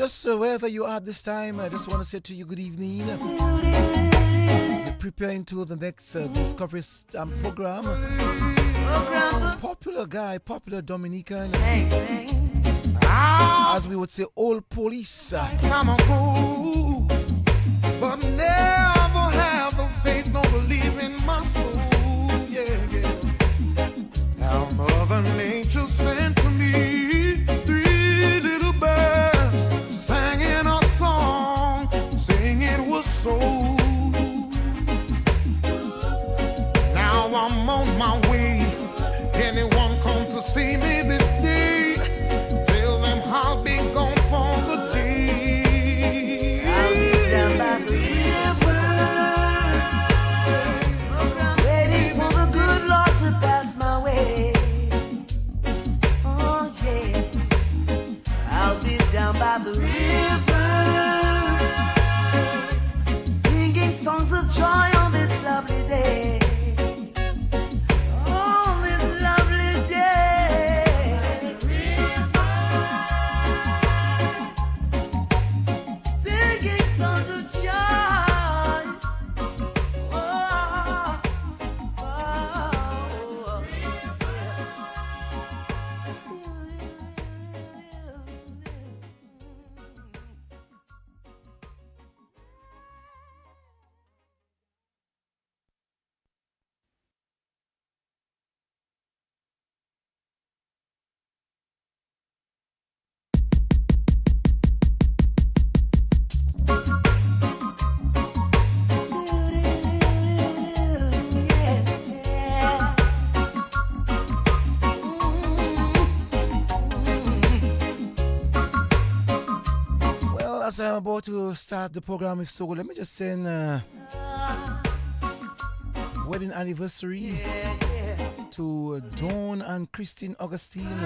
Just wherever you are this time, I just want to say to you good evening. We're preparing to the next Discovery program. Popular guy, popular Dominican. As we would say, old police. But never have the faith, no believe in my soul. Yeah, yeah. Now Mother Nature sent to me 3 little birds, singing a song, saying it was so. Now I'm on my way. Anyone come to see me this day? Tell them I'll be gone for the day. I'll be down by the river, waiting for the good Lord to pass my way. Oh yeah, I'll be down by the river, singing songs of joy on this lovely day. On this lovely day, singing songs of joy. Oh, oh, Well, as I'm about to start the program with Sogo, let me just send wedding anniversary to Dawn and Christine Augustine,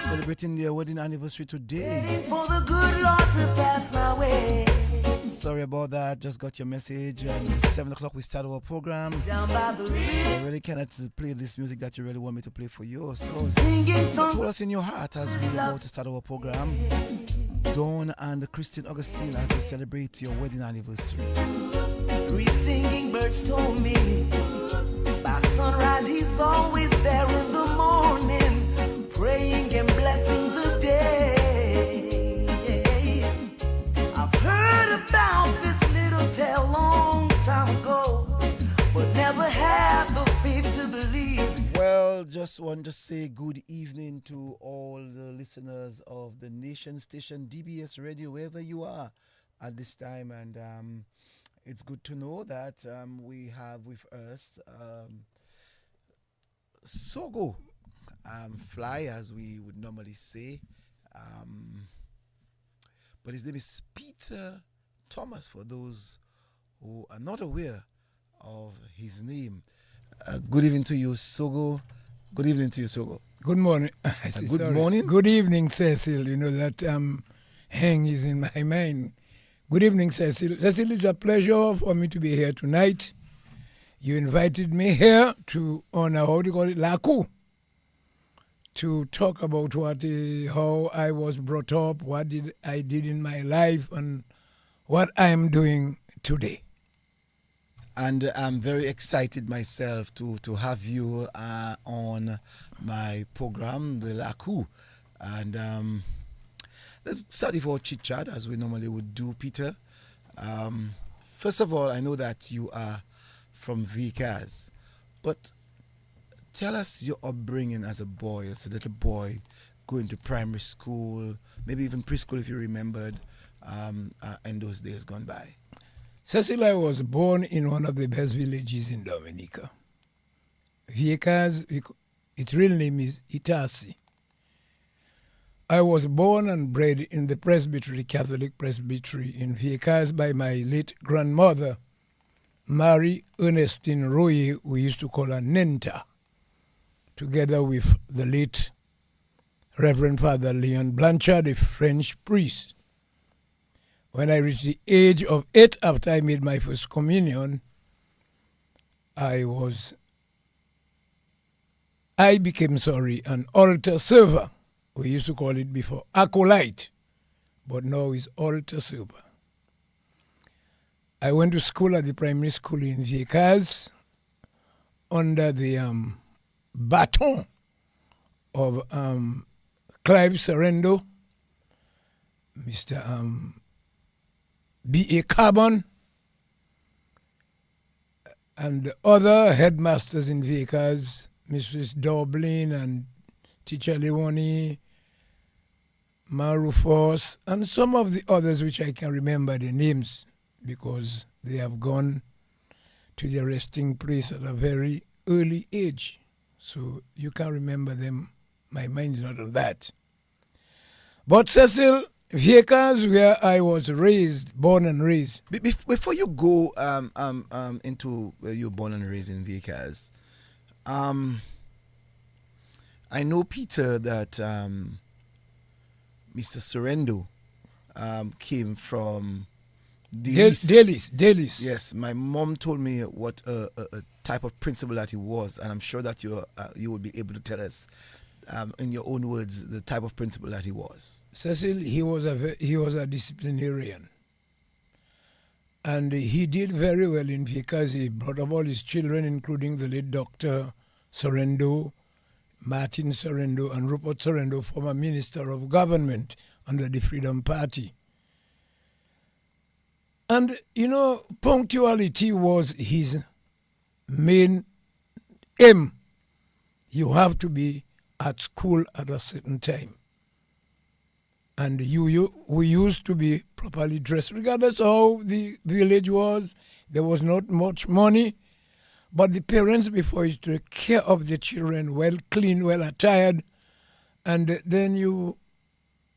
celebrating their wedding anniversary today. for the good Lord to pass my way. Sorry about that, just got your message. And it's 7 o'clock, we start our program. Down by the So river, I really cannot play this music that you really want me to play for you. So singing just songs. hold us in your heart as we're about to start our program. Dawn and Christine Augustine, as we celebrate your wedding anniversary. 3 singing birds told me by sunrise he's always there in the morning, praying and blessing the day. I've heard about this little tale long time ago, but never had the faith to believe. Well, just want to say good evening to all the listeners of the Nation Station, DBS Radio, wherever you are at this time. And it's good to know that we have with us Sogo, Fly, as we would normally say. But his name is Peter Thomas, for those who are not aware of his name. Good evening to you, Sogo. Good evening to you, Sogo. Good morning. Good morning. Good evening, Cecil. You know that hang is in my mind. Good evening, Cecil. Cecil, it's a pleasure for me to be here tonight. You invited me here to honor, how do you call it, Lakou, to talk about how I was brought up, what I did in my life, and what I am doing today. And I'm very excited myself to have you on my program, the Lakou. And let's start with our chit chat as we normally would do, Peter. First of all, I know that you are from Vikas, but tell us your upbringing as a boy, as a little boy, going to primary school, maybe even preschool if you remembered, in those days gone by. Cecil, I was born in one of the best villages in Dominica. Vikas, its real name is Itasi. I was born and bred in the presbytery, Catholic presbytery in Vikas by my late grandmother, Mary Ernestine Royer, who used to call her Nenta, together with the late Reverend Father Leon Blanchard, a French priest. When I reached the age of 8, after I made my first communion, I became an altar server. We used to call it before acolyte but now is altar super. I went to school at the primary school in Viecaz under the baton of Clive Sorrento, Mr. B.A. Carbon, and the other headmasters in Viecaz, Mrs. Dublin and Teacher Lewani, Marufos, and some of the others which I can remember the names because they have gone to their resting place at a very early age. So you can remember them. My mind is not on that. But Cecil, Viecaz, where I was raised, born and raised. Before you go into where you're born and raised in Viecaz, I know, Peter, that Mr. Sorrento came from Delis. Yes, my mom told me what a type of principal that he was, and I'm sure that you will be able to tell us in your own words the type of principal that he was. Cecil, he was a disciplinarian, and he did very well in because he brought up all his children, including the late Dr. Sorrento, Martin Sorrento, and Rupert Sorrento, former Minister of Government under the Freedom Party. And, punctuality was his main aim. You have to be at school at a certain time. And we used to be properly dressed, regardless of how the village was. There was not much money. But the parents before used to take care of the children, well clean, well attired. And then you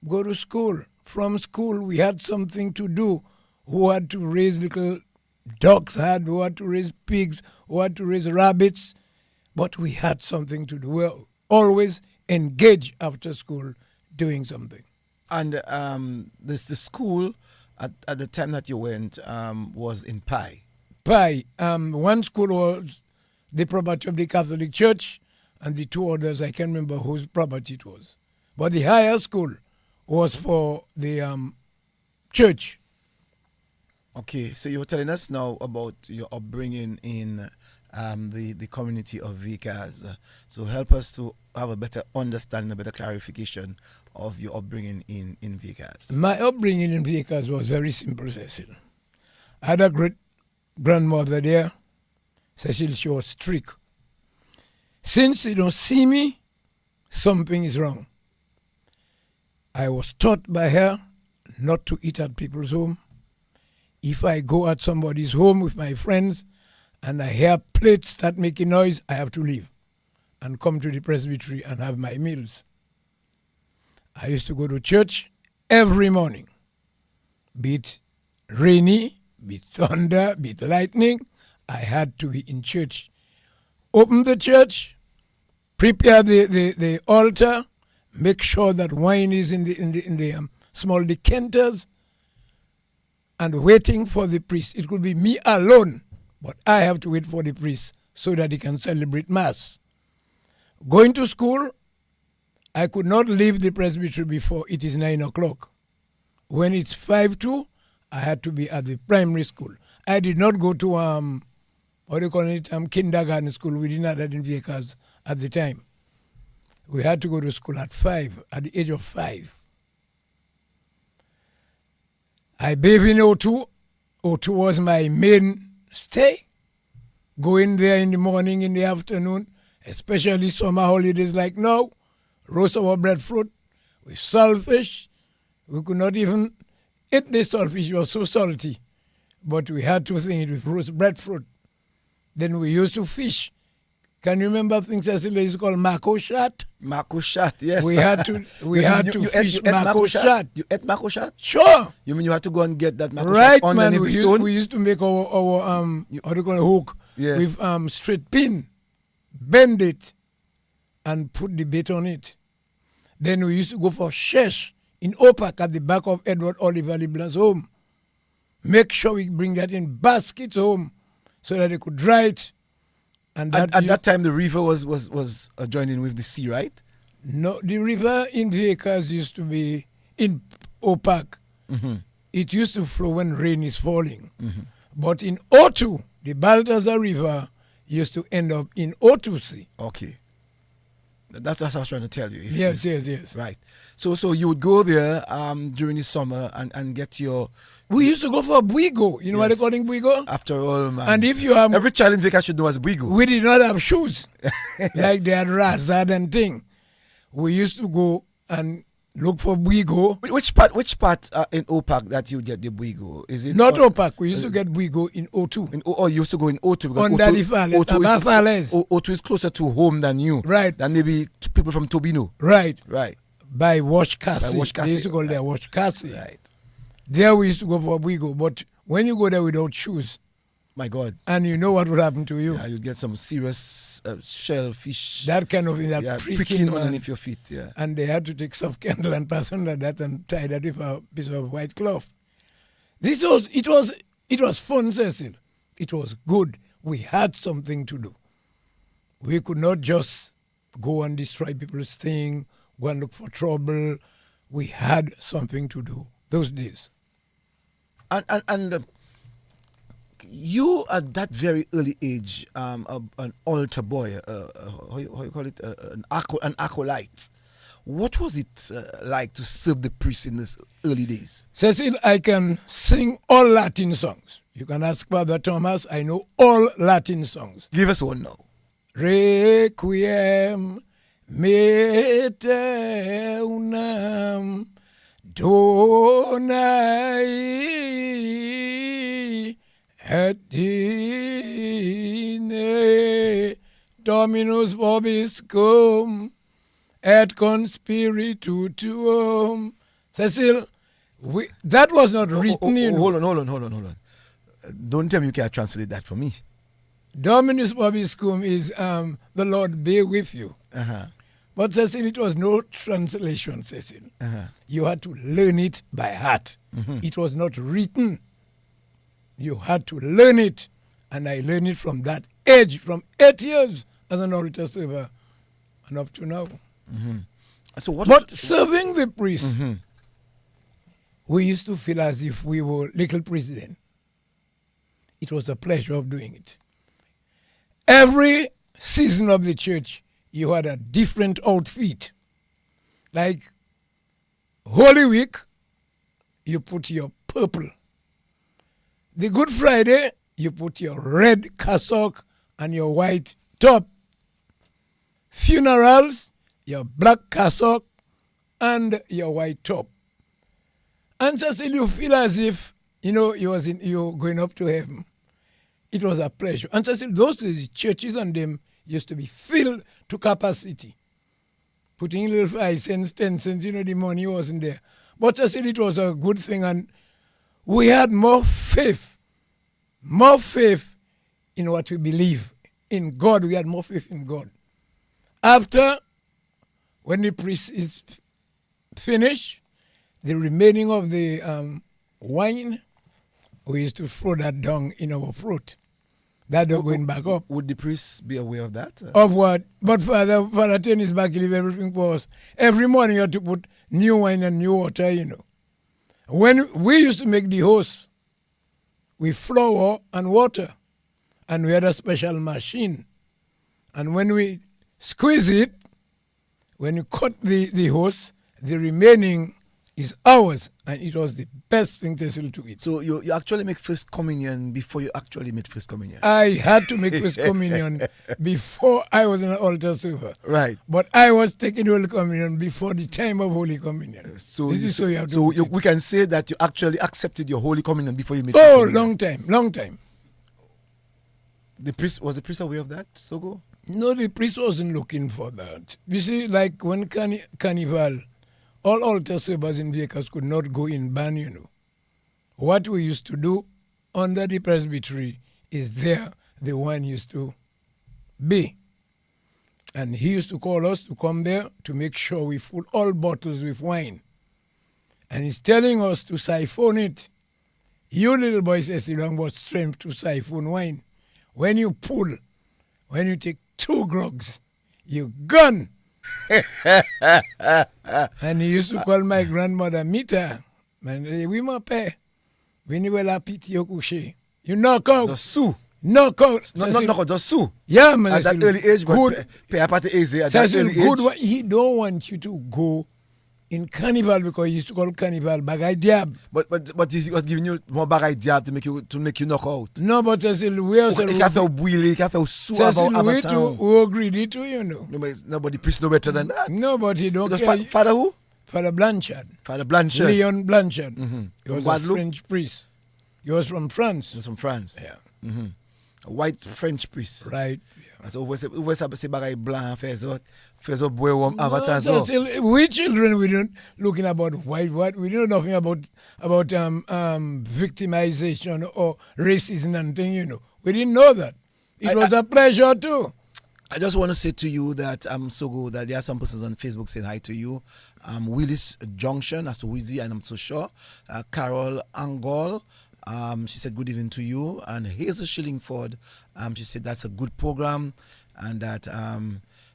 go to school. From school, we had something to do. Who had to raise little dogs, who had to raise pigs, who had to raise rabbits. But we had something to do. We were always engaged after school doing something. And the school, at the time that you went, was in Pai. Pai. One school was the property of the Catholic Church, and the two others, I can't remember whose property it was. But the higher school was for the church. Okay, so you're telling us now about your upbringing in the community of Viecaz. So help us to have a better understanding, a better clarification of your upbringing in Viecaz. My upbringing in Viecaz was very simple, Cecil. I had a great grandmother there. Cecil, she was strict. Since you don't see me, something is wrong. I was taught by her not to eat at people's home. If I go at somebody's home with my friends and I hear plates start making noise, I have to leave and come to the presbytery and have my meals. I used to go to church every morning, be it rainy, be it thunder, be it lightning. I had to be in church. Open the church, prepare the altar, make sure that wine is in the small decanters, and waiting for the priest. It could be me alone, but I have to wait for the priest so that he can celebrate Mass. Going to school, I could not leave the presbytery before it is 9 o'clock. When it's 5:02, I had to be at the primary school. I did not go to kindergarten school. We didn't have that in Viecaz at the time. We had to go to school at the age of 5. I bathed in O2. O2 was my main stay. Going there in the morning, in the afternoon, especially summer holidays like now, roast our breadfruit with saltfish. We could not even eat the saltfish, it was so salty. But we had to sing it with roast breadfruit. Then we used to fish. Can you remember things as it is called mako shot? Mako shot, yes. We had to fish mako shot. You ate mako shot? Sure. You mean you had to go and get that mako right, shot man. underneath the stone? We used to make our how do you call it, hook, yes, with straight pin, bend it, and put the bait on it. Then we used to go for shesh in Opak at the back of Edward Oliver Libla's home. Make sure we bring that in baskets home so that they could dry it. And at that time, the river was joining with the sea, right? No, the river in Viecaz used to be in Opak, it used to flow when rain is falling. But in O2, the Balthazar River used to end up in O2C. Okay. That's what I was trying to tell you. Yes. Right. So you would go there during the summer and get your... We used to go for Buigo. You know what they call it, Buigo? After all, man. And if you have... Every child in Vicar should know as Buigo. We did not have shoes. Like they had Razad and thing. We used to go and look for Buigo. Which part in Opak that you get the Buigo? Is it not Opak? We used to get Buigo in O2. You used to go in O2 On Daddy Fales. O2 is closer to home than you. Right. Than maybe people from Tobino. Right. By Wash Cassie. They used to call there Wash Cassie. Right. There we used to go for Buigo. But when you go there without shoes, my God. And you know what would happen to you. Yeah, you'd get some serious shellfish. That kind of thing, that pricking underneath your feet, yeah. And they had to take soft candle and pass under that and tie that with a piece of white cloth. It was fun, Cecil. It was good. We had something to do. We could not just go and destroy people's thing, go and look for trouble. We had something to do those days. And you at that very early age, an altar boy, how you call it, an acolyte. What was it like to serve the priest in these early days? Cecil, I can sing all Latin songs. You can ask Father Thomas. I know all Latin songs. Give us one now. Requiem meteunam donai et dine Dominus vobiscum et conspiritu tuum. Cecil, that was not written in... Hold on. Don't tell me you can't translate that for me. Dominus vobiscum is the Lord be with you. But Cecil, it was no translation, Cecil. You had to learn it by heart. It was not written. You had to learn it. And I learned it from that age, from 8 years as an altar server and up to now. But serving the priest, we used to feel as if we were little president. It was a pleasure of doing it. Every season of the church, you had a different outfit. Like Holy Week, you put your purple. The Good Friday, you put your red cassock and your white top. Funerals, your black cassock and your white top. And Cecil, you feel as if, you're going up to heaven. It was a pleasure. And Cecil, those churches and them used to be filled to capacity. Putting little 5 cents, 10 cents, the money wasn't there. But Cecil, it was a good thing, and we had more faith in what we believe. In God, we had more faith in God. After, when the priest is finished, the remaining of the wine, we used to throw that down in our throat. That going back up. Would the priest be aware of that? Of what? But Father Tennis back leave everything for us. Every morning you had to put new wine and new water, When we used to make the host with flour and water, and we had a special machine. And when we squeeze it, when you cut the host, the remaining is ours, and it was the best thing to eat. So you actually make first communion before you actually made first communion? I had to make first communion before I was an altar server. Right. But I was taking Holy Communion before the time of Holy Communion. So we can say that you actually accepted your Holy Communion before you made first communion? Long time. Was the priest aware of that, Sogo? No, the priest wasn't looking for that. You see, like when Carnival, all altar servers in Vickers could not go in ban, What we used to do under the presbytery is there the wine used to be. And he used to call us to come there to make sure we fill all bottles with wine. And he's telling us to siphon it. You little boy says you don't got strength to siphon wine. When you take 2 grogs, you gone. And he used to call my grandmother Mita. Man, oui, mon père. Venez voir la pitié au coucher. You knock out. Just sue. Knock out. Not knock out, just sue. Yeah, man. At that early age, but good. pay a party easy at So that early good. age. He don't want you to go in carnival because he used to call carnival bagay diab. But he was giving you more bad idea to make you knock out. No, but Cecil, we are Il a fait bouillir, il a fait sue Cecil, we avant too, we agree to, you know. Nobody priest no better than that. No, but he don't Just care. Father who? Father Blanchard. Father Blanchard. Leon Blanchard. He From was a Guadeloupe? French priest. He was from France. He's from France. Yeah. A white French priest. Right. Yeah. So we say bagay blanc fait so boy warm avatar so. Still, we children, we don't looking about white. What we don't know nothing about victimization or racism and thing. You know, we didn't know that. It was a pleasure too. I just want to say to you that Sogo, that there are some persons on Facebook saying hi to you. Willis Junction, as to Wizzy, and I'm so sure. Carol Angol, she said good evening to you. And Hazel Shillingford, she said that's a good program, and that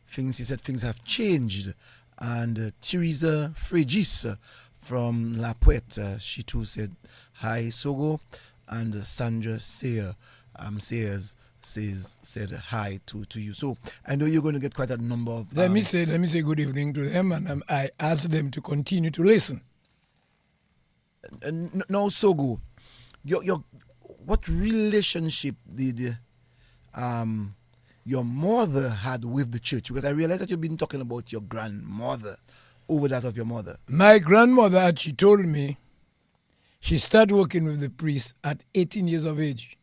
she said things have changed. And Teresa Frégis from La Pointe, she too said hi Sogo, and Sandra Sayers said hi to you. So I know you're going to get quite a number of. Let me say good evening to them, and I ask them to continue to listen. Now, Sogo, your what relationship did your mother had with the church? Because I realize that you've been talking about your grandmother over that of your mother. My grandmother, she told me, she started working with the priest at 18 years of age.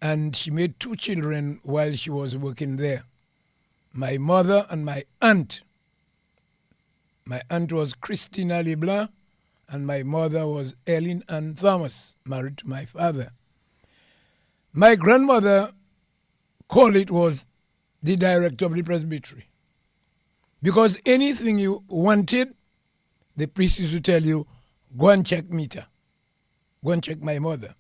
And she made 2 children while she was working there. My mother and my aunt. My aunt was Christina Leblanc, and my mother was Ellen Ann Thomas, married to my father. My grandmother, called it, was the director of the presbytery. Because anything you wanted, the priest used to tell you, go and check meter. Go and check my mother.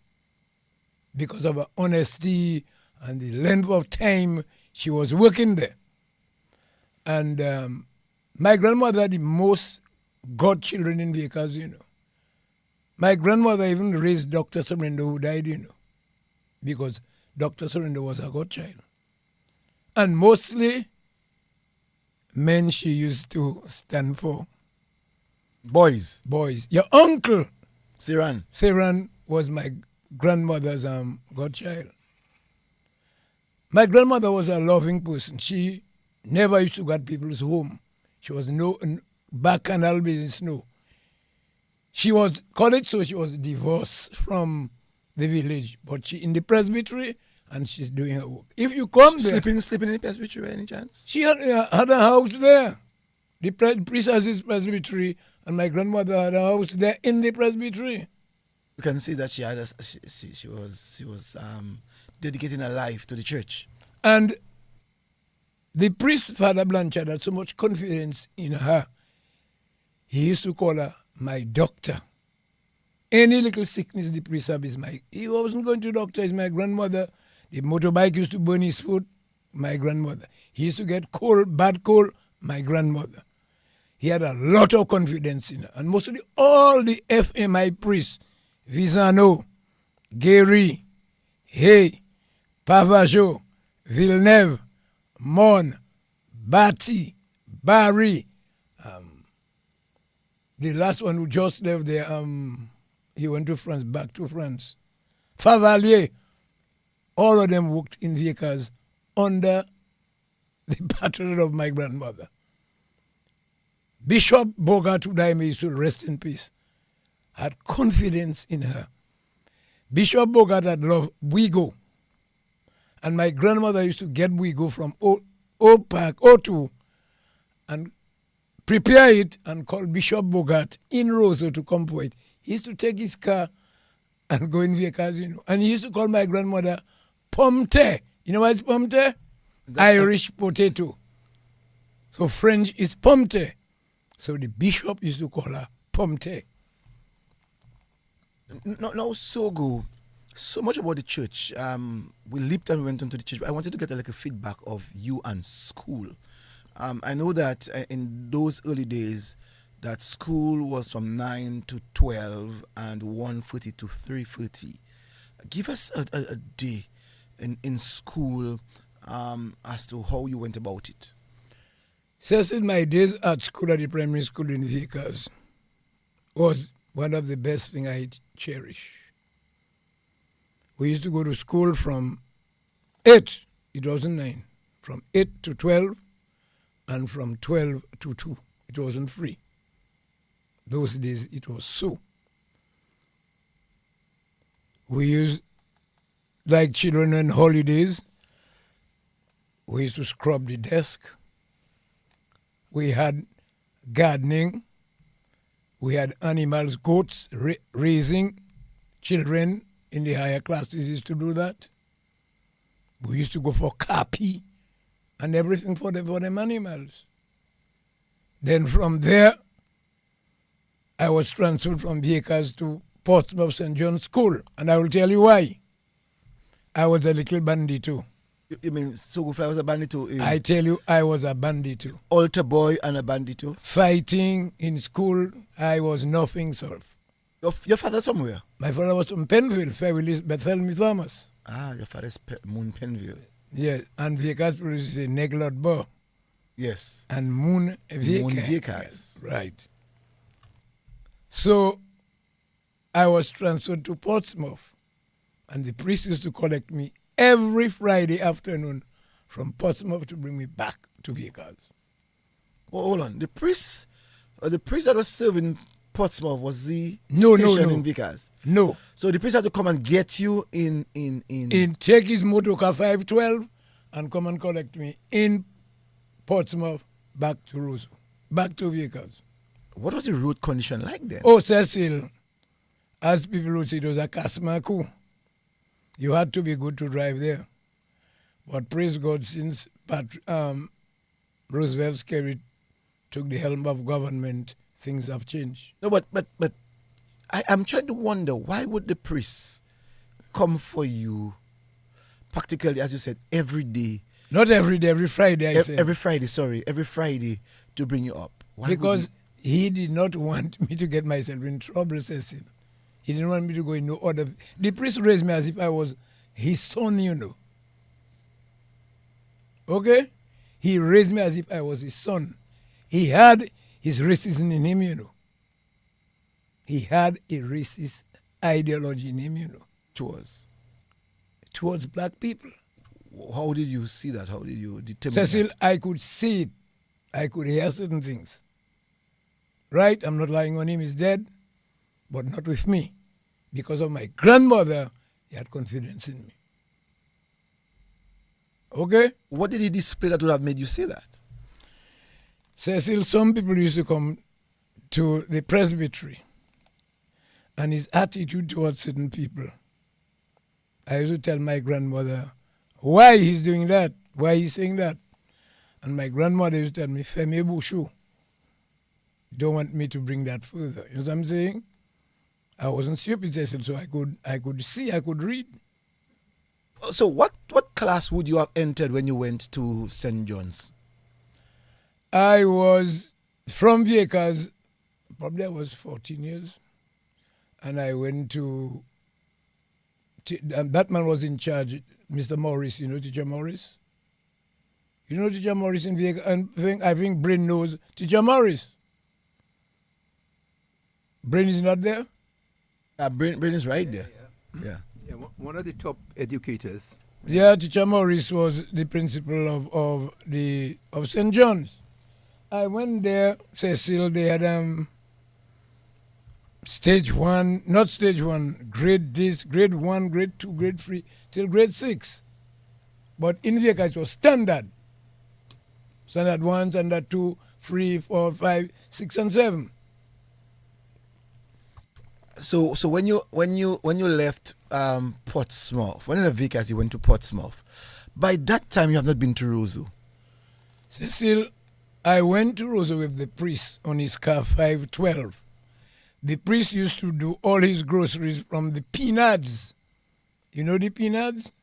Because of her honesty and the length of time she was working there. And my grandmother had the most godchildren in Vickers, you know. My grandmother even raised Dr. Surrender, who died, you know, because Dr. Surrender was a godchild. And mostly men she used to stand for. Boys. Your uncle, Siran was my grandmother's godchild. My grandmother was a loving person. She never used to go to people's home. She was no back canal business, no. She was college, so she was divorced from the village, but she in the presbytery and she's doing her work. If you come there, sleeping in the presbytery by any chance? she had a house there. The priest has his presbytery, and my grandmother had a house there in the presbytery. You can see that she had she was dedicating her life to the church. And the priest, Father Blanchard, had so much confidence in her. He used to call her my doctor. Any little sickness the priest have is he wasn't going to doctor, is my grandmother. The motorbike used to burn his foot, my grandmother. He used to get bad cold, my grandmother. He had a lot of confidence in her. And mostly all the FMI priests, Visano, Guéry, Hay, Pavageau, Villeneuve, Mon, Batty, Barry, the last one who just left there, he went to France, back to France. Favalier, all of them worked in Vickers under the patronage of my grandmother. Bishop Bogart, who died, may he should rest in peace, had confidence in her. Bishop Bogart had loved Wigo. And my grandmother used to get Wigo from Old Park, O2, and prepare it and call Bishop Bogart in Roseau to come for it. He used to take his car and go in Vickers, you know. And he used to call my grandmother Pomte. You know what is Pomte? Irish potato. So French is Pomte. So the bishop used to call her Pomte. Now, Sogo, so much about the church. We leaped and we went into the church. But I wanted to get a feedback of you and school. I know that in those early days, that school was from 9 to 12 and 1:30 to 3:30. Give us a day in school as to how you went about it. Since in my days at school, at the primary school in Vickers, was one of the best things I cherish. We used to go to school from 8, it wasn't 9, from 8 to 12, and from 12 to 2. It wasn't free. Those days it was so. We used, like children on holidays, we used to scrub the desk. We had gardening. We had animals, goats, raising. Children in the higher classes used to do that. We used to go for copy and everything for them animals. Then from there, I was transferred from Vickers to Portsmouth St. John's School, and I will tell you why. I was a little bandit too. You mean Sogo Fly was a bandit too? I tell you, I was a bandit too. Altar boy and a bandit too? Fighting in school, I was nothing, sir. Your father somewhere? My father was from Penville, FlyThomas. Ah, your father's Moon Penville. Yes, and Vickers produces a Neglot Bar. Yes. And Moon Vickers. Vickers. Right. So I was transferred to Portsmouth, and the priest used to collect me every Friday afternoon from Portsmouth to bring me back to Vickers. Oh, hold on. The priest that was serving Portsmouth was the No. station in Vickers? No. So the priest had to come and get you in Take his motor car 512 and come and collect me in Portsmouth back to Roseau, back to Vickers. What was the road condition like then? Oh, Cecil, as people would say, it was a Casmaku. You had to be good to drive there. But praise God, since Roosevelt Skerrit took the helm of government, things have changed. No, but I'm trying to wonder, why would the priests come for you practically, as you said, every day? Not every day, every Friday, I said. Every Friday to bring you up. Why because he did not want me to get myself in trouble, Cecil. He didn't want me to go in no other. The priest raised me as if I was his son, you know. Okay? He raised me as if I was his son. He had his racism in him, you know. He had a racist ideology in him, you know. Towards black people. How did you see that? How did you determine Cecil, that? I could see it. I could hear certain things. Right? I'm not lying on him. He's dead. But not with me. Because of my grandmother, he had confidence in me. Okay? What did he display that would have made you say that? Cecil, some people used to come to the presbytery, and his attitude towards certain people. I used to tell my grandmother why he's doing that, why he's saying that. And my grandmother used to tell me, Femi Bushu, don't want me to bring that further. You know what I'm saying? I wasn't stupid, Cecil, so I could see, I could read. So what class would you have entered when you went to St. John's? I was from Vickers, probably I was 14 years, and I went to, and that man was in charge, Mr. Morris, you know Teacher Morris? You know Teacher Morris in Vickers? And I think Brain knows Teacher Morris. Brain is not there? Brain is right there. Yeah. One of the top educators. Yeah, Teacher Morris was the principal of St. John's. I went there, Cecil, they had stage 1, not stage 1, grade 1, grade 2, grade 3, till grade 6. But in Vickers it was standard. Standard 1, standard 2, 3, 4, 5, 6, and 7. So when you left Portsmouth, when in the Vickers you went to Portsmouth, by that time you have not been to Roseau. Cecil, I went to Roseau with the priest on his car 512. The priest used to do all his groceries from the Peanuts. You know the Peanuts?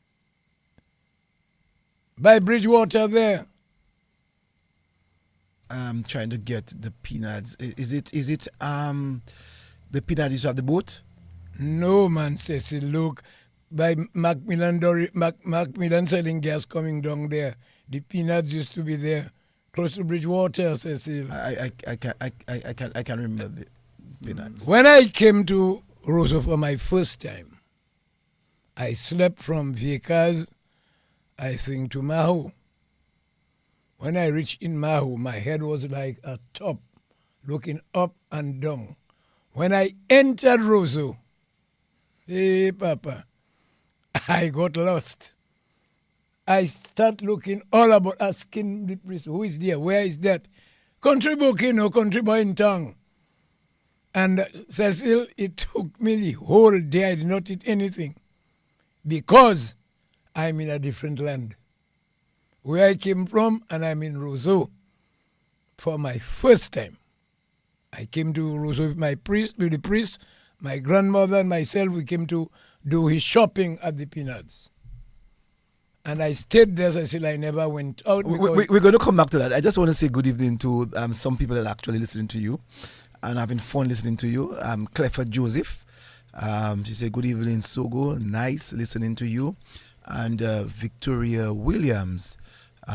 By Bridgewater there. trying to get the peanuts? Is it the peanuts you have the boat? No, man, Cecil, look, by Macmillan selling gas coming down there. The peanuts used to be there, close to Bridgewater, Cecil. I can remember the peanuts. When I came to Roseau for my first time, I slept from Vickers, I think, to Maho. When I reached in Maho, my head was like a top, looking up and down. When I entered Roseau, hey, Papa, I got lost. I start looking all about, asking the priest, who is there, where is that? Country boy in tongue. And Cecil, it took me the whole day. I did not eat anything because I'm in a different land. Where I came from, and I'm in Roseau for my first time. I came to Roseau with the priest, my grandmother and myself. We came to do his shopping at the Peanuts. And I stayed there, Cecil. I never went out. We're going to come back to that. I just want to say good evening to some people that are actually listening to you and having fun listening to you. Clifford Joseph. She said, good evening, Sogo. Nice listening to you. And Victoria Williams.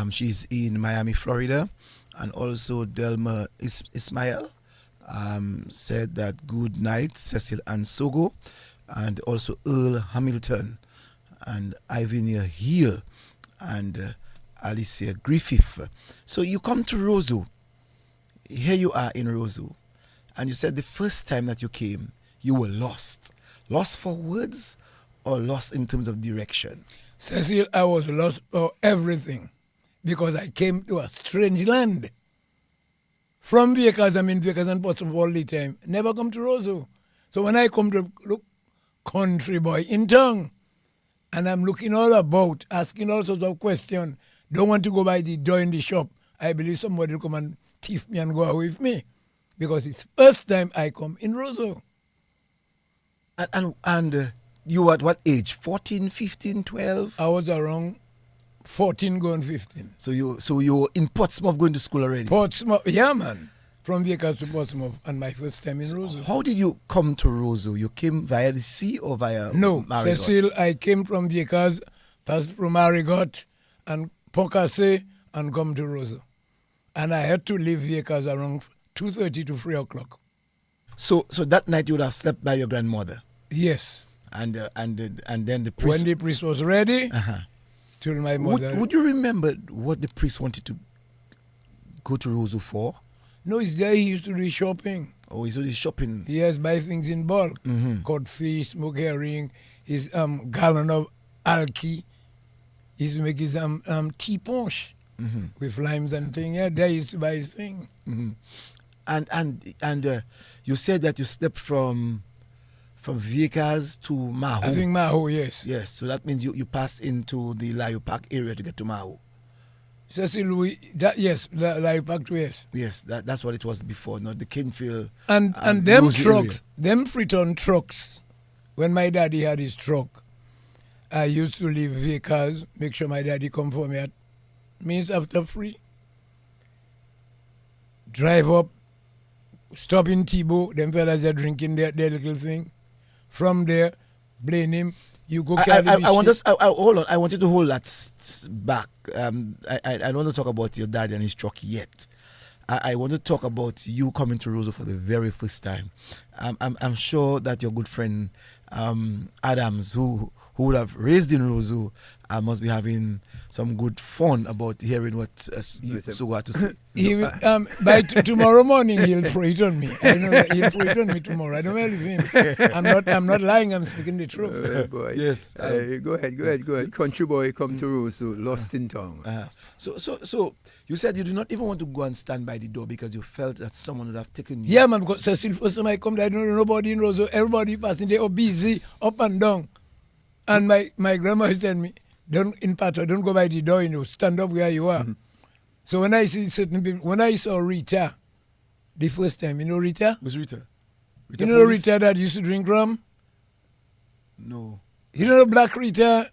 She's in Miami, Florida. And also Delma Ismail said that good night, Cecil and Sogo. And also Earl Hamilton and Ivinia Hill and Alicia Griffith. So you come to Roseau. Here you are in Roseau. And you said the first time that you came, you were lost. Lost for words or lost in terms of direction? Cecil, I was lost for everything because I came to a strange land. From Vickers, I'm in Vickers and Portsmouth all the time. Never come to Roseau. So when I come to look, country boy in town, and I'm looking all about, asking all sorts of questions. Don't want to go by the door in the shop. I believe somebody will come and thief me and go away with me. Because it's first time I come in Roseau. And you were at what age? 14, 15, 12? I was around 14 going 15. So you were in Portsmouth going to school already? Portsmouth, yeah, man. From Vickers to Portsmouth, and my first time in Roseau. How did you come to Roseau? You came via the sea or via No, Marigot? Cecil, I came from Vickers, passed through Marigot and Pocassé, and come to Roseau. And I had to leave Vickers around 2:30 to 3 o'clock. So that night you would have slept by your grandmother? Yes. And then the priest... When the priest was ready, told my mother... Would you remember what the priest wanted to go to Roseau for? No, it's there he used to do shopping. Oh, he's already shopping. Yes, buy things in bulk. Cod fish, smoked herring, his gallon of alky. He used to make his tea punch with limes and things. Yeah, there he used to buy his thing. And you said that you slept from Vickers to Maho. I think Maho, yes. Yes, so that means you passed into the Lakou Park area to get to Maho. Cecil, yes, Lakou Park, yes. Yes, that's what it was before, not the Kingfield. And them trucks, them Freeton trucks, when my daddy had his truck, I used to leave Vickers, make sure my daddy come for me at minutes after 3. Drive up, stop in Thibault, them fellas are drinking their little thing. From there, blame him. You go carry hold on. I want you to hold that back. I don't want to talk about your dad and his truck yet. I want to talk about you coming to Roseau for the very first time. I'm sure that your good friend Adams, who would have raised in Roseau, must be having some good fun about hearing what Sogo had to say. By tomorrow morning, he'll throw it on me. I know that he'll throw it on me tomorrow. I don't believe him. I'm not lying. I'm speaking the truth. Boy. Yes. Go ahead. Country boy come to Roseau, lost in town. So you said you do not even want to go and stand by the door because you felt that someone would have taken you. Yeah, man. Because Cecil, first time I come there, I don't know nobody in Roseau. Everybody passing there, busy, up and down. And my grandma said me, don't go by the door, stand up where you are. So when I see certain people, when I saw Rita, the first time, Rita? Who's Rita? Rita that used to drink rum? No. Black Rita?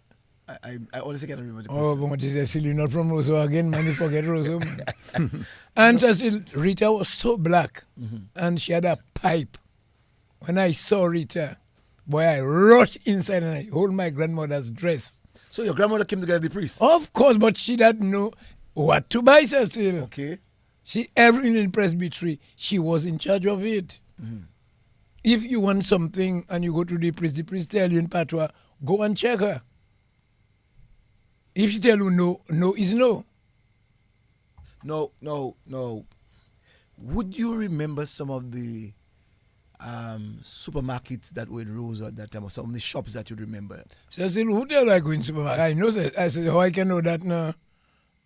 I honestly can't remember the Oh, person. but you silly, not from Roseau again, man. You forget Roseau, man. And Cecil, Rita was so black, and she had a pipe. When I saw Rita, boy, I rushed inside and I hold my grandmother's dress. So your grandmother came to get the priest? Of course, but she didn't know what to buy, Cecil. Okay. She everything in presbytery, she was in charge of it. If you want something and you go to the priest tell you in patois, go and check her. If she tell you no, no is no. No. Would you remember some of the supermarkets that were in Roseau at that time, or some of the shops that you remember? So I said, who tell I go in supermarket? I know. I said, how I can know that now?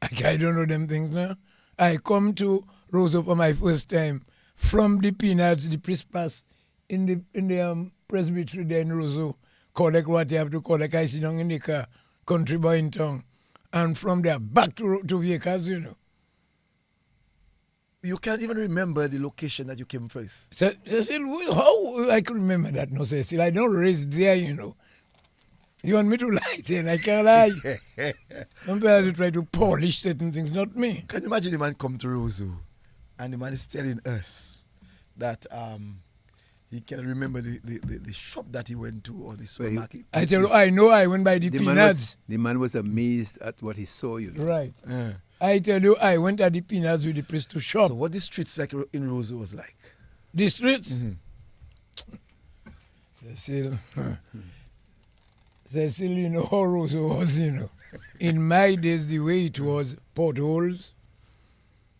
I don't know them things now. I come to Roseau for my first time from the peanuts, the priest pass in the presbytery there in Roseau. Collect what you have to collect. I sit down in the car, country boy in town. And from there back to vehicles, you know. You can't even remember the location that you came first. Cecil, how I could remember that? No, Cecil, I don't raise there, you know. You want me to lie then? I can't lie. Some people have to try to polish certain things, not me. Can you imagine the man come to Roseau and the man is telling us that he can remember the shop that he went to or the supermarket? I tell you, I know I went by the peanuts. The man was amazed at what he saw, you know. Right. I tell you, I went at the peanuts with the priest to shop. So what the streets like in Roseau was like? The streets? Cecil, you know how Roseau was, you know. In my days, the way it was, potholes,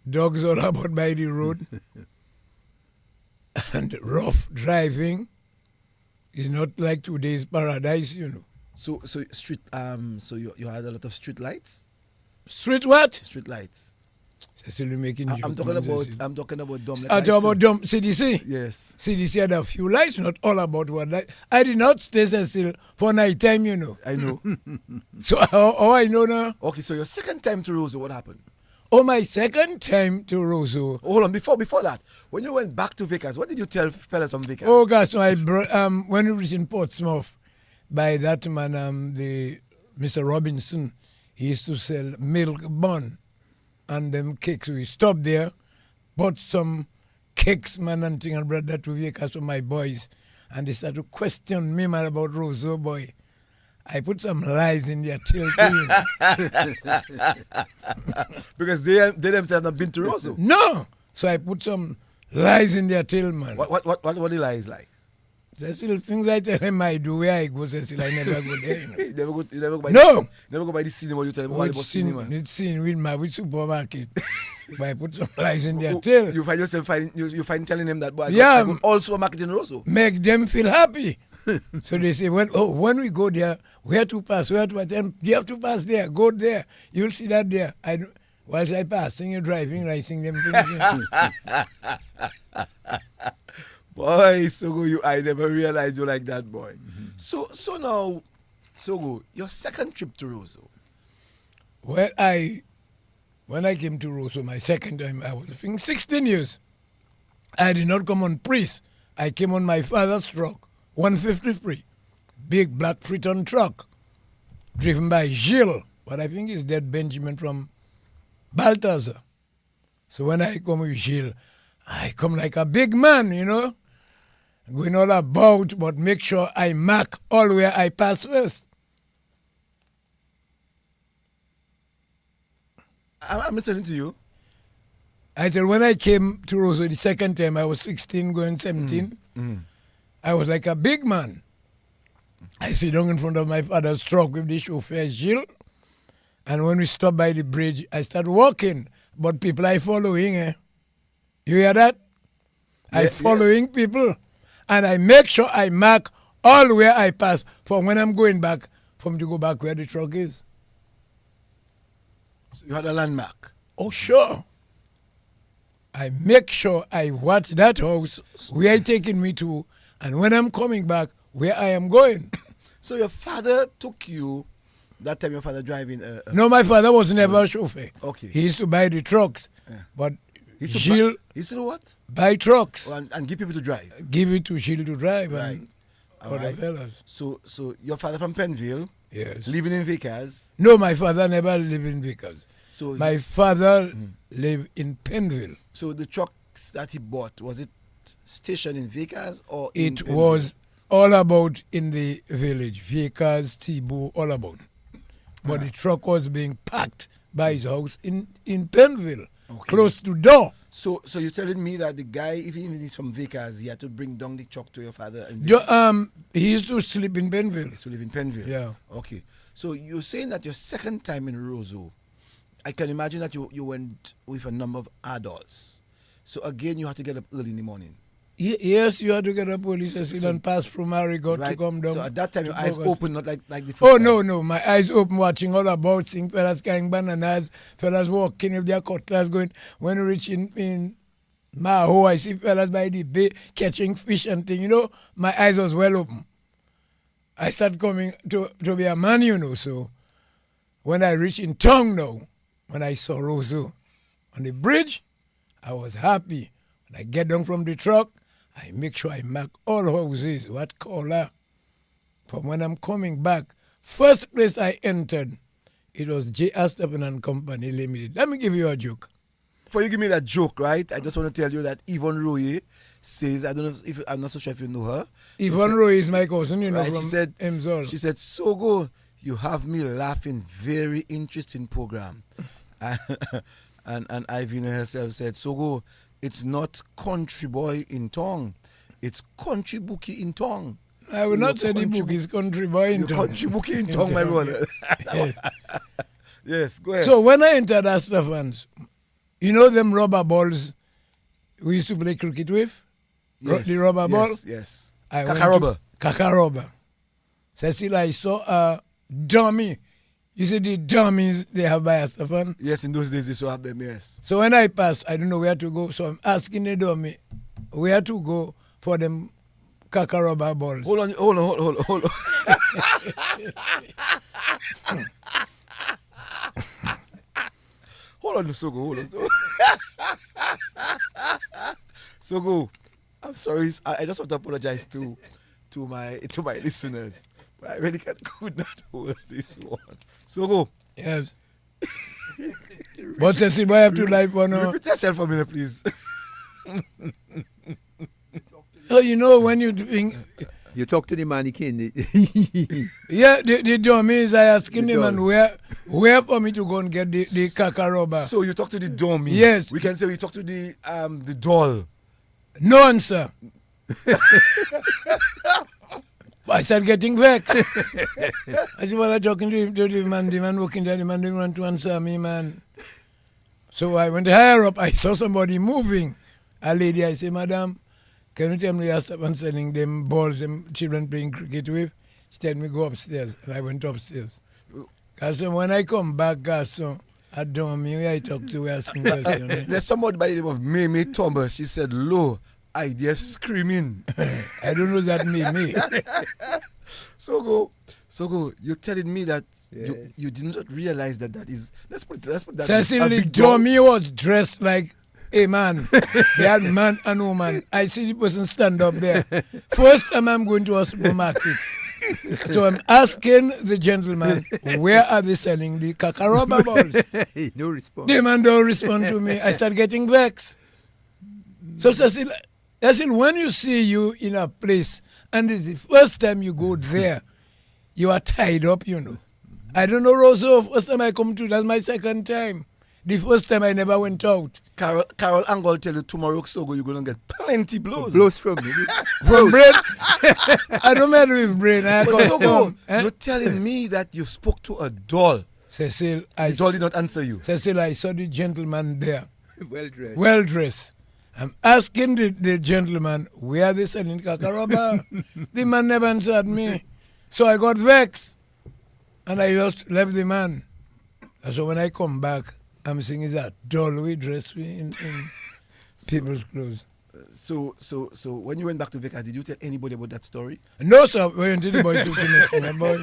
dogs all about by the road, and rough driving. It's not like today's paradise, you know. So street so you had a lot of street lights? Street what? Street lights. Cecil, you're making I'm joke, talking man, about Cecil. I'm talking about dumb I talk about dumb CDC. Yes. CDC had a few lights, not all about one light. I did not stay Cecil for night time, you know. I know. So how I know now? Okay, so your second time to Roseau, what happened? Oh, my second time to Roseau. Hold on, before that, when you went back to Vickers, what did you tell fellas from Vickers? Oh gosh, so when we reached in Portsmouth, by that man, the Mr. Robinson, he used to sell milk bun and them cakes. We stopped there, bought some cakes, man, and thing, and brought that to Vickers for my boys. And they started to question me, man, about Roseau, boy. I put some lies in their tail too. Because they themselves have been to Roseau. No! So I put some lies in their tail, man. What the lies like? Cecil, things I tell him I do, where I go, Cecil, I never go there. You know. You never go by No! never go by the cinema. You tell them all about cinema. It's seen with supermarket. But I put some lies in their tail. You find yourself you find telling them that, boy, Yeah. I go all supermarket in Roseau. Make them feel happy. So they say, when we go there, where to pass, then you have to pass there, go there. You'll see that there. Whilst I passing, you driving, I sing them things. Boy, Sogo, I never realized you like that, boy. So now, Sogo, your second trip to Roseau. Well, when I came to Roseau, my second time, I was 16 years. I did not come on priest. I came on my father's truck, 153, big black three-ton truck, driven by Gilles, but I think he's dead Benjamin from Balthazar. So when I come with Gilles, I come like a big man, you know, going all about, but make sure I mark all where I pass first. I'm listening to you. I tell when I came to Roseau the second time, I was 16 going 17. I was like a big man. I sit down in front of my father's truck with the chauffeur Gilles. And when we stop by the bridge, I start walking. But people I following, eh? You hear that? I following people. And I make sure I mark all where I pass for when I'm going back, for me to go back where the truck is. So you had a landmark. Oh, sure. I make sure I watch that house, where I taking me to, and when I'm coming back, where I am going. So your father took you, that time your father driving No, my father was never a chauffeur. Okay. He used to buy the trucks. Yeah. But he used to Gilles he used to do what? buy trucks. Oh, and give people to drive. Give it to Gilles to drive Right. and All other right. fellas. So your father from Penville Yes. Living in Vickers. No, my father never lived in Vickers. So My father lived in Penville. so the trucks that he bought, was it stationed in Vickers or in It Penville? was all about in the village. Vickers, Thibault, all about. But the truck was being packed by his house in Penville, close to door. So you're telling me that the guy, even if he's from Vickers, he had to bring down the truck to your father and He used to sleep in Penville. he used to live in Penville. Yeah. Okay. So you're saying that your second time in Roseau, I can imagine that you went with a number of adults. So again, you had to get up early in the morning. Yes, you had to get up early, Cecil, and pass through Marigot to come down. So at that time, your to eyes Bogus. open, not like the first Oh, time. no. My eyes open watching all about, seeing fellas carrying bananas, fellas walking with their cutlass going. When we reach in Maho, I see fellas by the bay catching fish and thing. My eyes was well open. I start coming to be a man, So when I reach in town now, when I saw Roseau on the bridge, I was happy. When I get down from the truck, I make sure I mark all houses, what color. From when I'm coming back, first place I entered, it was J. Astaphan and Company Limited. Let me give you a joke. Before you give me that joke, right? I just want to tell you that Yvonne Royer says, I don't know if I'm not so sure if you know her. Yvonne Roy is my cousin, Right, from she said, Emzol. she said, Sogo, you have me laughing. Very interesting program. and Ivina herself said, Sogo, it's not country boy in tongue. It's country bookie in tongue. I will not say the book is country boy in You're town. country bookie in tongue, my brother. Yes. Yes, go ahead. So when I entered Astaphan's, them rubber balls we used to play cricket with? yes, The rubber ball? Yes. I went Kakarubber. to Kakarubber. Cecil, I saw a dummy. You see the dummies they have by Astaphan? Yes, in those days they still have them, yes. So when I pass, I don't know where to go. So I'm asking the dummy where to go for them Kakarubber balls. Hold on. Hold on, Sogo, hold on. Sogo, I'm sorry. I just want to apologize to my listeners. But I really could not hold this one. Sogo, Yes. But Cecil, I have to live for now. repeat yourself for a minute, please. So when you're doing, You talk to the mannequin. yeah, the dummies, I asking The them doll. and where for me to go and get the Kakarubber. So you talk to the dummy. Yes. We can say we talk to the doll. No answer. I started getting vexed. I said, well, I'm talking to the man working there, the man didn't want to answer me, man. So I went higher up, I saw somebody moving. A lady, I said, Madam, can you tell me you're selling them balls them children playing cricket with? She told me go upstairs, and I went upstairs. Because when I come back, I don't mean I talk to, we asking questions. There's somebody by the name of Mimi Thomas. She said, "Lo, I dare screaming." I don't know that me. Sogo, you're telling me that Yes. you did not realize that is. Let's put that. Cecil, a the big doll. dummy was dressed like a man. They had man and woman. I see the person stand up there. First time I'm going to a supermarket. So I'm asking the gentleman, where are they selling the Kakarubber balls? No response. The man don't respond to me. I start getting vexed. So Cecil, when you see you in a place and it's the first time you go there, you are tied up, I don't know, Roseau, first time I come to, that's my second time. The first time I never went out. Carol Angle tell you tomorrow, Sogo, you're gonna get plenty blows. Blows from me. From brain, I don't matter with brain. I But custom. Sogo, you're telling me that you spoke to a doll. Cecil, The doll did not answer you. Cecil, I saw the gentleman there, Well dressed. well dressed. I'm asking the gentleman, where are they selling Kakarubber? The man never answered me. So I got vexed. And I just left the man. And so when I come back, I'm saying, is that doll we dress in people's clothes? So when you went back to Vickers, did you tell anybody about that story? No, sir. We went to the boys' next to my boy.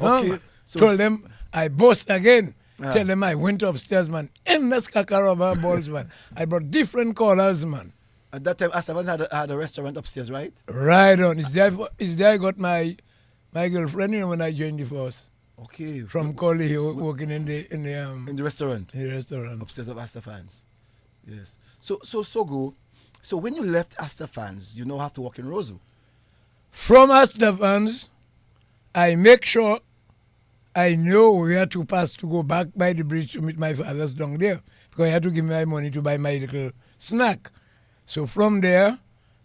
Okay. Told them I boast again. Ah. Tell them I went upstairs, man. Endless Kakarubber balls, man. I brought different colors, man. At that time, Astaphan had a restaurant upstairs, right? Right on. It's there I got my My girlfriend, when I joined the force. Okay. From Collie, working in the restaurant. In the restaurant. Upstairs of Astafans. Yes. So Sogo, so when you left Astafans, you now have to work in Roseau. From Astafans, I make sure I know where to pass to go back by the bridge to meet my father's down there. Because I had to give me my money to buy my little snack. So from there,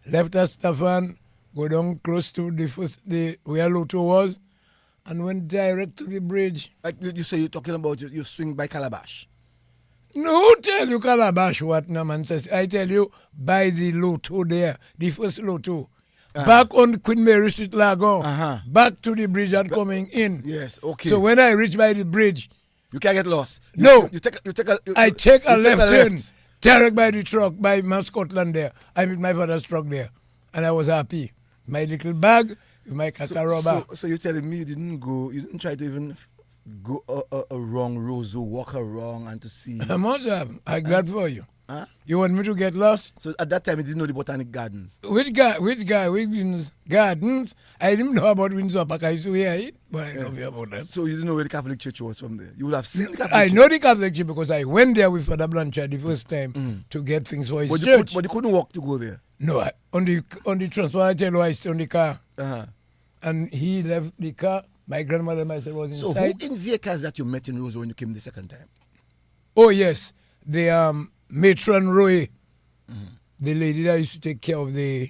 left Astafan, go down close to where Lakou was, and went direct to the bridge. Like you say, you're talking about you swing by Calabash. No, tell you Calabash what no man says. I tell you, by the Lakou there, the first Lakou. Back on Queen Mary Street, Lakou. Back to the bridge and coming in. Yes, okay. So when I reach by the bridge, you can't get lost. I take a left turn, direct by the truck, by my Scotland there. I meet my father's truck there. And I was happy. My little bag, my kakaraba. So you're telling me you didn't try to even go a wrong Roseau, walk around and to see. I must have. I'm glad for you. Huh? You want me to get lost? So at that time you didn't know the Botanic Gardens. Which guy? Wiggins Gardens? I didn't know about Windsor Park. I used to hear it, but I don't know about that. So you didn't know where the Catholic Church was from there. You would have seen the Catholic I Church. know the Catholic Church because I went there with Father Blanchard the first time to get things for his church. But you couldn't walk to go there. No, on the transport, I tell you, I stayed on the car. And he left the car. My grandmother and myself was So inside. who in vehicles that you met in Roseau when you came the second time? Oh, yes. The matron Roy, the lady that used to take care of the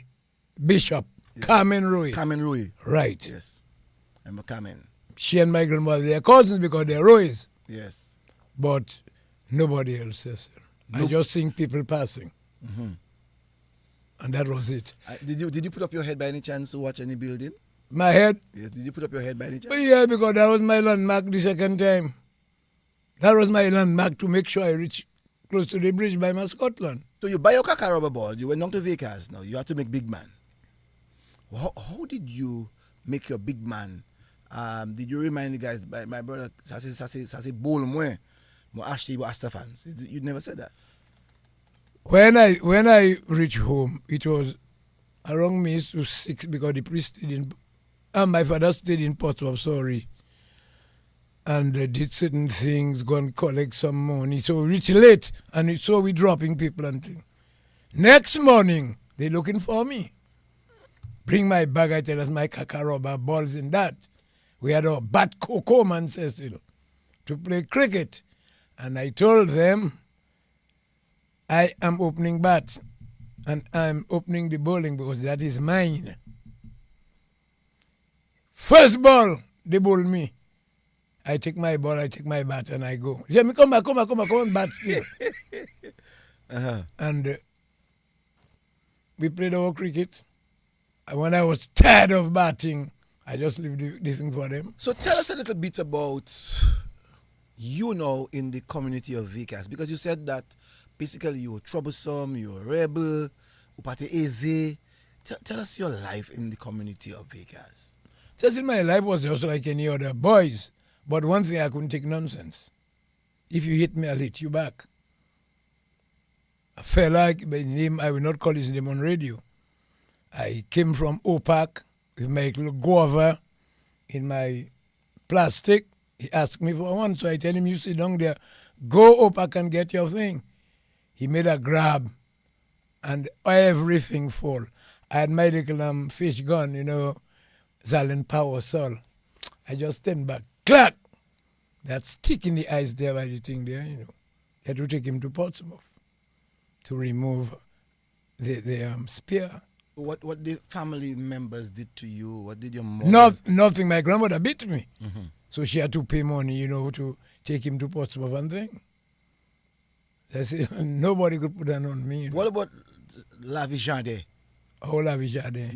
bishop, yes. Carmen Roy. Carmen Roy. Right. Yes. I'm a Carmen. She and my grandmother, they are cousins because they are Roys. Yes. But nobody else says. I just seen people passing. And that was it. Did you put up your head by any chance to watch any building? My head? Yes. Did you put up your head by any chance? But yeah, because that was my landmark the second time. That was my landmark to make sure I reach close to the bridge by my Scotland. So you buy your rubber ball, you went down to Vegas now, you have to make big man. How did you make your big man? Did you remind the guys, my brother, say bowl moi actually Astafans? You never said that. When I reached home, it was around me to 6 because the priest stayed in, and my father stayed in Portsmouth, sorry. And did certain things, go and collect some money. So we reached late, and so we dropping people and things. Next morning, they looking for me. Bring my bag, I tell us my kakaroba, balls in that. We had a bat cocoa man says to play cricket. And I told them, I am opening bat, and I'm opening the bowling because that is mine. First ball, they bowl me. I take my ball, I take my bat, and I go. He said, come back, bat still. And we played our cricket. And when I was tired of batting, I just leave the thing for them. So tell us a little bit about you know in the community of Vegas, because you said that basically you were troublesome, you were a rebel, upate easy. Tell us your life in the community of Vegas. Just in my life was just like any other boys. But one thing, I couldn't take nonsense. If you hit me, I'll hit you back. A fella by name, I will not call his name on radio. I came from OPAC with my little guava in my plastic. He asked me for one, so I tell him, you sit down there, go OPAC and get your thing. He made a grab, and everything fall. I had my little fish gun, Zalin Power Sol. I just stand back. Clack! That stick in the eyes there by the thing there, They had to take him to Portsmouth to remove the spear. What the family members did to you? What did your mother? Nothing. My grandmother beat me. So she had to pay money, to take him to Portsmouth and thing. I said, nobody could put that on me. What about La Vijade? Oh, La Vijade.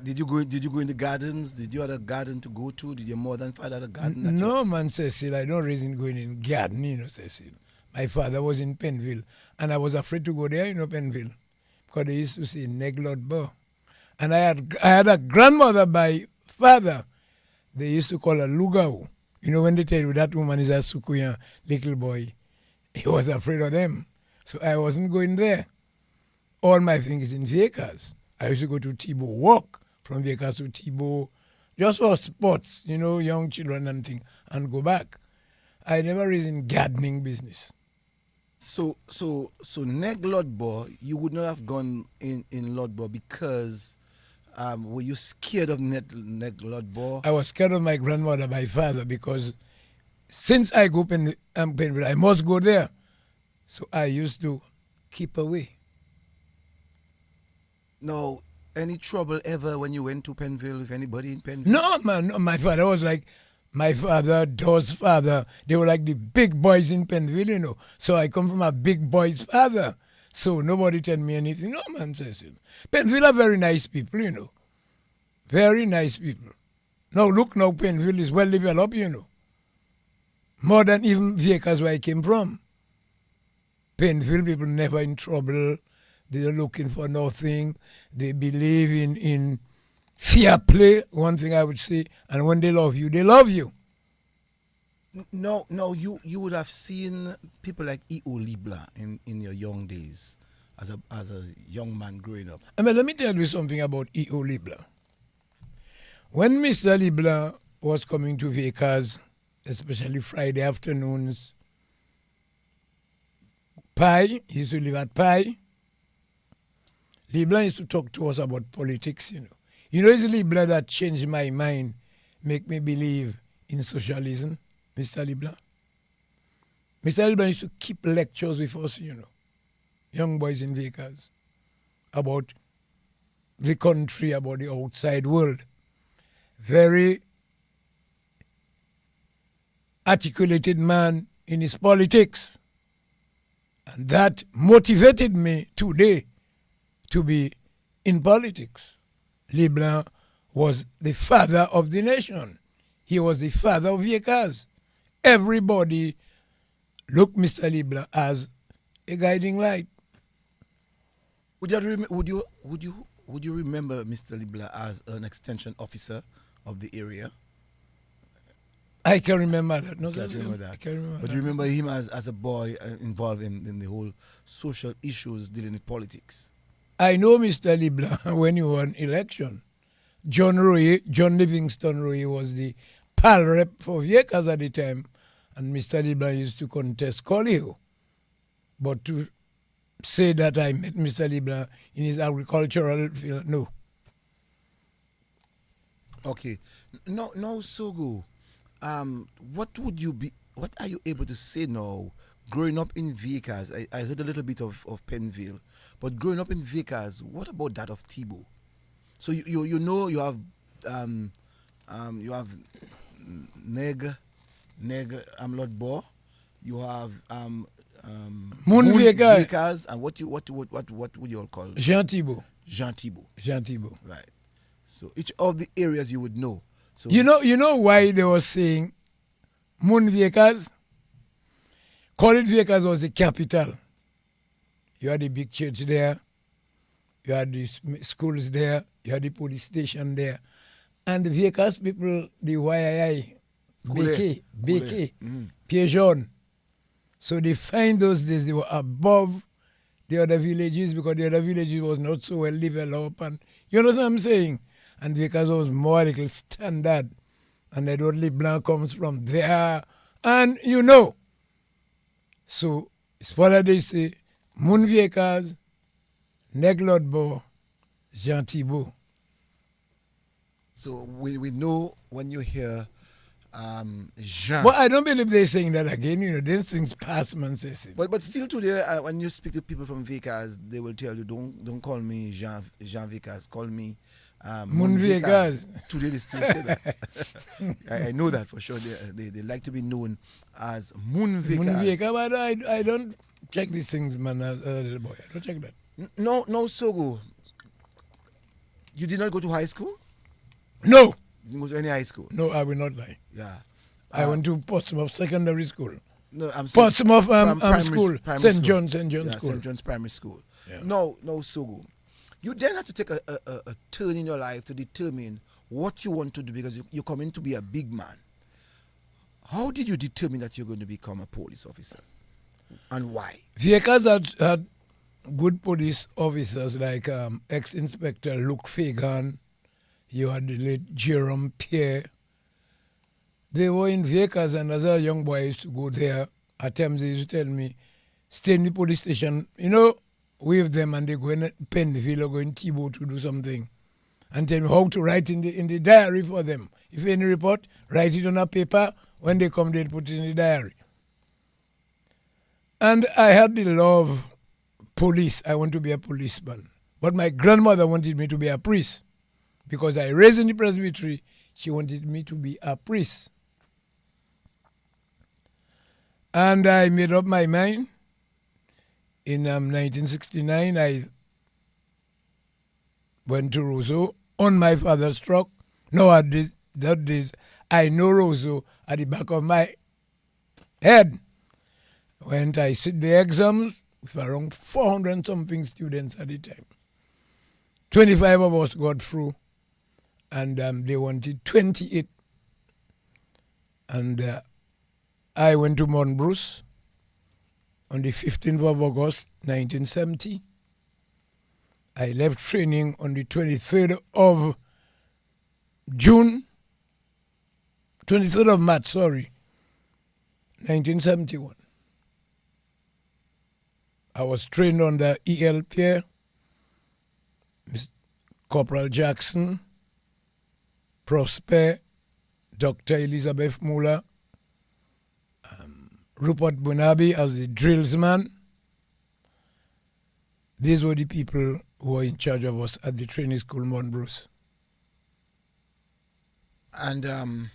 Did you go in the gardens? Did you have a garden to go to? Did your mother and father have a garden? No, man, Cecil. I don't reason going in garden, Cecil. My father was in Penville, and I was afraid to go there, Penville, because they used to say Neglod Bo. And I had a grandmother by father. They used to call her Lugau. When they tell you that woman is a Sukuya little boy, he was afraid of them. So I wasn't going there. All my things in Vegas. I used to go to Thibault Walk, from Vegas to Thibault, just for sports, young children and thing, and go back. I never was in gardening business. So Neg Lodbo, you would not have gone in Lodbo because were you scared of Neg Lodbo? I was scared of my grandmother, my father, because since I grew up in Penville, I must go there. So I used to keep away. No, any trouble ever when you went to Penville with anybody in Penville? No, man. No, my father was like my father, Do's father. They were like the big boys in Penville, So I come from a big boy's father. So nobody tell me anything. No, man. Penville are very nice people, Very nice people. Now, look, now Penville is well developed, More than even Viecas where I came from. Penville people never in trouble. They're looking for nothing. They believe in fair play, one thing I would say. And when they love you, they love you. No, you would have seen people like E.O. Libla in your young days as a young man growing up. I mean, let me tell you something about E.O. Libla. When Mr. Libla was coming to Viecas, especially Friday afternoons, he used to live at Pi. Libla used to talk to us about politics, it's Libla that changed my mind, make me believe in socialism, Mr. Libla. Mr. Libla used to keep lectures with us, young boys in Viecas, about the country, about the outside world. Very articulated man in his politics. And that motivated me today to be in politics. Libla was the father of the nation. He was the father of Viecas. Everybody looked Mr. Libla as a guiding light. Would you remember Mr. Libla as an extension officer of the area? I can remember that. No, I can't remember that. I can remember but that. you remember him as a boy involved in the whole social issues dealing with politics? I know Mr. Libla when he won election. John Livingston Roy was the PAL rep for Viecas at the time, and Mr. Libla used to contest Collier. But to say that I met Mr. Libla in his agricultural field, no. Okay. No, Sogo. What are you able to say now, growing up in Viecas? I heard a little bit of Penville, but growing up in Viecas, what about that of Thibault? So you have Neg Lodbo, you have Moon Viecas, and what would you all call it? Jean Thibault. Jean Thibault. Right. So each of the areas you would know. So You know why they were saying Moon Viecas? College Viecas was the capital. You had the big church there. You had the schools there. You had the police station there. And the Viecas people, the YII, BK, Pigeon. So they find those days they were above the other villages because the other villages was not so well developed. And you know what I'm saying? And Viecas was more like standard. And Edward Leblanc comes from there. And So it's what they say, Moon Viecas, Neg Lodbo, Jean Thibault. So we know when you hear Jean. But I don't believe they're saying that again. These things pass, man says it. But still today, when you speak to people from Viecas, they will tell you, don't call me Jean Viecas, call me Moon Viecas. Today they still say that. I know that for sure. They like to be known as Moon Viecas. Moon Viecas, but I don't check these things, man, as a little boy. I don't check that. No, Sogo. You did not go to high school? No. You didn't go to any high school? No, I will not lie. Yeah. I went to Portsmouth Secondary School. No, I'm saying Portsmouth School. primary St. John's yeah, School. St. John's Primary School. Yeah. No, Sogo. You then have to take a turn in your life to determine what you want to do because you're coming to be a big man. How did you determine that you're going to become a police officer? And why? Viecas had good police officers like ex-inspector Luke Fagan. You had the late Jerome Pierre. They were in Vegas, and as a young boy, I used to go there. At times, they used to tell me, stay in the police station, wave them, and they go in Penville or go in Thibault to do something. And tell me how to write in the diary for them. If any report, write it on a paper. When they come, they'll put it in the diary. And I had the love police. I want to be a policeman. But my grandmother wanted me to be a priest. Because I raised in the presbytery, she wanted me to be a priest. And I made up my mind. In 1969, I went to Roseau on my father's truck. No, at that days, I know Roseau at the back of my head. When I sit the exams with around 400 something students at the time. 25 of us got through, and they wanted 28. And I went to Mount Bruce on the 15th of August, 1970. I left training on the 23rd of June, 23rd of March, 1971. I was trained under E.L. Pierre, Corporal Jackson, Prosper, Dr. Elizabeth Muller, Rupert Bunabi as the drillsman. These were the people who were in charge of us at the training school, Mount Bruce. And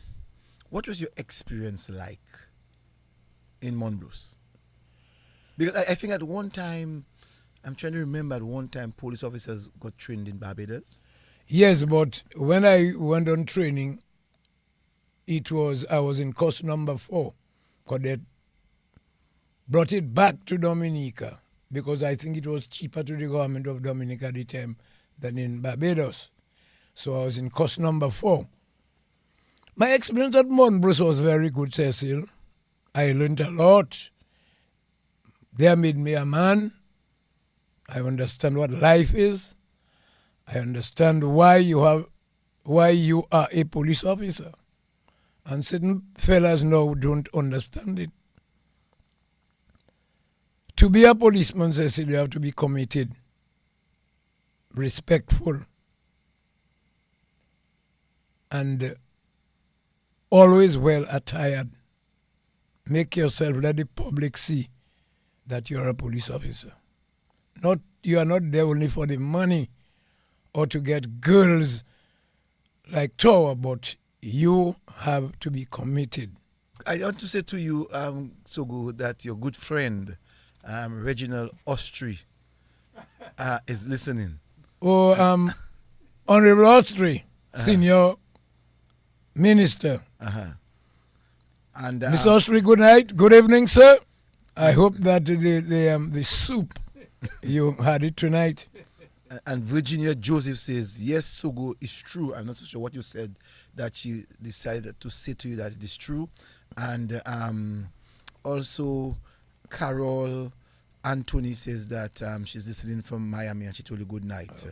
what was your experience like in Mount Bruce? Because I think at one time, I'm trying to remember at one time police officers got trained in Barbados. Yes, but when I went on training, I was in course number 4. Because they brought it back to Dominica because I think it was cheaper to the government of Dominica at the time than in Barbados. So I was in course number 4. My experience at Mount Bruce was very good, Cecil. I learned a lot. They made me a man. I understand what life is. I understand why you are a police officer. And certain fellas now don't understand it. To be a policeman, Cecil, you have to be committed, respectful, and always well attired. Make yourself, let the public see that you are a police officer. You are not there only for the money or to get girls like Tower, but you have to be committed. I want to say to you, Sogo, that your good friend, Reginald Austri, is listening. Oh, Honorable Austri, Senior Minister. And Mr. Austri, good night. Good evening, sir. I hope that the soup, you had it tonight. And Virginia Joseph says, yes, Sogo, it's true. I'm not so sure what you said, that she decided to say to you that it is true. And also, Carol Anthony says that she's listening from Miami and she told you good night.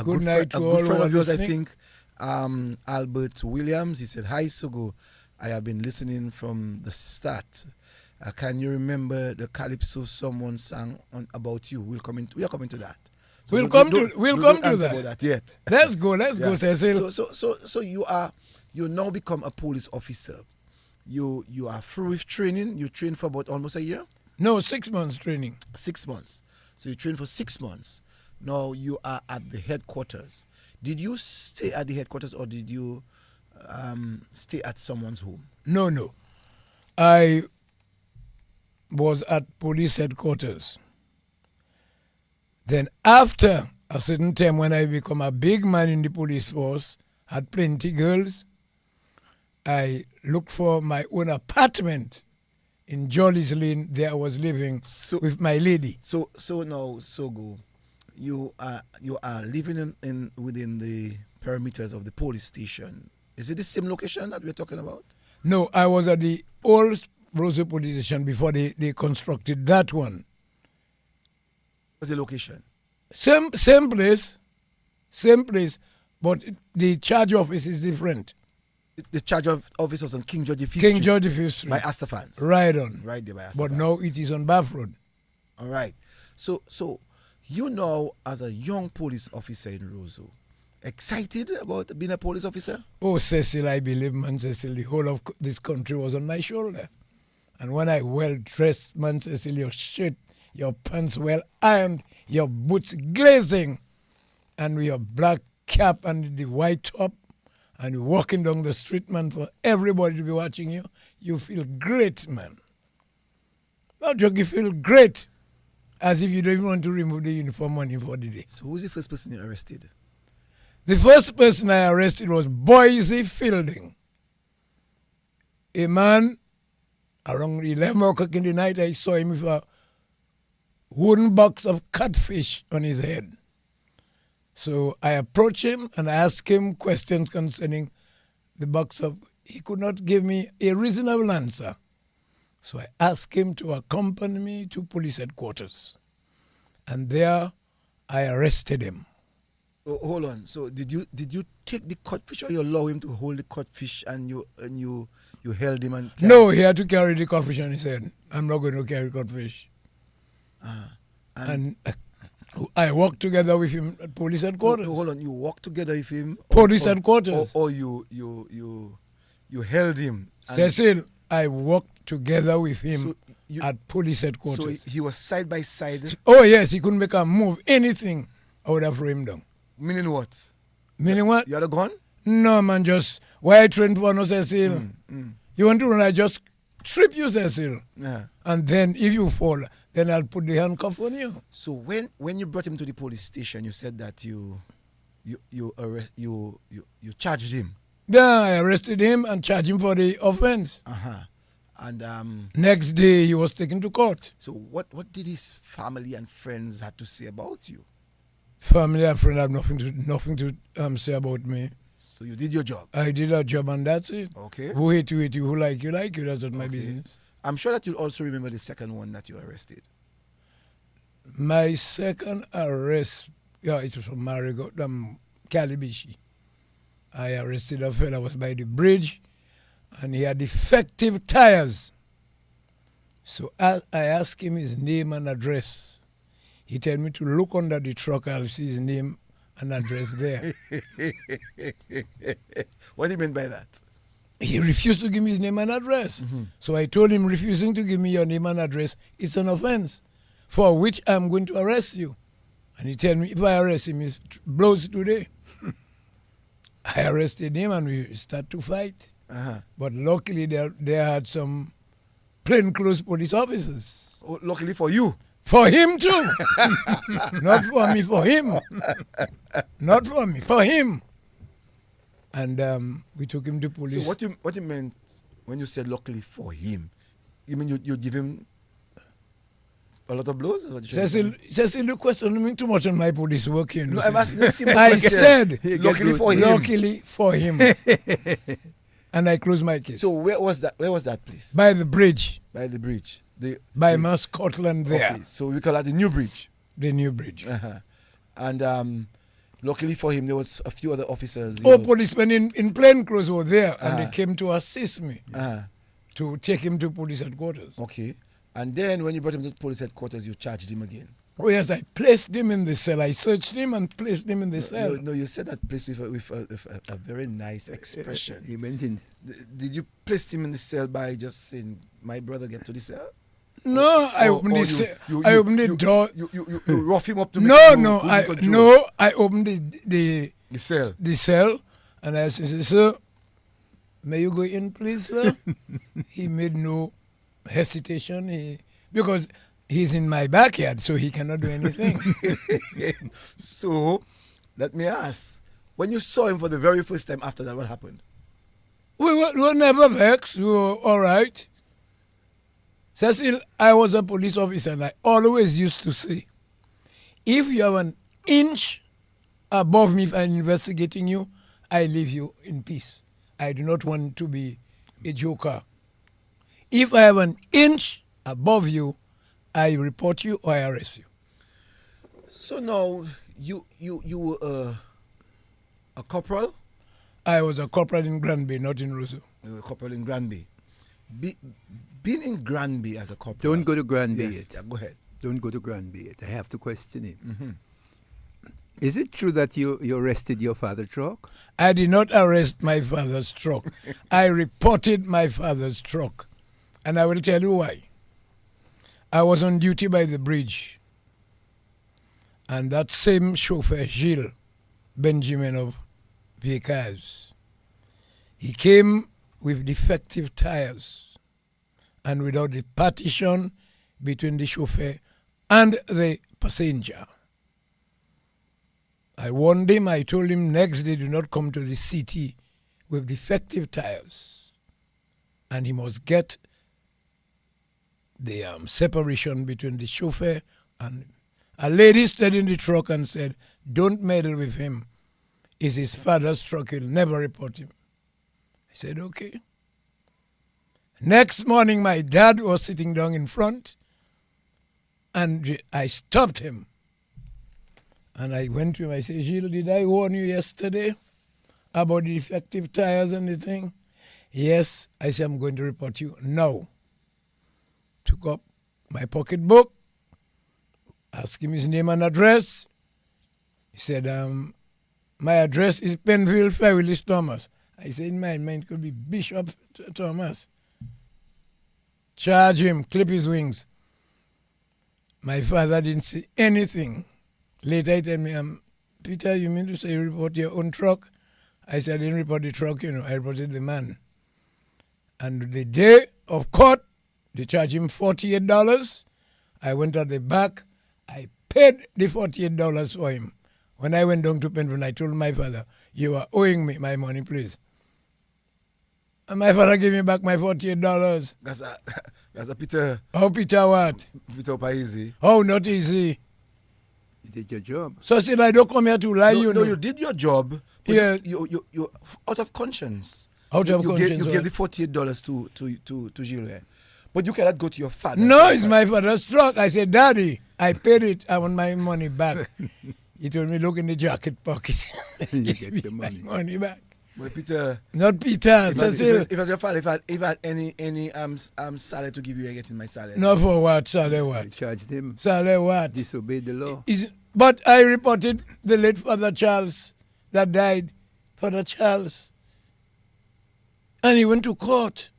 Good night to all. A good friend of yours, I think, Albert Williams, he said, hi, Sogo. I have been listening from the start. Can you remember the Calypso someone sang about you? We are coming to that. So we'll come to that. About that yet. Let's go, Cecil. So you now become a police officer. You are through with training. You trained for about almost a year? No, 6 months training. 6 months. So you trained for 6 months. Now you are at the headquarters. Did you stay at the headquarters or did you stay at someone's home? No. I was at police headquarters. Then after a certain time when I become a big man in the police force, had plenty girls, I looked for my own apartment in Jolly's Lane. There I was living with my lady. So now, Sogo, you are living within the perimeters of the police station. Is it the same location that we're talking about? No, I was at the old Roseau police station before they constructed that one. What's the location? Same place, But the charge office is different. The charge of office was on King George V King Street George V Street. by Astafans. Right on. Right there by Astafans. But now it is on Bath Road. All right. So you know, as a young police officer in Roseau, excited about being a police officer? Oh, Cecil, I believe, man, Cecil, the whole of this country was on my shoulder. And when I well-dressed, man, Cecil, your shirt, your pants well ironed, your boots glazing, and with your black cap and the white top, and you're walking down the street, man, for everybody to be watching you, you feel great, man. Not joke, you feel great. As if you don't even want to remove the uniform money for the day. So who's the first person you arrested? The first person I arrested was Boise Fielding. A man, around 11 o'clock in the night, I saw him with a wooden box of catfish on his head. So I approached him and I asked him questions concerning the box of... He could not give me a reasonable answer. So I asked him to accompany me to police headquarters. And there I arrested him. Oh, hold on. So did you take the codfish, or you allow him to hold the codfish and you held him and No, he had to carry the codfish on his head. I'm not going to carry codfish. And I walked together with him at police headquarters. Hold on, you walked together with him? Police headquarters. Or you held him? Cecil, I walked together with him at police headquarters. So he was side by side? Oh yes, he couldn't make a move, anything. I would have thrown him down. Meaning what? Meaning what? You had a gun? No, man, just, why I trained for no, Cecil? You want to run, I just trip you, Cecil. Yeah. And then if you fall, then I'll put the handcuff on you. So when you brought him to the police station, you said that you charged him? Yeah, I arrested him and charged him for the offense. Uh-huh. And next day he was taken to court. So what did his family and friends have to say about you? Family and friends have nothing to say about me. So you did your job? I did a job and that's it. Okay. Who hate you, hate you. Who like you, like you. That's not my business. I'm sure that you'll also remember the second one that you arrested. My second arrest, it was from Marigot, Calibishi. I arrested a fella, was by the bridge, and he had defective tires. So I asked him his name and address. He told me to look under the truck, I'll see his name and address there. What do you mean by that? He refused to give me his name and address. Mm-hmm. So I told him, refusing to give me your name and address, it's an offense, for which I'm going to arrest you. And he told me, if I arrest him, it blows today. I arrested him and we started to fight. Uh-huh. But luckily, they had some plainclothes police officers. Oh, luckily for you. For him too. Not for me, for him. Not for me, for him. And we took him to police. So what you meant when you said luckily for him? You mean you give him a lot of blows? Cecil, you question me too much on my police work here. No, I'm asking I said luckily for him. Luckily for him. And I closed my case. So where was that place? By the bridge. By the bridge. By Mass Scotland there. Okay, so we call that the new bridge. The new bridge. Uh-huh. And luckily for him, there was a few other officers. Policemen in plain clothes were there, and they came to assist me to take him to police headquarters. Okay. And then when you brought him to police headquarters, you charged him again. Oh yes, I placed him in the cell. I searched him and placed him in the cell. No, you said that place with a very nice expression. He went in. Did you place him in the cell by just saying, "My brother, get to the cell"? No, I opened the cell. I opened the door. You rough him up to No, I opened the cell. The cell, and I said, "Sir, may you go in, please, sir?" He made no hesitation. Because he's in my backyard, so he cannot do anything. So, let me ask, when you saw him for the very first time after that, what happened? We were never vexed. We were all right. Cecil, I was a police officer, and I always used to say, if you have an inch above me if I'm investigating you, I leave you in peace. I do not want to be a joker. If I have an inch above you, I report you or I arrest you. So now you were A corporal? I was a corporal in Granby, not in Roseau. You were a corporal in Granby. Being in Granby as a corporal. Don't go to Granby Yes, yet. go ahead. Don't go to Granby yet. I have to question him. Mm-hmm. Is it true that you arrested your father's truck? I did not arrest my father's truck. I reported my father's truck. And I will tell you why. I was on duty by the bridge. And that same chauffeur, Gilles Benjamin of Vickers, he came with defective tires and without the partition between the chauffeur and the passenger. I warned him, I told him next day do not come to the city with defective tires. And he must get the separation between the chauffeur and a lady stood in the truck and said, don't meddle with him. It's his father's truck, he'll never report him. I said, okay. Next morning, my dad was sitting down in front and I stopped him. And I went to him, I said, Gilles, did I warn you yesterday about the defective tires and the thing? Yes. I said, I'm going to report you now. Took up my pocketbook, asked him his name and address. He said, my address is Penville, Fairwillis, Thomas. I said, in my mind, could be Bishop Thomas. Charge him, clip his wings. My father didn't see anything. Later he told me, Peter, you mean to say you report your own truck? I said, I didn't report the truck, I reported the man. And the day of court, they charged him $48. I went at the back. I paid the $48 for him. When I went down to Penville, I told my father, you are owing me my money, please. And my father gave me back my $48. That's a Peter. Oh, Peter what? Peter Opa easy. Oh, not easy. You did your job. So I said, I don't come here to lie, No, you did your job. But Yeah. you out of conscience. Out of conscience. You gave the $48 to Gilles. But you cannot go to your father. No, it's my father's truck. I said, Daddy, I paid it. I want my money back. He told me, look in the jacket pocket. You Give get me your my money. money back. But Peter, Not Peter. if was your father, if I had any salary to give you, I get in my salary. No, for what? Salary I what? charged him. Salary what? Disobeyed the law. But I reported the late Father Charles that died. Father Charles. And he went to court.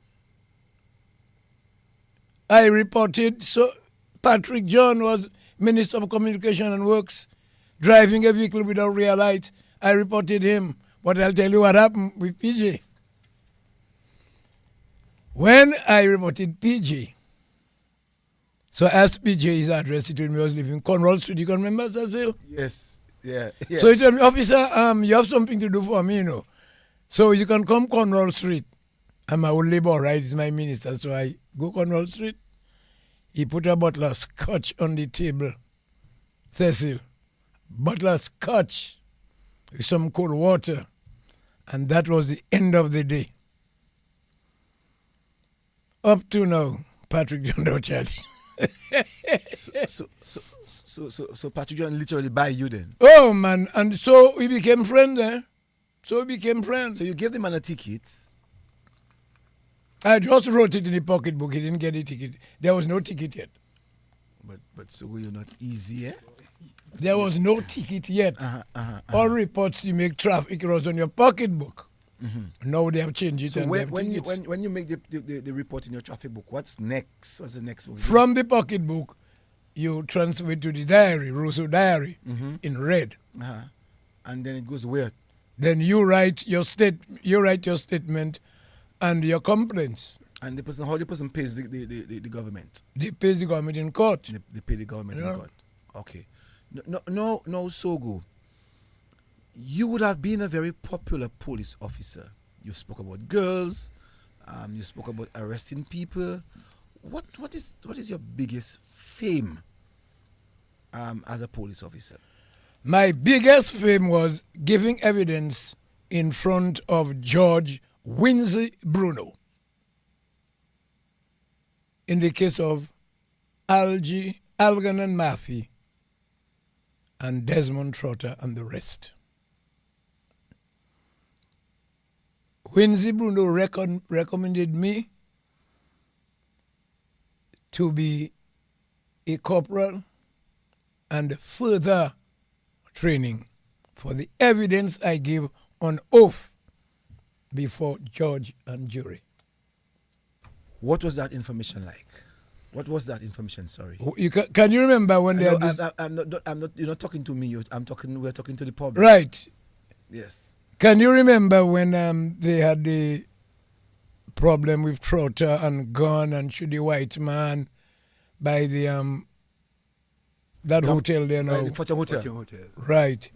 I reported, so Patrick John was Minister of Communication and Works, driving a vehicle without rear lights. I reported him. But I'll tell you what happened with PJ. When I reported PJ, so I asked PJ his address. He told me I was living Conroll Street. You can remember, Cecil? Yes. Yeah. So he told me, officer, you have something to do for me, So you can come Conroll Street. I'm my old labor, right? He's my minister. So I go Conroll Street. He put a bottle of scotch on the table. Cecil, bottle of scotch with some cold water. And that was the end of the day. Up to now, Patrick John don't charge. So Patrick John literally buy you then? Oh, man. And so we became friends, eh? So we became friends. So you gave the man a ticket? I just wrote it in the pocketbook. He didn't get a ticket. There was no ticket yet. But so you're not easy, eh? There was no ticket yet. All reports you make traffic was on your pocketbook. Mm-hmm. Now they have changed it. So and when you make the report in your traffic book, what's next? What's the next move? From the pocketbook, you transfer it to the diary, Roseau diary, in red. And then it goes where? Then you write your statement and your complaints. And how the person pays the government? They pay the government in court. They pay the government in court. Okay. No, Sogo. You would have been a very popular police officer. You spoke about girls. You spoke about arresting people. What is your biggest fame as a police officer? My biggest fame was giving evidence in front of Judge Windsor Bruno in the case of Algernon Murphy and Desmond Trotter and the rest. Winzy Bruno recommended me to be a corporal and further training for the evidence I give on oath before judge and jury. What was that information like? What was that information? Sorry. Can you remember when they No, had this? I'm not. You're not talking to me. We're talking to the public. Right. Yes. Can you remember when they had the problem with Trotter and gun and shoot the white man by the that hotel there now? The Fortune Hotel. Fortune Hotel. Right.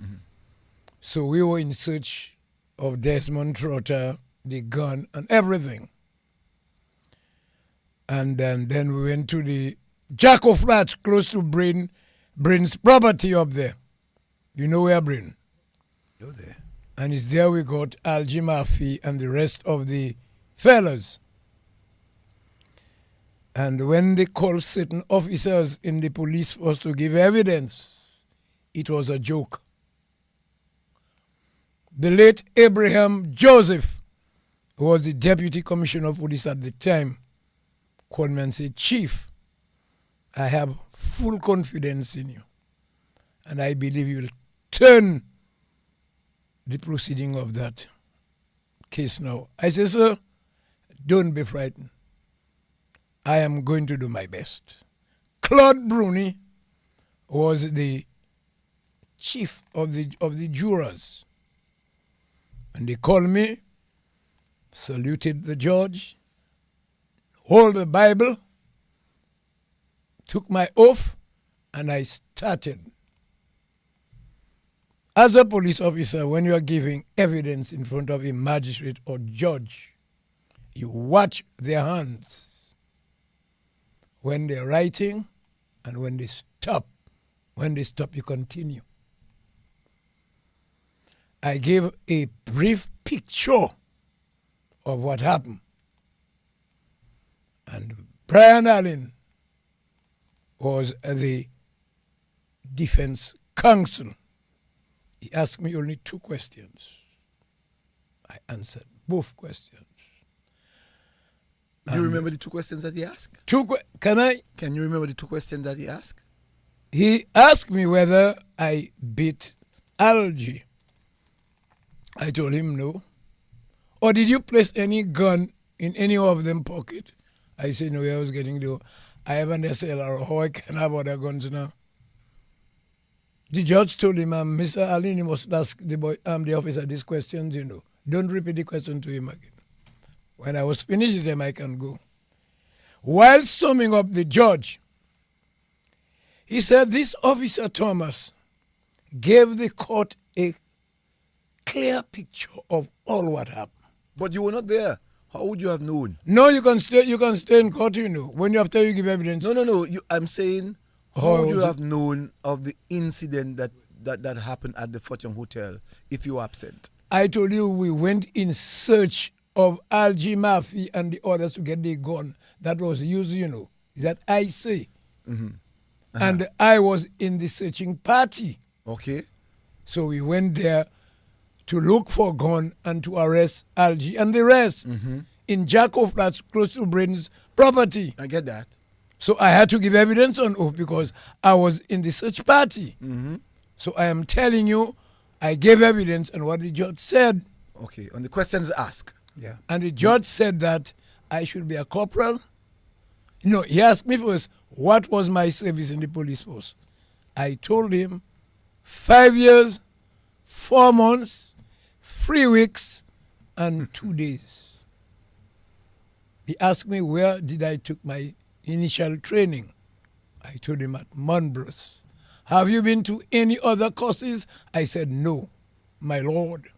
So we were in search of Desmond Trotter, the gun, and everything. And then we went to the Jacko Flats close to Bryn's property up there. You know where Bryn? You're there. And it's there we got Algie Murphy and the rest of the fellas. And when they called certain officers in the police force to give evidence, it was a joke. The late Abraham Joseph, who was the deputy commissioner of police at the time, called me and said, Chief, I have full confidence in you. And I believe you will turn the proceeding of that case now. I said, sir, don't be frightened. I am going to do my best. Claude Bruni was the chief of the jurors. And they called me, saluted the judge, hold the Bible, took my oath, and I started. As a police officer, when you are giving evidence in front of a magistrate or judge, you watch their hands when they're writing and when they stop. When they stop, you continue. I gave a brief picture of what happened. And Brian Allen was the defense counsel. He asked me only 2 questions. I answered both questions. Do you remember the 2 questions that he asked? Can I? Can you remember the 2 questions that he asked? He asked me whether I beat Algie. I told him no. Or did you place any gun in any of them pocket? I said no, I was getting the I have an SLR. How I can have other guns now? The judge told him, Mr. Allen, you must ask the officer these questions, you know. Don't repeat the question to him again. When I was finished with them, I can go. While summing up the judge, he said, this officer Thomas gave the court a clear picture of all what happened. But you were not there. How would you have known? No, you can stay in court, you know, after you give evidence. No. I'm saying, how would you have known of the incident that happened at the Fortune Hotel if you were absent? I told you we went in search of Algie Murphy and the others to get the gun that was used, you know. That I say. Mm-hmm. And I was in the searching party. Okay. So we went there to look for gun and to arrest Algie and the rest in Jacko Flats close to Bryn's property. I get that. So I had to give evidence on oath because I was in the search party. Mm-hmm. So I am telling you, I gave evidence on what the judge said. Okay, on the questions asked. Yeah. And the judge said that I should be a corporal. No, he asked me first, what was my service in the police force? I told him 5 years, 4 months, 3 weeks, and 2 days. He asked me where did I took my initial training. I told him at Monbros. Have you been to any other courses? I said, no, my lord.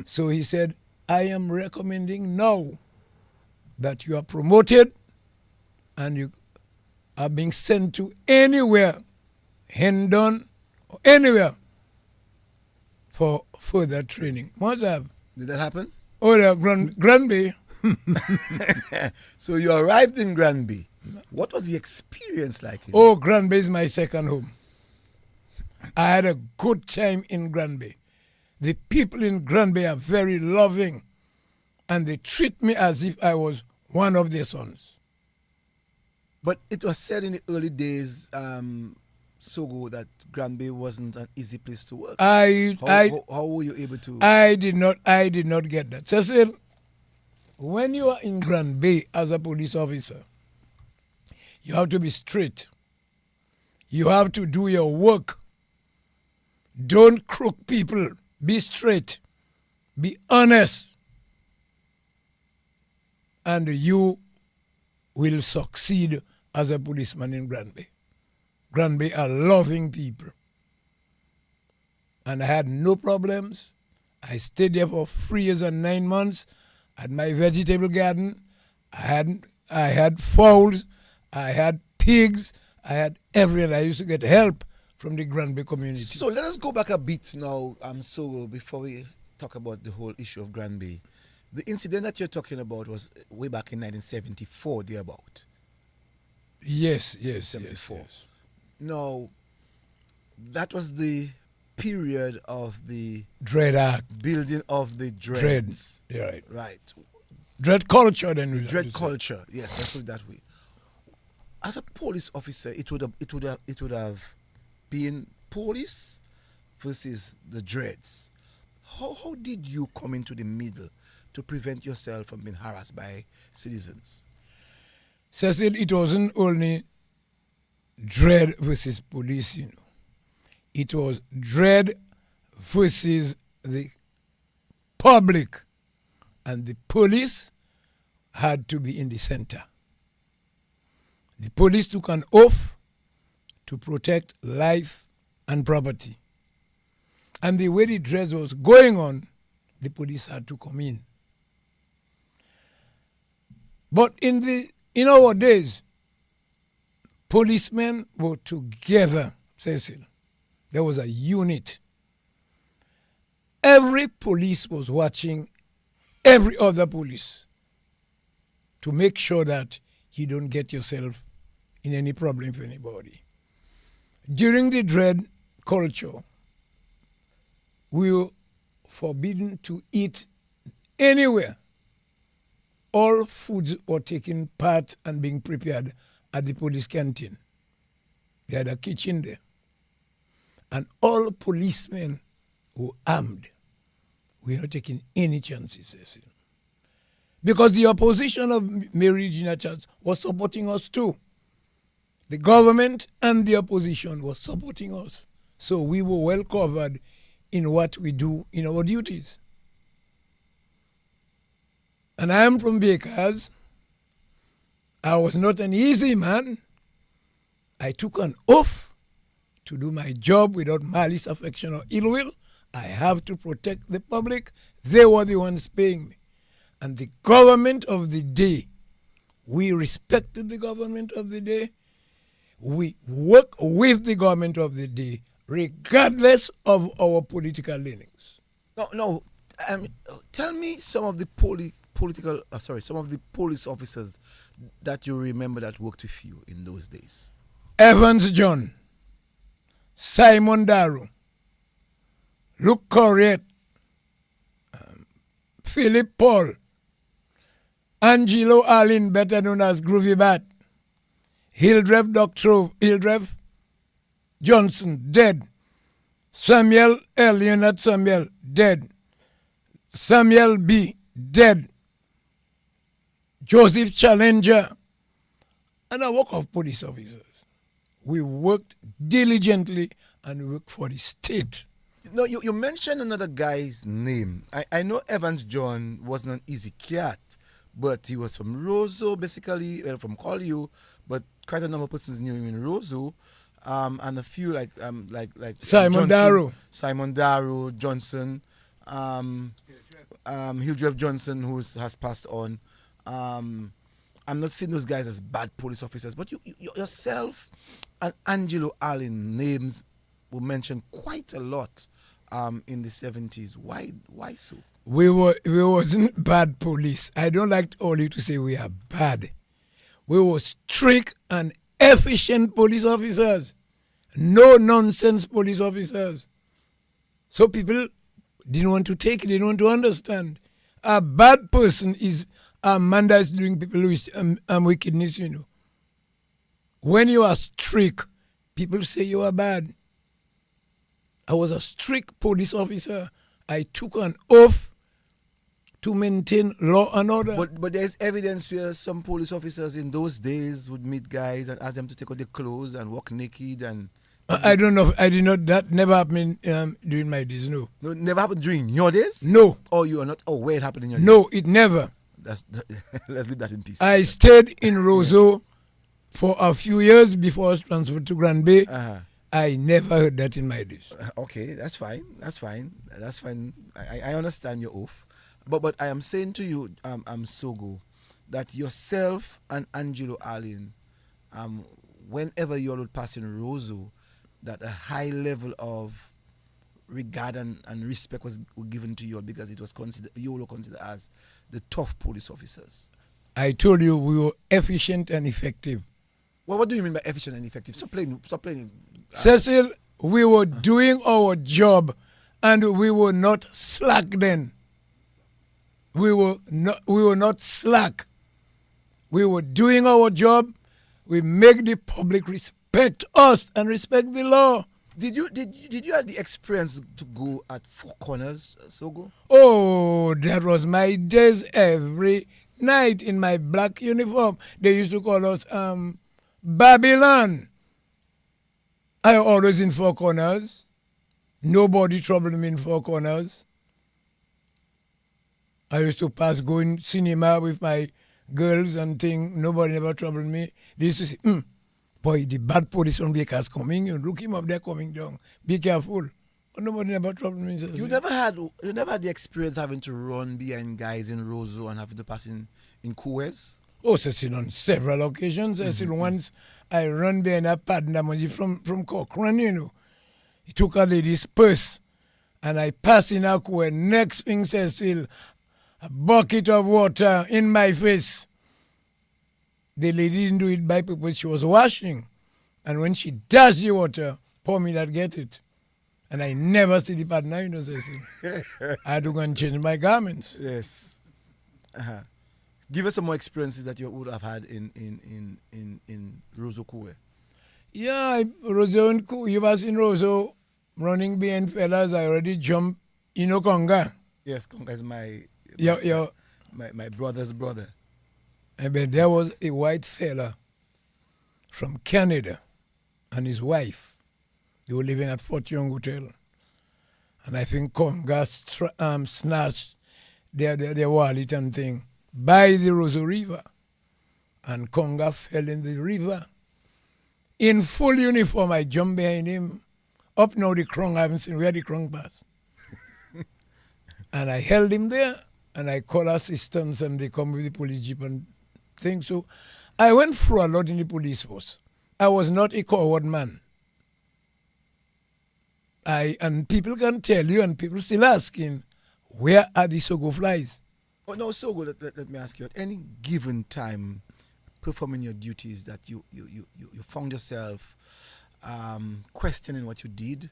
So he said, I am recommending now that you are promoted and you are being sent to anywhere, Hendon, or anywhere for further training. Must have. Did that happen? Oh, the Granby. So you arrived in Granby. What was the experience like? Oh, Granby is my second home. I had a good time in Granby. The people in Granby are very loving. and they treat me as if I was one of their sons. But it was said in the early days, Sogo, that Granby wasn't an easy place to work. How were you able to? I did not get that. Cecil, when you are in Granby as a police officer, you have to be straight. You have to do your work. Don't crook people. Be straight. Be honest. And you will succeed as a policeman in Granby. Granby are loving people. And I had no problems. I stayed there for 3 years and 9 months at my vegetable garden. I had fowls, I had pigs, I had everything. I used to get help from the Granby community. So let us go back a bit now, Sogo, before we talk about the whole issue of Granby. The incident that you're talking about was way back in 1974, thereabout. Yes. 74. Yes. Now, that was the period of the Dread Act. building of the dreads. Yeah, right. Right. Dread culture, then. Dread culture. Yes, let's put it that way. As a police officer, it would have been police versus the dreads. How did you come into the middle to prevent yourself from being harassed by citizens? Cecil, it wasn't only dread versus police, It was dread versus the public. And the police had to be in the center. The police took an oath to protect life and property. And the way the dread was going on, the police had to come in. But in our days, policemen were together, Cecil. There was a unit. Every police was watching every other police to make sure that you don't get yourself in any problem for anybody. During the dread culture, we were forbidden to eat anywhere. All foods were taken part and being prepared at the police canteen. They had a kitchen there. And all policemen were armed. We are not taking any chances, Cecil. Because the opposition of Mary Regina Church was supporting us too. The government and the opposition were supporting us. So we were well covered in what we do in our duties. And I am from Bakers. I was not an easy man. I took an oath to do my job without malice, affection, or ill will. I have to protect the public. They were the ones paying me. And the government of the day, we respected the government of the day. We work with the government of the day, regardless of our political leanings. No. Tell me some of the some of the police officers that you remember that worked with you in those days. Evans John, Simon Darrow, Luke Corriette, Philip Paul, Angelo Allen, better known as Groovy Bat, Hildreth Johnson, dead. Samuel L. Leonard Samuel, dead. Samuel B., dead. Joseph Challenger, and a work of police officers. We worked diligently and we worked for the state. No, you mentioned another guy's name. I know Evans John wasn't an easy cat, but he was from Roseau, basically, from Collier, but quite a number of persons knew him in Roseau, and a few like Simon Darrow, Johnson, Hildreth Johnson, who has passed on. I'm not seeing those guys as bad police officers, but you yourself and Angelo Allen names were mentioned quite a lot in the 70s. Why so? We wasn't bad police. I don't like only to say we are bad. We were strict and efficient police officers. No nonsense police officers. So people didn't want to take it, they didn't want to understand. A bad person is a man that's doing people with wickedness, you know. When you are strict, people say you are bad. I was a strict police officer. I took an oath to maintain law and order. But there's evidence where some police officers in those days would meet guys and ask them to take off their clothes and walk naked and. I don't know. I did not. That never happened during my days. No. No, it never happened during your days? No. Oh, you are not aware it happened in your days? No, it never. Let's leave that in peace. I stayed in Roseau for a few years before I was transferred to Grand Bay. Uh-huh. I never heard that in my days. Okay, that's fine. That's fine. That's fine. I understand your oath. But I am saying to you, Sogo, that yourself and Angelo Allen, whenever you all would pass in Roseau, that a high level of regard and respect was given to you because it was considered, you were considered as the tough police officers. I told you we were efficient and effective. Well, what do you mean by efficient and effective? Stop playing. Cecil, we were doing our job and we were not slack then. We were not slack. We were doing our job. We make the public respect us and respect the law. Did you have the experience to go at Four Corners, Sogo? Oh, that was my days every night in my black uniform. They used to call us Babylon. I always in Four Corners. Nobody troubled me in Four Corners. I used to pass going cinema with my girls and thing. Nobody never troubled me. They used to say, boy, the bad police from Baker's coming. You look him up there coming down. Be careful. But nobody never troubled me. You never had the experience having to run behind guys in Roseau and having to pass in Kuwes? Oh, Cecil, on several occasions. Cecil, once I run behind a partner from Cochrane, you know. He took a lady's purse and I passed in a Kuwes. Next thing, Cecil, a bucket of water in my face. The lady didn't do it by purpose. She was washing. And when she does the water, pour me that get it. And I never see the partner, you know, Cecil. I had to go and change my garments. Yes. Uh-huh. Give us some more experiences that you would have had in Roseau Kuwe. Yeah, Roseau and Kuwe. You was in Roseau running behind fellas. I already jumped, you know, Conga. Yes, Conga is my brother's brother. I bet there was a white fella from Canada and his wife. They were living at Fort Young Hotel. And I think Conga snatched their wallet and thing by the Roseau River. And Conga fell in the river. In full uniform, I jumped behind him. Up now the crong, I haven't seen where the crong passed. And I held him there. And I called assistants and they come with the police jeep and things. So I went through a lot in the police force. I was not a coward man. And people can tell you, and people still asking, where are the Sogo flies? Oh no, Sogo, let me ask you, at any given time performing your duties that you found yourself questioning what you did?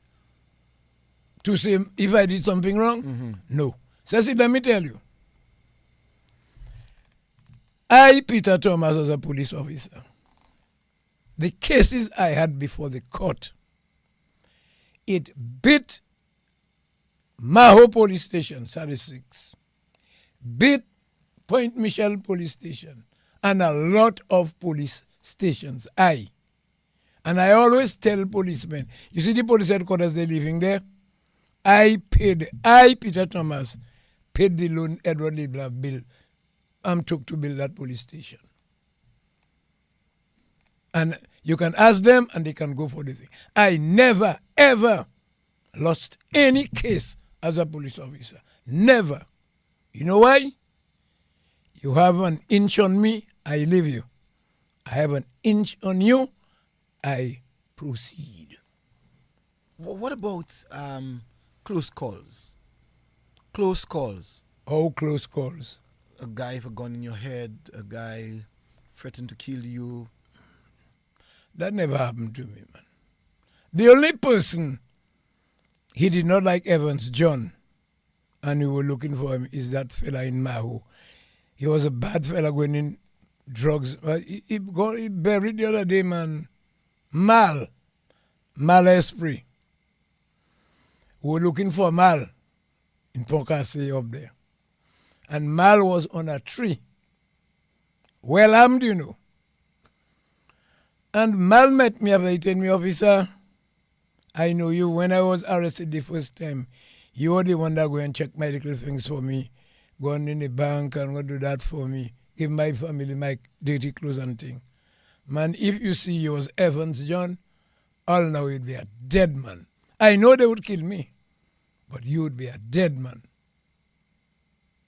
To say if I did something wrong? Mm-hmm. No. Cecil, let me tell you. I, Peter Thomas, as a police officer, the cases I had before the court, it beat Maho Police Station, 36, beat Point Michel Police Station, and a lot of police stations. And I always tell policemen, you see the police headquarters they're living there? I, Peter Thomas, paid the loan Edward LeBlanc bill took to build that police station. And you can ask them and they can go for the thing. I never, ever lost any case as a police officer. Never. You know why? You have an inch on me, I leave you. I have an inch on you, I proceed. What about close calls? Close calls. How close calls? A guy with a gun in your head, a guy threatened to kill you. That never happened to me, man. The only person he did not like Evans, John, and we were looking for him. Is that fella in Maho? He was a bad fella going in drugs. He buried the other day, man. Mal Esprit. We were looking for Mal in Poncase up there. And Mal was on a tree. Well armed, you know. And Mal met me after he told me, officer, I know you. When I was arrested the first time, you were the one that go and check my little things for me. Go on in the bank and go do that for me. Give my family my dirty clothes and thing. Man, if you see you was Evans John, all now you'd be a dead man. I know they would kill me, but you would be a dead man.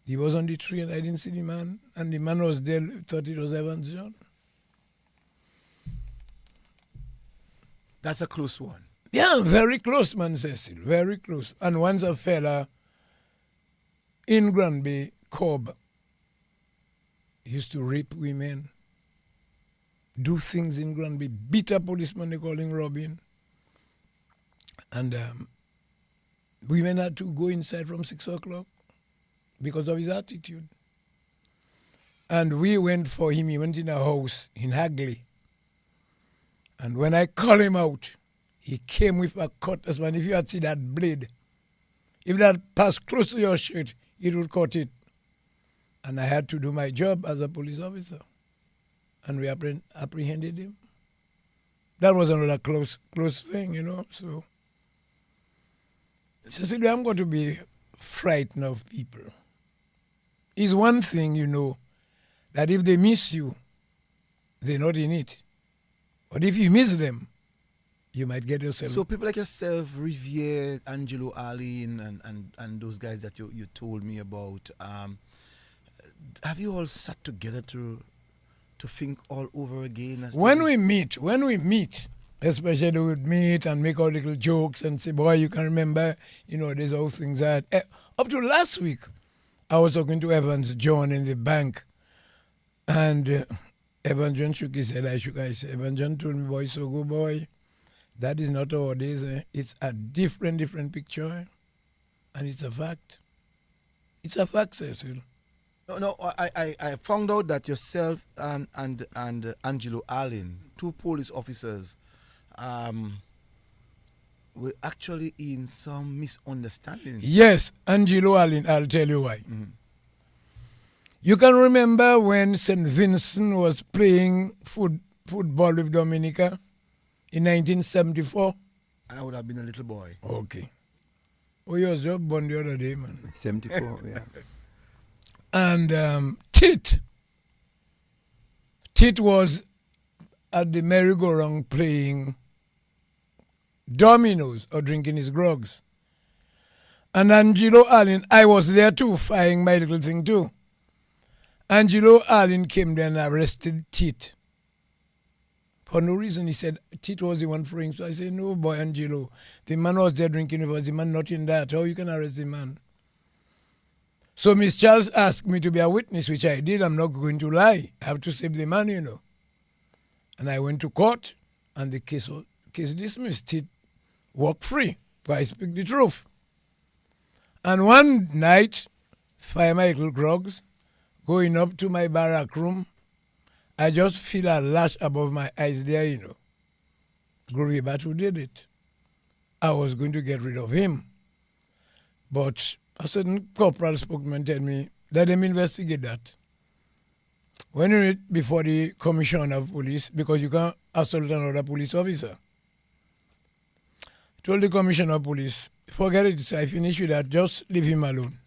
He was on the tree and I didn't see the man. And the man was there, thought it was Evans John. That's a close one. Yeah, very close, man, Cecil. Very close. And once a fella in Granby, Cobb, used to rape women, do things in Granby, beat a policeman, they call him Robin. And women had to go inside from 6 o'clock because of his attitude. And we went for him. He went in a house in Hagley. And when I called him out, he came with a cutlass. Man, if you had seen that blade, if that passed close to your shirt, it would cut it. And I had to do my job as a police officer. And we apprehended him. That was another close thing, you know. So, Cecilia, I'm going to be frightened of people. It's one thing, you know, that if they miss you, they're not in it. But if you miss them, you might get yourself. So people like yourself, Riviere, Angelo Arlene, and those guys that you told me about, have you all sat together to think all over again? When we meet, especially we would meet and make our little jokes and say, boy, you can remember, you know, there's all things that. Up to last week, I was talking to Evans John in the bank, and Evans John shook his head, I shook his head. Evans John told me, boy, Sogo, boy, that is not how it is. It's a different picture, and it's a fact. It's a fact, Cecil. No, I found out that yourself and Angelo Allen, 2 police officers, were actually in some misunderstanding. Yes, Angelo Allen, I'll tell you why. Mm-hmm. You can remember when St. Vincent was playing football with Dominica in 1974? I would have been a little boy. Okay. Oh, you was just born the other day, man. 74, yeah. And Tit was at the merry-go-round playing dominoes or drinking his grogs. And Angelo Allen, I was there too, firing my little thing too. Angelo Allen came there and arrested Tit. For no reason, he said Tit was the one throwing. So I said, no, boy, Angelo, the man was there drinking, it was the man not in that. How you can arrest the man? So Miss Charles asked me to be a witness, which I did. I'm not going to lie. I have to save the man, you know. And I went to court, and the case dismissed. Tit walked free, but I speak the truth. And one night, fire my little grogs, going up to my barrack room, I just feel a lash above my eyes there, you know. Glory Batu did it. I was going to get rid of him. But a certain corporal spokesman told me, let them investigate that. When you read before the commissioner of police, because you can't assault another police officer, told the commissioner of police, forget it, so I finish with that, just leave him alone.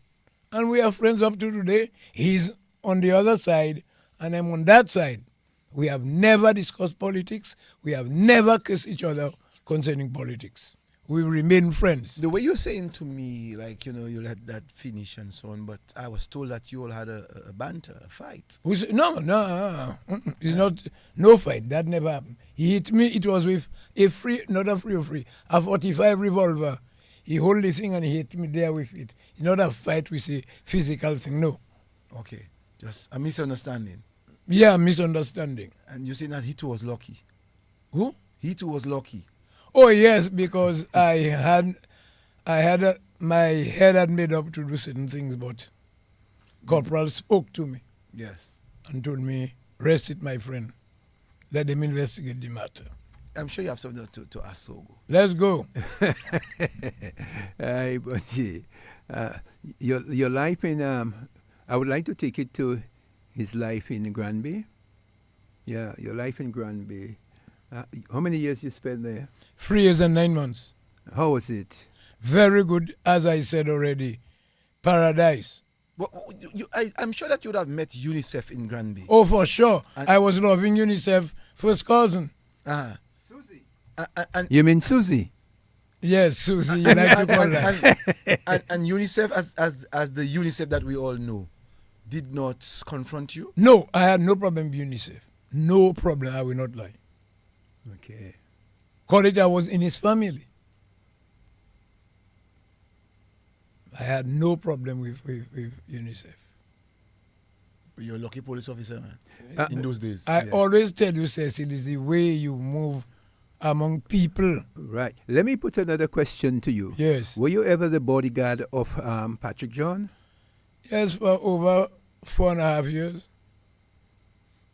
And we are friends up to today. He's on the other side, and I'm on that side. We have never discussed politics. We have never kissed each other concerning politics. We remain friends. The way you're saying to me, like, you know, you let that finish and so on, but I was told that you all had a banter, a fight. No. It's not, no fight. That never happened. He hit me. It was with a 45 revolver. He hold the thing and he hit me there with it. It's not a fight with a physical thing, no. Okay. Just a misunderstanding. Yeah, misunderstanding. And you say that he too was lucky. Who? He too was lucky. Oh, yes, because I my head had made up to do certain things, but Corporal spoke to me Yes. and told me, rest it, my friend. Let them investigate the matter. I'm sure you have something to ask Sogo. Let's go. Your life in I would like to take it to his life in Granby. Yeah, your life in Granby. How many years you spent there? 3 years and 9 months. How was it? Very good, as I said already. Paradise. Well, I'm sure that you would have met UNICEF in Granby. Oh, for sure. And- I was loving UNICEF first cousin. Susie. And You mean Susie? Yes, Susie, you like to call that. and UNICEF, as the UNICEF that we all know, did not confront you? No, I had no problem with UNICEF. No problem, I will not lie. Okay. College, I was in his family. I had no problem with UNICEF. You're a lucky police officer, man. In those days. I always tell you, Cecil, is the way you move among people. Right. Let me put another question to you. Yes. Were you ever the bodyguard of Patrick John? Yes, for over 4.5 years.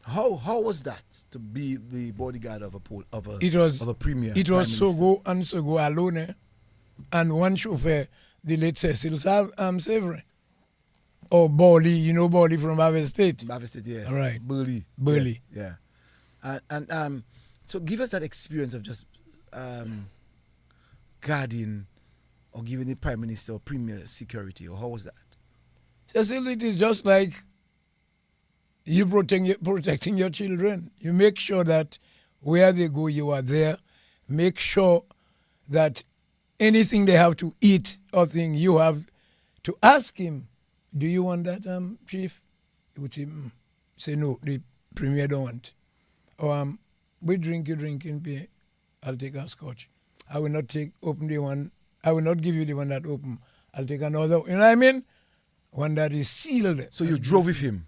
How was that to be the bodyguard of a premier? It Prime was Minister? Sogo and Sogo alone, and one chauffeur, the late Cecil Savory. Or Bali, you know Bali from Harvest State. Harvest State, yes. Right. Burley. Burley. Yes, yeah. And so give us that experience of just guarding or giving the Prime Minister or Premier security, or how was that? Cecil, it is just like you protecting your children. You make sure that where they go, you are there. Make sure that anything they have to eat or thing, you have to ask him, do you want that, Chief? He would say, no, the Premier don't want. Or, we drink, you drink in pay. I'll take a scotch. I will not open the one. I will not give you the one that open. I'll take another. You know what I mean? One that is sealed. So you drove with him?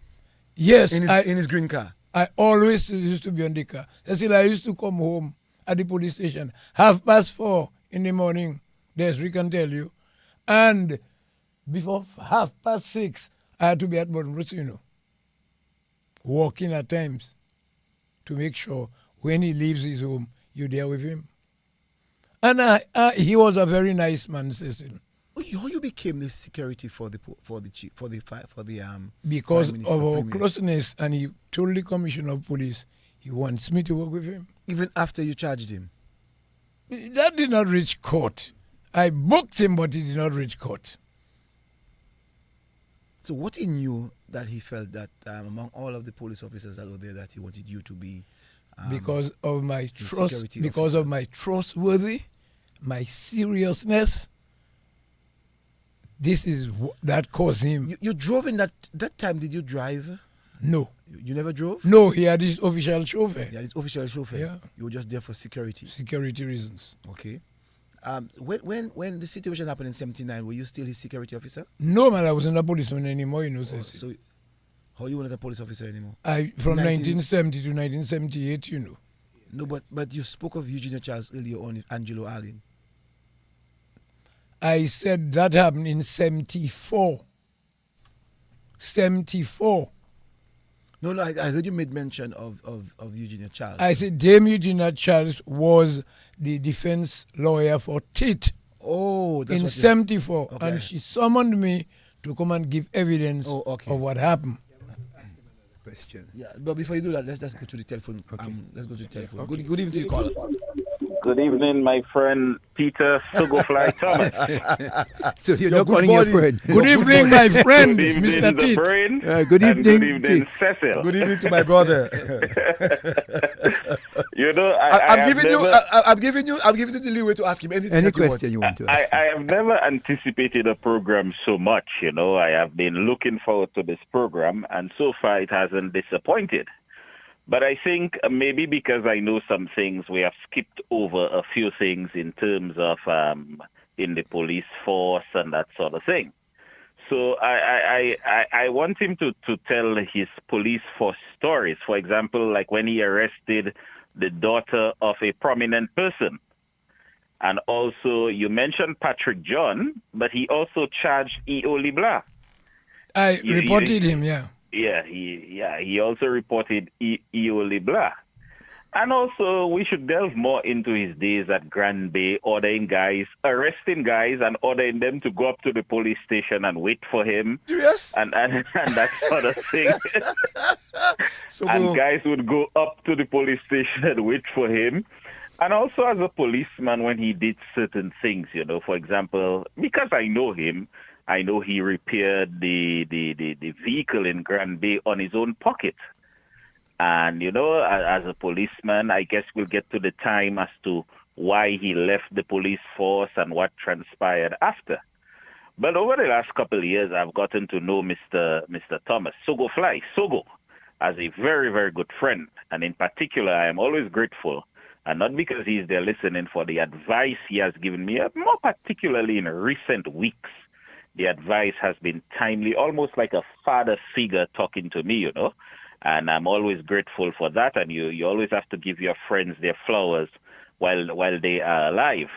Yes. In his green car? I always used to be on the car. I used to come home at the police station 4:30 in the morning. Desiree can tell you. And before 6:30, I had to be at Roseau, walking at times to make sure when he leaves his home, you're there with him. And he was a very nice man, Cecil. How you became the security for the chief Because Prime Minister, of our Premier? closeness, and he told the Commissioner of Police he wants me to work with him. Even after you charged him? That did not reach court. I booked him, but he did not reach court. So what he knew that he felt that among all of the police officers that were there, that he wanted you to be because of my trust, security because officer. of my trustworthy, my seriousness. This is that caused him. You drove in that time. Did you drive? No. You never drove? No, he had his official chauffeur. Yeah, this official chauffeur. Yeah. You were just there for security. Security reasons. Okay. When the situation happened in '79, were you still his security officer? No, man, I wasn't a policeman anymore, you know. So, how you were not a police officer anymore? From 1970 to 1978, you know. No, but you spoke of Eugenia Charles earlier on, Angelo Allen. I said that happened in 74. 74. No, I heard you made mention of Eugenia Charles. I said Dame Eugenia Charles was the defense lawyer for Tit Oh, that's in what 74. Okay. And she summoned me to come and give evidence okay. of what happened. Question. Yeah, but before you do that, let's just go to the telephone. Okay. Let's go to the telephone. Okay. Good evening to you, caller. Good evening, my friend Peter Sogo FlyThomas. So you're Your not good calling body. your friend. Good evening, my friend, Good evening, Mr. the Tit. brain. Good and evening, good evening, Tit. Cecil. Good evening to my brother. You know, I'm giving you the leeway to ask him anything. Any that you question you want. want to ask? I have never anticipated a program so much. You know, I have been looking forward to this program, and so far it hasn't disappointed. But I think maybe because I know some things, we have skipped over a few things in terms of in the police force and that sort of thing. So I want him to tell his police force stories. For example, like when he arrested the daughter of a prominent person. And also, you mentioned Patrick John, but he also charged E.O. LeBlanc. I reported him, yeah. He also reported E.O. LeBlanc. And also, we should delve more into his days at Grand Bay, arresting guys and ordering them to go up to the police station and wait for him. Serious? And that sort of thing. So and guys would go up to the police station and wait for him. And also as a policeman, when he did certain things, for example, because I know him, I know he repaired the vehicle in Grand Bay on his own pocket. And, as a policeman, I guess we'll get to the time as to why he left the police force and what transpired after. But over the last couple of years, I've gotten to know Mr. Thomas, Sogo, as a very, very good friend. And in particular, I am always grateful, and not because he's there listening, for the advice he has given me, more particularly in recent weeks. The advice has been timely, almost like a father figure talking to me, And I'm always grateful for that. And you always have to give your friends their flowers while they are alive.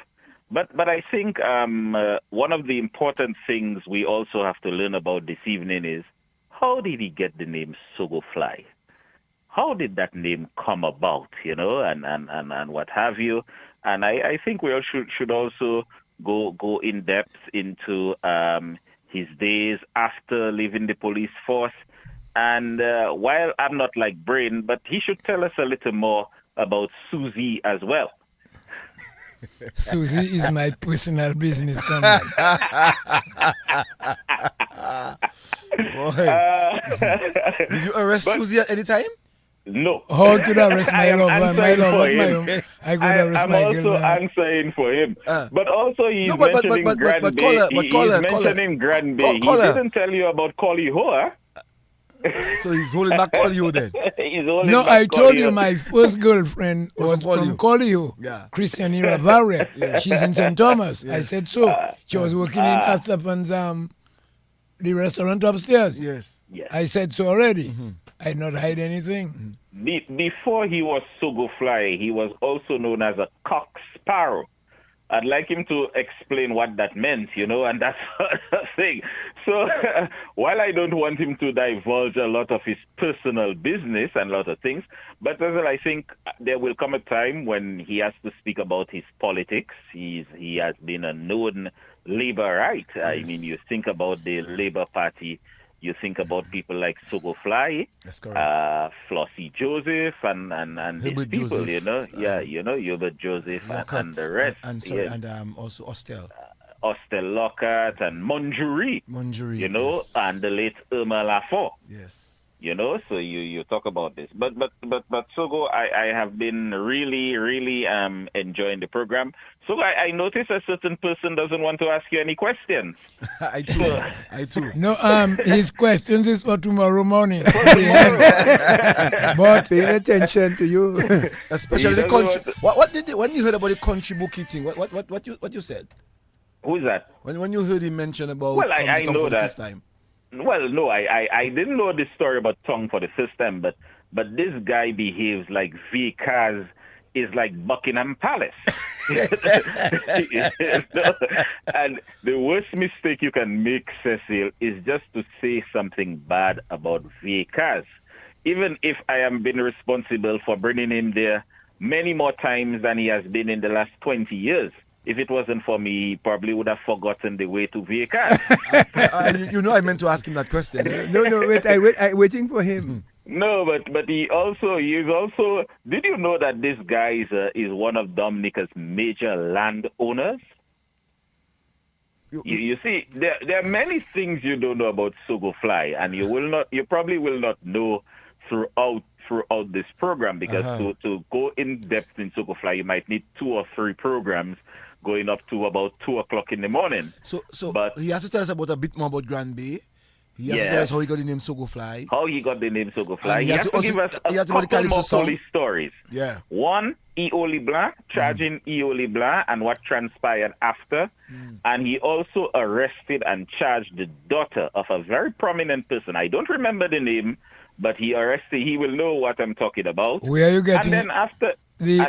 But I think one of the important things we also have to learn about this evening is, how did he get the name Sogo Fly? How did that name come about, and what have you? And I think we all should also go in depth into his days after leaving the police force. And while I'm not like Brain, but he should tell us a little more about Susie as well. Susie is my personal business company. Did you arrest Susie at any time? No. How could I arrest my love? My love, I could arrest my girl. I'm also answering for him. But also he's mentioning Grand Bay. He's mentioning Grand Bay. He didn't tell you about Collie Hoa. So he's holding back Collio then? No, I told you my first girlfriend was from Collio. Yeah. Christian Iravare. Yeah. She's in St. Thomas. Yes. I said so. She was working in Astapan's, the restaurant upstairs. Yes. I said so already. Mm-hmm. I did not hide anything. Before he was Sogo Fly, he was also known as a cock sparrow. I'd like him to explain what that meant, and that sort of thing. So while I don't want him to divulge a lot of his personal business and a lot of things, but as well, I think there will come a time when he has to speak about his politics. He has been a known Labourite. Yes. I mean, you think about the Labour Party, you think about people like Sogo Fly, that's correct. Flossie Joseph, and these Hubert people, Joseph, Hubert Joseph and the rest. And also Ostel. Ostel Lockhart and Monjury, yes. And the late Irma Lafont. Yes. So you talk about this. But Sogo, I have been really, really enjoying the program. So I notice a certain person doesn't want to ask you any questions. I too. No, his questions is for tomorrow morning. But paying attention to you. Especially the country. When you heard about the country bookie thing, what you said? Who's that? When you heard him mention about I know for the that. first time. Well, no, I didn't know this story about Tongue for the first time, but this guy behaves like Vickers is like Buckingham Palace. And the worst mistake you can make, Cecil, is just to say something bad about Vickers. Even if I am being responsible for bringing him there many more times than he has been in the last 20 years. If it wasn't for me, he probably would have forgotten the way to Vickers. I meant to ask him that question. No, wait, I'm waiting for him. No, but he is also. Did you know that this guy is one of Dominica's major landowners? You see, there are many things you don't know about Sogo Fly, and you probably will not know throughout this program, because to go in depth in Sogo Fly, you might need 2 or 3 programs going up to about 2 o'clock in the morning. So he has to tell us a bit more about Grand Bay. He has to tell us how he got the name Sogo Fly. How he got the name Sogo Fly. He has to also give us a couple more police stories. Yeah. One, E.O. LeBlanc, charging E.O. LeBlanc and what transpired after. And he also arrested and charged the daughter of a very prominent person. I don't remember the name, but he will know what I'm talking about. Where are you getting And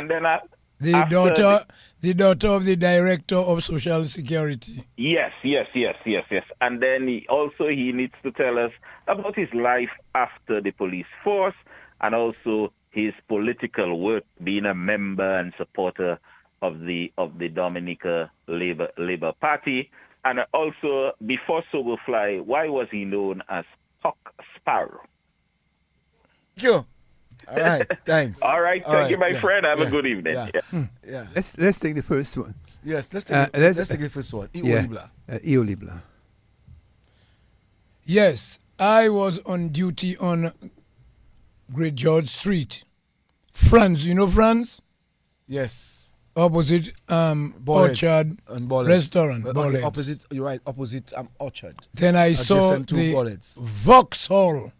then after... The After daughter of the director of Social Security. Yes. And then he needs to tell us about his life after the police force and also his political work, being a member and supporter of the Dominica Labour Party. And also, before Sogo Fly, why was he known as Cock Sparrow? Thank you. All right, thanks. All right, thank you, my friend. Have a good evening. Yeah. Let's take the first one. Yes, let's take the first one. Iolibla. Yes, I was on duty on Great George Street. France, you know France? Yes. Opposite Bullets Orchard and Bullets. Restaurant. Okay, Bullets. opposite, you're right, opposite Orchard. Then I saw Adjacent to the Bullets. Vauxhall.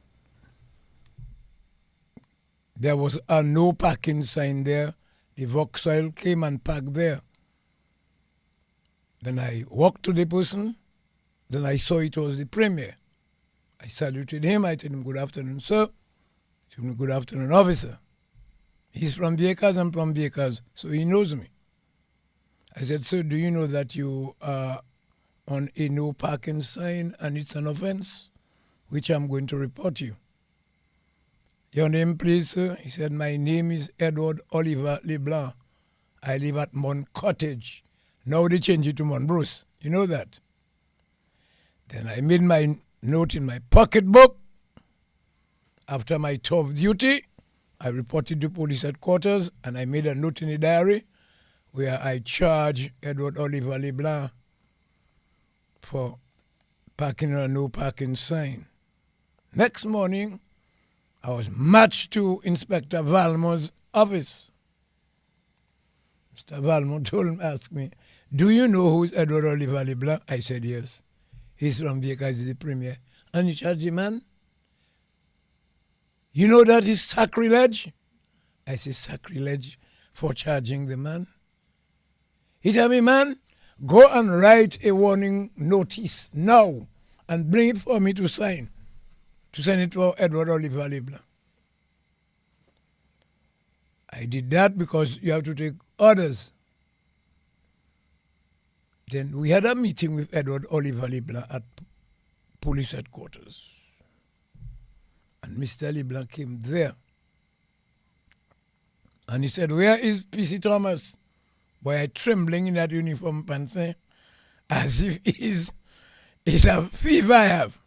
There was a no parking sign there. The Vauxhall came and parked there. Then I walked to the person. Then I saw it was the premier. I saluted him. I told him, "Good afternoon, sir." He told me, "Good afternoon, officer." He's from Viecas, I'm from Viecas, so he knows me. I said, "Sir, do you know that you are on a no parking sign and it's an offense, which I'm going to report you?" "Your name, please, sir?" He said, "My name is Edward Oliver LeBlanc. I live at Mon Cottage." Now they change it to Monbruce. You know that? Then I made my note in my pocketbook. After my tour of duty, I reported to police headquarters and I made a note in the diary where I charged Edward Oliver LeBlanc for parking on a no parking sign. Next morning, I was marched to Inspector Valmont's office. Mr. Valmont asked me, "Do you know who is Edward Oliver LeBlanc?" I said, "Yes. He's from Viecas, he's the premier." "And you charge the man?" "You know that is sacrilege?" I said, "Sacrilege for charging the man?" He told me, "Man, go and write a warning notice now and bring it for me to sign. To send it to Edward Oliver LeBlanc." I did that because you have to take orders. Then we had a meeting with Edward Oliver LeBlanc at police headquarters. And Mr. LeBlanc came there. And he said, "Where is P.C. Thomas?" Boy, I trembling in that uniform pants, as if it's a fever I have.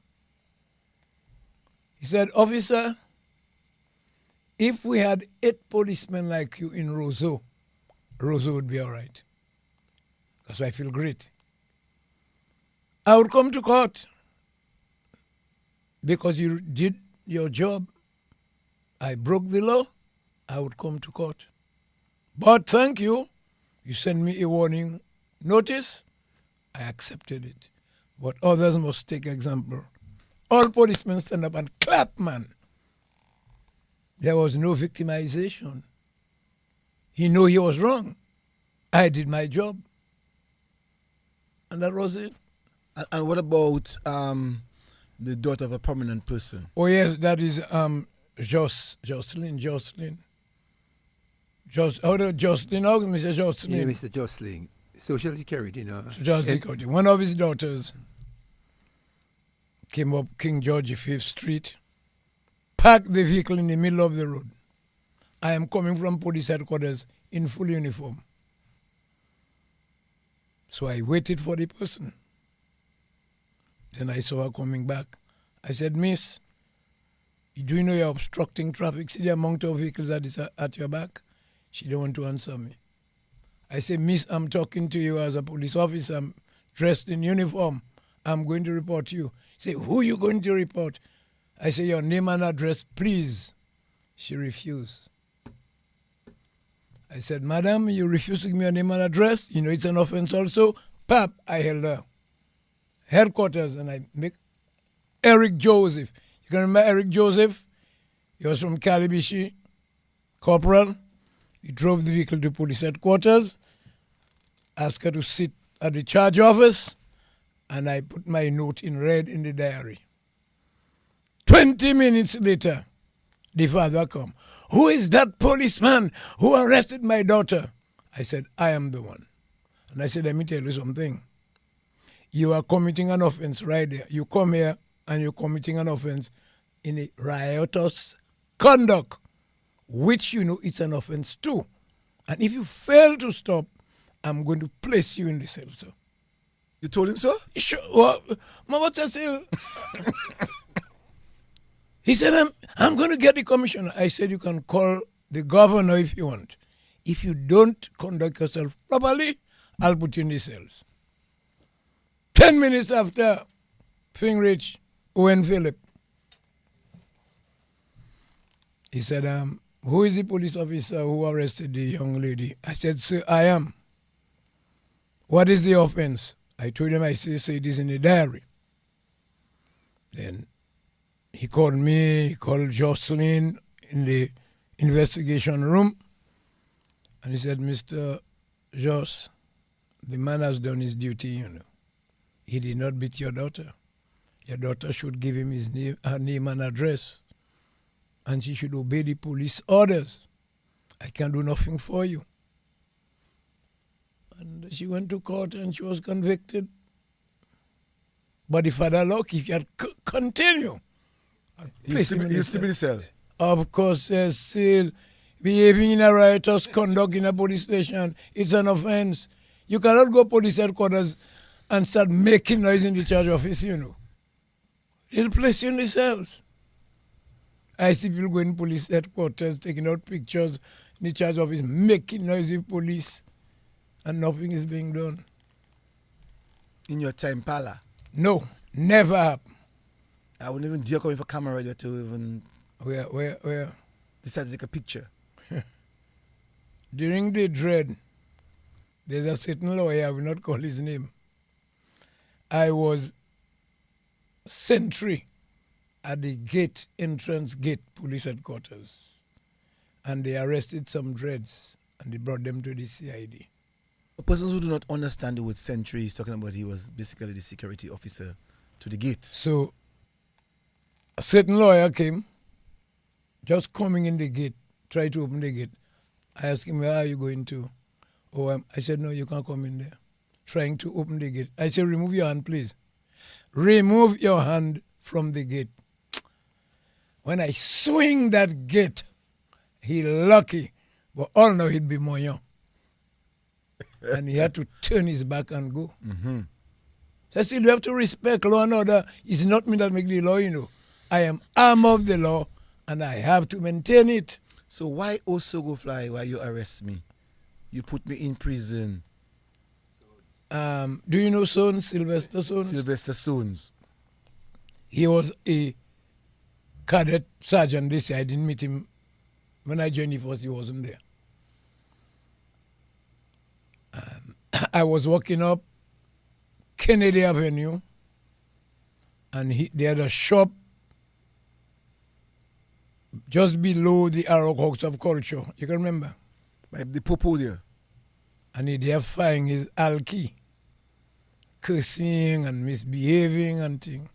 He said, "Officer, if we had 8 policemen like you in Roseau, Roseau would be all right. That's why I feel great. I would come to court because you did your job. I broke the law. I would come to court. But thank you. You sent me a warning notice. I accepted it. But others must take example. All policemen stand up and clap, man. There was no victimization. He knew he was wrong. I did my job. And that was it. And what about the daughter of a prominent person? Oh, yes, that is Jocelyn. Jocelyn, how can we say Jocelyn? Yeah, Mr. Jocelyn. Social Security, you know. Social Security. One of his daughters came up King George V Street, parked the vehicle in the middle of the road. I am coming from police headquarters in full uniform. So I waited for the person. Then I saw her coming back. I said, "Miss, do you know you're obstructing traffic? See the amount of vehicles that is at your back?" She didn't want to answer me. I said, "Miss, I'm talking to you as a police officer. I'm dressed in uniform. I'm going to report you." She said, "Who are you going to report?" I said, "Your name and address, please." She refused. I said, "Madam, you refuse to give me your name and address? You know it's an offense also." Pap, I held her. Headquarters, and I make Eric Joseph. You can remember Eric Joseph? He was from Calibishi, corporal. He drove the vehicle to police headquarters, asked her to sit at the charge office, and I put my note in red in the diary. 20 minutes later, the father come. "Who is that policeman who arrested my daughter?" I said, I am the one. And I said, let me tell you something. You are committing an offense right there. You come here and you're committing an offense in a riotous conduct, which you know it's an offense too. And if you fail to stop, I'm going to place you in the cell, sir. You told him so? Sure. Well, what's I say? He said, I'm going to get the commissioner. I said, you can call the governor if you want. If you don't conduct yourself properly, I'll put you in the cells. 10 minutes after, Fingrich, Owen Philip. He said, who is the police officer who arrested the young lady? I said, sir, I am. What is the offense? I told him, I say this in the diary. Then he called me, he called Jocelyn in the investigation room. And he said, Mr. Joss, the man has done his duty, you know. He did not beat your daughter. Your daughter should give him her name and address. And she should obey the police orders. I can do nothing for you. And she went to court and she was convicted. But the father law, if you had continue, He's still in the cell. Of course, still behaving in a riotous conduct in a police station, it's an offense. You cannot go police headquarters and start making noise in the charge office, you know. They'll place you in the cells. I see people going to police headquarters, taking out pictures in the charge office, making noise with police, and nothing is being done. In your time, Pala? No, never happened. I wouldn't even dare come for camera there to even... Where? Decide to take a picture. During the dread, there's a certain lawyer, I will not call his name. I was sentry at the gate, entrance gate, police headquarters. And they arrested some dreads and they brought them to the CID. For persons who do not understand the word sentry, he's talking about he was basically the security officer to the gate. So a certain lawyer came, just coming in the gate, tried to open the gate. I asked him, where are you going to? I said, no, you can't come in there. Trying to open the gate. I said, remove your hand, please. Remove your hand from the gate. When I swing that gate, he lucky, but all know he'd be more young. And he had to turn his back and go. Mm-hmm. So still, you have to respect law and order. It's not me that make the law, you know. I am arm of the law, and I have to maintain it. So why, oh Sogo Fly, why you arrest me? You put me in prison. Do you know Sons, Sylvester Sons? Sylvester Sons. He was a cadet sergeant this year. I didn't meet him. When I joined the force, he wasn't there. I was walking up Kennedy Avenue, and they had a shop just below the Arrow House of Culture. You can remember? By the popo there. And he there firing his alky, cursing and misbehaving and things.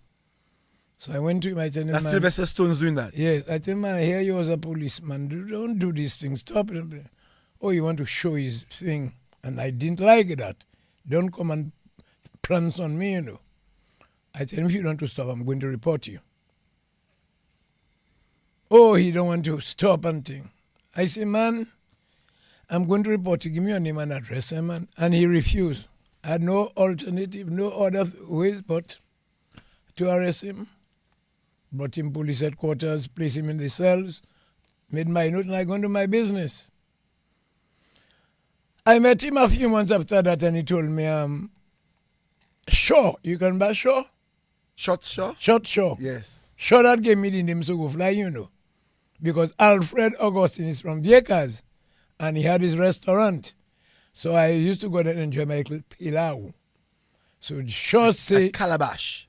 So I went to him, I said, That's Sylvester Stone's doing that? Yes. I said, man, I hear you was a policeman. Don't do these things. Stop it. Oh, you want to show his thing. And I didn't like that. Don't come and prance on me, you know. I said, if you don't want to stop, I'm going to report you. Oh, he don't want to stop and thing. I said, man, I'm going to report you. Give me your name and address, man. And he refused. I had no alternative, no other ways but to arrest him. Brought him police headquarters, placed him in the cells, made my note, and I go into my business. I met him a few months after that, and he told me, Shaw, you can buy Shaw? Short Shaw? Short Shaw. Yes. Shaw that gave me the name Sogo Fly, you know. Because Alfred Augustine is from Viecas, and he had his restaurant. So I used to go there and enjoy my little pilau. So Shaw say... Calabash.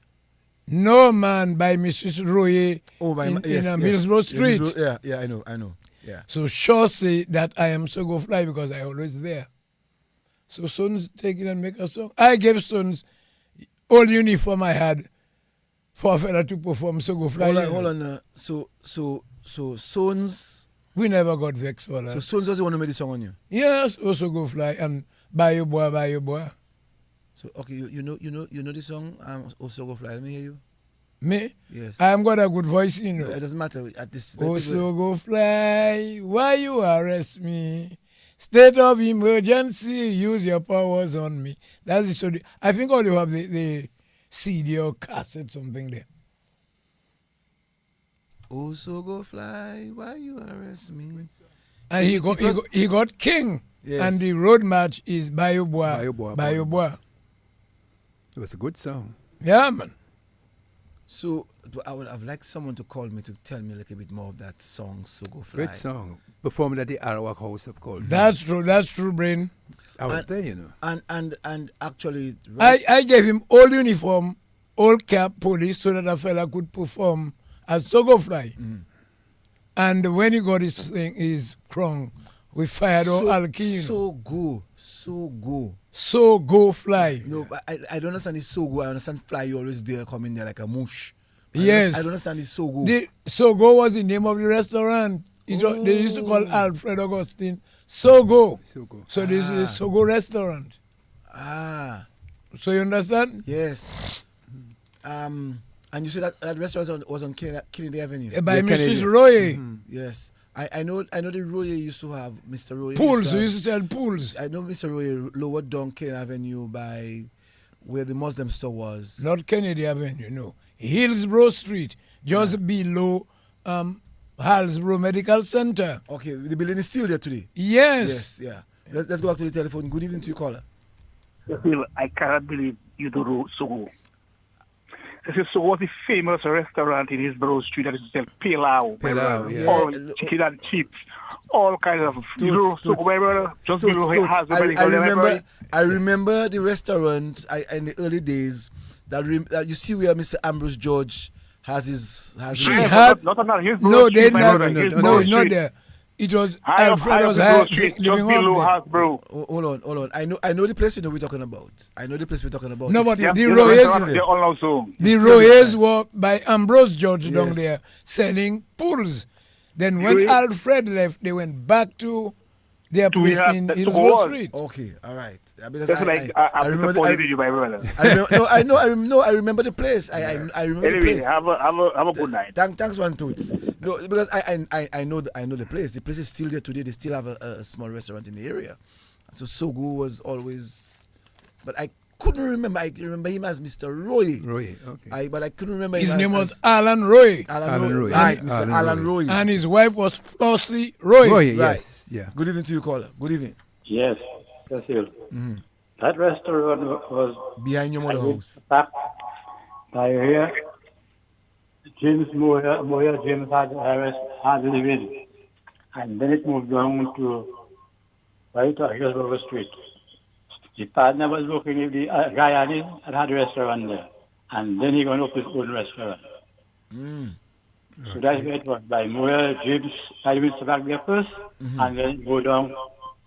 No, man, by Mrs. Roye yes, in Millsboro Street. Yeah, I know. Yeah. So Shaw say that I am Sogo Fly because I always there. So Sons take it and make a song. I gave Sons all uniform I had for a fella to perform Sogo Fly. Hold on. So Sons We never got vexed for that. So Sons was the one who made the song on you. Yes, also go fly and buy your boy. So okay, you know the song also go fly. Let me hear you. Me? Yes. I am got a good voice, you No, know. it doesn't matter at this. Also go fly, why you arrest me? State of emergency, use your powers on me. That's the story. I think all you have the CD or cassette, something there. Also go fly, why you arrest me? And he got King. Yes. And the road march is Bayo Bayo Bois. Bois. It was a good song. Yeah, man. So I would have liked someone to call me to tell me a little bit more of that song, Sogo Fly. Great song. Performed at the Arawak House of Culture. That's true, Brain. I was there, you know. And actually, right, I gave him all uniform, all cap, police, so that a fella could perform as Sogo Fly. And when he got his crown, we fired all Alki. So go fly. No, but I don't understand the Sogo. I understand fly. You always there, coming there like a mush. Yes. I don't understand the Sogo. The Sogo was the name of the restaurant. They used to call Alfred Augustine Sogo. So this is Sogo restaurant. Ah, So you understand? yes. And you said that restaurant was on Kennedy Avenue. By Yeah, Mrs. Kennedy. Roy. Yes. I know the Roy used to have Mr. Roy. Pools. We used to sell pools. I know Mr. Roy lower down Kennedy Avenue by where the Muslim store was. Not Kennedy Avenue, no. Hillsborough Street, just below Hillsborough Medical Center. Okay, the building is still there today. Yes. Yes, yeah. Let's go back to the telephone. Good evening to you, caller. Bill, I cannot believe you don't know Sogo. This is Sogo was the famous restaurant in Hillsborough Street that is sell pilau, Pilau, yeah. all Yeah. chicken and chips, all kinds of Toots. Sogo, whatever, just below has I remember the restaurant in the early days that you see where Mr. Ambrose George has his She Yeah, had not Hillsborough no, Street, they my not. brother, No, Hillsborough not Street. there. It was High up Alfredo's Hillsborough Street, just living below up Hasbro. Hold on. I know the place you know we're talking about. I know the place we're talking about. No, It's but still- the Yeah, Royals- they're all now so. The still Royals were by Ambrose George down Yes. there selling pools. Then when Royals- Alfred left, they went back to their place have in the Hillsborough wall. Street. Okay, all right. Because That's like I remember remember you, my brother. I remember the place. I remember the Anyway, place. have a good night. Thanks, one Toots. No, because I know the place. The place is still there today. They still have a small restaurant in the area. So Sogo was always, but I couldn't remember. I remember him as Mr. Roy. Roy, okay. But I couldn't remember His him name as was Alan Roy. Alan Roy. Roy. Right, Alan Mr. Roy. Alan Roy. And his wife was Flossie Roy. Roy, Right. yes. Yeah. Good evening to you, caller. Good evening. Yes, Cecil. That restaurant was Behind your mother house. back by here. James Moya James had living, and then it moved on to right to Hillsborough Street. The partner was working with the guy on it and had a restaurant there, and then he going to open his own restaurant. So that's where it was by Moya James. I went back there first, and then go down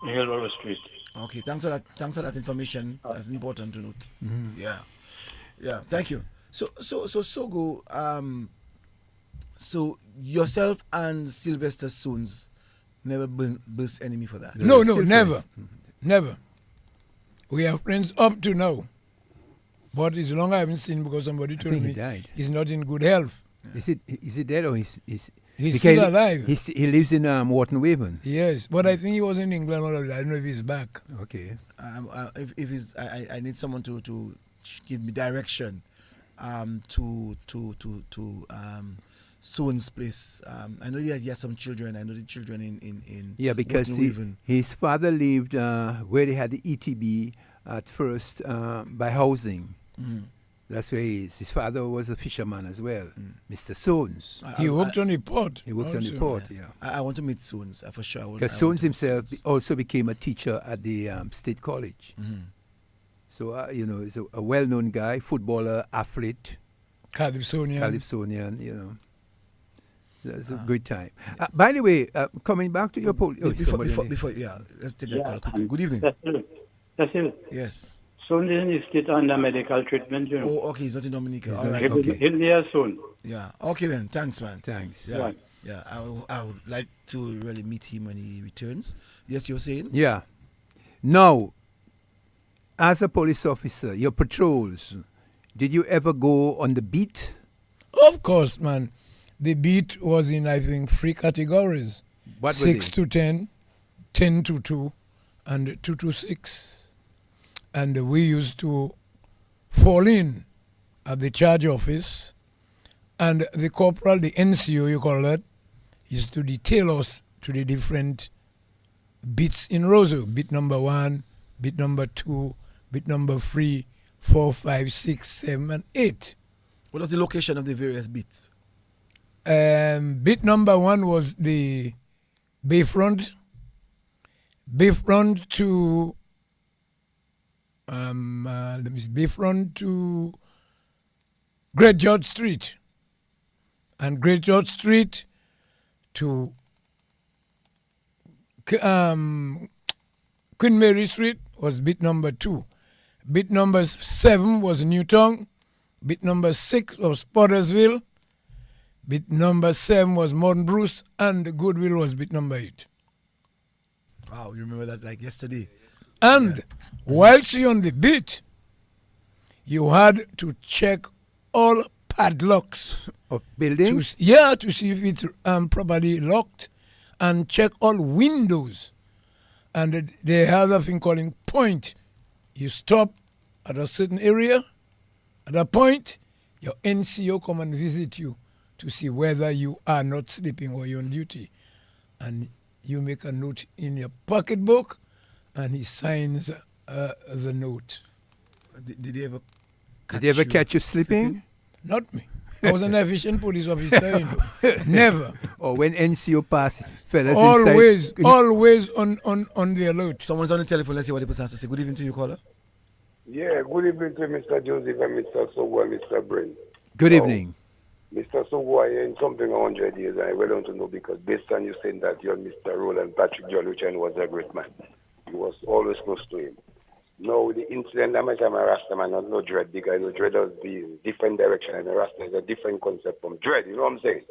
Hillsborough Street. Okay, thanks for that information. That's important to note. Yeah. Thank you. So Sogo, so yourself and Sylvester Sons never burst enemy for that. No, Still never. friends. Never. We are friends up to now. But it's long I haven't seen because somebody told think he me died. he's not in good health. Is he dead or is He's because still alive. He lives in Wharton Waven. Yes, but I think he was in England. I don't know if he's back. Okay. If he's, I need someone to give me direction to Sons' place. I know he has some children. I know the children in Yeah, because Wharton Waven. his father lived where they had the ETB at first by housing. That's where he is. His father was a fisherman as well, Mr. Sons. He worked on the port. He worked on the also. port, yeah. I want to meet Sons for sure. Because Sons himself also became a teacher at the State College. So, he's a well-known guy, footballer, athlete, Calypsonian. Calypsonian, That's a great time. By the way, coming back to your poll. Before, let's take that call quickly. Good evening. Cecil. Yes. Soon is still under medical treatment, Oh, okay. He's not in Dominica. All right. Okay. He'll be here soon. Yeah. Okay then. Thanks, man. Thanks. Yeah. Yeah, I would like to really meet him when he returns. Yes, you're saying? Yeah. Now, as a police officer, your patrols, did you ever go on the beat? Of course, man. The beat was in, I think, 3 categories. What were 6 they? to 10, 10 to 2, and 2 to 6. And we used to fall in at the charge office, and the corporal, the NCO you call that, used to detail us to the different beats in Roseau. Beat number 1, beat number 2, beat number 3, 4, 5, 6, 7, and 8. What was the location of the various beats? Beat number 1 was the Bayfront to Bayfront to Great George Street, and Great George Street to Queen Mary Street was beat number 2. Beat number 7 was Newtown. Beat number 6 was Pottersville. Beat number 7 was Morton Bruce, and Goodwill was beat number 8. Wow, you remember that like yesterday? And whilst you're on the beat, you had to check all padlocks Of buildings? to see if it's properly locked, and check all windows. And they have a thing called point. You stop at a certain area. At a point, your NCO come and visit you to see whether you are not sleeping or you're on duty. And you make a note in your pocketbook, and he signs the note. Did he ever Did they ever catch you sleeping? Not me. I was an efficient police officer, you know. Never. Or when NCO pass, fellas Always, inside? always on the alert. Someone's on the telephone. Let's see what the person has to say. Good evening to you, caller. Yeah, good evening to Mr. Joseph and Mr. Sogo and Mr. Brain. Good evening. Mr. Sogo, I in something 100 years, and I well want to know because based on you saying that you're Mr. Roland Patrick John, which I know was a great man. He was always close to him. Now, the incident, that much I'm a Rasta man, not no dread, because you know, dread has been different direction, and the Rasta is a different concept from dread, you know what I'm saying?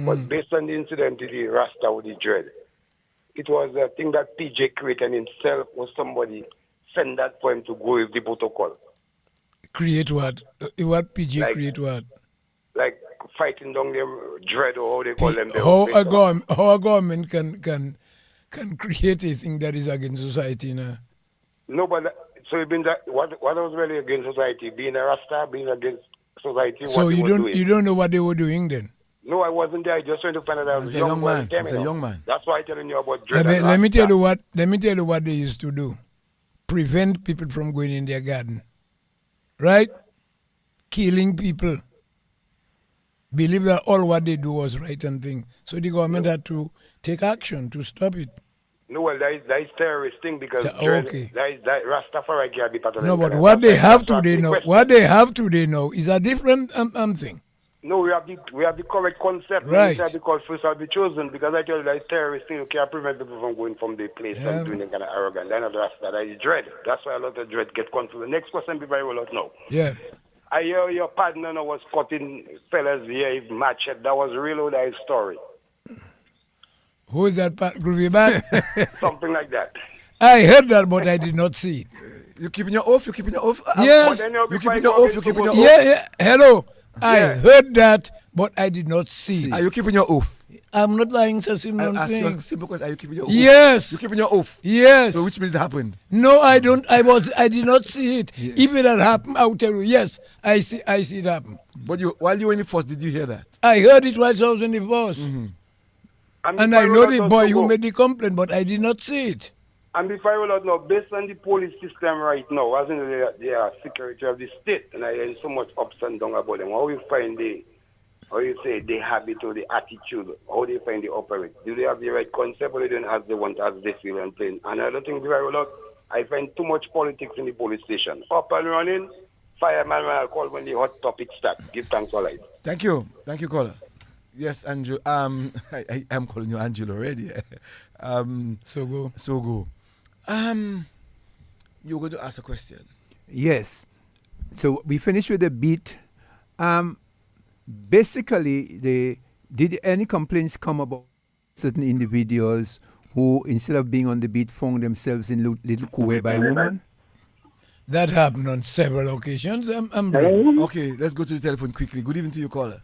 But based on the incident with the Rasta with the dread, it was a thing that PJ created himself, or somebody send that for him to go with the protocol. Create what? What PG Like- create what? Like fighting down them dread, or how they call them. How a government can create a thing that is against society now? No, but so it been that what was really against society, being a Rasta, being against society. So what you they were don't doing. you don't know what they were doing then? No, I wasn't there. I just trying to find out. I was He's a young young boy, man. tell me He's a now. young man. That's why I'm telling you about dread. Let and me tell Rasta. you what they used to do. Prevent people from going in their garden. Right? Killing people. Believe that all what they do was right and thing. So the government had to take action to stop it. No, well, that is terrorist thing because Okay. that Rastafari can be part of No, them but kind what of they stuff. have That's today the now, question. what they have today now is a different thing. No, we have the correct concept. Right. Because first I'll be chosen because I tell you that it's terrorist thing. You can't prevent people from going from the place Yeah. and doing that kind of arrogant. Then that is dread. That's why a lot of dread get confused. The next question, people will not know. Yeah. I hear your partner now was cutting fellas here, machete. That was real old story. Who is that groovy band? Something like that. I heard that, but I did not see it. You keeping your oath? You keeping your oath? Yes. But then You before keeping I your go oath? You into keeping your go- oath? Yeah. Hello. I Yeah. heard that, but I did not see it. Are you keeping your oath? I'm not lying, Cecil. I'll ask you a simple question. Are you keeping your oath? Yes. You keeping your oath? Yes. So which means it happened? No, I don't. I did not see it. If it had happened, I would tell you. Yes, I see it happen. But while you were in the force, did you hear that? I heard it while I was in the force, and before I know roll the out boy to who go- made the complaint, but I did not see it. And before I roll out now, based on the police system right now, as in the security of the state, and I hear so much ups and downs about them, how you find the habit or the attitude, how they find the operate? Do they have the right concept or they don't have the one as they feel and playing? And I don't think before I roll out, I find too much politics in the police station. Up and running, fireman will call when the hot topic starts. Give thanks for life. Thank you, caller. Yes, Andrew. I am calling you Angelo already. Sogo. You were going to ask a question. Yes. So we finished with the beat. Basically, the did any complaints come about certain individuals who, instead of being on the beat, found themselves in little kuwe by woman? That happened on several occasions. I'm Hello? Okay, let's go to the telephone quickly. Good evening to you, caller.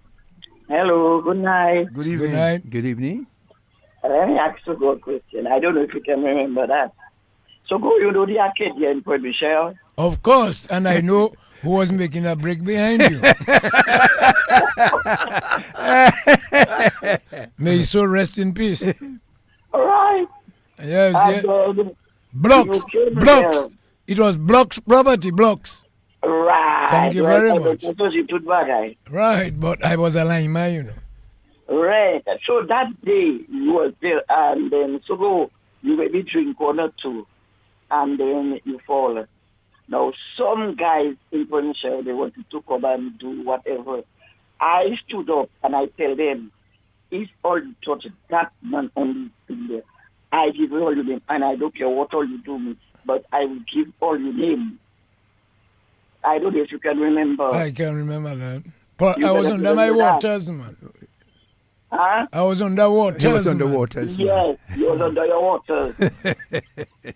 Hello, good night. Good evening. Good night. Good evening. Let me ask you a question. I don't know if you can remember that. So go, you know the Arcadia in Port Michelle? Of course, and I know who was making a break behind you. May his soul rest in peace. All right. Yes, yes. And, Blocks, you came blocks. there. It was blocks property, blocks. Right. Thank you very much. So you took back, right? Right, but I was a lineman, you know. Right. So that day you was there, and then so go, you maybe drink 1 or 2, and then you fall. Now some guys in Port they wanted to come and do whatever. I stood up and I tell them, if all you touch that man only in there, I give all your name, and I don't care what all you do me, but I will give all your name. I don't know if you can remember. I can remember that. But You I was better under my remember that. waters, man. Huh? I was under waters. He was man. under waters. Yes, you was under your water.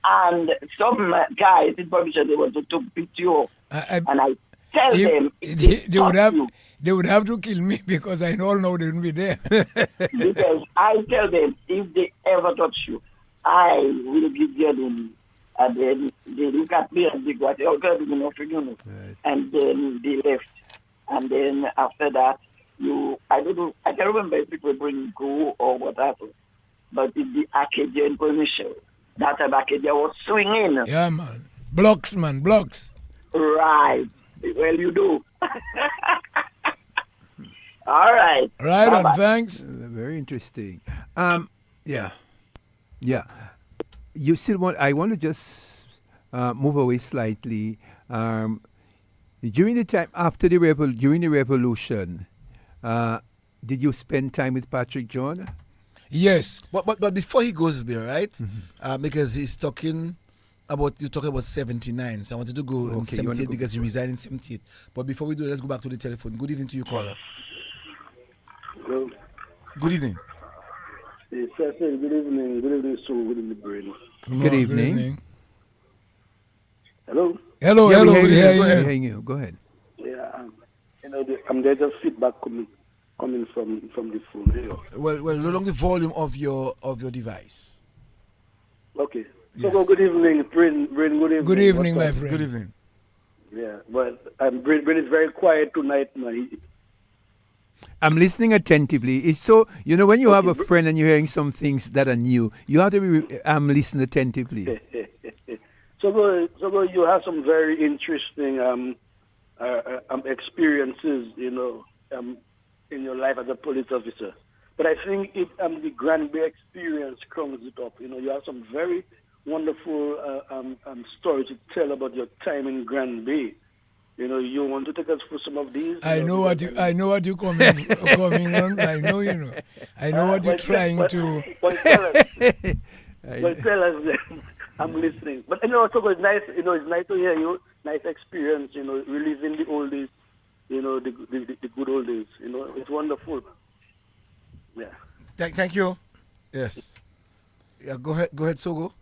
And some guys in permission, they wanted to beat you up. And I tell them, they would have to kill me because I all know they wouldn't be there. because I tell them, if they ever touch you, I will give you them. And then they look at me and they go, oh, God, you know, Right. and then they left. And then after that, I don't know, I can't remember if people bring go or what happened. But in the Acadian permission, that time Acadia was swinging. Yeah, man. Blocks, man, blocks. Right. Well, you do. All right. Right, Bye-bye. and thanks. Very interesting. Yeah. You still want? I want to just move away slightly. During the time after during the revolution, did you spend time with Patrick John? Yes, but before he goes there, right? Because you're talking about 79. So I wanted to go in 78 because he resigned in 78. But before we do, let's go back to the telephone. Good evening to you, caller. Hello. Good evening. Yes, I said good evening. Good evening, Sogo. Good evening, Brain. Good evening. Hello. Hello. We're Yeah. hearing you. Go ahead. Yeah, there's just feedback coming from the phone here. Well, along the volume of your device. Okay. Yes. So good evening, Brain. Good evening. Good evening, What's my up? friend. Good evening. Yeah, but Brain is very quiet tonight, man. I'm listening attentively. It's so, when you have a friend and you're hearing some things that are new, you have to be listen attentively. So you have some very interesting experiences, in your life as a police officer. But I think the Grand Bay experience crowns it up. You have some very wonderful stories to tell about your time in Grand Bay. You want to take us through some of these? I know what you coming on. I know I know what you're trying to. Well, tell us. I'm listening. But so it's nice. It's nice to hear you. Nice experience. Reliving the old days. The good old days. It's wonderful. Yeah. Thank you. Yes. Yeah. Go ahead, Sogo.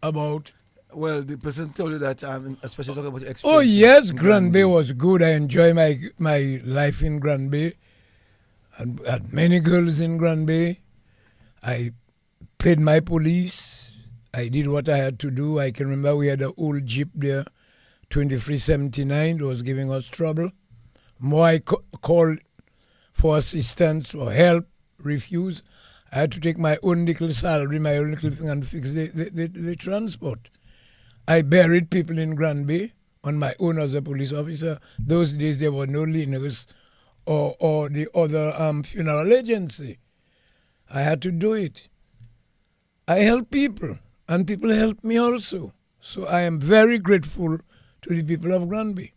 About. Well, the person told you that especially talking about your experience. Oh yes, Grand Bay was good. I enjoy my life in Grand Bay. I had many girls in Grand Bay. I paid my police. I did what I had to do. I can remember we had an old Jeep there, 2379. It was giving us trouble. More I called for assistance or help, refuse. I had to take my own little salary, my own little thing, and fix the transport. I buried people in Grand Bay on my own as a police officer. Those days there were no Linus or the other funeral agency. I had to do it. I help people, and people help me also. So I am very grateful to the people of Grand Bay.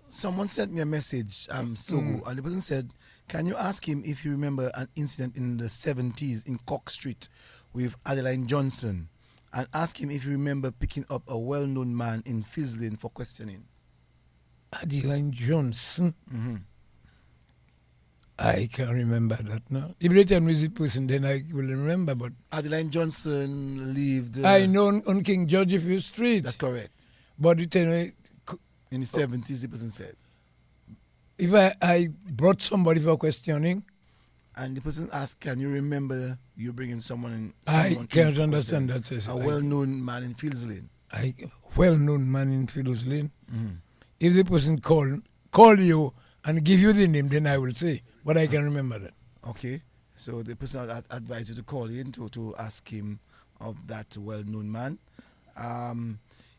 Someone sent me a message, Sogo, and the person said, can you ask him if you remember an incident in the 70s in Cock Street with Adeline Johnson? And ask him if you remember picking up a well-known man in Fields Lane for questioning. Adeline Johnson? Mm-hmm. I can't remember that now. If they tell me the person, then I will remember. But Adeline Johnson lived. I know on King George Street. Street. That's correct. But you tell me, In the 70s, the person said. if I brought somebody for questioning, And the person asked, can you remember you bringing someone in? I someone can't in understand question? that. A well-known man in Fields Lane. Well-known man in Fields Lane. Mhm. If the person call you and give you the name, then I will say. But I can remember that. Okay. So the person advised you to call in to ask him of that well-known man.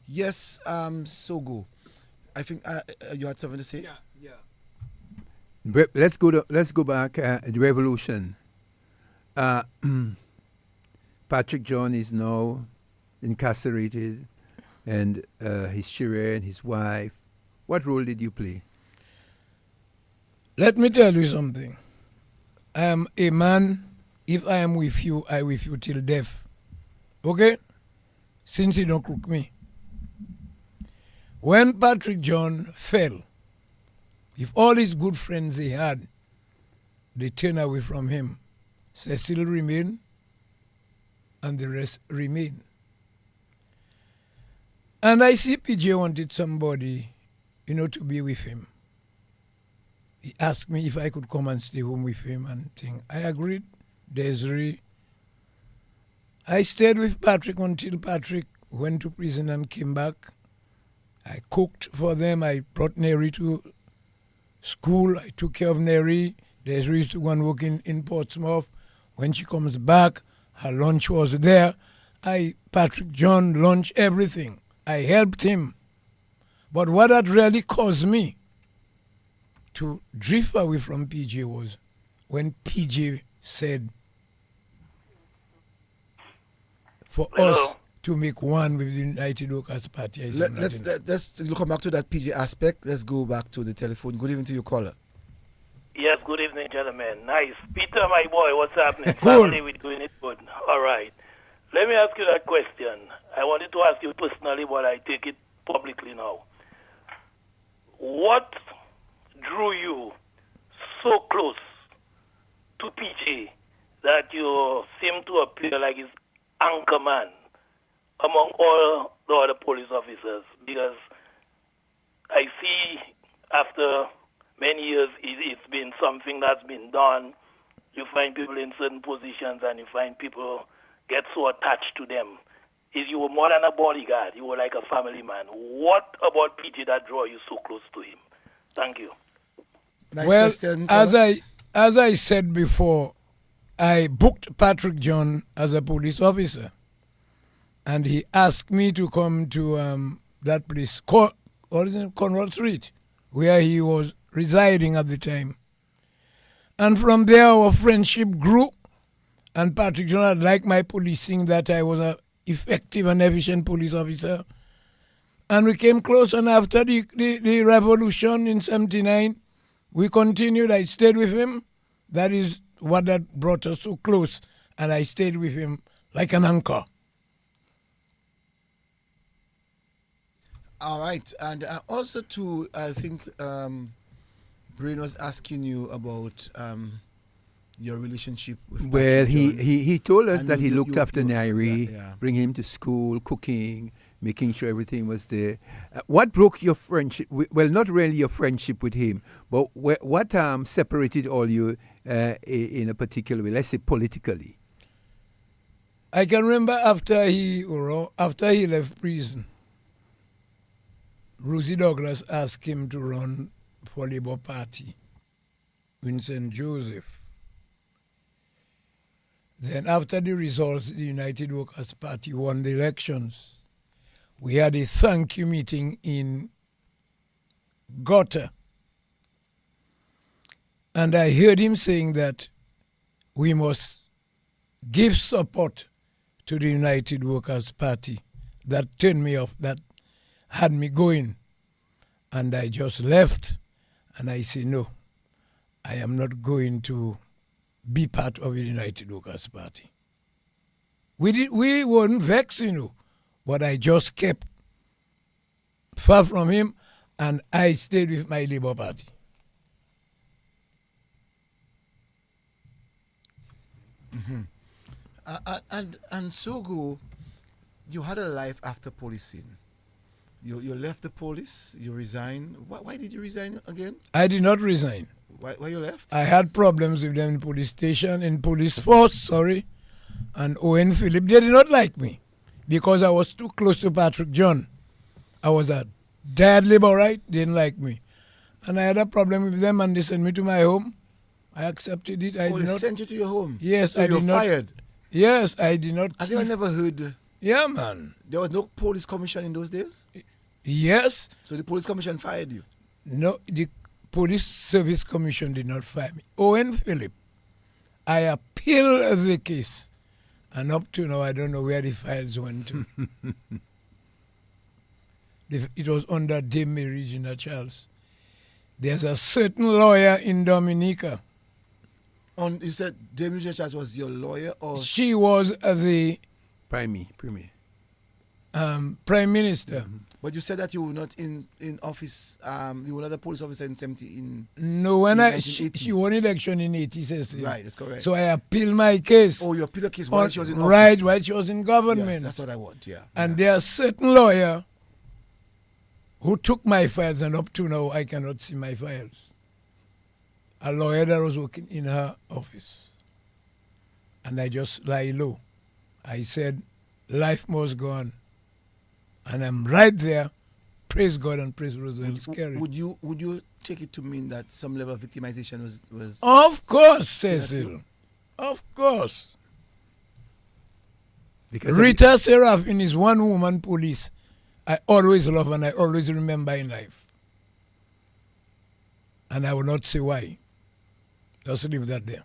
Yes, Sogo. I think you had something to say? Let's go back. The revolution. Patrick John is now incarcerated, and his children, his wife. What role did you play? Let me tell you something. I am a man. If I am with you, I with you till death. Okay? Since you don't cook me. When Patrick John fell, if all his good friends he had, they turned away from him, Cecil remained, and the rest remain. And I see PJ wanted somebody, to be with him. He asked me if I could come and stay home with him and thing. I agreed. Desiree. I stayed with Patrick until Patrick went to prison and came back. I cooked for them. I brought Neri to school. I took care of Neri. Desiree used to go and work in Portsmouth. When she comes back, her lunch was there. Patrick John, lunch, everything. I helped him. But what had really caused me to drift away from PJ was when PJ said for us to make one with the United Workers Party. Let's come back to that PJ aspect. Let's go back to the telephone. Good evening to your caller. Yes, good evening, gentlemen. Nice. Peter, my boy, what's happening? Cool. Family, we're doing it good. All right. Let me ask you that question. I wanted to ask you personally, but I take it publicly now. What drew you so close to PJ that you seem to appear like his anchor man among all the other police officers? Because I see after many years it's been something that's been done. You find people in certain positions and you find people get so attached to them. If you were more than a bodyguard, you were like a family man. What about PJ that draw you so close to him? Thank you. Nice Well, question, as I said before, I booked Patrick John as a police officer, and he asked me to come to that place, Conrad Street, where he was residing at the time. And from there, our friendship grew, and Patrick John had liked my policing, that I was an effective and efficient police officer. And we came close, and after the revolution in 79, we continued. I stayed with him. That is what that brought us so close, and I stayed with him like an anchor. All right. And also, too, I think Brain was asking you about your relationship with Well, Patrick John. he told us And that he you- looked you- after you- Nairi, yeah. bring him to school, cooking, making sure everything was there. What broke your friendship? Well, not really your friendship with him, but what separated all you in a particular way? Let's say politically. I can remember after he left prison, Rosie Douglas asked him to run for Labour Party in St. Joseph. Then after the results, the United Workers' Party won the elections. We had a thank you meeting in Gotha. And I heard him saying that we must give support to the United Workers' Party. That turned me off, that had me going. And I just left, and I said, no, I am not going to be part of the United Workers' Party. We weren't vexed, but I just kept far from him, and I stayed with my Labour Party. And Sogo, you had a life after policing. You left the police. You resigned. Why did you resign again? I did not resign. Why you left? I had problems with them in police station, in police force, sorry, and Owen Philip. They did not like me because I was too close to Patrick John. I was a dead Labourite. They didn't like me. And I had a problem with them and they sent me to my home. I accepted it. They sent you to your home? Yes, so I you're did not. fired? Yes, I did not. I think I never heard. Yeah, man. There was no police commission in those days? Yes. So the police commission fired you? No, the Police Service Commission did not fire me. Owen Philip, I appealed the case. And up to now, I don't know where the files went to. It was under Dame Regina Charles. There's a certain lawyer in Dominica. You said Dame Regina Charles was your lawyer? Or She was the Prime Minister. Mm-hmm. But you said that you were not in office, you were not a police officer in 70 No, when in she won election in 86. Right, that's correct. So I appealed my case. Oh, you appealed the case while she was in office? Right, while she was in government. Yes, that's what I want, yeah. And there's a certain lawyer who took my files, and up to now I cannot see my files. A lawyer that was working in her office. And I just lie low. I said, life must go on. And I'm right there. Praise God and praise Roseau. Scary. Would you take it to mean that some level of victimization was Of course, Cecil. Of course. Because Rita Seraphin is one woman police I always love and I always remember in life. And I will not say why. Just leave that there.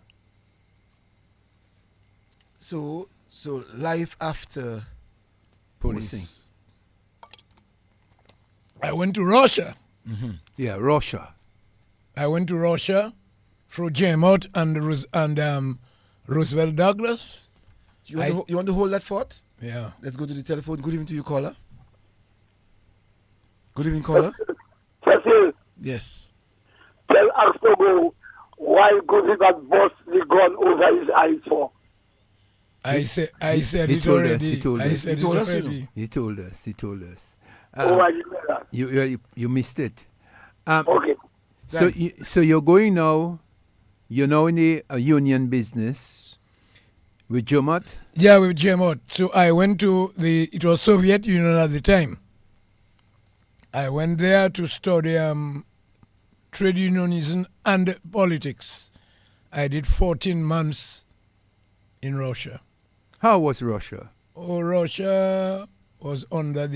So life after policing. I went to Russia. Mm-hmm. Yeah, Russia. I went to Russia through Jemot and Roosevelt Douglas. You want to hold that thought? Yeah. Let's go to the telephone. Good evening to you, caller. Good evening, caller. Cecil, Yes. tell Sogo why good he got bust the gun over his eyes for. I said he it told already. us. He told I us. said He told it us, already. He told us. He told us. I didn't know that. You missed it. Okay. So you're going now. You're now in the union business with Jomot. Yeah, with Jemot. So I went to it was Soviet Union at the time. I went there to study trade unionism and politics. I did 14 months in Russia. How was Russia? Oh, Russia was under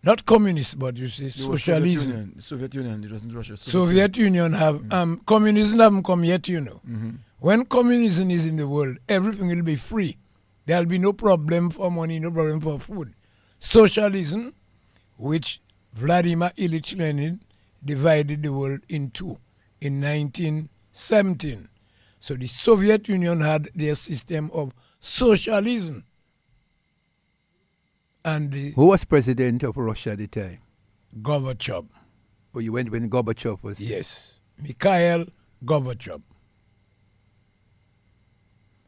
not communist, but you see, socialism. Soviet Union, it wasn't Russia. Soviet Union have, communism haven't come yet, you know. Mm-hmm. When communism is in the world, everything will be free. There'll be no problem for money, no problem for food. Socialism, which Vladimir Ilyich Lenin divided the world in two in 1917. So the Soviet Union had their system of socialism. And who was president of Russia at the time? Gorbachev. Oh, you went when Gorbachev was? Yes, Mikhail Gorbachev.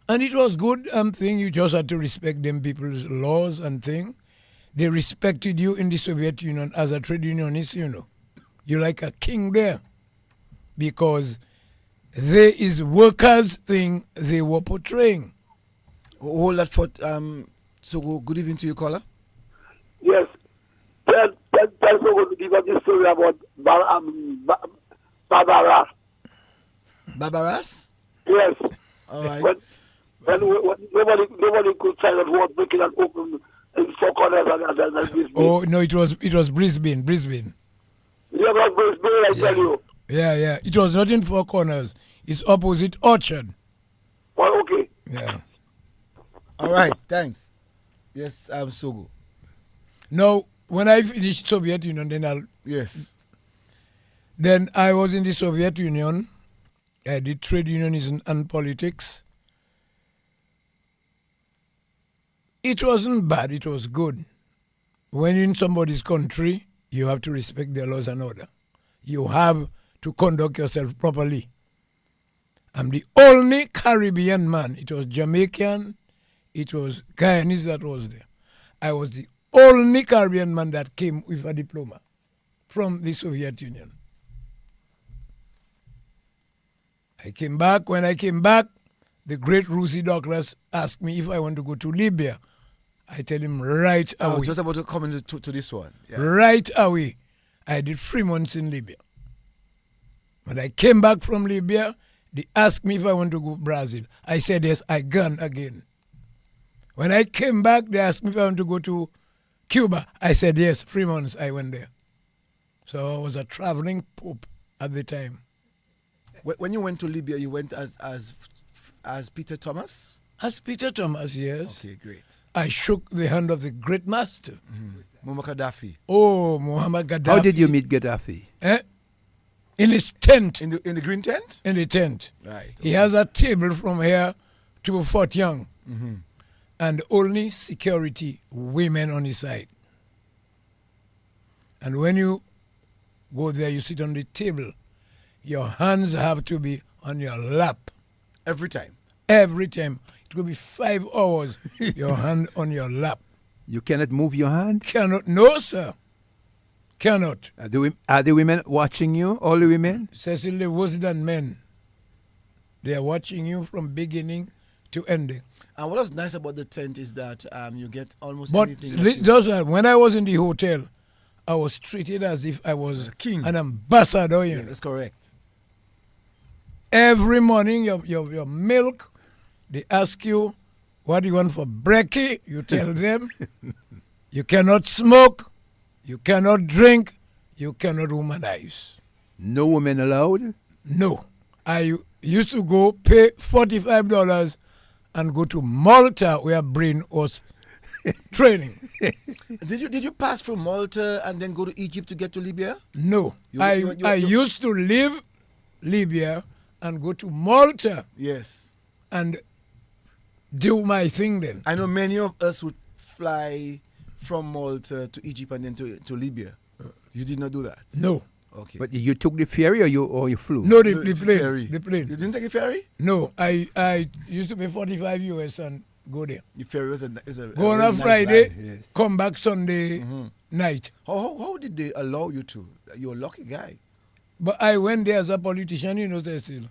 And it was good thing. You just had to respect them people's laws and thing. They respected you in the Soviet Union as a trade unionist, you know. You're like a king there. Because there is workers' thing they were portraying. Hold that thought. So good evening to you, caller. Yes. Tell Sogo to give us the story about Barbara. Barbaras? Yes. All right. When nobody could sign that was breaking and open in four corners and Brisbane. Oh no, it was Brisbane. Yeah, but Brisbane, I tell you. Yeah. It was not in Four Corners. It's opposite Orchard. Well, okay. Yeah. All right. Thanks. Yes, I'm Sogo. Now, when I finished Soviet Union, then I was in the Soviet Union. I did trade unionism and politics. It wasn't bad. It was good. When in somebody's country, you have to respect their laws and order. You have to conduct yourself properly. I'm the only Caribbean man. It was Jamaican, it was Guyanese that was there. I was the only Caribbean man that came with a diploma from the Soviet Union. I came back. When I came back, the great Roseau Douglas asked me if I want to go to Libya. I tell him right I away. was just about to come to this one. Yeah. Right away. I did 3 months in Libya. When I came back from Libya, they asked me if I want to go to Brazil. I said yes, I gone again. When I came back, they asked me if I want to go to Cuba. I said yes, 3 months I went there. So I was a traveling pope at the time. When you went to Libya, you went as Peter Thomas? As Peter Thomas, yes. Okay, great. I shook the hand of the great master. Muammar Gaddafi. Oh, Muammar Gaddafi. How did you meet Gaddafi? In his tent. In the green tent? In the tent. Right. He has a table from here to Fort Young. And only security, women on his side. And when you go there, you sit on the table. Your hands have to be on your lap. Every time? Every time. It could be 5 hours, your hand on your lap. You cannot move your hand? Cannot. No, sir. Cannot. Are the women watching you, all the women? Cecil, they're worse than men. They are watching you from beginning to ending. And what was nice about the tent is that you get almost But anything. when I was in the hotel, I was treated as if I was king. An ambassador. Yes, that's correct. Every morning, your milk, they ask you, what do you want for brekkie? You tell them. You cannot smoke. You cannot drink. You cannot womanize. No women allowed? No. I used to go pay $45 and go to Malta where Brain was training. Did you pass from Malta and then go to Egypt to get to Libya? No. I used to leave Libya and go to Malta. Yes. And do my thing then. I know many of us would fly from Malta to Egypt and then to Libya. You did not do that? No. Okay. But you took the ferry or you flew? No, the plane. Ferry. The plane. You didn't take a ferry? No. I used to pay $45 US and go there. The ferry is a go on a nice Friday, ride. Yes. come back Sunday night. How did they allow you to? You're a lucky guy. But I went there as a politician, you know, Cecil.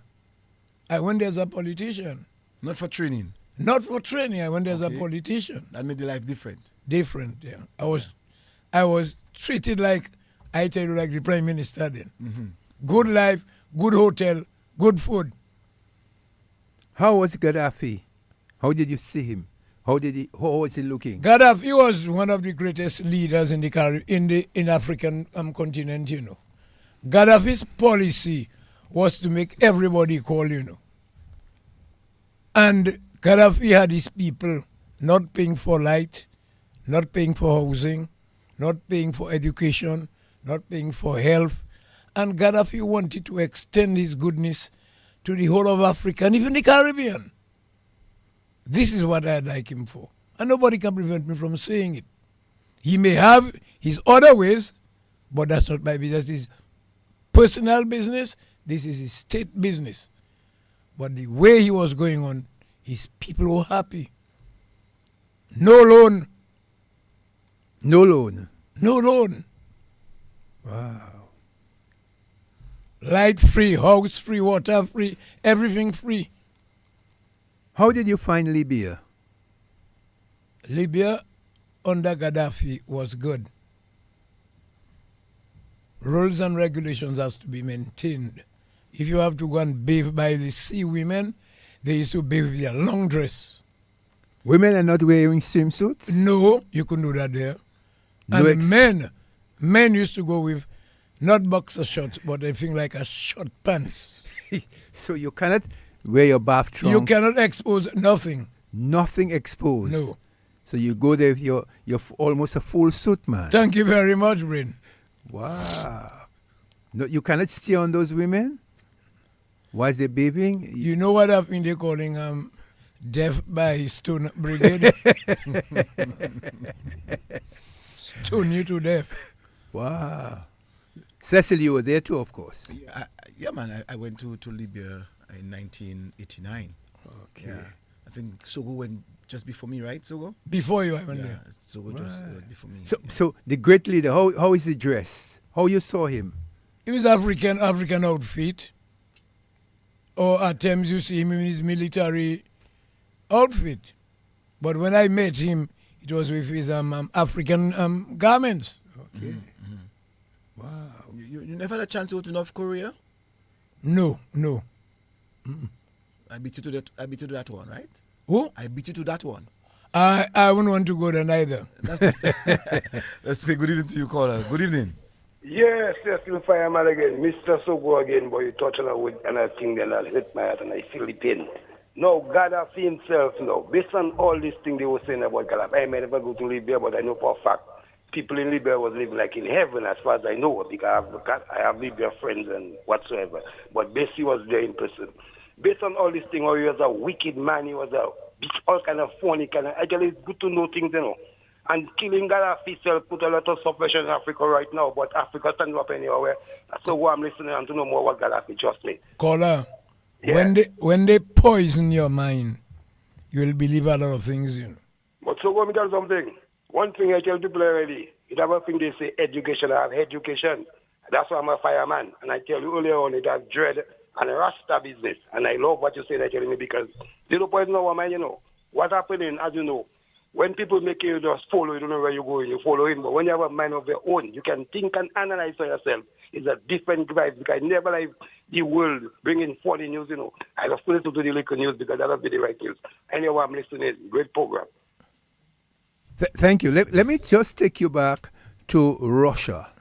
I went there as a politician. Not for training? Not for training. I went there as a politician. That made the life different? Different, yeah. I was treated like, I tell you, like the Prime Minister then. Good life, good hotel, good food. How was Gaddafi? How did you see him? How was he looking? Gaddafi was one of the greatest leaders in the African continent, you know. Gaddafi's policy was to make everybody equal, you know. And Gaddafi had his people not paying for light, not paying for housing, not paying for education, not paying for health. And Gaddafi wanted to extend his goodness to the whole of Africa and even the Caribbean. This is what I'd like him for. And nobody can prevent me from saying it. He may have his other ways, but that's not my business. This is personal business. This is his state business. But the way he was going on, his people were happy. No loan. No loan? No loan. Wow. Light free, house free, water free, everything free. How did you find Libya? Libya under Gaddafi was good. Rules and regulations has to be maintained. If you have to go and bathe by the sea women, they used to bathe with their long dress. Women are not wearing swimsuits? No, you couldn't do that there. No And men used to go with not boxer shorts, but I think like a short pants. So you cannot wear your bath trunk? You cannot expose nothing. Nothing exposed? No. So you go there with you're almost a full suit, man. Thank you very much, Brain. Wow. No, you cannot stay on those women? Why is they bathing? You know what I've been calling death by stone brigade? Stone you to death. Wow. Cecil, you were there too, of course. Yeah, man, I went to Libya in 1989. Okay. Yeah. I think Sogo went just before me, right, Sogo? Before you, I went Yeah, there. Sogo just went before me. So the great leader, how is he dressed? How you saw him? He was African outfit. Or at times you see him in his military outfit. But when I met him, it was with his African garments. Okay. Wow. You never had a chance to go to North Korea? No. I beat you to that one, right? Who? I beat you to that one. I wouldn't want to go there neither. Let's say good evening to you, caller. Good evening. Yes, you fireman again. Mr. Sogo again, boy, you touch on a wood and I think then I'll hit my heart and I feel the pain. No, God has seen himself now. Based on all these things they were saying about God, I may never go to Libya, but I know for a fact people in Libya was living like in heaven as far as I know, because I have Libya friends and whatsoever. But basically was there in prison. Based on all these things, he was a wicked man, he was all kind of funny, actually it's good to know things, you know. And killing Gaddafi itself put a lot of suppression in Africa right now, but Africa stand up anywhere. So what I'm listening and to know more what Gaddafi just made. Caller, Yeah. when they poison your mind, you will believe a lot of things, you know. But so let me tell you something. One thing I tell people already, you never think they say education, I have education. That's why I'm a fireman. And I tell you earlier on, it has dread and Rasta business. And I love what you say, telling me, because 0.1 man, you know, what's happening, as you know, when people make you just follow, you don't know where you're going, you follow in. But when you have a mind of your own, you can think and analyze for yourself. It's a different vibe, because I never like the world bringing funny news, you know. I just listen to the local news because that'll be the right news. Anyway, I'm listening. Great program. Thank you. Let me just take you back to Russia.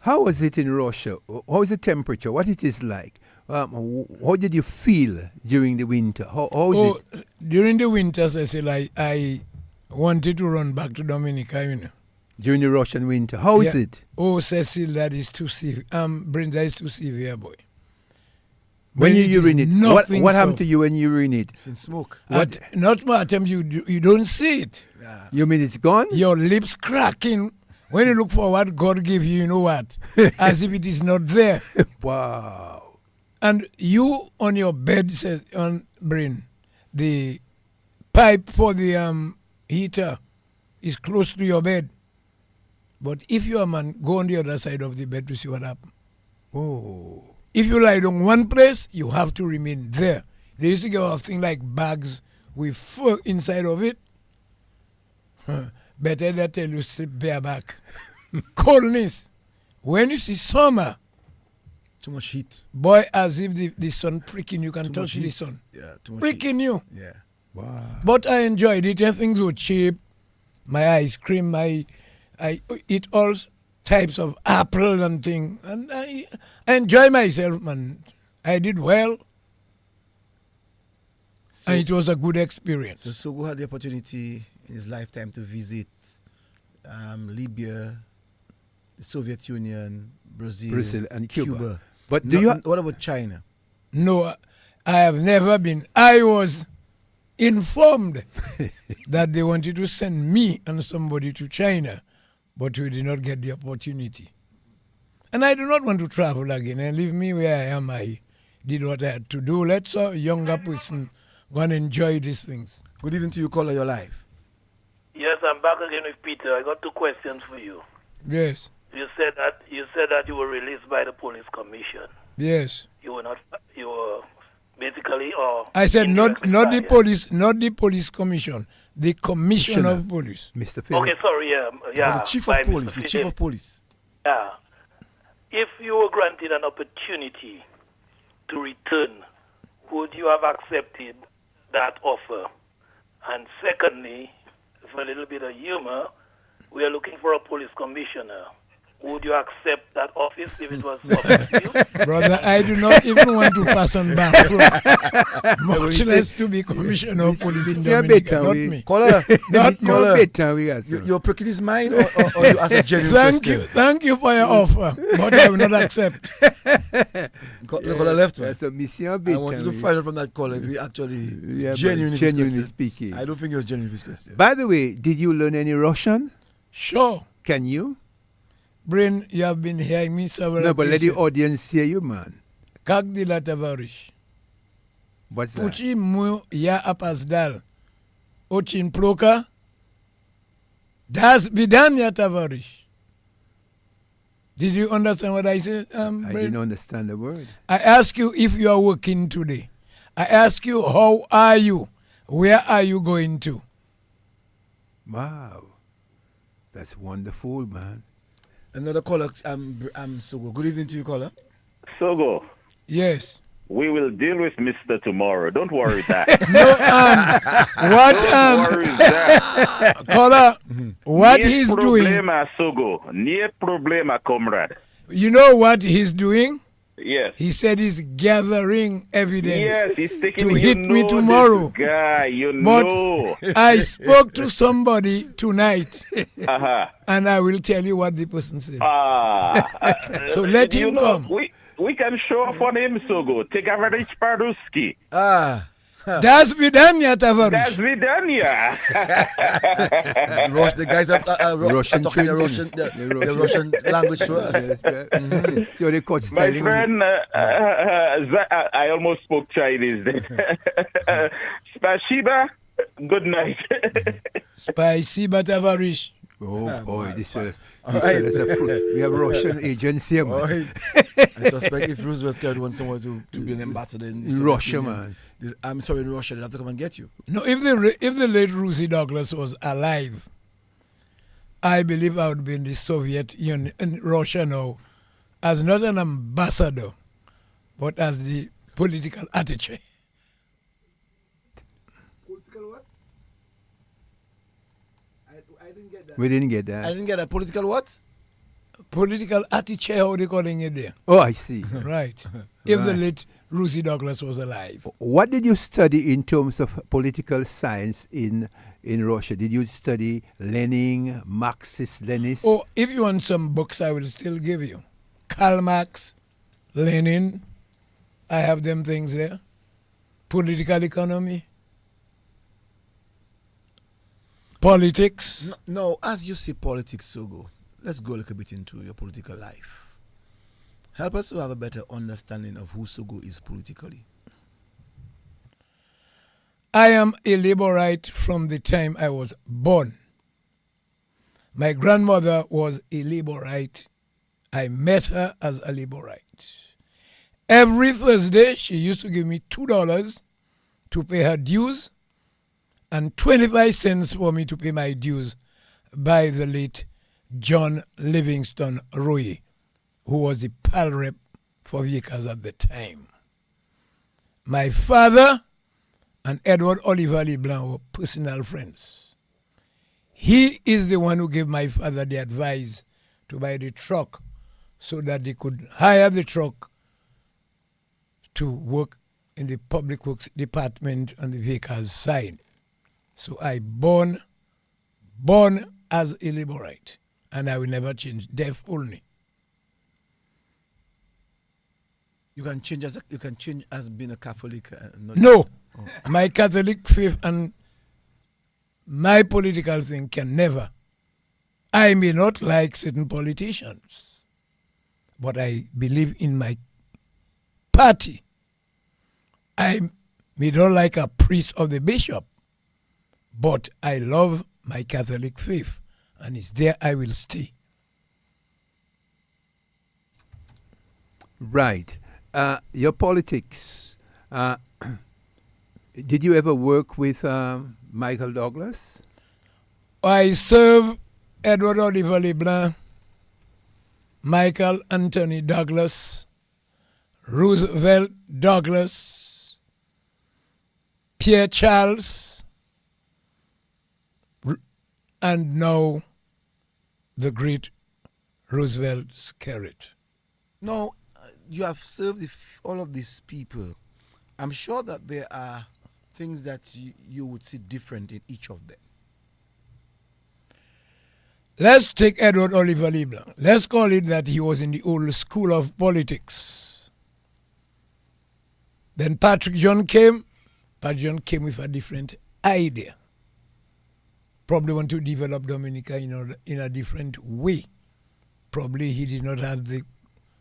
How was it in Russia? How is the temperature? What it is like? How did you feel during the winter? How is it? During the winter, Cecil, I wanted to run back to Dominica, you know. During the Russian winter. How is it? Oh, Cecil, that is too severe. Brenda is too severe, boy. When you urinate, what happened soft. to you when you urinate? It's in smoke. Not more times you don't see it. Yeah. You mean it's gone? Your lips cracking. When you look for what God gave you, you know what? As if it is not there. Wow. And you on your bed, says on Brain, the pipe for the heater is close to your bed. But if you're a man, go on the other side of the bed to see what happens. Oh. If you lie down one place, you have to remain there. They used to give out things like bags with fur inside of it. Better than tell you sleep bareback. Coldness. When you see summer, Too much heat. boy, as if the sun pricking you, can Too touch much the heat. sun. Yeah, too much Pricking heat. you. Yeah. Wow. But I enjoyed it, and things were cheap. My ice cream, I eat all types of apple and thing, and I enjoy myself, man. I did well, and it was a good experience. So Sogo had the opportunity in his lifetime to visit Libya, the Soviet Union, Brazil and Cuba. But what about China? No, I have never been. I was informed that they wanted to send me and somebody to China, but we did not get the opportunity. And I do not want to travel again and leave me where I am. I did what I had to do. Let's a younger person go and enjoy these things. Good evening to you, caller. Your life. Yes, I'm back again with Peter. I got 2 questions for you. Yes. You said that you were released by the police commission. Yes. You were basically I said not the indirectly police, not the police commission, the commissioner of police. Mr. Philip. Okay, sorry, yeah. Or the chief of by police. Mr. The chief Philip. of police. Yeah. If you were granted an opportunity to return, would you have accepted that offer? And secondly, for a little bit of humor, we are looking for a police commissioner. Would you accept that office if it was offered to you? Brother, I do not even want to pass on back much less to be commissioner of police in Dominica, not me. Caller, Not you're pricking his mind or you ask a genuine question? Thank you for your offer, but I will not accept. The caller left, man. That's a mission. I want you to find out from that caller if he actually genuinely speaking. I don't think he was genuine in his question. By the way, did you learn any Russian? Sure. Can you? Brain, you have been hearing me several No, but let the times. audience hear you, man. Как дела, товарищ? What's that? Puchi mu ya apasdal. Ochin ploka. Das bidanya tavarish. Did you understand what I said? I didn't understand the word. I ask you if you are working today. I ask you, how are you? Where are you going to? Wow. That's wonderful, man. Another caller, Sogo. Good evening to you, caller. Sogo, Yes. we will deal with Mr. tomorrow. Don't worry that. What Don't worry that. caller, what Nie he's doing, problema, Sogo. Nie problema, comrade. you know what he's doing? Yes. He said he's gathering evidence Yes, he's taking to you hit me know tomorrow. This guy, you But know. I spoke to somebody tonight, Uh-huh. and I will tell you what the person said. So So let him come. We can show up on him, Sogo. Take average Paruski. Das vidanya That's tavarish. Vidania. The guys are Russian talking the children. Russian language to us. So they caught My styling on it. friend, I almost spoke Chinese then. Spasiba, good night. Spicy but tavarish. Oh boy, this fella's right. a fruit. We have Russian agents here, man. I suspect if Roosevelt scared want someone to be an ambassador in Eastern Russia, Union, I'm sorry, in Russia, they'll have to come and get you. No, if the late Rosie Douglas was alive, I believe I would be in the Soviet Union, in Russia now, as not an ambassador, but as the political attaché. Political what? I didn't get that. We didn't get that. I didn't get a political what? Political attaché, how they calling it there? Oh, I see. Right. If the Right. late Rosie Douglas was alive. What did you study in terms of political science in Russia? Did you study Lenin, Marxist, Leninist? Oh, if you want some books, I will still give you. Karl Marx, Lenin, I have them things there. Political economy, politics. No, as you say politics, Sogo, let's go a little bit into your political life. Help us to have a better understanding of who Sogo is politically. I am a laborite from the time I was born. My grandmother was a laborite. I met her as a laborite. Every Thursday, she used to give me $2 to pay her dues and 25 cents for me to pay my dues by the late John Livingston Roy, who was the PAL rep for Vickers at the time. My father and Edward Oliver LeBlanc were personal friends. He is the one who gave my father the advice to buy the truck so that they could hire the truck to work in the public works department on the Vickers side. So I born as a laborite, and I will never change, deaf only. You can change as being a Catholic. No, my Catholic faith and my political thing can never. I may not like certain politicians, but I believe in my party. I may not like a priest or the bishop, but I love my Catholic faith, and it's there I will stay. Right. Your politics. Did you ever work with Michael Douglas? I serve Edward Oliver LeBlanc, Michael Anthony Douglas, Roosevelt Douglas, Pierre Charles, and now the great Roosevelt Skerritt. No, you have served all of these people. I'm sure that there are things that you would see different in each of them. Let's take Edward Oliver LeBlanc. Let's call it that he was in the old school of politics. Then Patrick John came. Patrick John came with a different idea. Probably want to develop Dominica in a different way. Probably he did not have the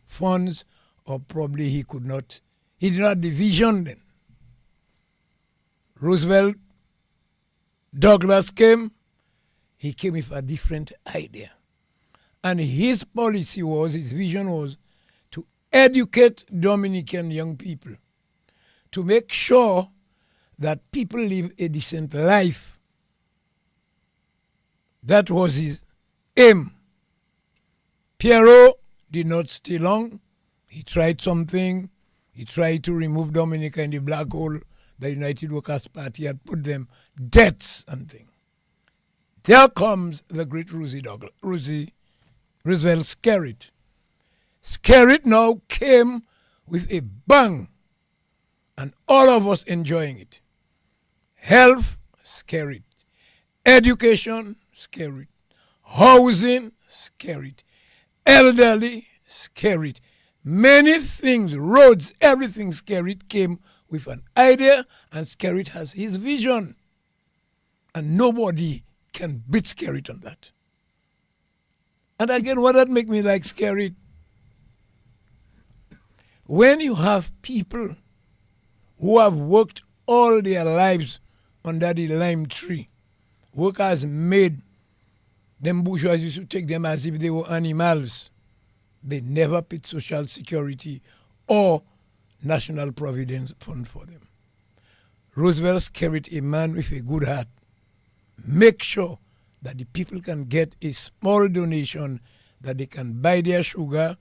funds, or probably he did not have the vision then. Roosevelt Douglas came, he came with a different idea. And his policy was, his vision was to educate Dominican young people, to make sure that people live a decent life. That was his aim. Pierrot did not stay long. He tried something. He tried to remove Dominica in the black hole. The United Workers' Party had put them debts and things. There comes the great Roosevelt Skerritt. Skerritt now came with a bang, and all of us enjoying it. Health, Skerritt. Education, Skerritt. Housing, Skerritt. Elderly, Skerritt. Many things, roads, everything, Skerritt came with an idea, and Skerritt has his vision. And nobody can beat Skerritt on that. And again, what that make me like Skerritt? When you have people who have worked all their lives under the lime tree, workers made, them bourgeois used to take them as if they were animals. They never paid social security or national providence fund for them. Roosevelt Skerritt, a man with a good heart, make sure that the people can get a small donation that they can buy their sugar,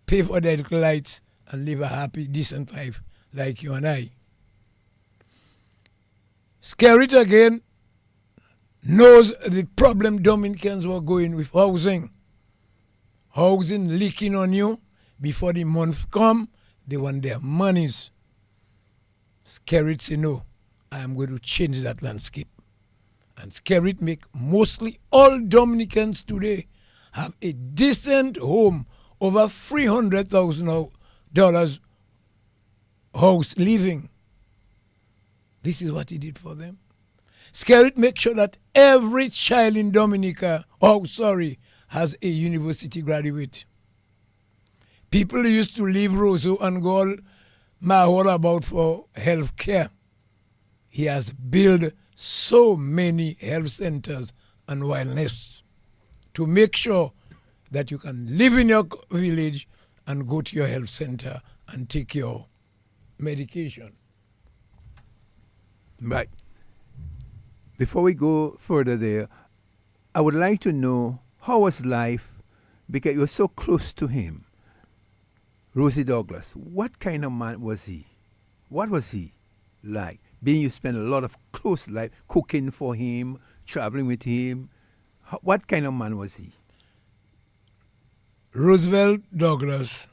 pay for their lights, and live a happy, decent life like you and I. Skerritt again knows the problem Dominicans were going with housing. Housing leaking on you. Before the month come, they want their monies. Skerritt say, no, I am going to change that landscape. And Skerritt make mostly all Dominicans today have a decent home, over $300,000 house living. This is what he did for them. Skerritt make sure that every child in Dominica, has a university graduate. People used to leave Roseau and go all about for health care. He has built so many health centers and wellness to make sure that you can live in your village and go to your health center and take your medication. Right. Before we go further there, I would like to know how was life, because you're so close to him. Rosie Douglas, what kind of man was he? What was he like? Being you spent a lot of close life cooking for him, traveling with him. What kind of man was he? Roosevelt Douglas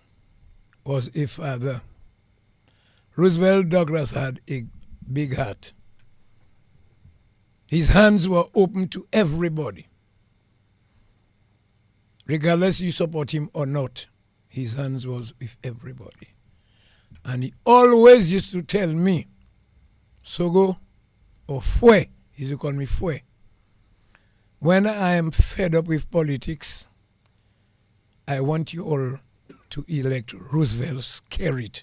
was a father. Roosevelt Douglas had a big heart. His hands were open to everybody. Regardless you support him or not, his hands was with everybody. And he always used to tell me, Sogo, or Fue, he used to call me Fue, when I am fed up with politics, I want you all to elect Roosevelt Skerritt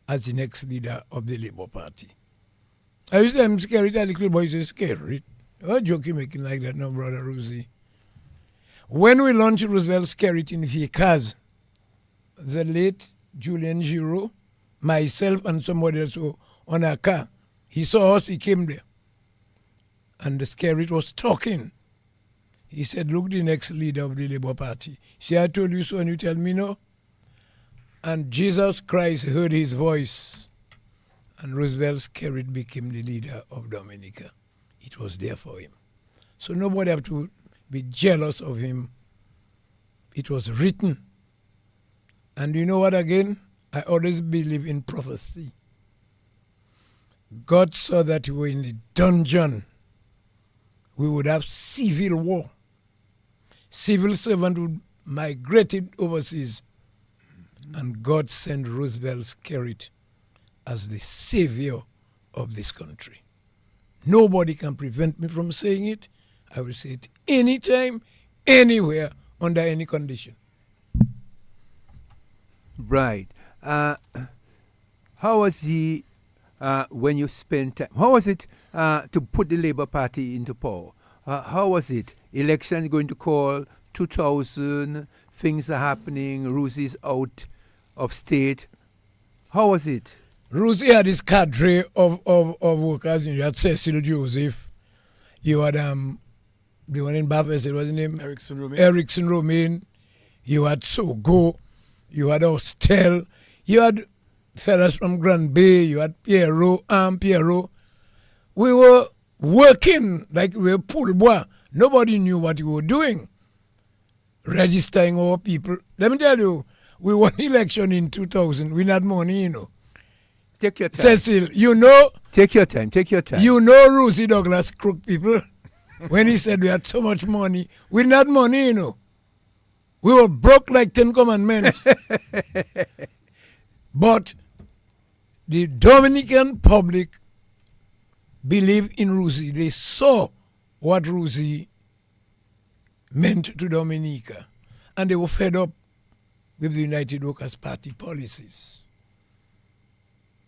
as the next leader of the Labour Party. I used to say, I'm Skerritt, a little boy says, Skerritt. What joke you making like that, no, brother Rosie? When we launched Roosevelt Skerritt in Vickers, the late Julian Giraud, myself and somebody else were on a car. He saw us, he came there. And the Skerritt was talking. He said, look, the next leader of the Labour Party. See, I told you so and you tell me no? And Jesus Christ heard his voice. And Roosevelt Skerritt became the leader of Dominica. It was there for him. So nobody have to be jealous of him. It was written. And you know what again? I always believe in prophecy. God saw that we were in the dungeon. We would have civil war. Civil servant would migrate overseas. And God sent Roosevelt Skerritt as the savior of this country. Nobody can prevent me from saying it. I will say it anytime, anywhere, under any condition. Right. How was he when you spent time? How was it to put the Labour Party into power? How was it? Election going to call 2000. Things are happening. Rosie's out of state. How was it? Rosie had this cadre of workers. You had Cecil Joseph. You had the one in Bathurst, what's his name? Erickson Romaine. You had Sogo. You had Austell. You had fellas from Grand Bay. You had Pierrot. We were working like we were poor boy. Nobody knew what we were doing. Registering our people. Let me tell you, we won election in 2000. We had money, you know. Take your time. Cecil, you know. Take your time. You know Rosie Douglas crook people. When he said we had so much money, we didn't have money, you know. We were broke like 10 commandments. But the Dominican public believed in Rosie. They saw what Rosie meant to Dominica. And they were fed up with the United Workers' Party policies.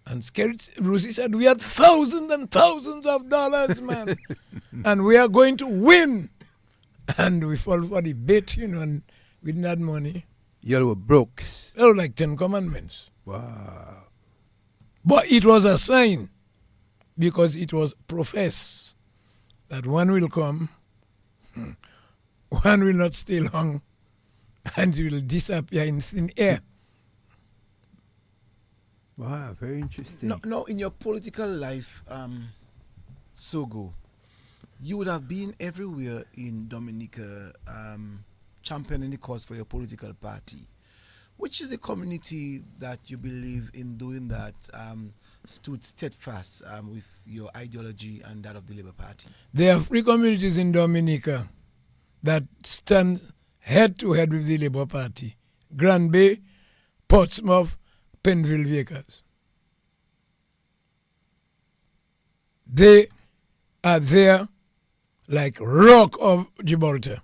And scared, Rosie said, we had thousands and thousands of dollars, man. And we are going to win. And we fall for the bait, you know, and we didn't have money. You were broke. They were like 10 commandments. Wow. But it was a sign, because it was professed that one will come, one will not stay long, and will disappear in thin air. Wow, very interesting. No, in your political life, Sogo, you would have been everywhere in Dominica, championing the cause for your political party. Which is a community that you believe in doing that stood steadfast with your ideology and that of the Labour Party? There are 3 communities in Dominica that stand head to head with the Labour Party. Grand Bay, Portsmouth, Penville Vickers. They are there like rock of Gibraltar.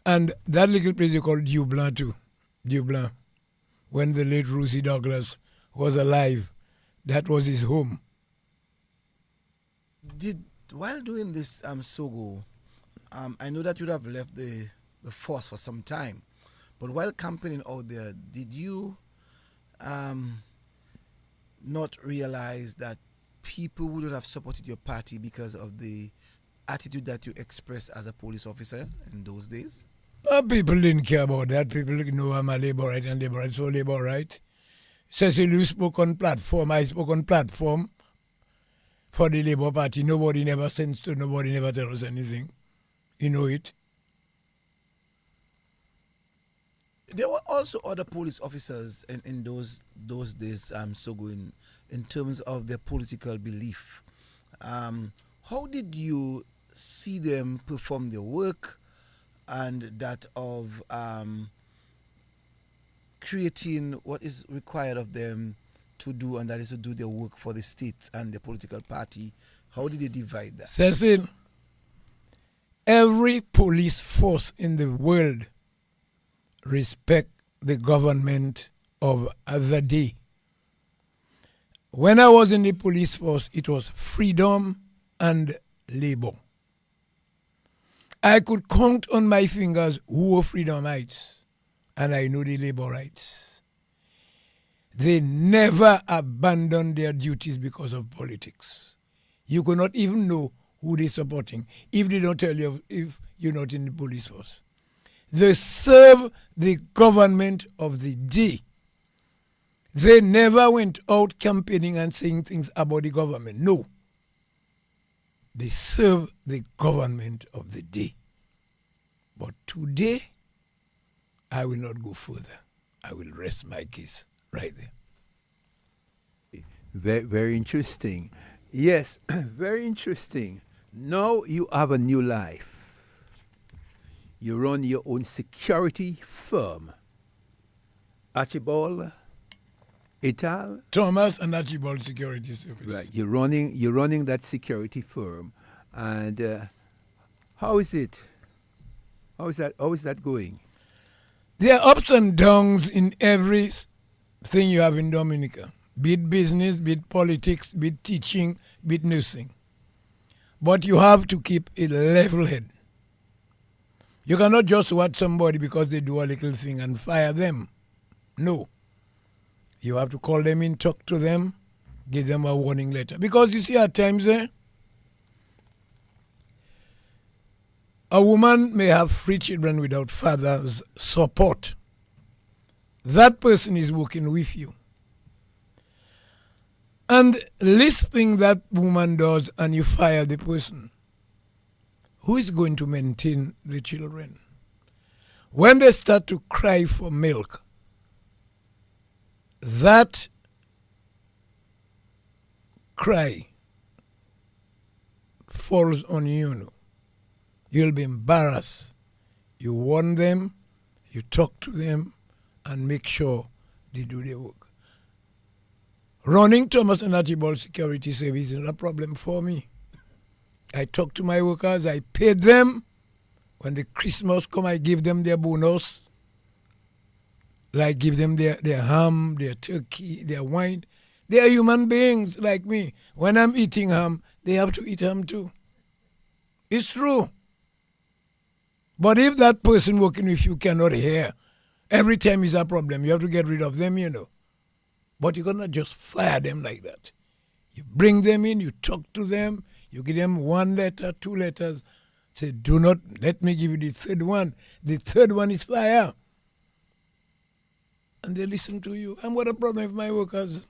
And that little place they call Dublin too. Dublin. When the late Rosie Douglas was alive, that was his home. While doing this, Sogo, I know that you'd have left the force for some time. But while campaigning out there, did you not realize that people would have supported your party because of the attitude that you expressed as a police officer in those days? People didn't care about that. People know I'm a Labourite and Labourite, so Labourite. Cecil, you spoke on platform. I spoke on platform for the Labour Party. Nobody never sends to, nobody never tells us anything. You know it. There were also other police officers in those days, Sogo, in terms of their political belief. How did you see them perform their work and that of creating what is required of them to do, and that is to do their work for the state and the political party? How did they divide that? Cecil, every police force in the world respect the government of the day. When I was in the police force, it was freedom and labor. I could count on my fingers who were freedomites, and I know the laborites. They never abandoned their duties because of politics. You could not even know who they're supporting if they don't tell you if you're not in the police force. They serve the government of the day. They never went out campaigning and saying things about the government. No. They serve the government of the day. But today, I will not go further. I will rest my case right there. Very, very interesting. Yes, very interesting. Now you have a new life. You run your own security firm. Archibald Etal? Thomas and Archibald Security Service. Right. You're running that security firm. And how is it? How is that going? There are ups and downs in every thing you have in Dominica. Be it business, be it politics, be it teaching, be it nursing. But you have to keep a level head. You cannot just watch somebody because they do a little thing and fire them. No. You have to call them in, talk to them, give them a warning letter. Because you see at times a woman may have 3 children without father's support. That person is working with you. And least thing that woman does and you fire the person, who is going to maintain the children? When they start to cry for milk, that cry falls on you. You'll be embarrassed. You warn them, you talk to them, and make sure they do their work. Running Thomas and Archibald Security Service is not a problem for me. I talk to my workers, I pay them. When the Christmas come, I give them their bonus. Like give them their ham, their turkey, their wine. They are human beings like me. When I'm eating ham, they have to eat ham too. It's true. But if that person working with you cannot hear, every time is a problem, you have to get rid of them, But you cannot just fire them like that. You bring them in, you talk to them, you give them 1 letter, 2 letters. Say, do not, let me give you the 3rd one. The 3rd one is fire. And they listen to you. And what a problem with my workers.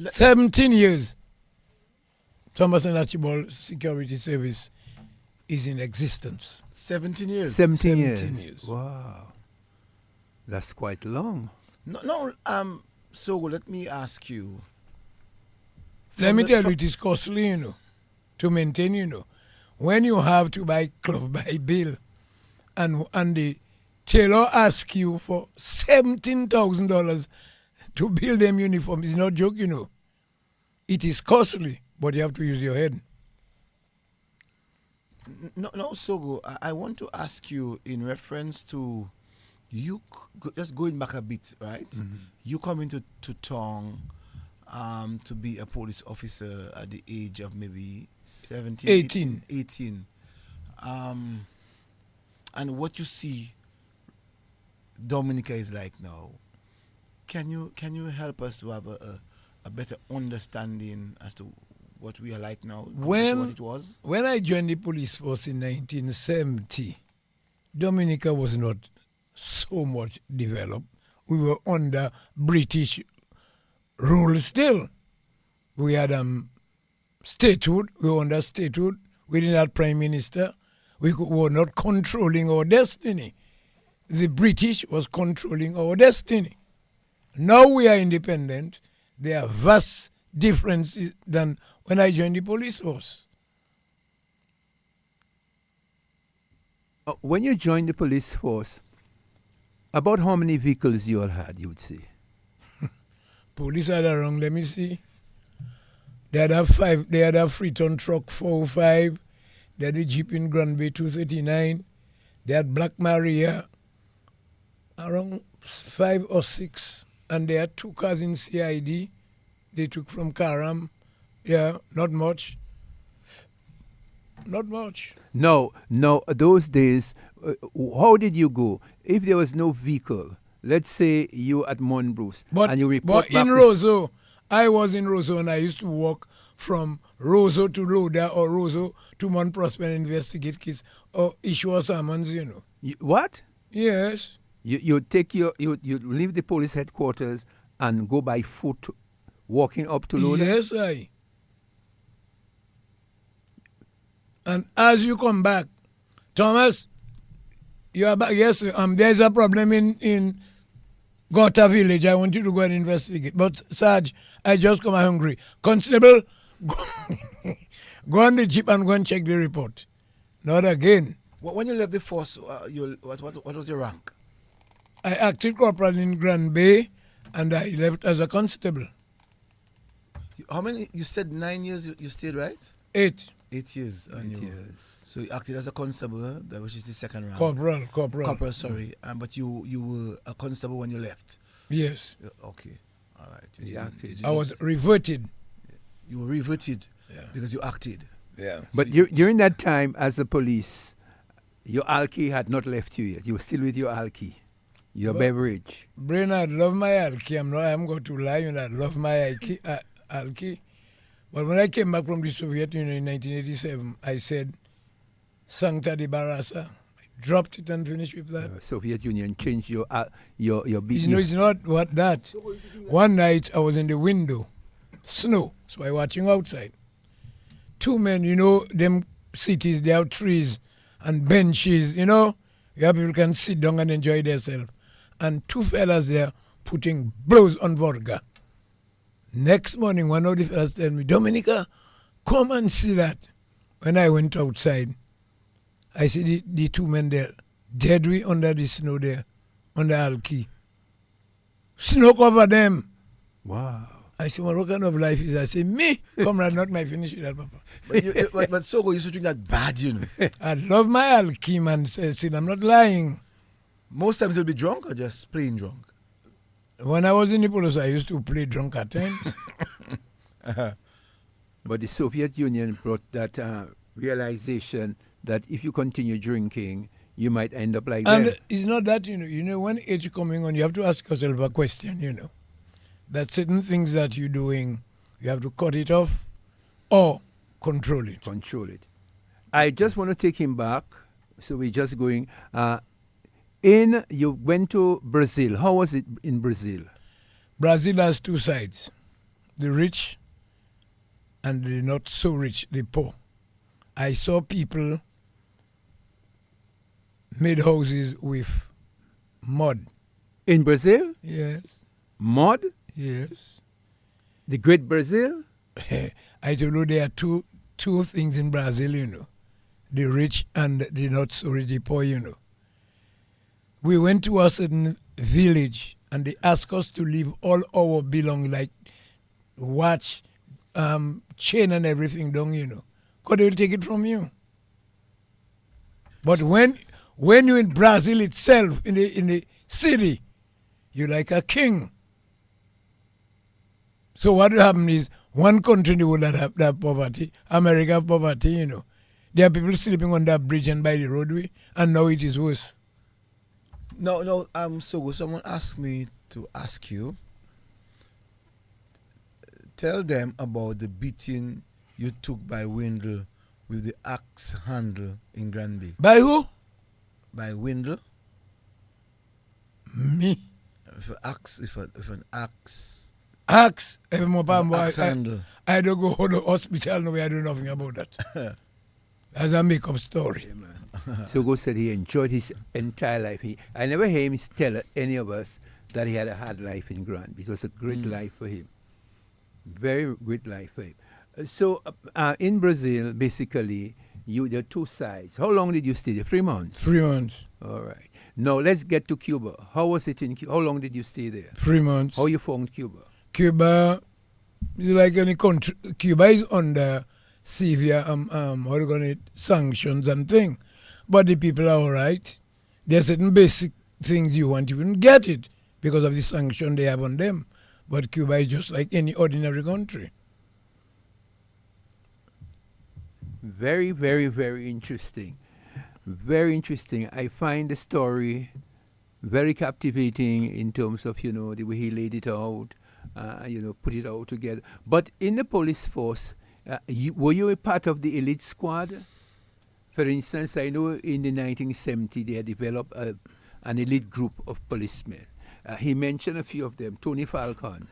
17 years. Thomas and Archibald Security Service is in existence. 17 years? 17 years. Wow. That's quite long. No, Sogo, let me ask you. Let me tell you, it is costly, to maintain, When you have to buy clothes by bill and the tailor asks you for $17,000 to build them uniform, it's not joke, It is costly, but you have to use your head. No, Sogo, I want to ask you in reference to you just going back a bit, right? Mm-hmm. You come into town to be a police officer at the age of maybe 17, 18. And what you see Dominica is like now, can you help us to have a better understanding as to what we are like now compared to what it was? When I joined the police force in 1970, Dominica was not so much developed. We were under British rule still. We had statehood. We were under statehood. We didn't have prime minister. We were not controlling our destiny. The British was controlling our destiny. Now we are independent. There are vast differences than when I joined the police force. When you joined the police force, about how many vehicles you all had, you would say? Police had around, let me see. They had a 5. They had a Freeton truck 405. They had a Jeep in Grand Bay 239. They had Black Maria, around 5 or 6. And they had 2 cars in CID. They took from Karam. Yeah, not much. Not much. No, those days, how did you go? If there was no vehicle, let's say you at Monbruce, and you report But in Roseau, I was in Roseau and I used to walk from Roseau to Loda or Roseau to Mount Prosper and investigate cases or issue summons, What? Yes. You leave the police headquarters and go by foot walking up to Loda? Yes, I. And as you come back, Thomas, you are back. Yes, there's a problem in Gota village. I want you to go and investigate. But Sarge, I just come hungry. Constable, go on the jeep and go and check the report. Not again. When you left the force, what was your rank? I acted corporal in Grand Bay, and I left as a constable. How many? You said 9 years. You stayed, right? 8. 8 years. 8 years. So you acted as a constable, which is the second rank. Corporal. Corporal, sorry. But you were a constable when you left. Yes. Okay. All right. I was reverted. You were reverted Yeah. because you acted. Yeah. But during that time, as a police, your alky had not left you yet. You were still with your alky, your beverage. Brain, I love my alky. I'm going to lie and I love my alky. But when I came back from the Soviet Union in 1987, I said, Sancta de Barasa. I dropped it and finished with that. Soviet Union changed your It's not what that. One night I was in the window, snow, so I watching outside. Two men, them cities, they have trees and benches, where people can sit down and enjoy themselves. And two fellas there putting blows on vodka. Next morning, one of the fellas tell me, Dominica, come and see that. When I went outside, I see the two men there, dead under the snow there, under Alki. Snow cover them. Wow. I say, what kind of life is that? I say, me, comrade, not my finish with that, Papa. But Sogo used to drink that bad, I love my Alki, man. Said, I'm not lying. Most times you'll be drunk or just plain drunk? When I was in the police, I used to play drunk at times. But the Soviet Union brought that realization that if you continue drinking, you might end up like that. And it's not that, when age coming on, you have to ask yourself a question, that certain things that you're doing, you have to cut it off or control it. Control it. I just want to take him back. So we're just going. You went to Brazil. How was it in Brazil? Brazil has two sides, the rich and the not so rich, the poor. I saw people made houses with mud. In Brazil? Yes. Mud? Yes. The great Brazil? I told you there are two things in Brazil, the rich and the not so rich, the poor, We went to a certain village and they asked us to leave all our belongings, like watch, chain and everything down, because they will take it from you. But when you're in Brazil itself, in the city, you're like a king. So what will happen is, one country in the world that have poverty, America have poverty, There are people sleeping on that bridge and by the roadway, and now it is worse. No, Sogo, someone asked me to ask you, tell them about the beating you took by Windle with the axe handle in Granby. By who? By Windle. Me? If an axe. Axe? Axe handle. I don't go to the hospital, no way, I do nothing about that. That's a make-up story. Yeah, man. Sogo said he enjoyed his entire life. I never heard him tell any of us that he had a hard life in Granby. It was a great life for him. Very great life for him. So in Brazil, basically, there are two sides. How long did you stay there? 3 months? 3 months. All right. Now let's get to Cuba. How was it in Cuba? How long did you stay there? 3 months. How you found Cuba? Cuba is like any country. Cuba is under severe sanctions and things. But the people are all right. There are certain basic things you want, you wouldn't get it because of the sanction they have on them. But Cuba is just like any ordinary country. Very, very, very interesting. Very interesting. I find the story very captivating in terms of, the way he laid it out, put it all together. But in the police force, were you a part of the elite squad? For instance, I know in the 1970s they had developed an elite group of policemen. He mentioned a few of them: Tony Falcon,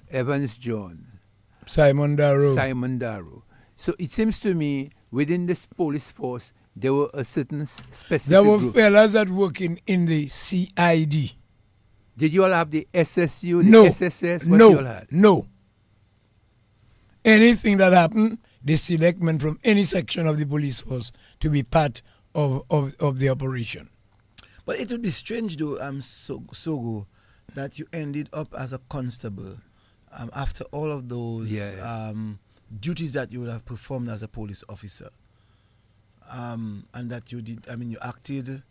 Evans John, Simon Darrow. So it seems to me within this police force there were a certain specific There were group. fellas that working in the CID. Did you all have the SSU, the No. SSS? What you all had? No. Anything that happened, they select men from any section of the police force to be part of the operation. But it would be strange though, Sogo, that you ended up as a constable after all of those duties that you would have performed as a police officer. And that you did, you acted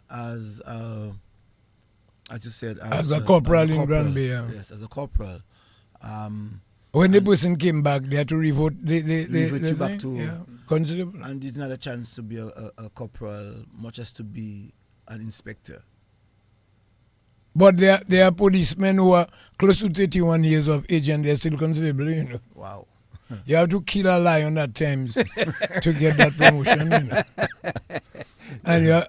as as you said, As a corporal in Granby, yeah. Yes, as a corporal. When the person came back, they had to revote the Revote you back thing, to yeah, constable. and did not have a chance to be a corporal, much as to be an inspector. But there are policemen who are close to 31 years of age and they're still constable, you know. Wow. You have to kill a lion at times to get that promotion, you know.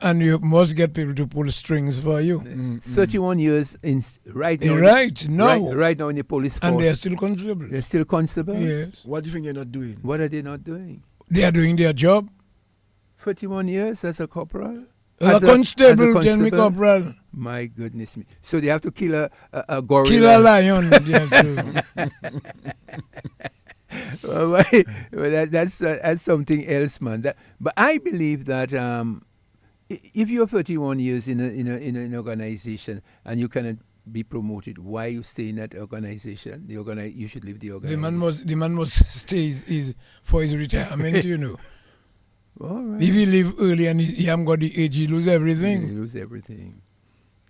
And you must get people to pull strings for you. 31 years right now. Right now. Right now in the police force. And they're still constable. They're still constables? Yes. What do you think they're not doing? What are they not doing? They are doing their job. 31 years as a corporal? A constable, tell me corporal. My goodness me. So they have to kill a gorilla. Kill a lion. Yes, well, that's something else, man. But I believe that if you're 31 years in an organization and you cannot be promoted, why you stay in that organization? You should leave the organization. The man must stay is for his retirement, you know. All right. If he leave early and he haven't got the age, he lose everything. You lose everything.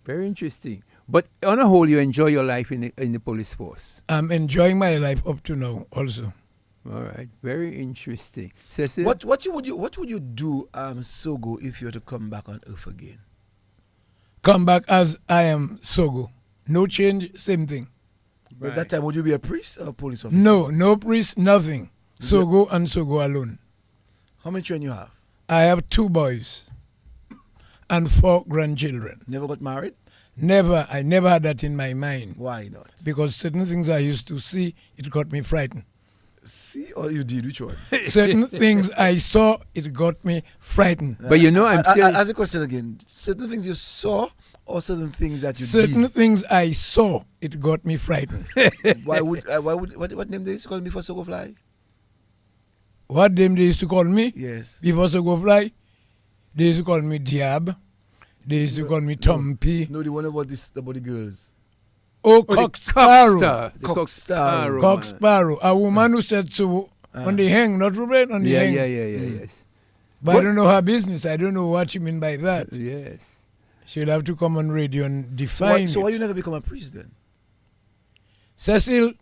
Very interesting. But on a whole, you enjoy your life in the police force. I'm enjoying my life up to now also. All right. Very interesting. Cecil? What would you do, Sogo, if you were to come back on Earth again? Come back as I am, Sogo. No change, same thing. Right. At that time, would you be a priest or a police officer? No priest, nothing. Sogo and Sogo alone. How many children you have? I have 2 boys and 4 grandchildren. Never got married? Never. I never had that in my mind. Why not? Because certain things I used to see, it got me frightened. See, or you did? Which one? Certain things I saw, it got me frightened. But you know, I'm still... Ask the question again. Certain things you saw or certain things that you did? Certain things I saw, it got me frightened. Why would what name they used to call me for Sogo Fly? What name they used to call me? Yes. Before Sogo Fly? They used to call me Diab. They used to call me Tumpy. No, the one about the girls. Oh, Cock Sparrow. Cock Sparrow. Cock Sparrow. A woman who said so on the hang, not Ruben, on the hang. Yeah, yes. But I don't know her business. I don't know what you mean by that. Yes. She'll have to come on radio and define So why you never become a priest then? Cecil,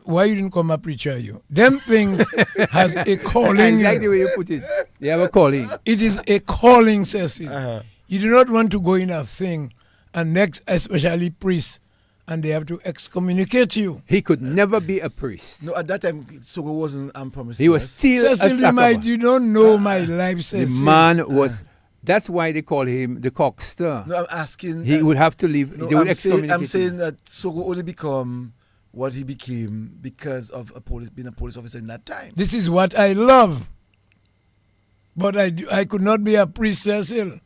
why you didn't come a preacher, you? Them things has a calling. I like the way you put it. They have a calling. It is a calling, Cecil. You do not want to go in a thing and next, especially priests, and they have to excommunicate you. He could never be a priest. No, at that time, Sogo wasn't promised. He was still a Cecil, you don't know my life, Cecil. The man was... That's why they call him the cockster. No, I'm asking... He would have to leave. No, they would I'm saying that Sogo only become what he became because of being a police officer in that time. This is what I love. But I could not be a priest, Cecil,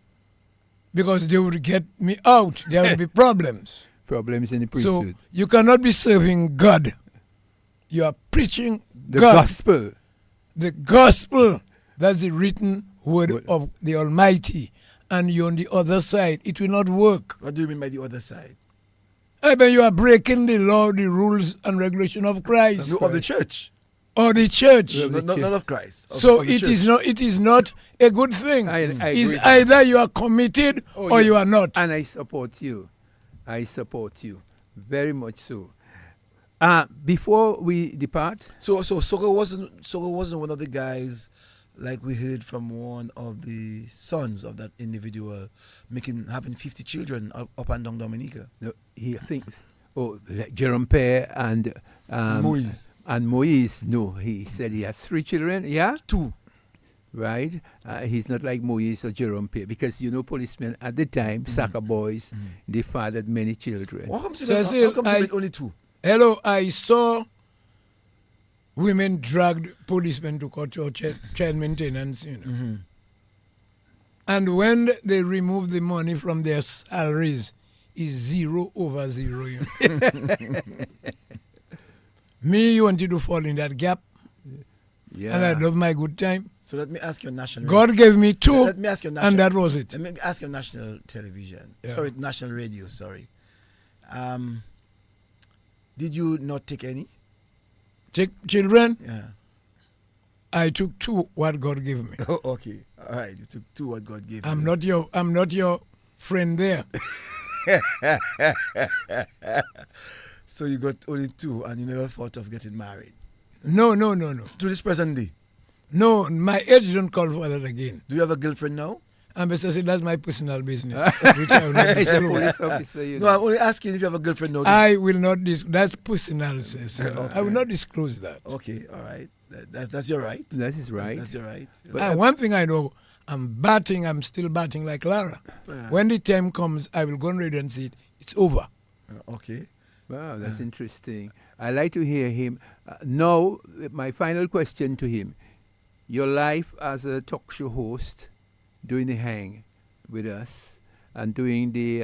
because they would get me out. There would be problems. Problems in the priesthood. So you cannot be serving God. You are preaching the God. gospel. The gospel. That's the written word of the Almighty. And you're on the other side. It will not work. What do you mean by the other side? I mean, you are breaking the law, the rules and regulation of Christ. No, of the church. Or the church. Not of Christ. So it is not a good thing. It's either you are committed or you are not. And I support you. I support you. Very much so. Before we depart. So Sogo wasn't one of the guys, like we heard from one of the sons of that individual, having 50 children up and down Dominica. No, he thinks, like Jerome Pear and Moise. And Moise, no, he said he has 3 children. Yeah, 2. Right, he's not like Moise or Jerome Pear, because policemen at the time, soccer boys, they fathered many children. How come to only 2? Hello, I saw women dragged policemen to court for child maintenance, you know. Mm-hmm. And when they remove the money from their salaries, it's 0 over 0. You know. Me, you wanted to fall in that gap. Yeah. And I love my good time. So let me ask you national. God gave me 2, let me ask you and that was it. Let me ask you national television. Yeah. Sorry, national radio, sorry. Did you not take any? Take children? Yeah. I took 2 what God gave me. Oh, okay. All right. You took 2 what God gave I'm not your friend there. So you got only 2 and you never thought of getting married? No. To this present day? No, my age don't call for that again. Do you have a girlfriend now? And Mr. Say that's my personal business, which I will not He's a disclose. police officer, you No, know. I'm only asking if you have a girlfriend now. I will not that's personal, sir. I will not disclose that. Okay, all right. That's your right. That is right. That's your right. But- One thing I know, I'm still batting like Lara. When the time comes, I will go on radio and say it. It's over. Okay. Wow, that's interesting. I like to hear him. Now, my final question to him. Your life as a talk show host, doing the hang with us, and doing the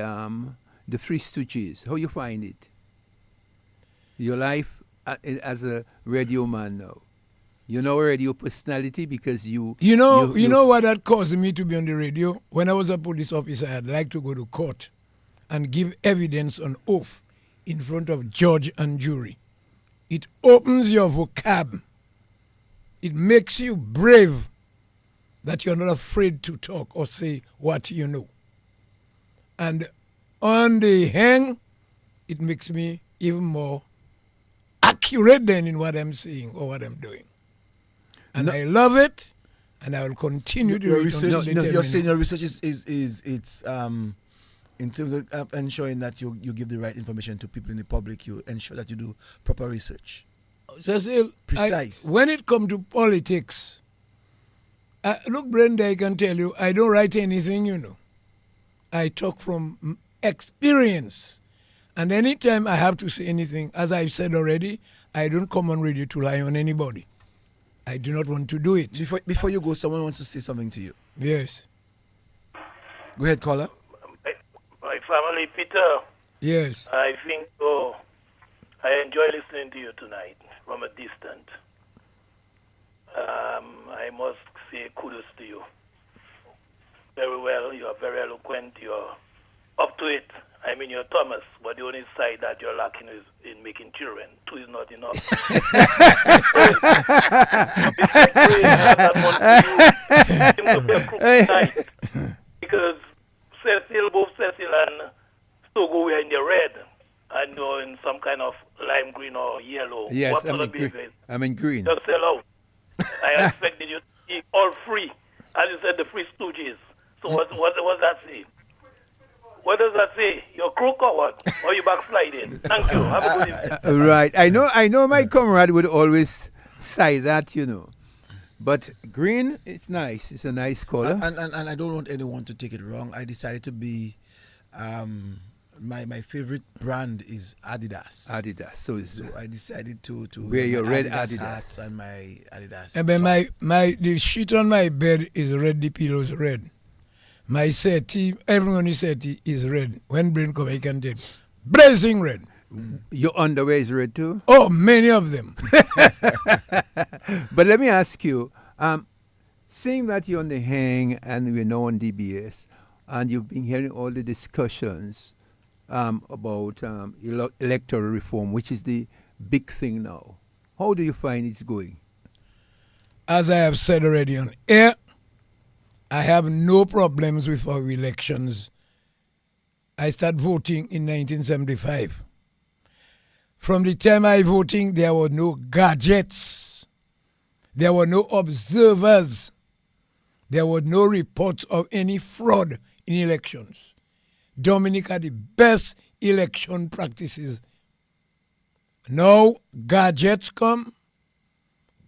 Three Stooges, how you find it? Your life as a radio man now. You know a radio personality because you know what that caused me to be on the radio? When I was a police officer, I'd like to go to court and give evidence on oath in front of judge and jury. It opens your vocab. It makes you brave that you're not afraid to talk or say what you know. And on the hang, it makes me even more accurate than in what I'm saying or what I'm doing. And I love it, and I will continue to do it. You're saying your research is in terms of ensuring that you give the right information to people in the public. You ensure that you do proper research. Cecil, Precise. When it comes to politics, look, Brenda, I can tell you, I don't write anything, you know. I talk from experience. And anytime I have to say anything, as I've said already, I don't come on radio to lie on anybody. I do not want to do it. Before you go, someone wants to say something to you. Yes. Go ahead, caller. My family, Peter. Yes. I think I enjoy listening to you tonight from a distance. I must say kudos to you. Very well. You are very eloquent. You're up to it. I mean, you're Thomas, but the only side that you're lacking is in making children. 2 is not enough. Because both Cecil and Sogo were in the red, and you're in some kind of lime green or yellow. Yes, I'm in green. Just sell out. I expected you to be all free, as you said, the Three Stooges. So what does that say? What does that say? You're crook or what? Or you backsliding? Thank you. Have a good evening. Right. I know my comrade would always say that, you know. But green, it's nice. It's a nice color. And I don't want anyone to take it wrong. I decided to be, my favorite brand is Adidas. Adidas. So I decided to wear your red Adidas Adidas hats and my Adidas. And then the sheet on my bed is red. The pillow is red. My settee, everyone is settee is red. When brain come, I can tell. Blazing red. Your underwear is red too? Oh, many of them. But let me ask you, seeing that you're on the hang and we're now on DBS, and you've been hearing all the discussions about electoral reform, which is the big thing now. How do you find it's going? As I have said already on air, I have no problems with our elections. I started voting in 1975. From the time I voting, there were no gadgets. There were no observers. There were no reports of any fraud in elections. Dominic had the best election practices. Now gadgets come,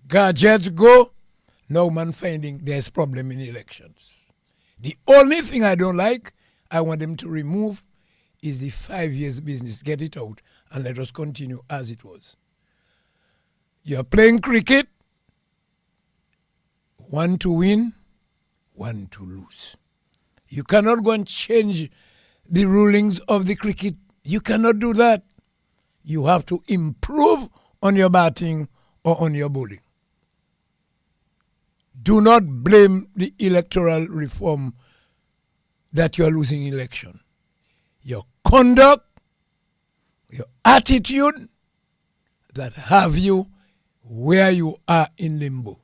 gadgets go. No man finding there's problem in elections. The only thing I don't like, I want them to remove, is the 5 years business. Get it out and let us continue as it was. You're playing cricket, 1 to win, 1 to lose. You cannot go and change the rulings of the cricket. You cannot do that. You have to improve on your batting or on your bowling. Do not blame the electoral reform that you are losing election. Your conduct, your attitude that have you where you are in limbo.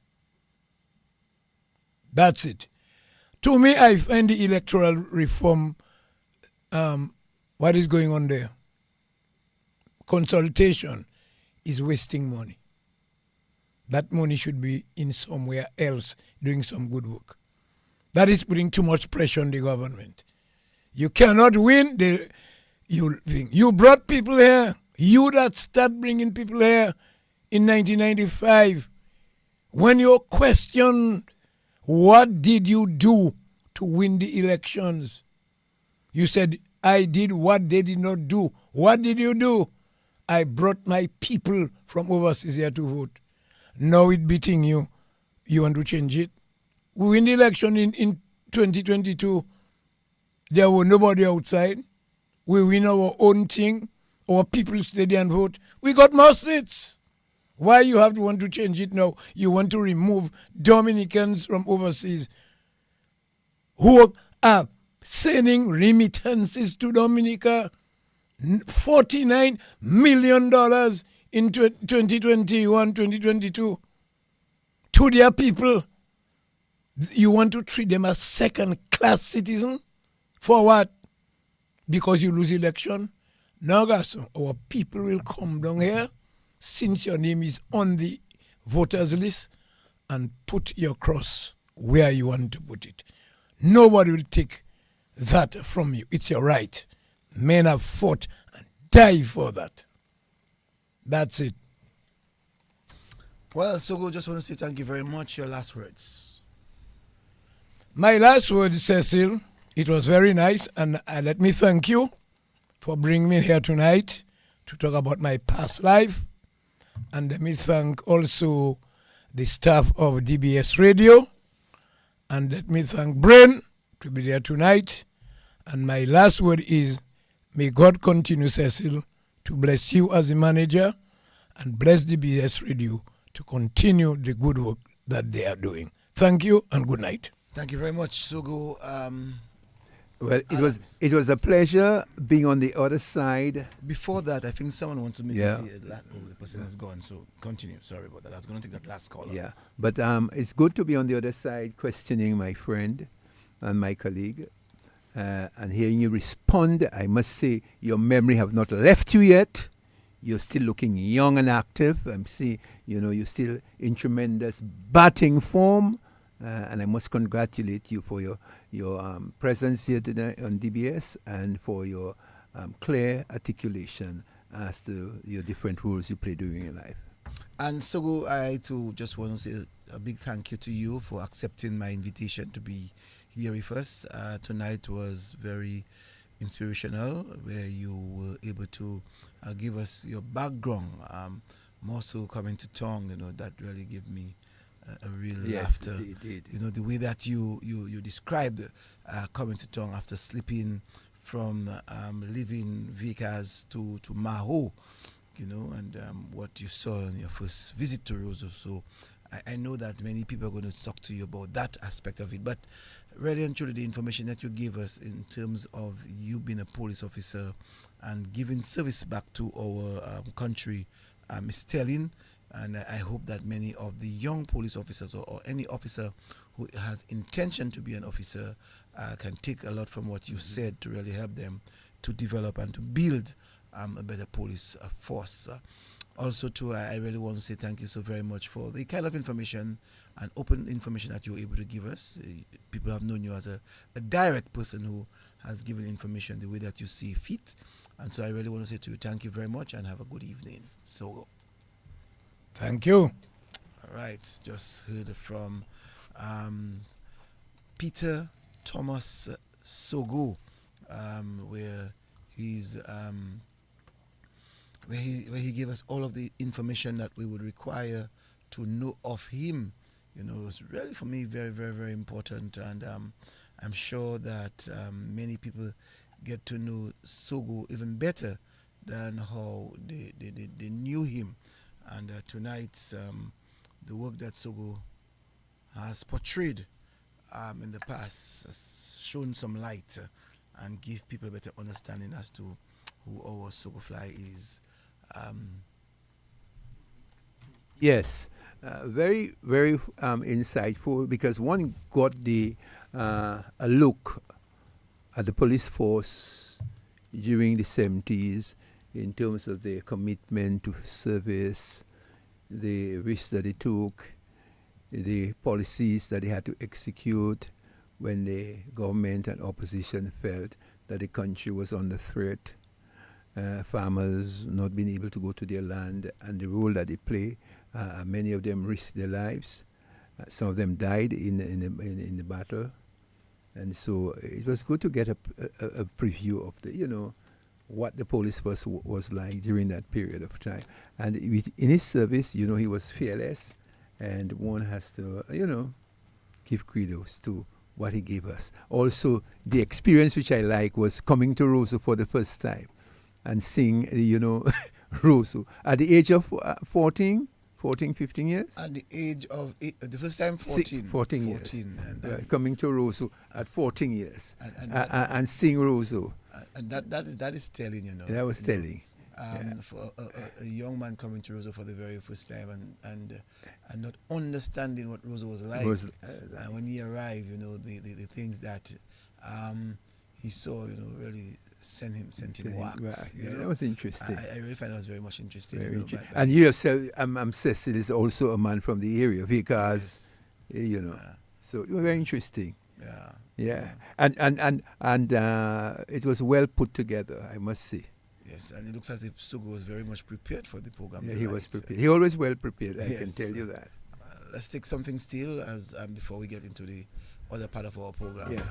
That's it. To me, I find the electoral reform What is going on there? Consultation is wasting money. That money should be in somewhere else doing some good work. That is putting too much pressure on the government. You cannot win. You brought people here. You that start bringing people here in 1995. When you question what did you do to win the elections, you said, I did what they did not do. What did you do? I brought my people from overseas here to vote. Now it beating you. You want to change it? We win the election in 2022. There was nobody outside. We win our own thing. Our people stay there and vote. We got more seats. Why you have to want to change it now? You want to remove Dominicans from overseas who are sending remittances to Dominica, $49 million in 2021, 2022, to their people. You want to treat them as second-class citizens? For what? Because you lose election? No, guys, our people will come down here, since your name is on the voters list, and put your cross where you want to put it. Nobody will take that from you. It's your right. Men have fought and died for that. That's it. Well, Sogo, just want to say thank you very much. Your last words. My last word, Cecil, it was very nice, and let me thank you for bringing me here tonight to talk about my past life. And let me thank also the staff of DBS Radio. And let me thank Brain to be there tonight. And my last word is, may God continue, Cecil, to bless you as a manager and bless DBS Radio to continue the good work that they are doing. Thank you and good night. Thank you very much, Sogo. Well, it was a pleasure being on the other side. Before that, I think someone wants to make Yeah. you see the person is gone, so continue. Sorry about that. I was going to take that last call. Yeah, but it's good to be on the other side questioning my friend and my colleague and hearing you respond. I must say your memory have not left you yet. You're still looking young and active. I'm seeing, you're still in tremendous batting form. And I must congratulate you for your presence here today on DBS and for your clear articulation as to your different roles you play during your life. And Sogo, I too just want to say a big thank you to you for accepting my invitation to be here with us. Tonight was very inspirational, where you were able to give us your background, more so coming to tongue, that really gave me a real laughter. It did. The way that you described coming to tongue after sleeping from leaving Vickers to Maho, and what you saw in your first visit to Roseau. So I know that many people are going to talk to you about that aspect of it. But really and truly, the information that you gave us in terms of you being a police officer and giving service back to our country is telling. And I hope that many of the young police officers or any officer who has intention to be an officer can take a lot from what you said to really help them to develop and to build a better police force. Also, too, I really want to say thank you so very much for the kind of information and open information that you were able to give us. People have known you as a direct person who has given information the way that you see fit. And so I really want to say to you, thank you very much and have a good evening. So. Thank you. All right, just heard from Peter Thomas Sogo, where he gave us all of the information that we would require to know of him. It was really for me very, very, very important, and I'm sure that many people get to know Sogo even better than how they knew him. And tonight, the work that Sogo has portrayed in the past has shown some light and give people a better understanding as to who our Sogo Fly is. Yes, very, very insightful, because one got a look at the police force during the 70s in terms of their commitment to service, the risks that they took, the policies that they had to execute when the government and opposition felt that the country was under threat. Farmers not being able to go to their land and the role that they play. Many of them risked their lives. Some of them died in the battle. And so it was good to get a preview of the, what the police force was like during that period of time. And in his service, he was fearless, and one has to, give kudos to what he gave us. Also, the experience which I like was coming to Roseau for the first time and sing, Roseau at the age of 14, 15 years? At the age of, the first time 14. 14 years. And coming to Roseau at 14 years and sing Roseau. And that is telling, That was telling. For a young man coming to Roseau for the very first time and not understanding what Roseau was like. And when he arrived, the things that he saw, really sent him wax. That was interesting. I really find that was very much interesting. Very interesting. And you yourself, Cecil is also a man from the area because, so it was very interesting. Yeah. And it was well put together, I must say. Yes, and it looks as if Sogo was very much prepared for the program. Yeah, he was prepared. He always well prepared, I can tell you that. Let's take something still as before we get into the other part of our program. Yeah.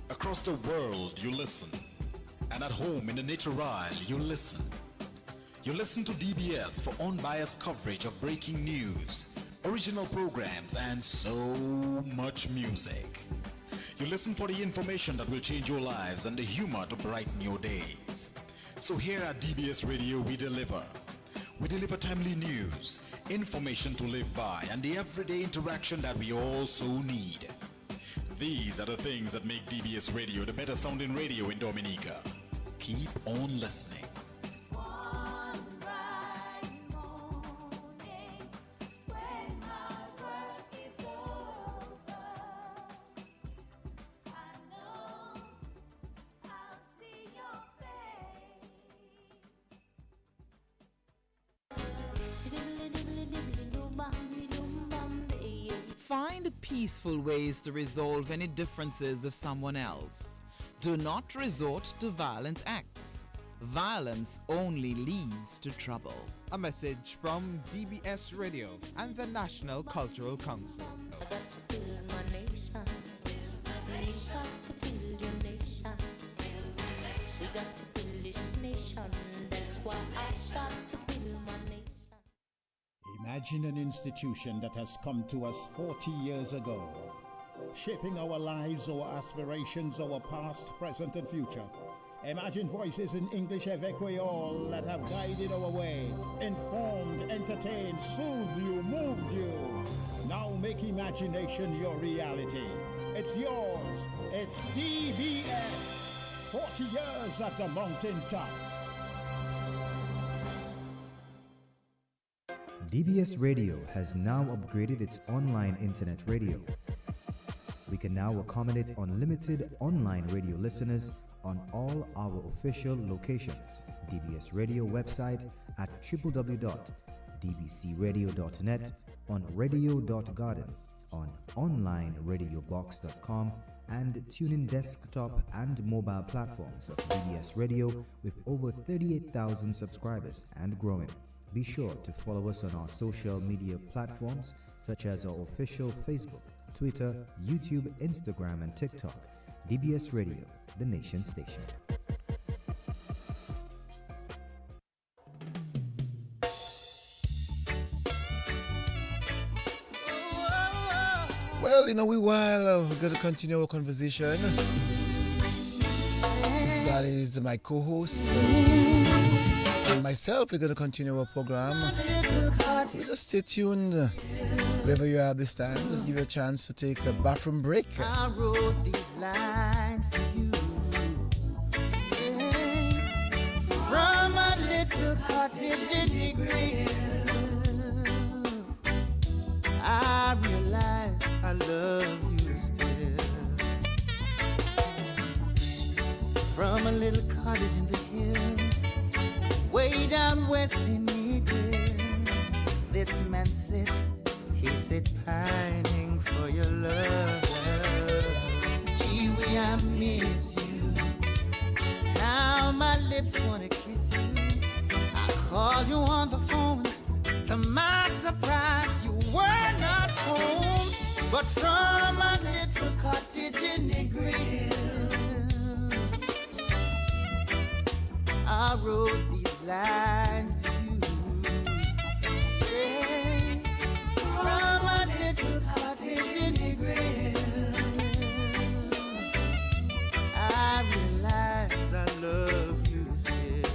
Across the world, you listen. And at home in the Electoral, you listen. You listen to DBS for unbiased coverage of breaking news, original programs, and so much music. You listen for the information that will change your lives and the humor to brighten your days. So here at DBS Radio, we deliver. We deliver timely news, information to live by, and the everyday interaction that we all so need. These are the things that make DBS Radio the better sounding radio in Dominica. Keep on listening. Find peaceful ways to resolve any differences with someone else. Do not resort to violent acts. Violence only leads to trouble. A message from DBS Radio and the National Cultural Council. Imagine an institution that has come to us 40 years ago, shaping our lives, our aspirations, our past, present, and future, Imagine voices in English avec Creole that have guided our way, informed, entertained, soothed you, moved you. Now make imagination your reality. It's yours. It's DBS. 40 years at the mountaintop. DBS Radio has now upgraded its online internet radio. We can now accommodate unlimited online radio listeners on all our official locations. DBS Radio website at www.dbcradio.net, on radio.garden, on onlineradiobox.com, and TuneIn desktop and mobile platforms of DBS Radio with over 38,000 subscribers and growing. Be sure to follow us on our social media platforms such as our official Facebook, Twitter, YouTube, Instagram, and TikTok. DBS Radio, the nation station. Well, in a wee while, we're going to continue our conversation. That is my co-host and myself. We're going to continue our program. So just stay tuned wherever you are this time. Just give you a chance to take a bathroom break. I wrote these lines to you, from a little cottage in the green. I realize I love you still. From a little cottage in the hills, way down west in Needle, this man said, he said, pining for your love. Gee, we I miss you. Now my lips wanna kiss you. I called you on the phone. To my surprise, you were not home. But from a little cottage in the grill, I wrote these lines to you. Yeah. From a little cottage in the grill, I realize I love you still.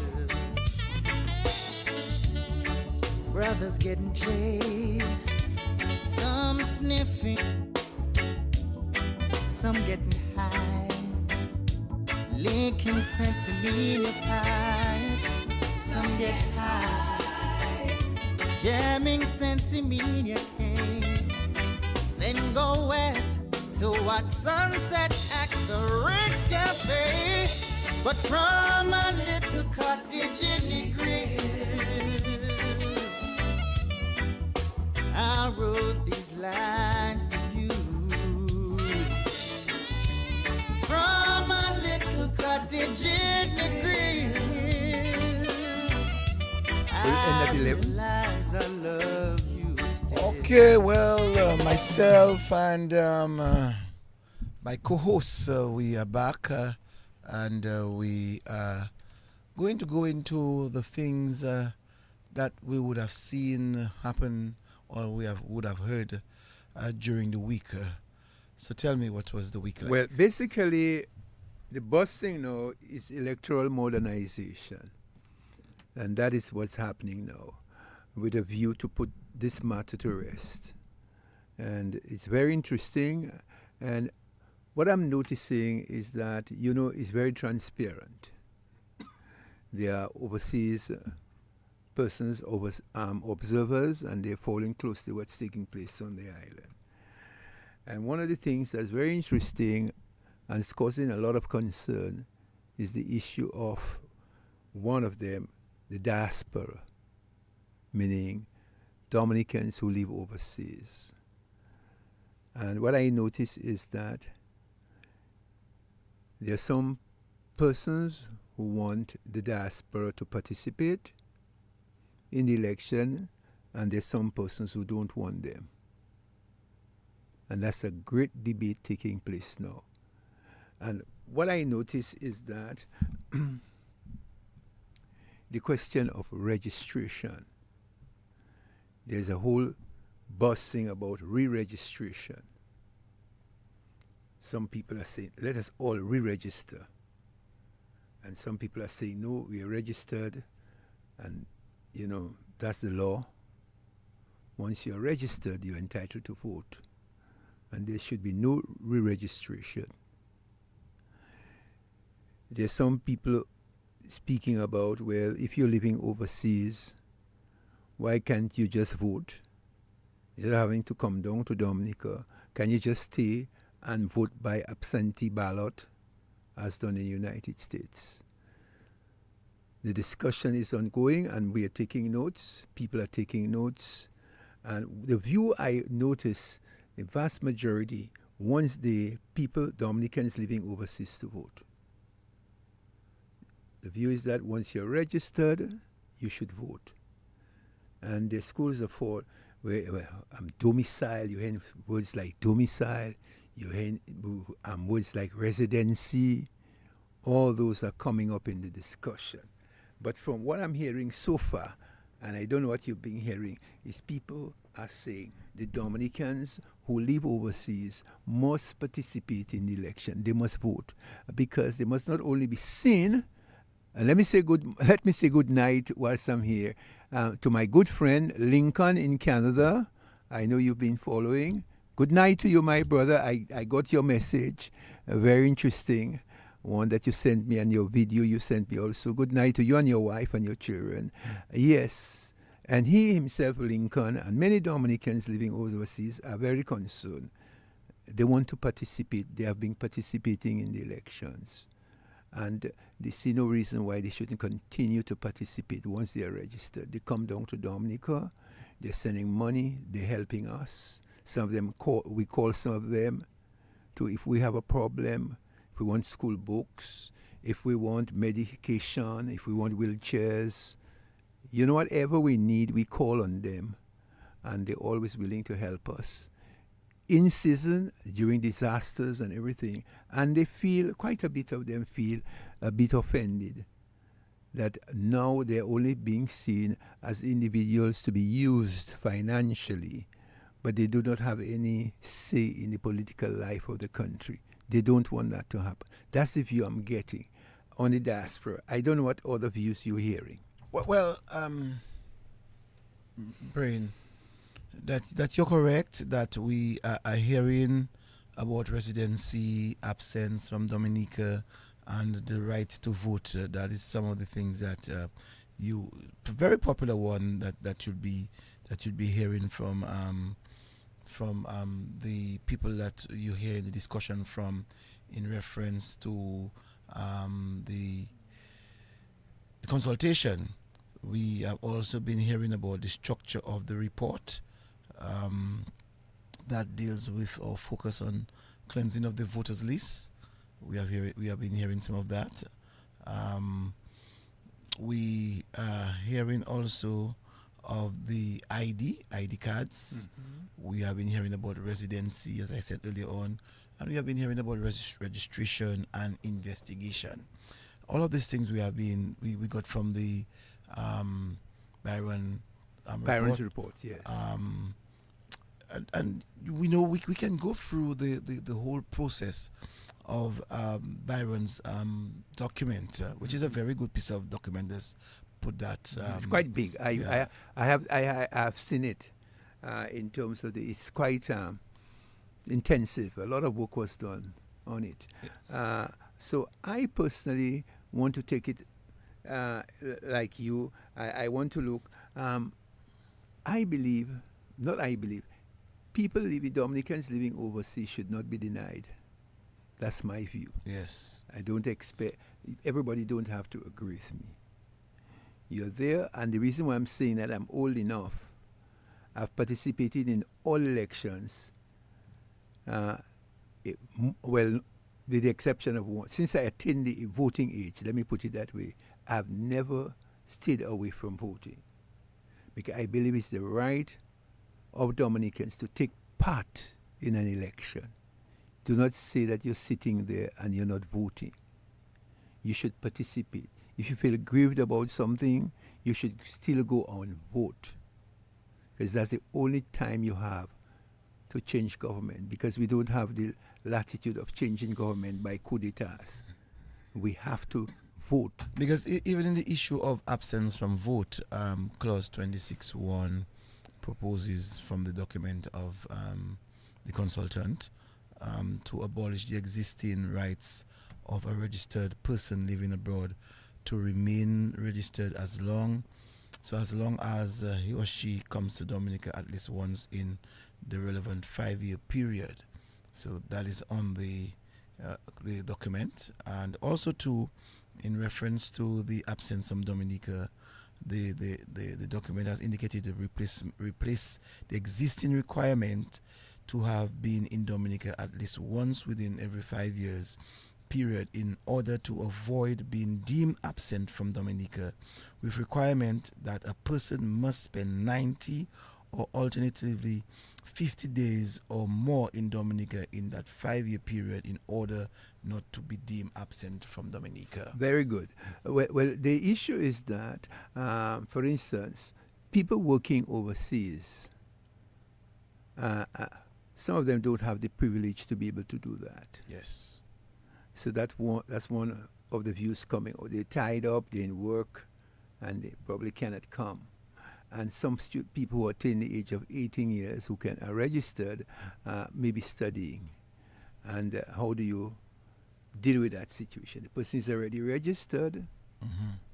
Brothers getting trade, some sniffing, some getting high, licking sensimilla pie. Some get high, jamming sensimilla cane, then go west to watch sunset at the Rick's Cafe. But from a little cottage in the grill, I wrote these lines to you. From a little cottage in the grill, I realize I love you still. Okay, well, myself and my co-hosts, we are back and we are going to go into the things that we would have seen happen or would have heard during the week. So tell me, what was the week like? Well, basically, the boss thing now is electoral modernization. And that is what's happening now, with a view to put this matter to rest. And it's very interesting. And what I'm noticing is that, it's very transparent. There are overseas persons, observers, and they're following closely what's taking place on the island. And one of the things that's very interesting and is causing a lot of concern is the issue of one of them, the diaspora, meaning Dominicans who live overseas. And what I notice is that there are some persons who want the diaspora to participate in the election, and there's some persons who don't want them. And that's a great debate taking place now. And what I notice is that the question of registration, there's a whole buzzing about re-registration. Some people are saying, let us all re-register. And some people are saying, no, we are registered, and, that's the law. Once you're registered, you're entitled to vote. And there should be no re-registration. There's some people speaking about, well, if you're living overseas, why can't you just vote? Instead of having to come down to Dominica, can you just stay and vote by absentee ballot, as done in the United States? The discussion is ongoing, and we are taking notes. People are taking notes. And the view I notice, the vast majority wants the people, Dominicans living overseas, to vote. The view is that once you're registered, you should vote. And the schools of thought, where domicile, you hear words like domicile, you hear words like residency, all those are coming up in the discussion. But from what I'm hearing so far, and I don't know what you've been hearing, is people are saying the Dominicans who live overseas must participate in the election. They must vote, because they must not only be seen. And let me say good night whilst I'm here to my good friend Lincoln in Canada. I know you've been following. Good night to you, my brother. I got your message, very interesting, one that you sent me, and your video you sent me also. Good night to you and your wife and your children. Yes, and he himself, Lincoln, and many Dominicans living overseas are very concerned. They want to participate. They have been participating in the elections. And they see no reason why they shouldn't continue to participate once they are registered. They come down to Dominica, they're sending money, they're helping us. Some of them, we call some of them to, if we have a problem, if we want school books, if we want medication, if we want wheelchairs, whatever we need, we call on them. And they're always willing to help us in season, during disasters and everything. And they feel, quite a bit of them feel a bit offended that now they're only being seen as individuals to be used financially, but they do not have any say in the political life of the country. They don't want that to happen. That's the view I'm getting on the diaspora. I don't know what other views you're hearing. Well, Brain, that you're correct, that we are hearing about residency, absence from Dominica, and the right to vote. That is some of the things that very popular one that you'd be hearing from the people that you hear in the discussion from, in reference to the consultation. We have also been hearing about the structure of the report that deals with or focus on cleansing of the voters list. We have been hearing some of that. We are hearing also of the ID cards. Mm-hmm. We have been hearing about residency, as I said earlier on, and we have been hearing about registration and investigation. All of these things we got from the Byron's report, yes. And we know we can go through the whole process of Byron's document, which is a very good piece of document. Let's put that. It's quite big. I have seen it in terms of it's quite intensive. A lot of work was done on it. So I personally want to take it like you. I want to look. People Dominicans living overseas should not be denied. That's my view. Yes. I don't expect, everybody don't have to agree with me. You're there, and the reason why I'm saying that, I'm old enough. I've participated in all elections, with the exception of one. Since I attained the voting age, let me put it that way, I've never stayed away from voting. Because I believe it's the right of Dominicans to take part in an election. Do not say that you're sitting there and you're not voting. You should participate. If you feel grieved about something, you should still go and vote. Because that's the only time you have to change government, because we don't have the latitude of changing government by coup d'etats. We have to vote. Because even in the issue of absence from vote, clause 26.1 proposes from the document of the consultant to abolish the existing rights of a registered person living abroad to remain registered as long as he or she comes to Dominica at least once in the relevant 5-year period. So that is on the document. And also too, in reference to the absence from Dominica, the document has indicated to replace the existing requirement to have been in Dominica at least once within every 5 years period in order to avoid being deemed absent from Dominica, with requirement that a person must spend 90 or alternatively 50 days or more in Dominica in that 5-year period in order not to be deemed absent from Dominica. Very good. Well, the issue is that, for instance, people working overseas, some of them don't have the privilege to be able to do that. Yes. So that's one of the views coming. Or they're tied up, they're in work, and they probably cannot come. And some people who attain the age of 18 years who are registered may be studying. And how do you deal with that situation? The person is already registered,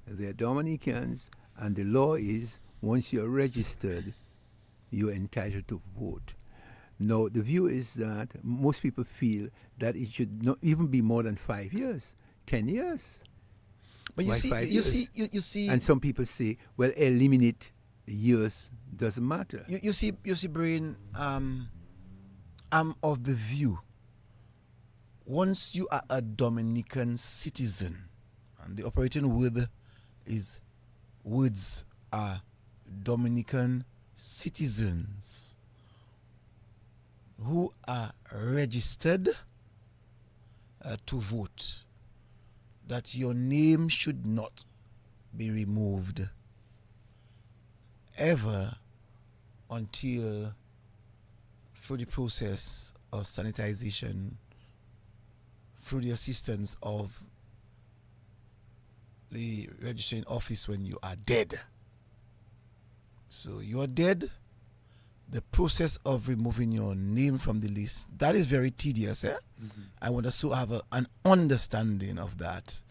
they're Dominicans, and the law is once you're registered, you're entitled to vote. Now, the view is that most people feel that it should not even be more than 5 years, 10 years. But you see, and some people say, well, eliminate years, doesn't matter. You see, Brain, I'm of the view, once you are a Dominican citizen, and the operating words are Dominican citizens who are registered to vote, that your name should not be removed ever until, through the process of sanitization, through the assistance of the registering office when you are dead. So you are dead, the process of removing your name from the list, that is very tedious. I want us to have an understanding of that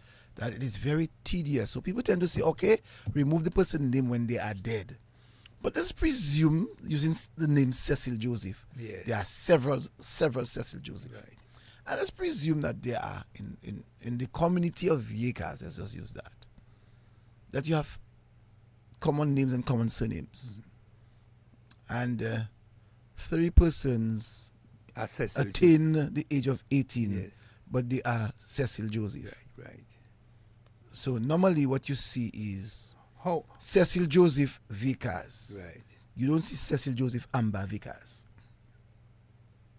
it is very tedious. So people tend to say, okay, remove the person's name when they are dead. But let's presume, using the name Cecil Joseph, there are several Cecil Joseph. Right. And let's presume that they are in the community of Yekas, let's just use that you have common names and common surnames. And 3 persons attain the age of 18, but they are Cecil Joseph. Right. So normally what you see is Cecil Joseph Vickers. Right. You don't see Cecil Joseph Amber Vickers.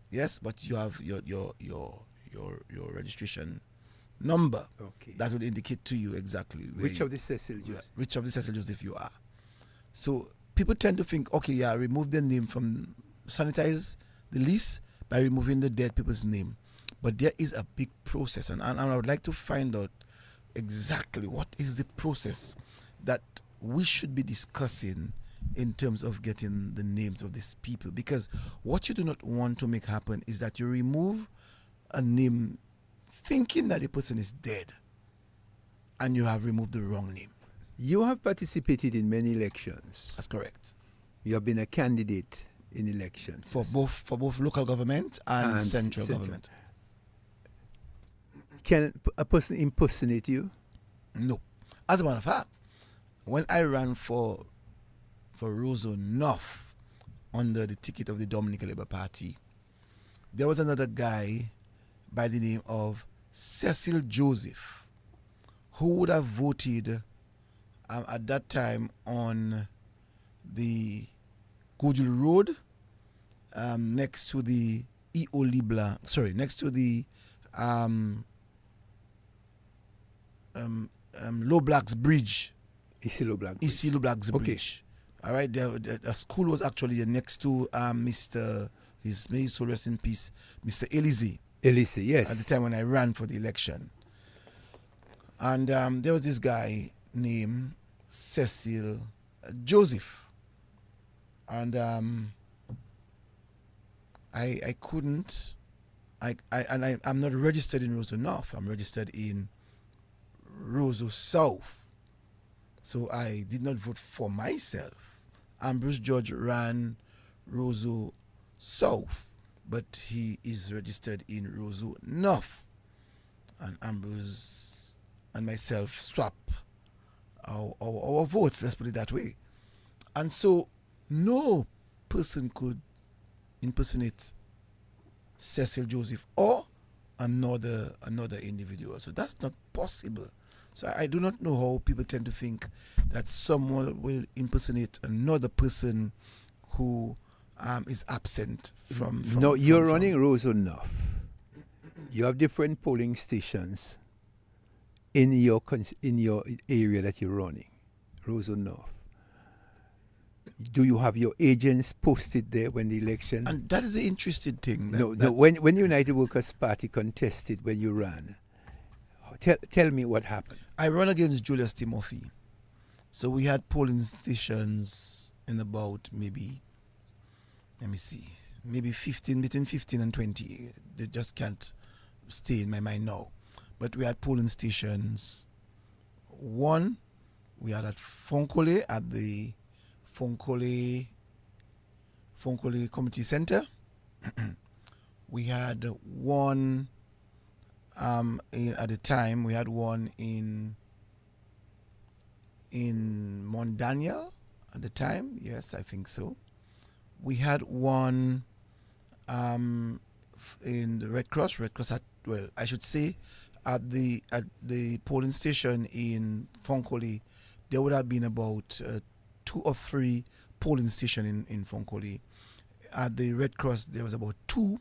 Yes, but you have your registration number. Okay. That would indicate to you exactly which of the Cecil Joseph. Which of the Cecil Joseph you are. So people tend to think, okay, remove their name from, sanitize the list by removing the dead people's name. But there is a big process, and I would like to find out exactly what is the process that we should be discussing in terms of getting the names of these people. Because what you do not want to make happen is that you remove a name thinking that the person is dead, and you have removed the wrong name. You have participated in many elections. That's correct. You have been a candidate in elections. For both local government and central government. Can a person impersonate you? No. As a matter of fact, when I ran for Roseau North under the ticket of the Dominican Labour Party, there was another guy by the name of Cecil Joseph who would have voted at that time on the Gojul Road, next to the next to the Low Blacks Bridge. Isilo Blacks Bridge. All right, the school was actually next to Mr. His may his soul rest in peace, Mr. Elise. Elise, yes. At the time when I ran for the election. And there was this guy named Cecil Joseph. And I couldn't, I'm not registered in Roseau North. I'm registered in Roseau South. So I did not vote for myself. Ambrose George ran Roseau South, but he is registered in Roseau North. And Ambrose and myself swap our votes, let's put it that way. And so no person could impersonate Cecil Joseph or another individual. So that's not possible. So I do not know how people tend to think that someone will impersonate another person who is absent from No, you're from- running Roseau North. You have different polling stations in your area that you're running, Roseau North. Do you have your agents posted there when the election? And that is the interesting thing. No. When United Workers Party contested when you ran, tell me what happened. I run against Julius Timothy. So we had polling stations in about maybe 15, between 15 and 20. They just can't stay in my mind now. But we had polling stations. One, we had at Fonkole, at the Fonkole Community Center. We had one at the time. We had one in Mount Daniel at the time. Yes, I think so. We had one in the Red Cross. Red Cross had, well, I should say, at the polling station in Fonkole, there would have been about 2 or 3 polling stations in Fonkole. At the Red Cross, there was about 2.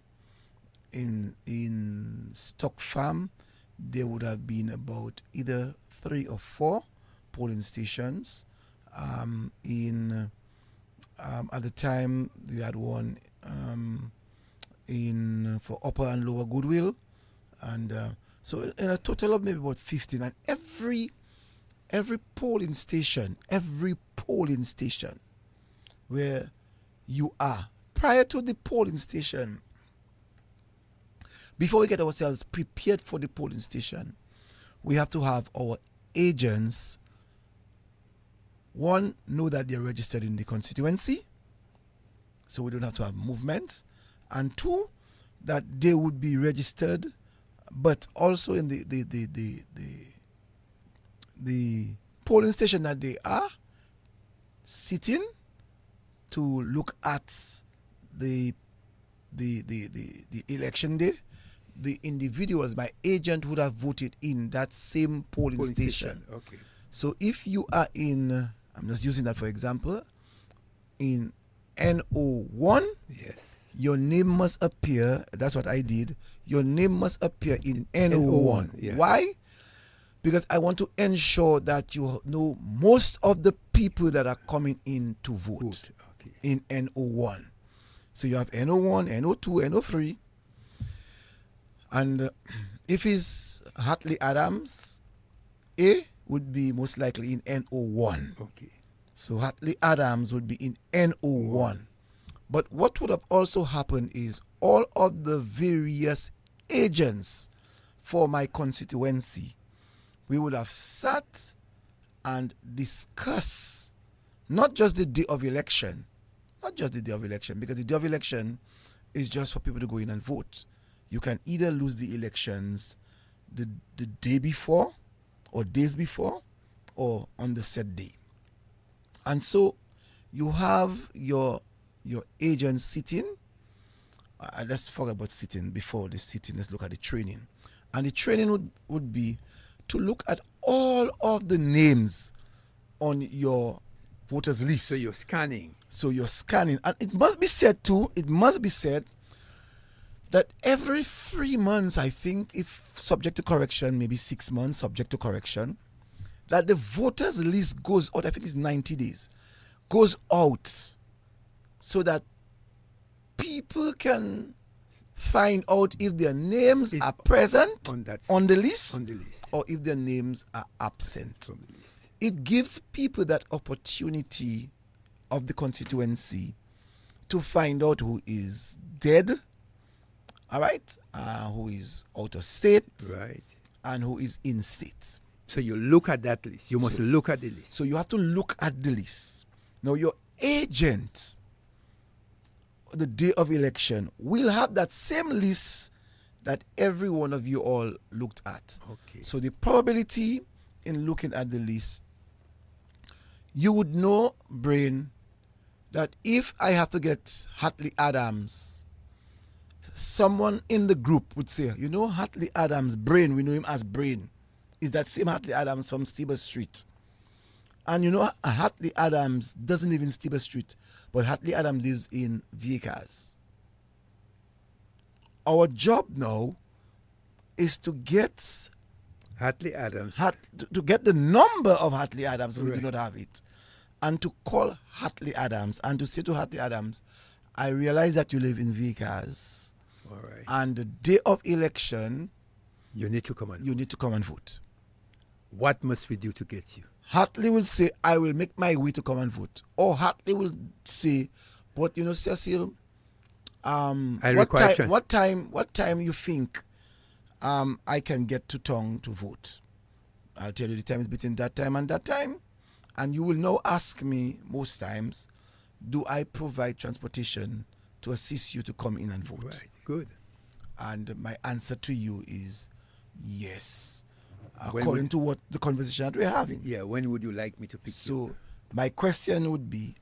In Stock Farm, there would have been about either 3 or 4 polling stations. At the time, we had one for Upper and Lower Goodwill, and so in a total of maybe about 15. And every polling station where you are, prior to the polling station, before we get ourselves prepared for the polling station, we have to have our agents, one, know that they're registered in the constituency, so we don't have to have movements, and 2, that they would be registered, but also in the polling station that they are sitting to look at the election day. The individuals, my agent, would have voted in that same polling station. Okay. So if you are in, I'm just using that for example, in NO1, yes, your name must appear. That's what I did. Your name must appear in NO1. yeah. Why? Because I want to ensure that you know most of the people that are coming in to vote in NO1. So you have NO1, NO2, NO3. And if it's Hartley Adams, A would be most likely in NO1. Okay. So Hartley Adams would be in NO1. But what would have also happened is all of the various agents for my constituency, we would have sat and discussed not just the day of election, because the day of election is just for people to go in and vote. You can either lose the elections the day before or days before or on the set day. And so you have your agent sitting. Let's forget about sitting. Before the sitting, let's look at the training. And the training would be to look at all of the names on your voters list. So you're scanning. And it must be said that every 3 months, I think, if subject to correction, maybe 6 months subject to correction, that the voters list goes out, I think it's 90 days, goes out so that people can find out if their names are present on the list, or if their names are absent. It gives people that opportunity of the constituency to find out who is dead, all right, who is out of state, right, and who is in state. So you look at that list. You must look at the list. So you have to look at the list. Now your agent, the day of election, will have that same list that every one of you all looked at. Okay. So the probability in looking at the list, you would know, Brain, that if I have to get Hartley Adams, someone in the group would say, you know, Hartley Adams, Brain, we know him as Brain, is that same Hartley Adams from Stable Street. And you know, Hartley Adams doesn't live in Stable Street, but Hartley Adams lives in Viecas. Our job now is to get Hartley Adams, to get the number of Hartley Adams, we do Right. not have it, and to call Hartley Adams and to say to Hartley Adams, I realize that you live in Viecas. All right. And the day of election, you need to come and vote. What must we do to get you? Hartley will say, I will make my way to come and vote. Or Hartley will say, but you know, Cecil, what time you think I can get to town to vote? I'll tell you the time is between that time and that time. And you will now ask me most times, do I provide transportation to assist you to come in and vote? Right, good. And my answer to you is yes. When According would- to what the conversation that we're having. Yeah, when would you like me to pick you So my question would be,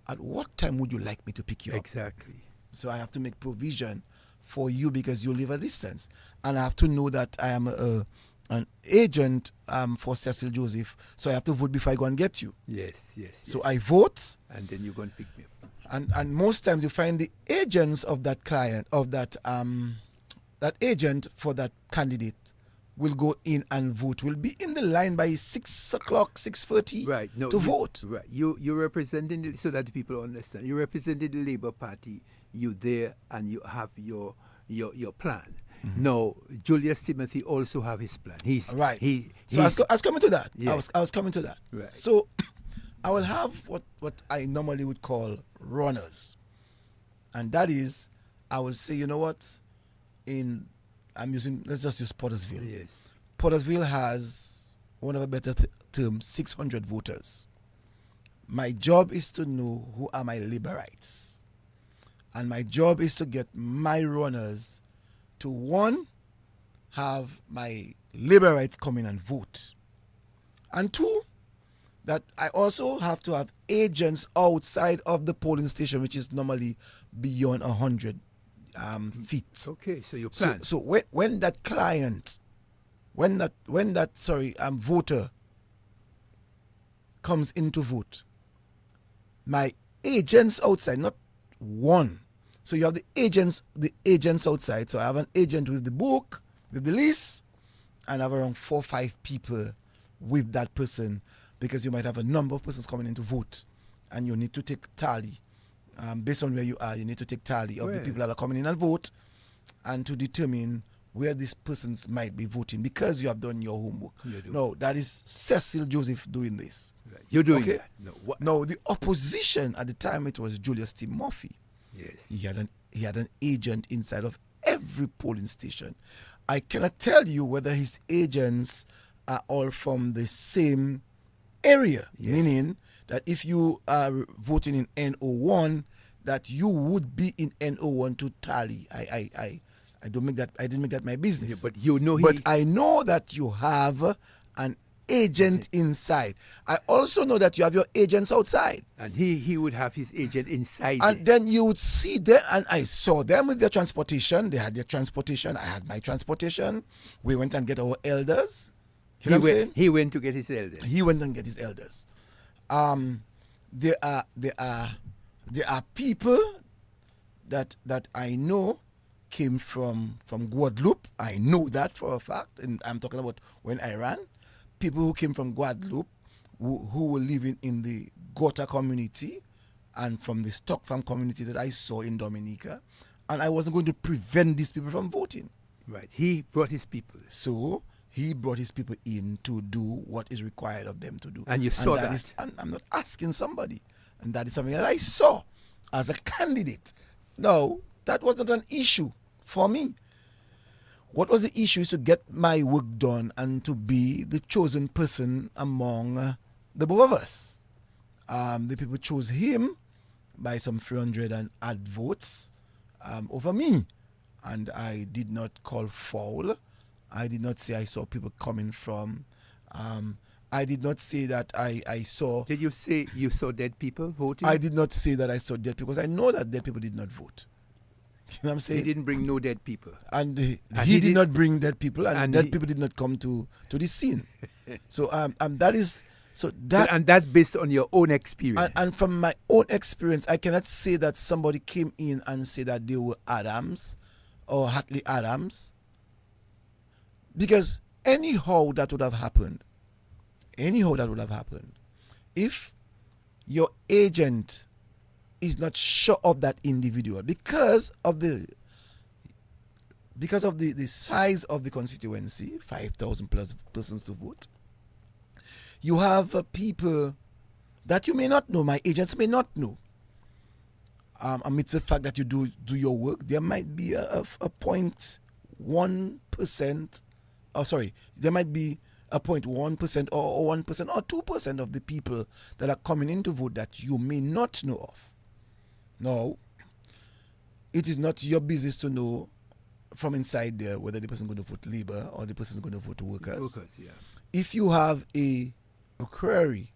at what time would you like me to pick you up? Exactly. So I have to make provision for you because you live a distance. And I have to know that I am an agent for Cecil Joseph. So I have to vote before I go and get you. Yes, yes. So yes. I vote. And then you go and pick me up. And most times you find the agents of that client, of that agent for that candidate will go in and vote, will be in the line by 6 o'clock, 6:30 Right. No, to you- vote. Right. You're representing, so that people understand, you're representing the Labour Party, you there, and you have your plan. Mm-hmm. No, Julius Timothy also have his plan. He's right. So I was coming to that. Yeah. I was coming to that. Right. So I will have what I normally would call runners. And that is, I will say, you know what, let's just use Pottersville. Yes. Pottersville has, one of a better term, 600 voters. My job is to know who are my Liberites. And my job is to get my runners to, one, have my Liberites come in and vote. And two, that I also have to have agents outside of the polling station, which is normally beyond 100 feet. Okay, so you plan. So when that client, when that voter comes in to vote, my agents outside, not one. So you have the agents outside. So I have an agent with the book, with the list, and I have around 4 or 5 people with that person, because you might have a number of persons coming in to vote, and you need to take tally. Based on where you are, you need to take tally of the people that are coming in and vote, and to determine where these persons might be voting, because you have done your homework. No, that is Cecil Joseph doing this. Right. You're doing Okay? that. No, the opposition at the time, it was Julius T. Murphy. Yes. He had an agent inside of every polling station. I cannot tell you whether his agents are all from the same area, meaning that if you are voting in NO1, that you would be in NO1 to tally. I didn't make that my business. Yeah, but you know But I know that you have an agent inside. I also know that you have your agents outside. And he would have his agent inside. And then you would see them, and I saw them with their transportation. They had their transportation. I had my transportation. We went and get our elders. You know what I'm saying? He went to get his elders. He went and get his elders. There are people that I know came from Guadeloupe. I know that for a fact, and I'm talking about when I ran. People who came from Guadeloupe, who were living in the Gota community, and from the stock farm community that I saw in Dominica, And I wasn't going to prevent these people from voting. Right. He brought his people. So he brought his people in to do what is required of them to do. And you saw that. And I'm not asking somebody. And that is something that I saw as a candidate. No, that was not an issue for me. What was the issue is to get my work done and to be the chosen person among the both of us. The people chose him by some 300 and odd votes over me. And I did not call foul. I did not say I saw people coming from. I did not say that I saw. Did you say you saw dead people voting? I did not say that I saw dead people because I know that dead people did not vote. You know what I'm saying? He didn't bring no dead people. And he did not bring dead people, and dead people did not come to the scene. So that is. And that's based on your own experience. And from my own experience, I cannot say that somebody came in and said that they were Adams or Hatley Adams. Because anyhow that would have happened. If your agent is not sure of that individual because of the size of the constituency, 5,000 plus persons to vote, you have people that you may not know, my agents may not know. Amidst the fact that you do your work, there might be a 0.1%, there might be a 0.1% or 1% or 2% of the people that are coming in to vote that you may not know of. No, it is not your business to know from inside there whether the person is going to vote Labour or the person is going to vote Workers. If you have a query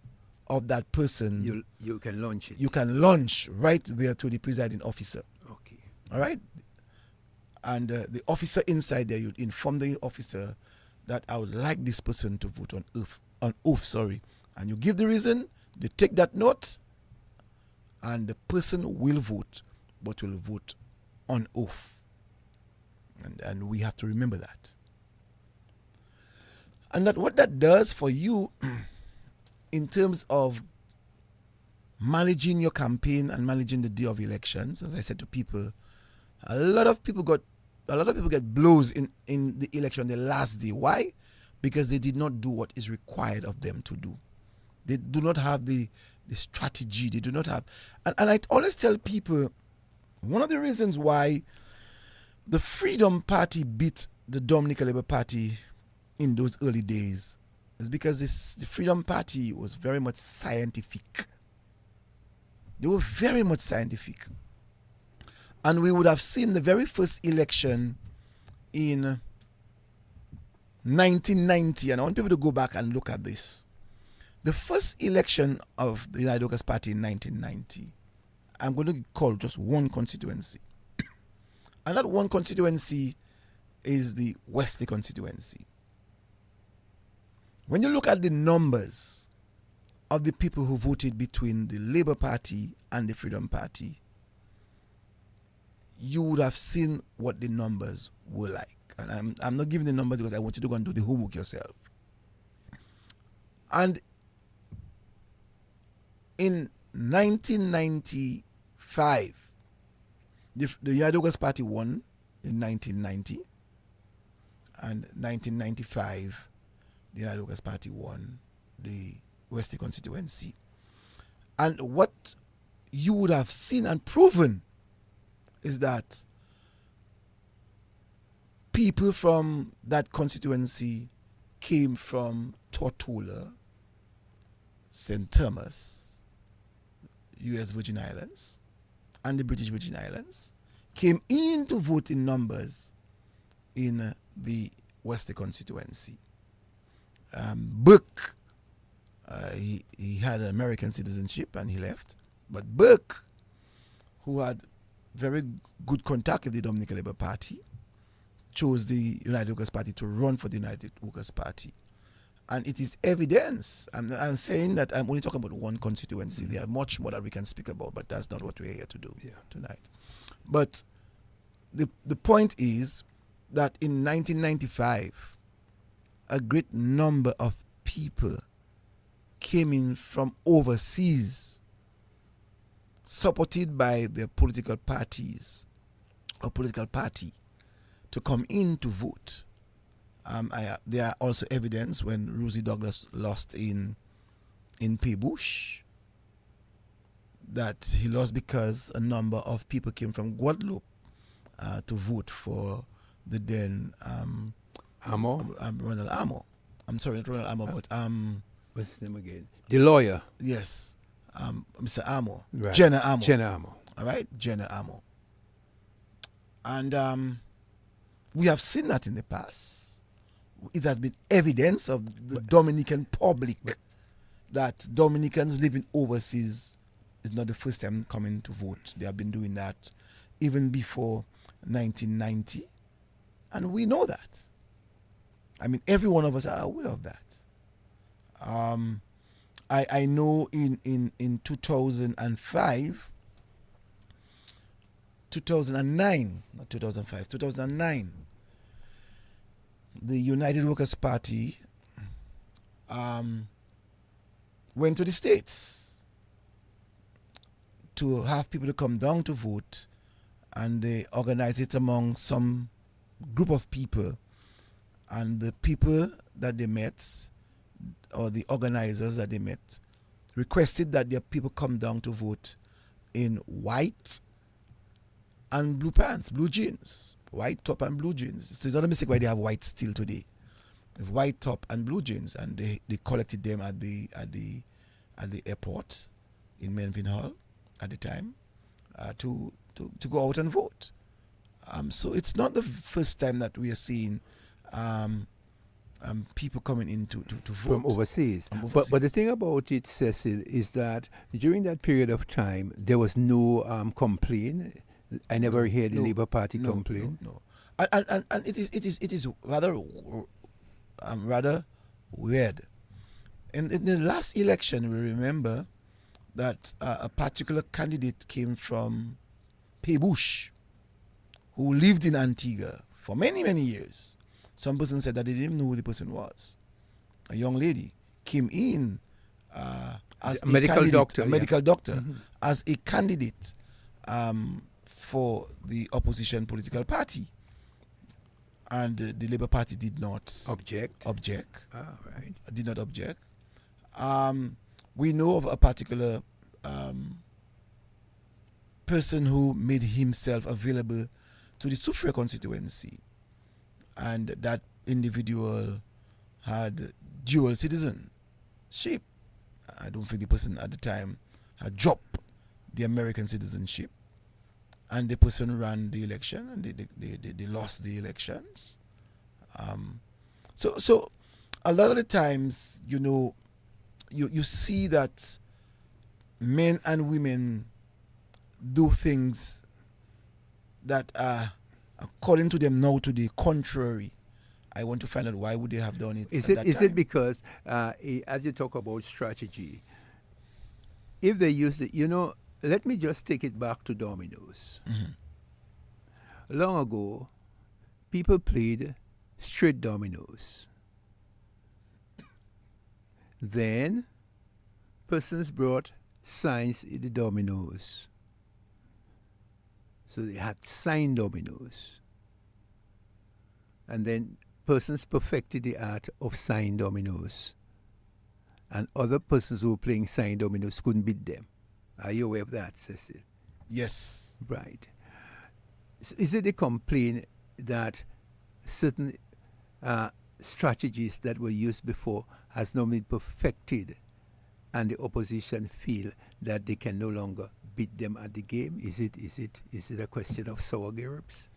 of that person, you can launch it. You can launch right there to the presiding officer. Okay. All right. And the officer inside there, you inform the officer that I would like this person to vote on oath. And you give the reason. They take that note, and the person will vote, but will vote on oath. And we have to remember that. And that what that does for you in terms of managing your campaign and managing the day of elections, as I said to people, a lot of people get blows in the election the last day. Why? Because they did not do what is required of them to do. They do not have the strategy. They do not have. And I always tell people, one of the reasons why the Freedom Party beat the Dominican Labour Party in those early days is because the Freedom Party was very much scientific. They were very much scientific. And we would have seen the very first election in 1990. And I want people to go back and look at this. The first election of the United Workers' Party in 1990, I'm going to call just one constituency. And that one constituency is the Wesley constituency. When you look at the numbers of the people who voted between the Labour Party and the Freedom Party, you would have seen what the numbers were like. And I'm not giving the numbers because I want you to go and do the homework yourself. And in 1995, the United Workers' Party won in 1990. And 1995, the United Workers' Party won the Wesley constituency. And what you would have seen and proven is that people from that constituency came from Tortola, St. Thomas, U.S. Virgin Islands, and the British Virgin Islands, came in to vote in numbers in the Wesley constituency. Burke, he had American citizenship and he left. But Burke, who had very good contact with the Dominican Labour Party, chose the United Workers' Party to run for the United Workers' Party. And it is evidence. I'm saying that I'm only talking about one constituency. There are much more that we can speak about, but that's not what we're here to do tonight. But the point is that in 1995, a great number of people came in from overseas, supported by their political parties, or political party to come in to vote. There are also evidence when Rosie Douglas lost in Peebush that he lost because a number of people came from Guadeloupe to vote for the then Ronald Amo. I'm sorry, not Ronald Amo, but what's his name again? The lawyer. Yes, Mr. Amo, Right. Jenna Amo. Jenna Amo. All right, Jenna Amo. And we have seen that in the past. It has been evidence of the Dominican public that Dominicans living overseas is not the first time coming to vote. They have been doing that even before 1990, and we know that. I mean, every one of us are aware of that. I know in 2005, 2009, not 2005, 2009, the United Workers' Party went to the States to have people to come down to vote, and they organized it among some group of people, and the people that they met, or the organizers that they met, requested that their people come down to vote in white and blue pants, blue jeans, white top and blue jeans. So it's not a mistake why they have white still today. White top and blue jeans, and they collected them at the airport in Menvin Hall at the time to go out and vote. So it's not the first time that we are seeing people coming in to vote From overseas. But the thing about it, Cecil, is that during that period of time, there was no complaint. I never heard the Labour Party complain. No. And it is rather weird. In the last election, we remember that a particular candidate came from Peebush, who lived in Antigua for many, many years. Some person said that they didn't know who the person was. A young lady came in as a medical doctor, as a candidate for the opposition political party. And the Labour Party did not object. Right. Did not object. We know of a particular person who made himself available to the Soufriere constituency, and that individual had dual citizenship. I don't think the person at the time had dropped the American citizenship, and the person ran the election, and they lost the elections. So a lot of the times, you see that men and women do things that are, according to them now, to the contrary. I want to find out why would they have done it. Is it because, as you talk about strategy, if they use it, let me just take it back to dominoes. Mm-hmm. Long ago, people played straight dominoes. Then, persons brought signs in the dominoes. So they had sign dominoes. And then persons perfected the art of sign dominoes. And other persons who were playing sign dominoes couldn't beat them. Are you aware of that, Cecil? Yes. Right. So is it a complaint that certain strategies that were used before has not been perfected, and the opposition feel that they can no longer beat them at the game? Is it a question of sour grapes?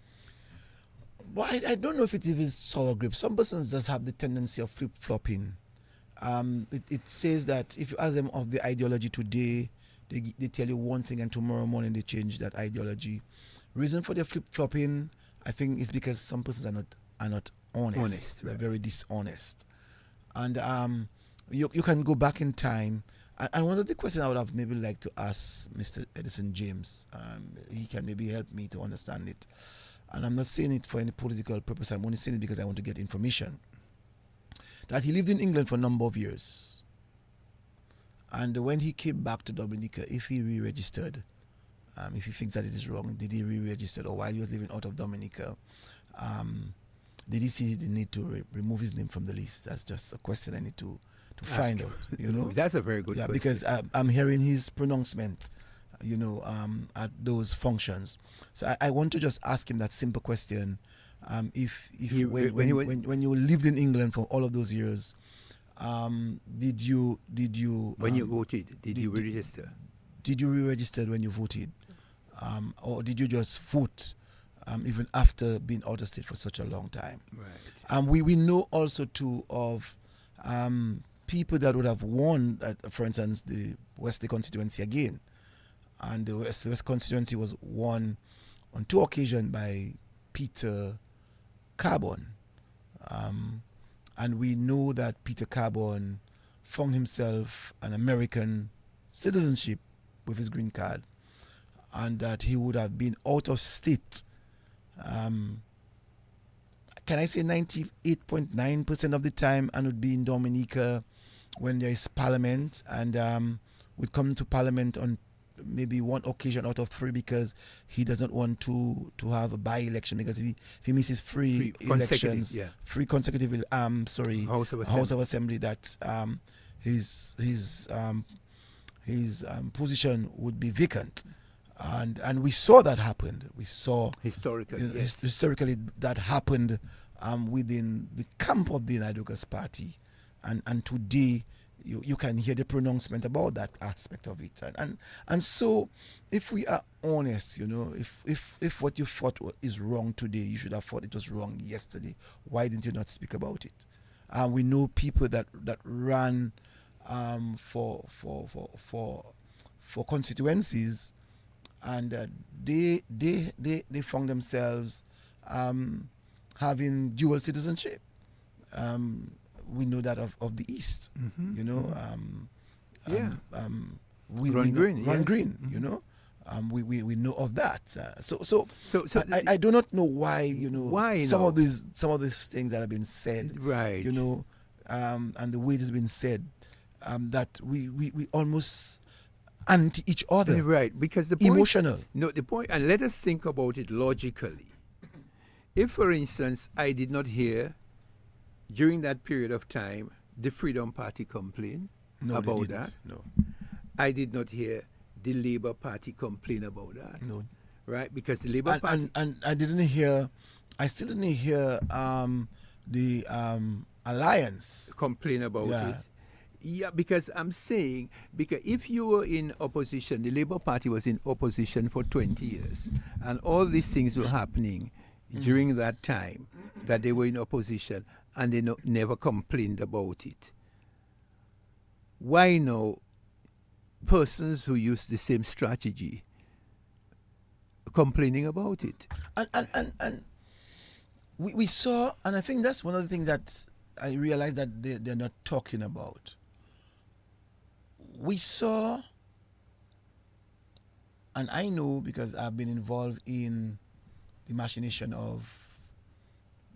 Well, I don't know if it is sour grapes. Some persons just have the tendency of flip-flopping. It says that if you ask them of the ideology today, they tell you one thing, and tomorrow morning they change that ideology. Reason for their flip-flopping, I think, is because some persons are not honest. They're very dishonest. And you can go back in time. And one of the questions I would have maybe liked to ask Mr. Edison James, he can maybe help me to understand it. And I'm not saying it for any political purpose. I'm only saying it because I want to get information. That he lived in England for a number of years. And when he came back to Dominica, if he re-registered, if he thinks that it is wrong, did he re-register, or while he was living out of Dominica, did he see the need to remove his name from the list? That's just a question I need to find out. You know, that's a very good question. Because I'm hearing his pronouncement, at those functions. So I want to just ask him that simple question: when you lived in England for all of those years, did you when you voted? Did you register? Did you re-register when you voted, or did you just vote even after being out of state for such a long time? Right. We know also too of people that would have won, for instance, the Wesley constituency again, and the West constituency was won on 2 occasions by Peter Carbon, and we know that Peter Carbon found himself an American citizenship with his green card, and that he would have been out of state. Can I say 98.9% of the time, and would be in Dominica when there is parliament, and would come to parliament on maybe 1 occasion out of 3, because he does not want to have a by-election, because if he misses 3 elections, 3 consecutive House of Assembly, that his position would be vacant. And we saw that happen. We saw historically that happened within the camp of the Anecdotes party, and today you can hear the pronouncement about that aspect of it. And so, if we are honest, if what you thought is wrong today, you should have thought it was wrong yesterday. Why didn't you not speak about it? We know people that ran for constituencies, and they found themselves having dual citizenship. We know that of the East, Run Green, we know of that. So I do not know why some of these things that have been said, right? And the way it has been said, that we almost anti each other, right? Because the point, emotional. No, the point, and let us think about it logically. If, for instance, I did not hear during that period of time the Freedom Party complain about that, no, I did not hear the Labour Party complain about that, no, right? Because the Labour Party, and I still didn't hear the Alliance complain about it. Yeah, because I'm saying, because if you were in opposition, the Labour Party was in opposition for 20 years, and all these things were happening during that time that they were in opposition, and they never complained about it. Why now persons who use the same strategy complaining about it? And we saw, and I think that's one of the things that I realized that they're not talking about. We saw, and I know because I've been involved in the machination of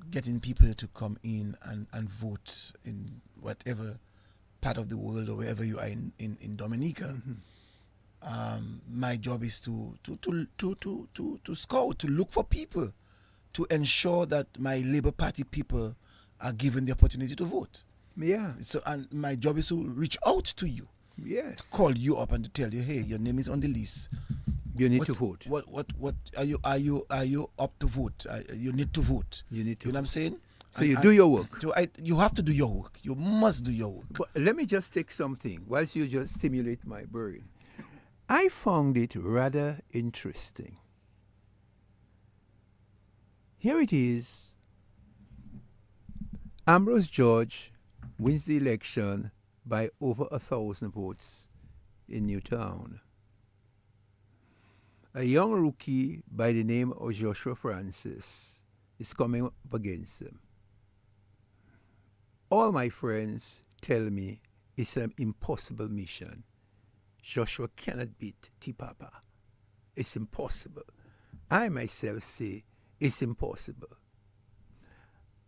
getting people to come in and vote in whatever part of the world or wherever you are in Dominica. My job is to scout, to look for people, to ensure that my Labour Party people are given the opportunity to vote. Yeah. So, and my job is to reach out to you. Yes. To call you up and to tell you, hey, your name is on the list. You need to vote. What are you up to vote? You need to vote. You need to. You know what I'm saying? So you do your work. So you have to do your work. You must do your work. But let me just take something whilst you just stimulate my brain. I found it rather interesting. Here it is. Ambrose George wins the election by over 1,000 votes in Newtown. A young rookie by the name of Joshua Francis is coming up against him. All my friends tell me it's an impossible mission. Joshua cannot beat T-Papa. It's impossible. I myself say it's impossible.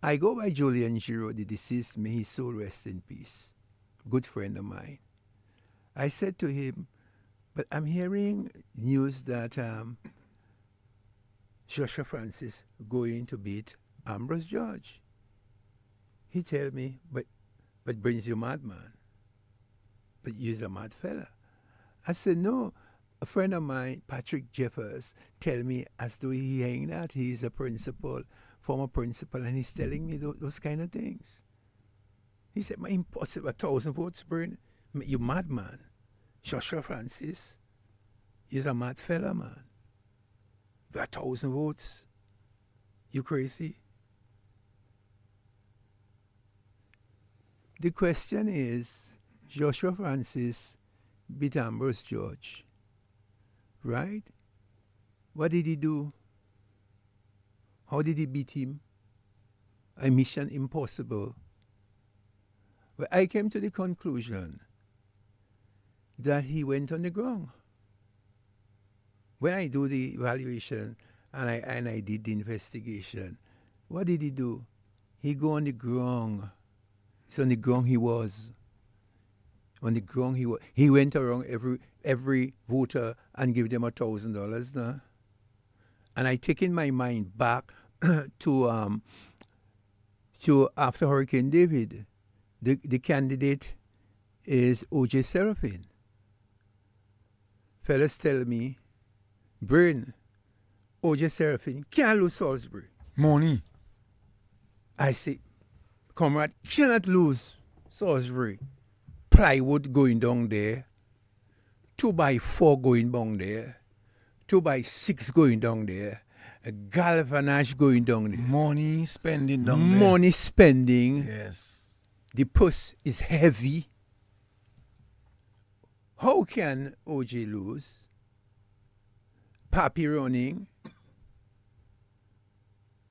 I go by Julian Giraud, the deceased, may his soul rest in peace. Good friend of mine. I said to him, But I'm hearing news that Joshua Francis going to beat Ambrose George. He tell me, but brings you madman. But you's a mad fella. I said, no. A friend of mine, Patrick Jeffers, tell me as though he hanging out. He's a principal, former principal, and he's telling me those kind of things. He said, my impossible, 1,000 votes, burn. You madman. Joshua Francis, he's a mad fella, man. You got 1,000 votes. You crazy? The question is, Joshua Francis beat Ambrose George, right? What did he do? How did he beat him? A mission impossible. Well, I came to the conclusion that he went on the ground. When I do the evaluation and I did the investigation, what did he do? He go on the ground. It's on the ground he was. On the ground he was. He went around every voter and gave them $1,000. Nah? And I take in my mind back to after Hurricane David. The candidate is O.J. Serafin. Fellas tell me, Brain, O.J. Serafin can't lose Salisbury. Money. I say, comrade, cannot lose Salisbury. Plywood going down there. 2x4 going down there. 2x6 going down there. A galvanized going down there. Money spending down there. Money spending. Yes. The purse is heavy. How can OJ lose? Papi running.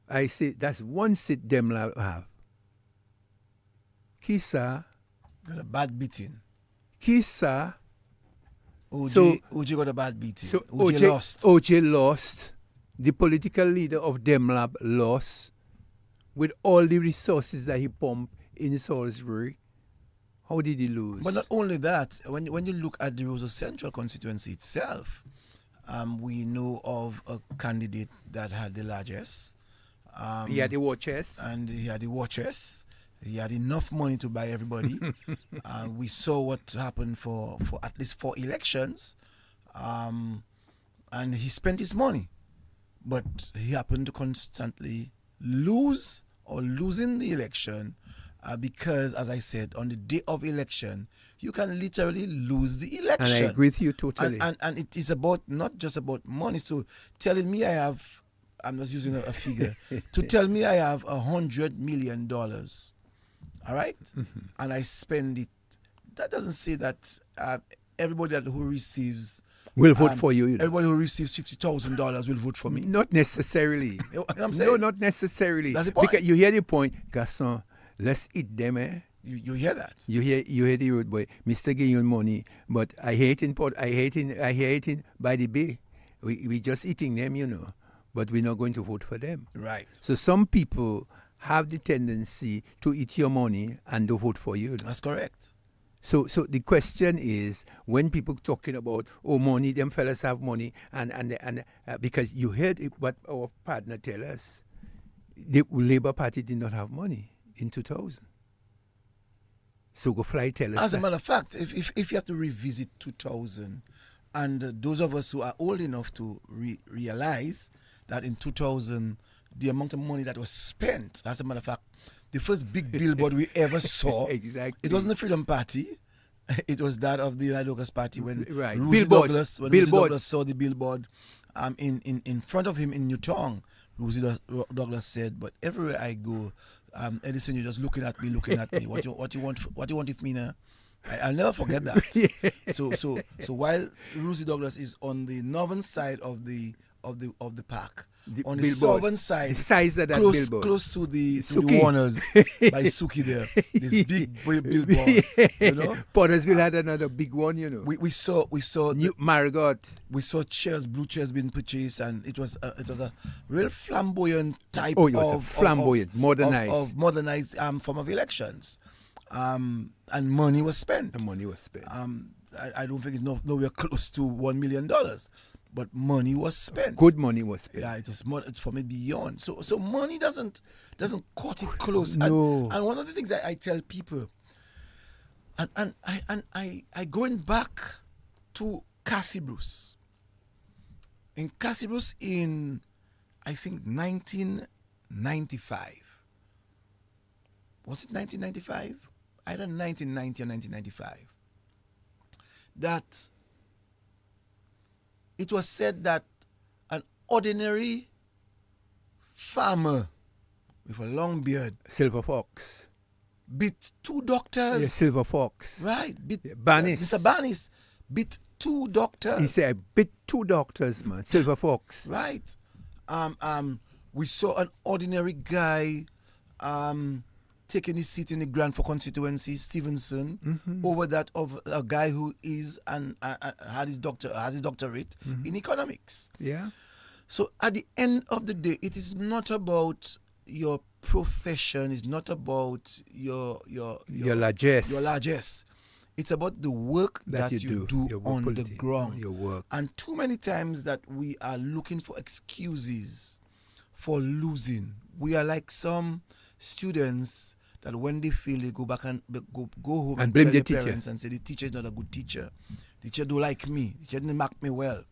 I say that's one seat them have. Kisa. Got a bad beating. Kisa. OJ got a bad beating. So OJ lost. OJ lost. The political leader of Demlab lost with all the resources that he pumped in Salisbury. How did he lose? But not only that, when you look at the Roseau Central constituency itself, we know of a candidate that had the largest. He had the war chest. And he had the war chest. He had enough money to buy everybody. We saw what happened for at least 4 elections. And he spent his money. But he happened to constantly lose or losing the election because, as I said, on the day of election, you can literally lose the election. And I agree with you totally. And it is about not just about money. So telling me I'm just using a figure, to tell me I have $100 million, all right? Mm-hmm. And I spend it, that doesn't say that everybody who receives... will vote for you. Everybody who receives $50,000 will vote for me. Not necessarily. You know what I'm saying? No, not necessarily. That's the point. Because you hear the point, Gaston, let's eat them, eh? You hear that? You hear the road boy, Mr. Giving money, but I hate in by the bay. We just eating them, you know, but we're not going to vote for them. Right. So some people have the tendency to eat your money and to vote for you. That's correct. So the question is, when people talking about money, them fellas have money, and because you heard what our partner tell us, the Labour Party did not have money in 2000. Sogo Fly tell us. As a matter of fact, if you have to revisit 2000, and those of us who are old enough to realize that in 2000, the amount of money that was spent, as a matter of fact, the first big billboard we ever saw, exactly. It wasn't the Freedom Party. It was that of the United Workers Party when right. Rosie Douglas saw the billboard in front of him in Newtown. Rosie Douglas said, "But everywhere I go, Edison, you're just looking at me. What you want with me now?" I'll never forget that. Yeah. So while Rosie Douglas is on the northern side of the park, on the southern side, the size of that billboard, close to the Warners by Suki there, this big billboard. Yeah. You know, Pottersville had another big one. You know, we saw New Margot. We saw blue chairs being purchased, and it was a real flamboyant type modernized form of elections. And money was spent. And money was spent. I don't think it's nowhere close to $1 million. But money was spent. Good money was spent. Yeah, it was more, for me beyond. So money doesn't cut it close. No. And one of the things I tell people, and I going back to Cassie Bruce. In Cassie Bruce in, I think, 1995. Was it 1995? Either 1990 or 1995. That it was said that an ordinary farmer with a long beard, Silver Fox, beat two doctors. Yeah, Silver Fox. Right. Beat, Banis. Mr. Banis beat two doctors. He said, I beat two doctors, man. Silver Fox. Right. We saw an ordinary guy taking his seat in the Grandford constituency, Stevenson, over that of a guy who is and has his doctorate in economics. Yeah. So at the end of the day, it is not about your profession. It's not about your largesse. Your largesse. It's about the work that you do on the ground. Your work. And too many times that we are looking for excuses for losing. We are like some students that when they fail, they go back and go home and blame tell the their teacher. parents and say the teacher is not a good teacher. The teacher don't like me. The teacher didn't mark me well.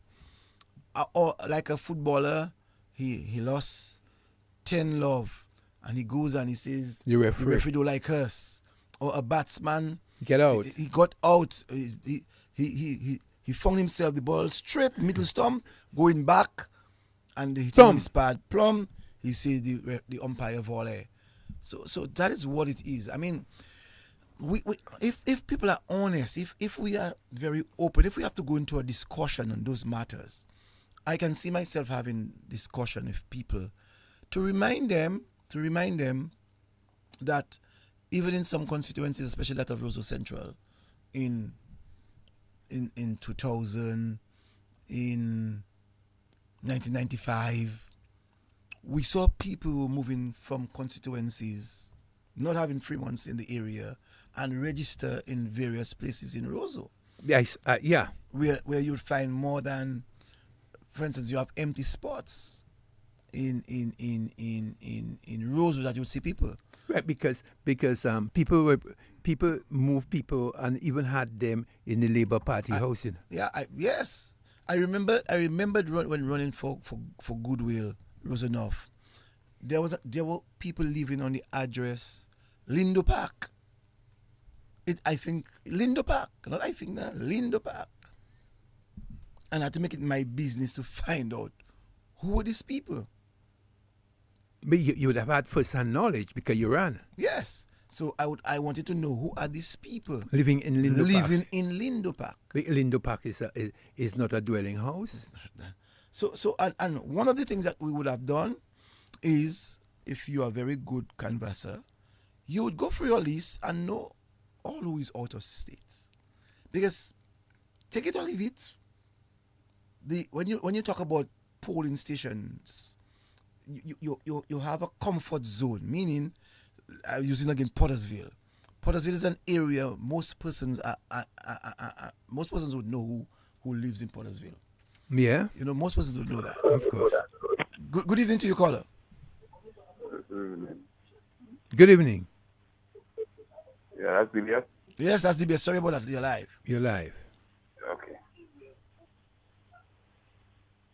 Or like a footballer, he lost 10 love and he goes and he says The referee don't like us. Or a batsman, get out. He got out. He found himself the ball straight middle stump going back, and he turned his pad plumb. He said the umpire volley. So that is what it is. I mean, if people are honest, if we are very open, if we have to go into a discussion on those matters, I can see myself having discussion with people to remind them that even in some constituencies, especially that of Roseau Central, in 2000, in 1995, we saw people moving from constituencies, not having 3 months in the area, and register in various places in Roseau. Yes, yeah. Where you would find more than, for instance, you have empty spots in Roseau that you would see people. Right, because people moved people and even had them in the Labour Party housing. Yeah, yes. I remembered when running for Goodwill, Roseau North. There were people living on the address Lindo Park. Lindo Park. And I had to make it my business to find out who were these people. But you would have had first-hand knowledge because you ran. Yes. So I wanted to know who are these people living in Lindo Park. Lindo Park. Lindo Park is not a dwelling house. So and one of the things that we would have done is, if you are a very good canvasser, you would go through your list and know all who is out of state. Because take it or leave it, when you talk about polling stations, you have a comfort zone, meaning using again Pottersville. Pottersville is an area most persons would know who lives in Pottersville. Yeah. Most persons would know that. Of course. Good evening to you, caller. Good evening. Yeah, that's DBS. Yes, that's DBS. Sorry about that. You're live. You're live. Okay.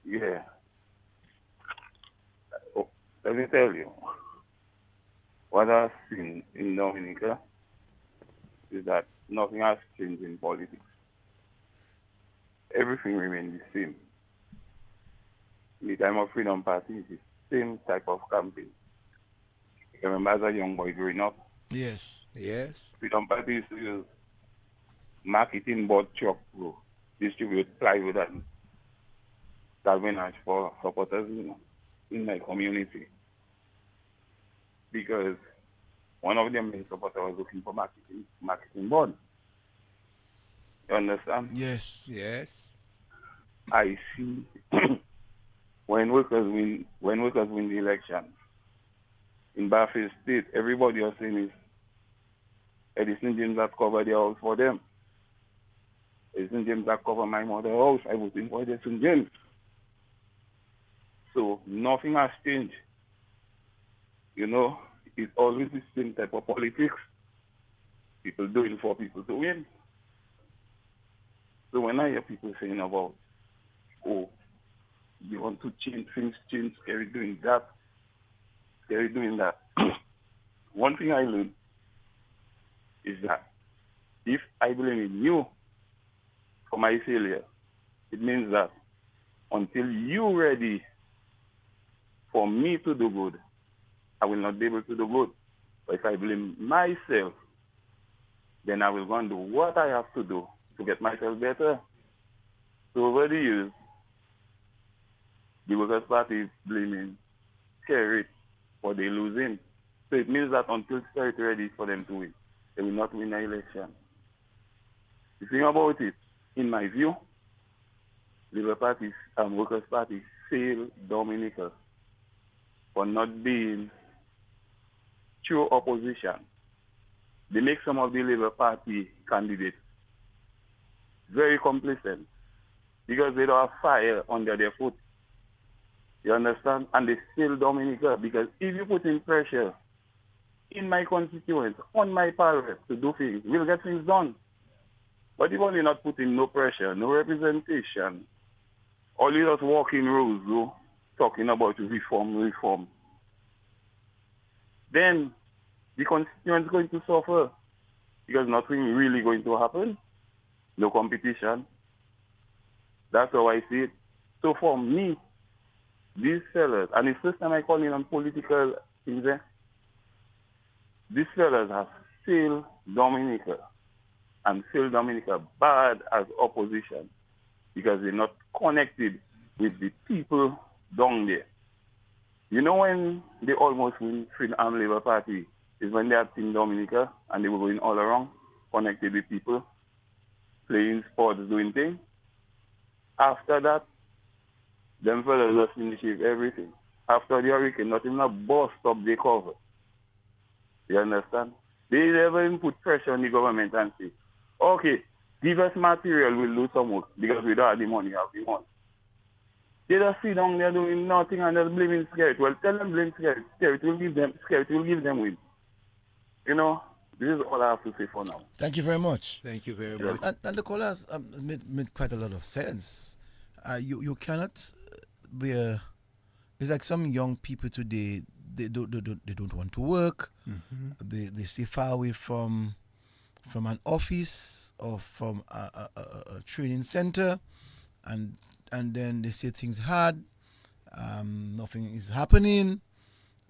Yeah. Oh, let me tell you. What I've seen in Dominica is that nothing has changed in politics. Everything remains the same. In the time of Freedom Party, it's the same type of campaign. I remember as a young boy growing up. Yes. Yes. Freedom Party used to use marketing board truck to distribute plywood and galvanized for supporters in my community. Because one of them main supporters was looking for marketing board. You understand? Yes. Yes. I see when workers win the election in Barfield State, everybody was saying is Edison James has covered the house for them. St. James that cover my mother's house. I voted for St. James. So nothing has changed. You know, it's always the same type of politics. People doing for people to win. So when I hear people saying about, oh, you want to change things, scary doing that, scary doing that. One thing I learned is that if I blame in you for my failure, it means that until you're ready for me to do good, I will not be able to do good. But if I blame myself, then I will go and do what I have to do to get myself better. So over the years, the Workers' Party is blaming Kerry for they losing. So it means that until Kerry is ready for them to win, they will not win the election. The thing about it, in my view, Labour Party and Workers' Party failed Dominica for not being true opposition. They make some of the Labour Party candidates very complacent because they don't have fire under their foot. You understand? And they still Dominica because if you put in pressure in my constituents, on my parliament to do things, we'll get things done. But if only not putting no pressure, no representation, all you just walk in Roseau talking about reform, then the constituents going to suffer because nothing really going to happen. No competition. That's how I see it. So for me, these fellas, and it's the first time I call in on political things there, these fellas have failed Dominica and failed Dominica bad as opposition because they're not connected with the people down there. You know when they almost win Free Arm Labour Party is when they had Team Dominica and they were going all around, connected with people, playing sports, doing things. After that, them fellas just finish with everything. After the hurricane, not even a bus stop they cover. You understand? They never even put pressure on the government and say, okay, give us material, we'll do some work because we don't have the money, have the money. They just sit down there doing nothing and just blaming Scared. Well, tell them blame Scared. Scared will give them win. You know, this is all I have to say for now. Thank you very much. Thank you very much. And the callers made quite a lot of sense. You cannot be it's like some young people today. They don't want to work. Mm-hmm. They stay far away from an office or from a training center, and then they say things hard. Nothing is happening,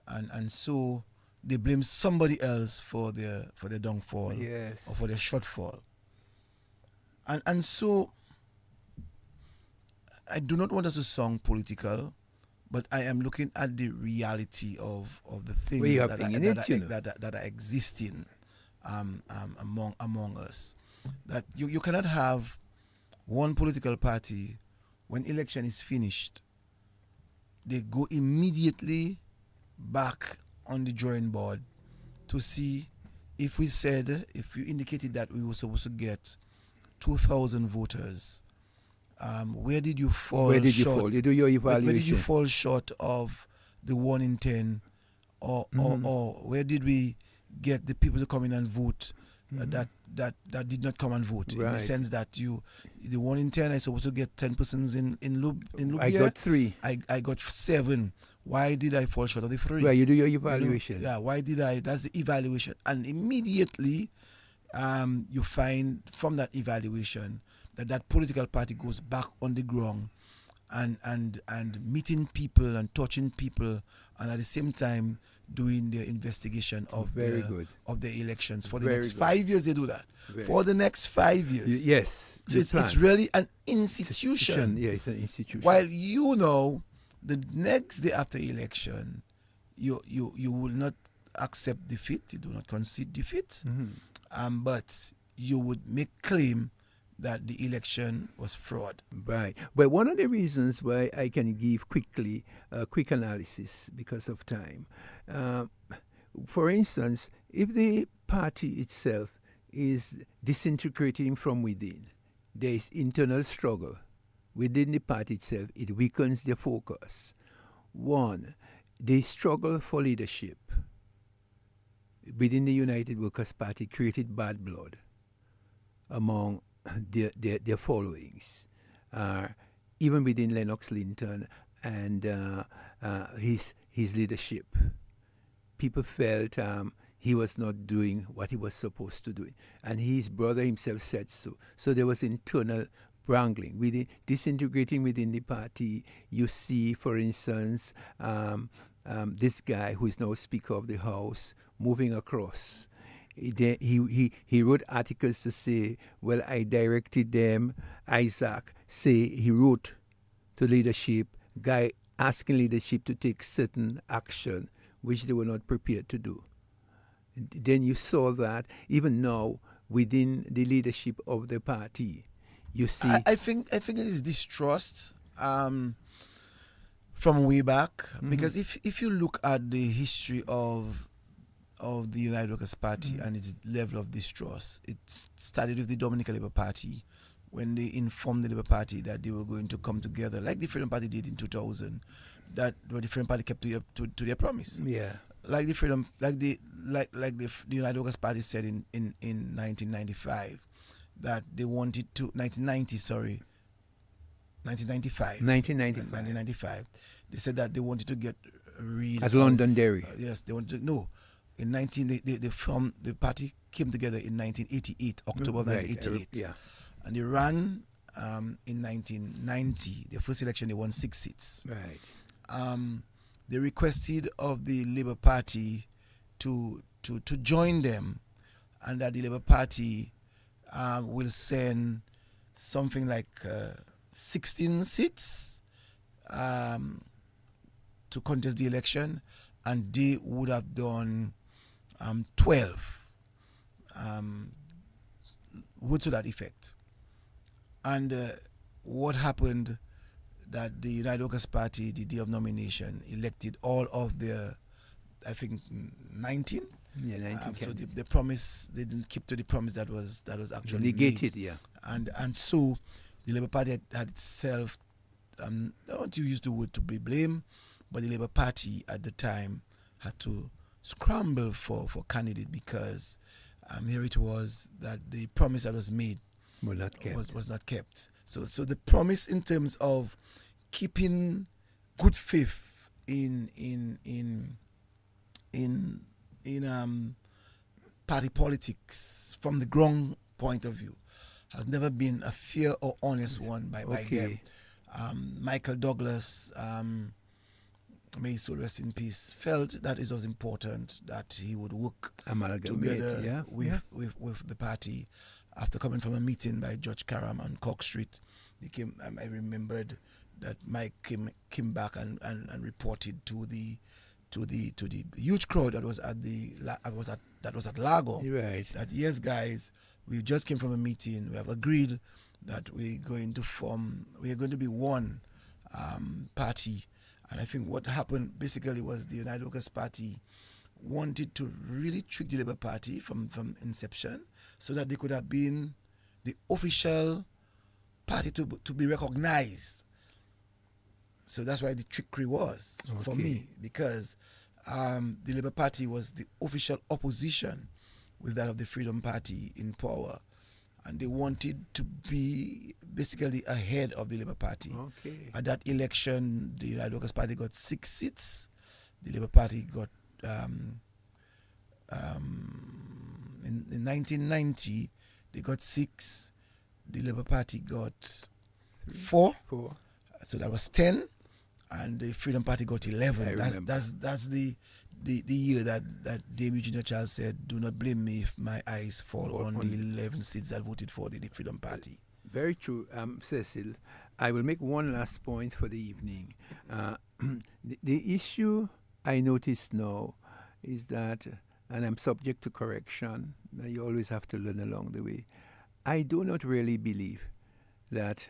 and so they blame somebody else for their downfall, yes, or for their shortfall. And so I do not want us to sound political, but I am looking at the reality of the things that are existing among us. That you cannot have one political party when election is finished, they go immediately back on the drawing board to see if you indicated that we were supposed to get 2,000 voters. Where did you fall short? You do your evaluation. Where did you fall short of the 1 in 10? Or where did we get the people to come in and vote that did not come and vote? Right. In the sense that the 1 in 10, I supposed to get 10 persons in Lubia. I got 3. I got 7. Why did I fall short of the 3? Well, you do your evaluation. Why did I? That's the evaluation. And immediately you find from that evaluation that political party goes back on the ground and meeting people and touching people, and at the same time doing their investigation of the elections. For the next 5 years they do that. For the next 5 years. Yes. So it's really an institution. Yeah, it's an institution. While the next day after election, you will not accept defeat, you do not concede defeat, but you would make claim that the election was fraud. Right. But one of the reasons why I can give quickly a quick analysis because of time. For instance, if the party itself is disintegrating from within, there is internal struggle within the party itself. It weakens their focus. One, they struggle for leadership within the United Workers' Party, created bad blood among their followings, even within Lennox Linton and his leadership. People felt he was not doing what he was supposed to do, and his brother himself said so. So there was internal wrangling, disintegrating within the party. You see, for instance, this guy who is now Speaker of the House moving across. He wrote articles to say, well, I directed them. Isaac he wrote to leadership, guy asking leadership to take certain action which they were not prepared to do. Then you saw that even now within the leadership of the party, you see. I think it is distrust from way back, because if you look at the history of the United Workers' Party and its level of distrust, it started with the Dominican Labour Party when they informed the Labour Party that they were going to come together, like the Freedom Party did in 2000. That the Freedom Party kept to their promise. Yeah. Like the United Workers' Party said in 1995 that they wanted to 1995. They said that they wanted to get rid at Londonderry. Yes, they wanted to, no. In the party came together in 1988, October of 1988. Yeah. And they ran in 1990. Their first election, they won 6 seats. Right. They requested of the Labour Party to join them, and that the Labour Party will send something like 16 seats to contest the election, and they would have done 12 words to that effect. And what happened, that the United Workers' Party, the day of nomination, elected all of their, I think, 19. Yeah, 19. So the promise, they didn't keep to the promise that was actually negated, made. yeah. And so the Labour Party had itself, I don't want to use the word to be blamed, but the Labour Party at the time had to scramble for candidates, because here it was that the promise that was made was not kept. So the promise in terms of keeping good faith in party politics from the ground point of view has never been a fair or honest one by them. Michael Douglas, may his soul rest in peace, felt that it was important that he would work together with the party. After coming from a meeting by Judge Karam on Cork Street, I remembered that Mike came back and reported to the huge crowd that was at Lago. Right. That, yes, guys, we just came from a meeting. We have agreed that we're going to be one party. And I think what happened basically was the United Workers' Party wanted to really trick the Labour Party from inception, so that they could have been the official party to be recognized. So that's why the trickery was for me, because the Labour Party was the official opposition with that of the Freedom Party in power, and they wanted to be basically ahead of the Labour Party. At that election, the United Workers' Party got 6 seats. The Labour Party got in 1990 they got 6. The Labour Party got 4. So that was 10, and the Freedom Party got 11. That's the year that Dame Eugenia Charles said, "Do not blame me if my eyes fall on the 11 seats that voted for the Freedom Party." Very true, Cecil. I will make one last point for the evening. The issue I notice now is that, and I'm subject to correction, you always have to learn along the way, I do not really believe that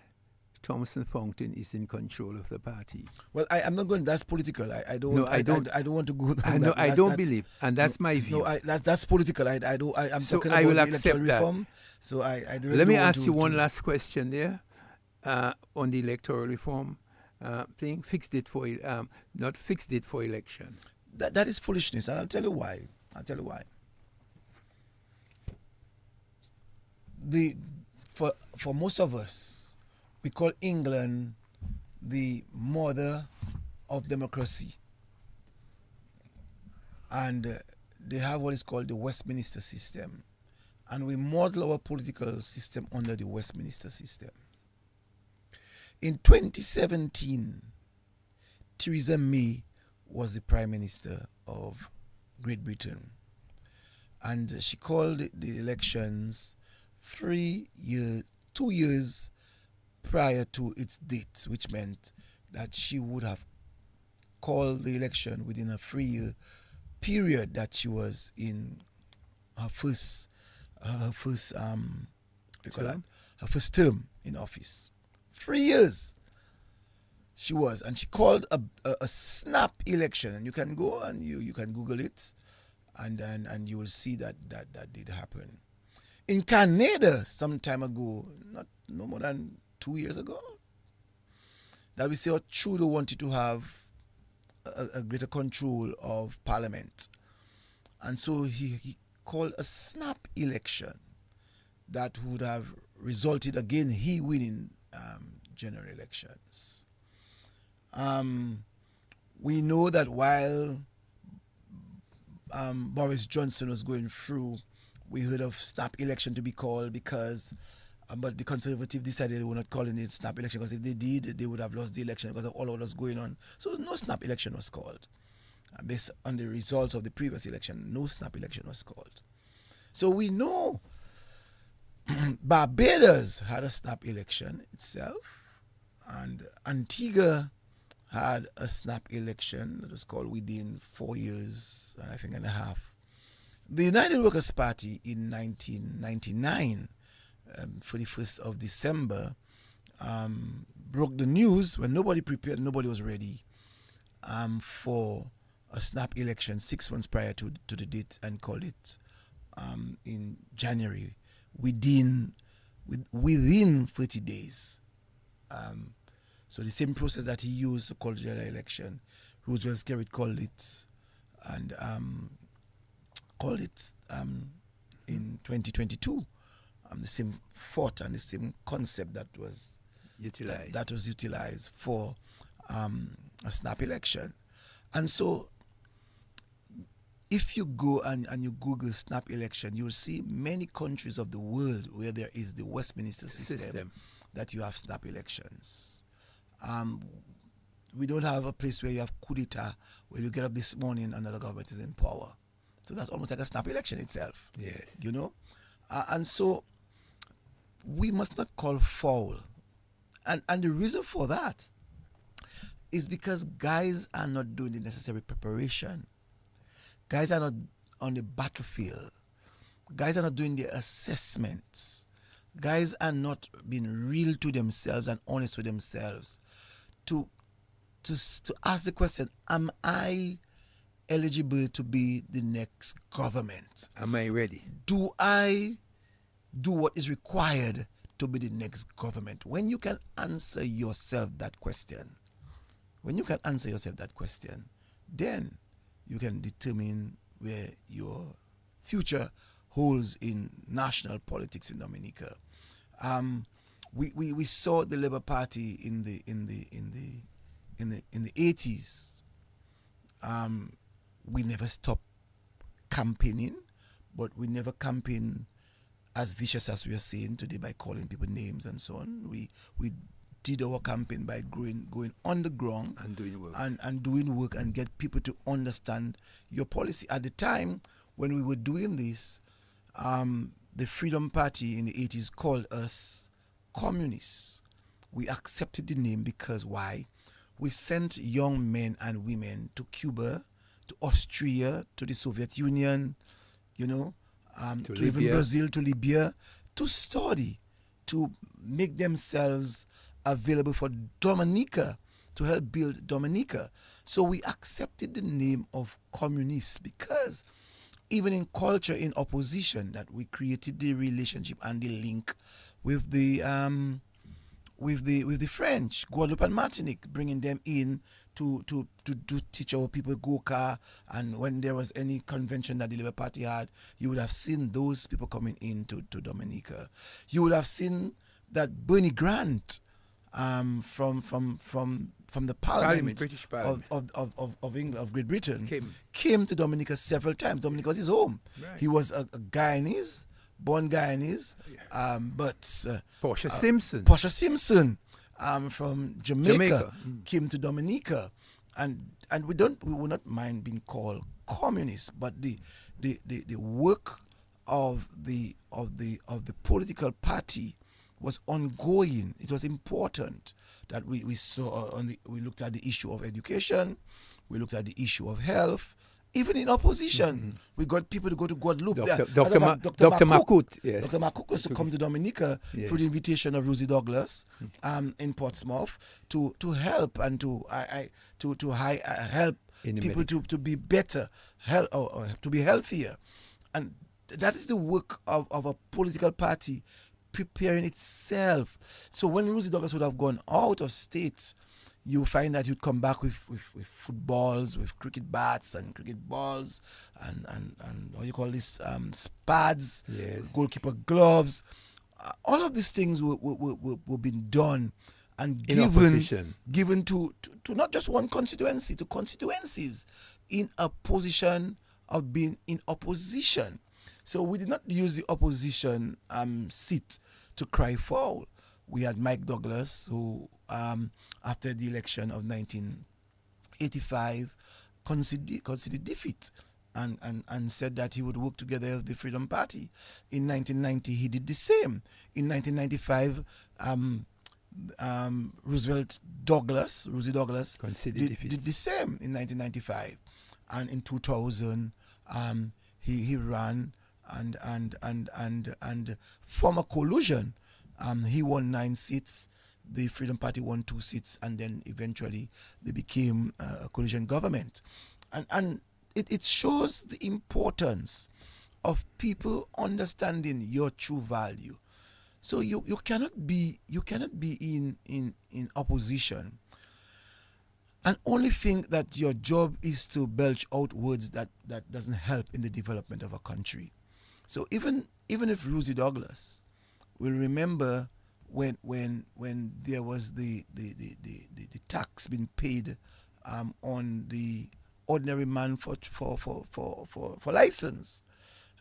Thompson Fountain is in control of the party. Well, I'm not going. That's political. I don't. No, I don't. I don't want to go. I don't believe, and that's my view. No, that's political. I'm So talking I about will the accept electoral that. reform. So I really Let me don't want ask you one to- last question there on the electoral reform thing. Not fixed it for election. That is foolishness, and I'll tell you why. For most of us, we call England the mother of democracy, and they have what is called the Westminster system, and we model our political system under the Westminster system. In 2017, Theresa May was the Prime Minister of Great Britain, and she called the elections 2 years prior to its date, which meant that she would have called the election within a 3-year period that she was in her first term in office. 3 years she was, and she called a snap election, and you can go and you can Google it, and you will see that did happen. In Canada, some time ago, no more than 2 years ago, that we saw Trudeau wanted to have a greater control of Parliament, and so he called a snap election that would have resulted again he winning general elections. We know that while Boris Johnson was going through, we heard of snap election to be called because but the Conservatives decided they were not calling it snap election, because if they did, they would have lost the election because of all what was going on. So no snap election was called. Based on the results of the previous election, no snap election was called. So we know Barbados had a snap election itself, and Antigua had a snap election that was called within 4 years, I think, and a half. The United Workers' Party in 1999, for the 1st of December, broke the news when nobody prepared, nobody was ready for a snap election 6 months prior to the date, and called it in January within 30 days. So the same process that he used to call the general election, Roosevelt Skerritt called it, and in 2022. The same thought and the same concept that was utilized for a snap election. And so if you go and you Google snap election, you'll see many countries of the world where there is the Westminster system. That you have snap elections. We don't have a place where you have coup d'etat, where you get up this morning and the government is in power. So that's almost like a snap election itself. Yes. You know? And so we must not call foul. And the reason for that is because guys are not doing the necessary preparation. Guys are not on the battlefield. Guys are not doing the assessments. Guys are not being real to themselves and honest with themselves to ask the question, am I eligible to be the next government? Am I ready? Do I do what is required to be the next government? When you can answer yourself that question, then you can determine where your future holds in national politics in Dominica. We saw the Labour Party in the 80s. We never stopped campaigning, but we never campaigned as vicious as we are saying today by calling people names and so on. We did our campaign by going on the ground and doing work and doing work and get people to understand your policy. At the time when we were doing this, the Freedom Party in the 80s called us communists. We accepted the name because why? We sent young men and women to Cuba, to Austria, to the Soviet Union, to even Brazil, to Libya, to study, to make themselves available for Dominica to help build Dominica. So we accepted the name of communists because even in culture, in opposition, that we created the relationship and the link with the French, Guadeloupe and Martinique, bringing them in to teach our people Goka. And when there was any convention that the Labour Party had, you would have seen those people coming in to Dominica. You would have seen that Bernie Grant from the Parliament, British Parliament of England, of Great Britain, came to Dominica several times. Dominica was his home. Right. He was a Guyanese, born Guyanese, but Portia Simpson. Portia Simpson from Jamaica. Mm. Came to Dominica, and we will not mind being called communists, but the work of the political party was ongoing. It was important that we saw we looked at the issue of education, we looked at the issue of health. Even in opposition, we got people to go to Guadeloupe. Dr. Makut, yes. Dr. Makut was to come to Dominica through the invitation of Rosie Douglas in Portsmouth to help and to help people to be better, to be healthier. And that is the work of a political party preparing itself. So when Rosie Douglas would have gone out of state, you find that you'd come back with footballs, with cricket bats and cricket balls, and what you call this, pads, goalkeeper gloves. All of these things were being done and given to not just one constituency, to constituencies in a position of being in opposition. So we did not use the opposition seat to cry foul. We had Mike Douglas, who, after the election of 1985, conceded defeat and said that he would work together with the Freedom Party. In 1990, he did the same. In 1995, Rosie Douglas did the same in 1995. And in 2000, he ran and formed a coalition. He won 9 seats, the Freedom Party won 2 seats, and then eventually they became a coalition government. And it shows the importance of people understanding your true value. So you cannot be in opposition and only think that your job is to belch out words that doesn't help in the development of a country. So even if Rosie Douglas will remember when there was the tax being paid on the ordinary man for license.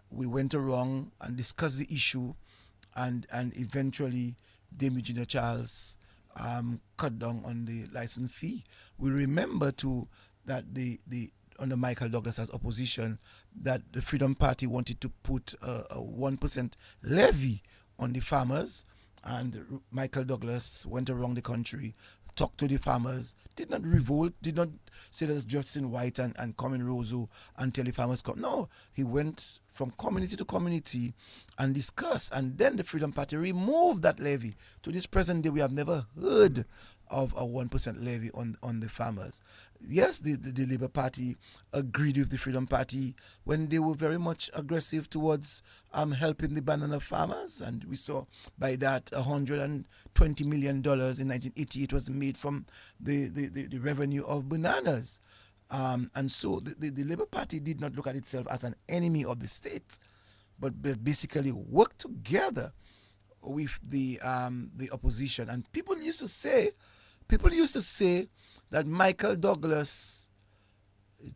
We went around and discussed the issue, and eventually Dame Eugenia Charles cut down on the license fee. We remember too that under Michael Douglas's opposition, that the Freedom Party wanted to put a 1% levy on the farmers, and Michael Douglas went around the country, talked to the farmers, did not revolt, did not say there's Justin White and come in Roseau and tell the farmers come. No, he went from community to community and discussed, and then the Freedom Party removed that levy. To this present day, we have never heard of a 1% levy on the farmers. Yes, the Labour Party agreed with the Freedom Party when they were very much aggressive towards helping the banana farmers, and we saw by that $120 million in 1988 was made from the revenue of bananas. And so the Labour Party did not look at itself as an enemy of the state, but basically worked together with the opposition. And people used to say that Michael Douglas,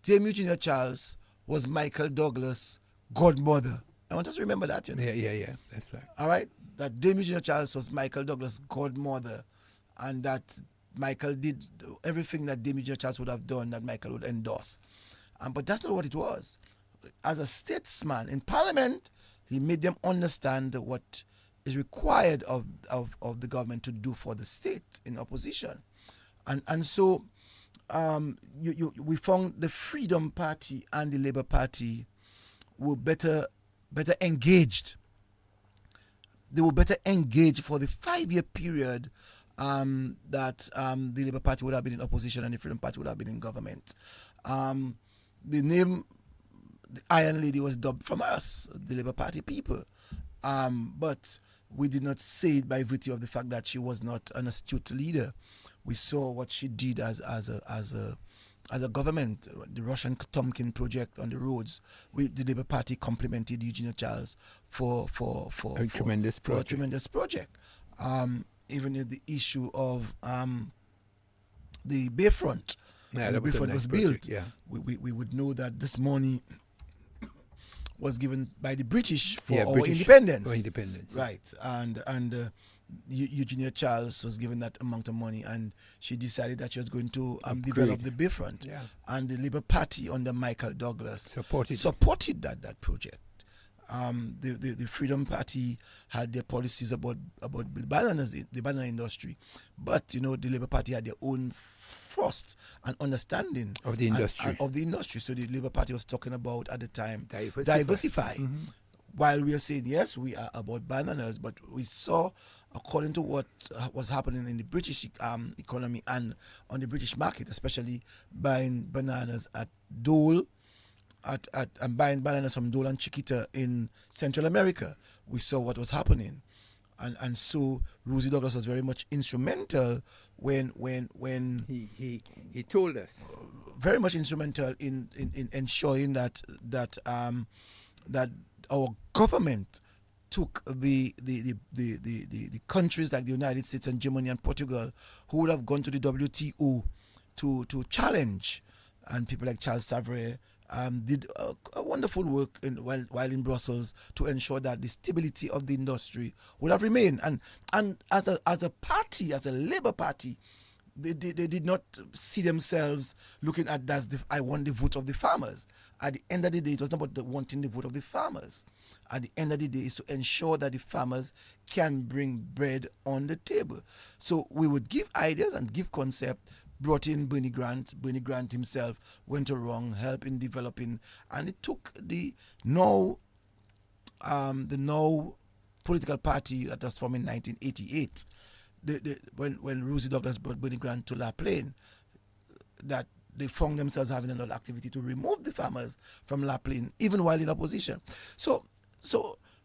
Dame Eugenia Charles, was Michael Douglas' godmother. I want us to remember that, you know. Yeah, that's right. All right, that Dame Eugenia Charles was Michael Douglas' godmother, and that Michael did everything that Dame Eugenia Charles would have done, that Michael would endorse. But that's not what it was. As a statesman in Parliament, he made them understand what is required of the government to do for the state in opposition. And so we found the Freedom Party and the Labour Party were better engaged. They were better engaged for the 5-year period that the Labour Party would have been in opposition and the Freedom Party would have been in government. The name, the Iron Lady, was dubbed from us, the Labour Party people. But we did not say it by virtue of the fact that she was not an astute leader. We saw what she did as a government, the Russian Potemkin project on the roads. The Labour Party complimented Eugenia Charles for a tremendous project. Even the issue of the Bayfront, and the Bayfront was built. Yeah. We would know that this money was given by the British for our British independence. For independence. Right. And Eugenia Charles was given that amount of money, and she decided that she was going to develop the Bayfront. Yeah. And the Labour Party under Michael Douglas supported that project. The Freedom Party had their policies about the banana industry, but the Labour Party had their own thrust and understanding of the industry. So the Labour Party was talking about at the time diversify. Mm-hmm. While we are saying yes, we are about bananas, but we saw, according to what was happening in the British economy and on the British market, especially buying bananas at Dole, and buying bananas from Dole and Chiquita in Central America, we saw what was happening. And so Rosie Douglas was very much instrumental when he told us, very much instrumental in ensuring that our government took the countries like the United States and Germany and Portugal, who would have gone to the WTO to challenge, and people like Charles Savre did a wonderful work while in Brussels to ensure that the stability of the industry would have remained. And as a party, as a Labour Party, they did not see themselves looking at that I want the vote of the farmers. At the end of the day, it was not about wanting the vote of the farmers. At the end of the day, is to ensure that the farmers can bring bread on the table. So we would give ideas and give concept. Brought in Bernie Grant. Bernie Grant himself went around, helped in developing, and it took the now political party that was formed in 1988. When Rosie Douglas brought Bernie Grant to La Plaine, that they found themselves having another activity to remove the farmers from La Plaine, even while in opposition. So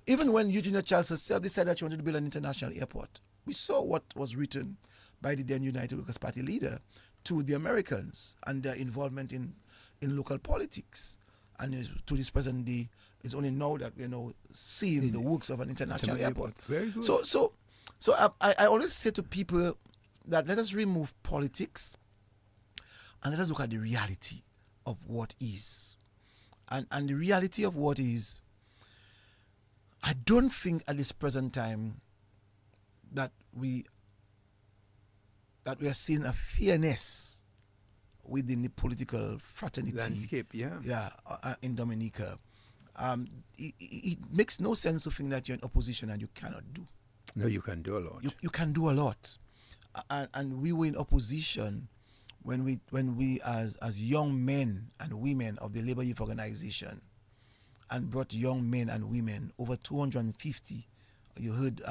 even when Eugenia Charles herself decided that she wanted to build an international airport, we saw what was written by the then United Workers' Party leader to the Americans and their involvement in local politics. And to this present day, it's only now that we're seeing the works of an international airport. Very good. So I always say to people that let us remove politics and let us look at the reality of what is. And the reality of what is, I don't think at this present time that we are seeing a fairness within the political fraternity landscape, in Dominica. It makes no sense to think that you're in opposition and you cannot do. No, you can do a lot. You can do a lot, and we were in opposition when we as young men and women of the Labour Youth Organization, and brought young men and women, over 250. You heard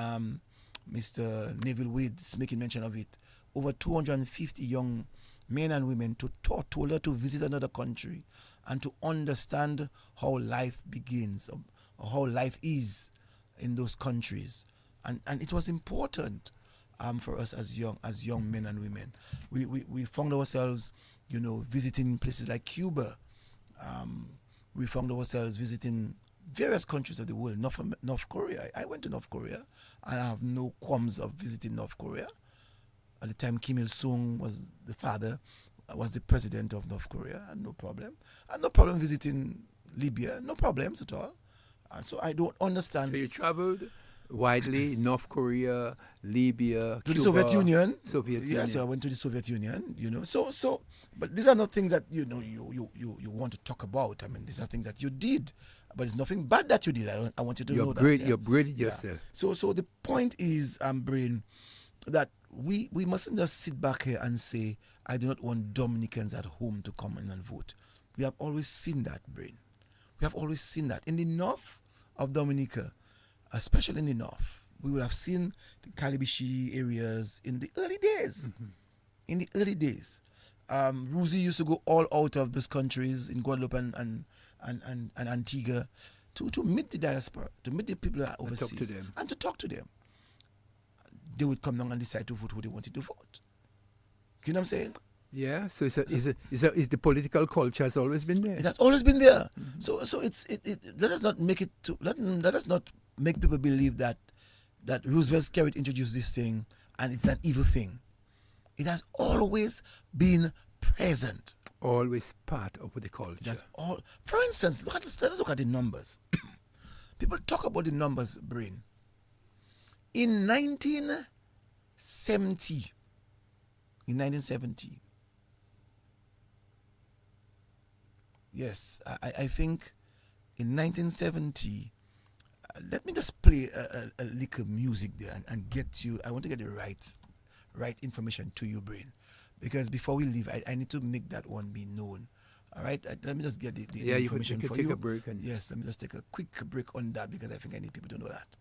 Mr. Neville Wade making mention of it. Over 250 young men and women told her to visit another country and to understand how life begins, or how life is in those countries. And it was important for us as young men and women. We found ourselves, visiting places like Cuba. We found ourselves visiting various countries of the world. North Korea. I went to North Korea, and I have no qualms of visiting North Korea. At the time, Kim Il-sung was the president of North Korea. I had no problem. I had no problem visiting Libya. No problems at all. So I don't understand. So you traveled widely, North Korea, Libya, to Cuba, the Soviet Union. Union. So I went to the Soviet Union. But these are not things that you want to talk about. I mean, these are things that you did, but it's nothing bad that you did. I want you to know that. You're upgraded yourself. So the point is, Brain, that we mustn't just sit back here and say, I do not want Dominicans at home to come in and vote. We have always seen that, Brain. We have always seen that. In the north of Dominica, especially in the north, we would have seen the Calibishi areas in the early days. In the early days. Roseau used to go all out of these countries in Guadeloupe and Antigua to meet the diaspora, to meet the people that are overseas, and to talk to them. They would come down and decide to vote who they wanted to vote. You know what I'm saying? Yeah, so it's the political culture has always been there. It has always been there. So let us not make it let us not make people believe that Roosevelt's carrot introduced this thing and it's an evil thing. It has always been present. Always part of the culture. That's all. For instance, let us look at the numbers. People talk about the numbers, Brain. In 1970, yes, I think in 1970, let me just play a little music there and get you. I want to get the right information to you, Brain, because before we leave, I need to make that one be known. All right, let me just get the information you for take you. A break yes, let me just take a quick break on that because I think I need people to know that.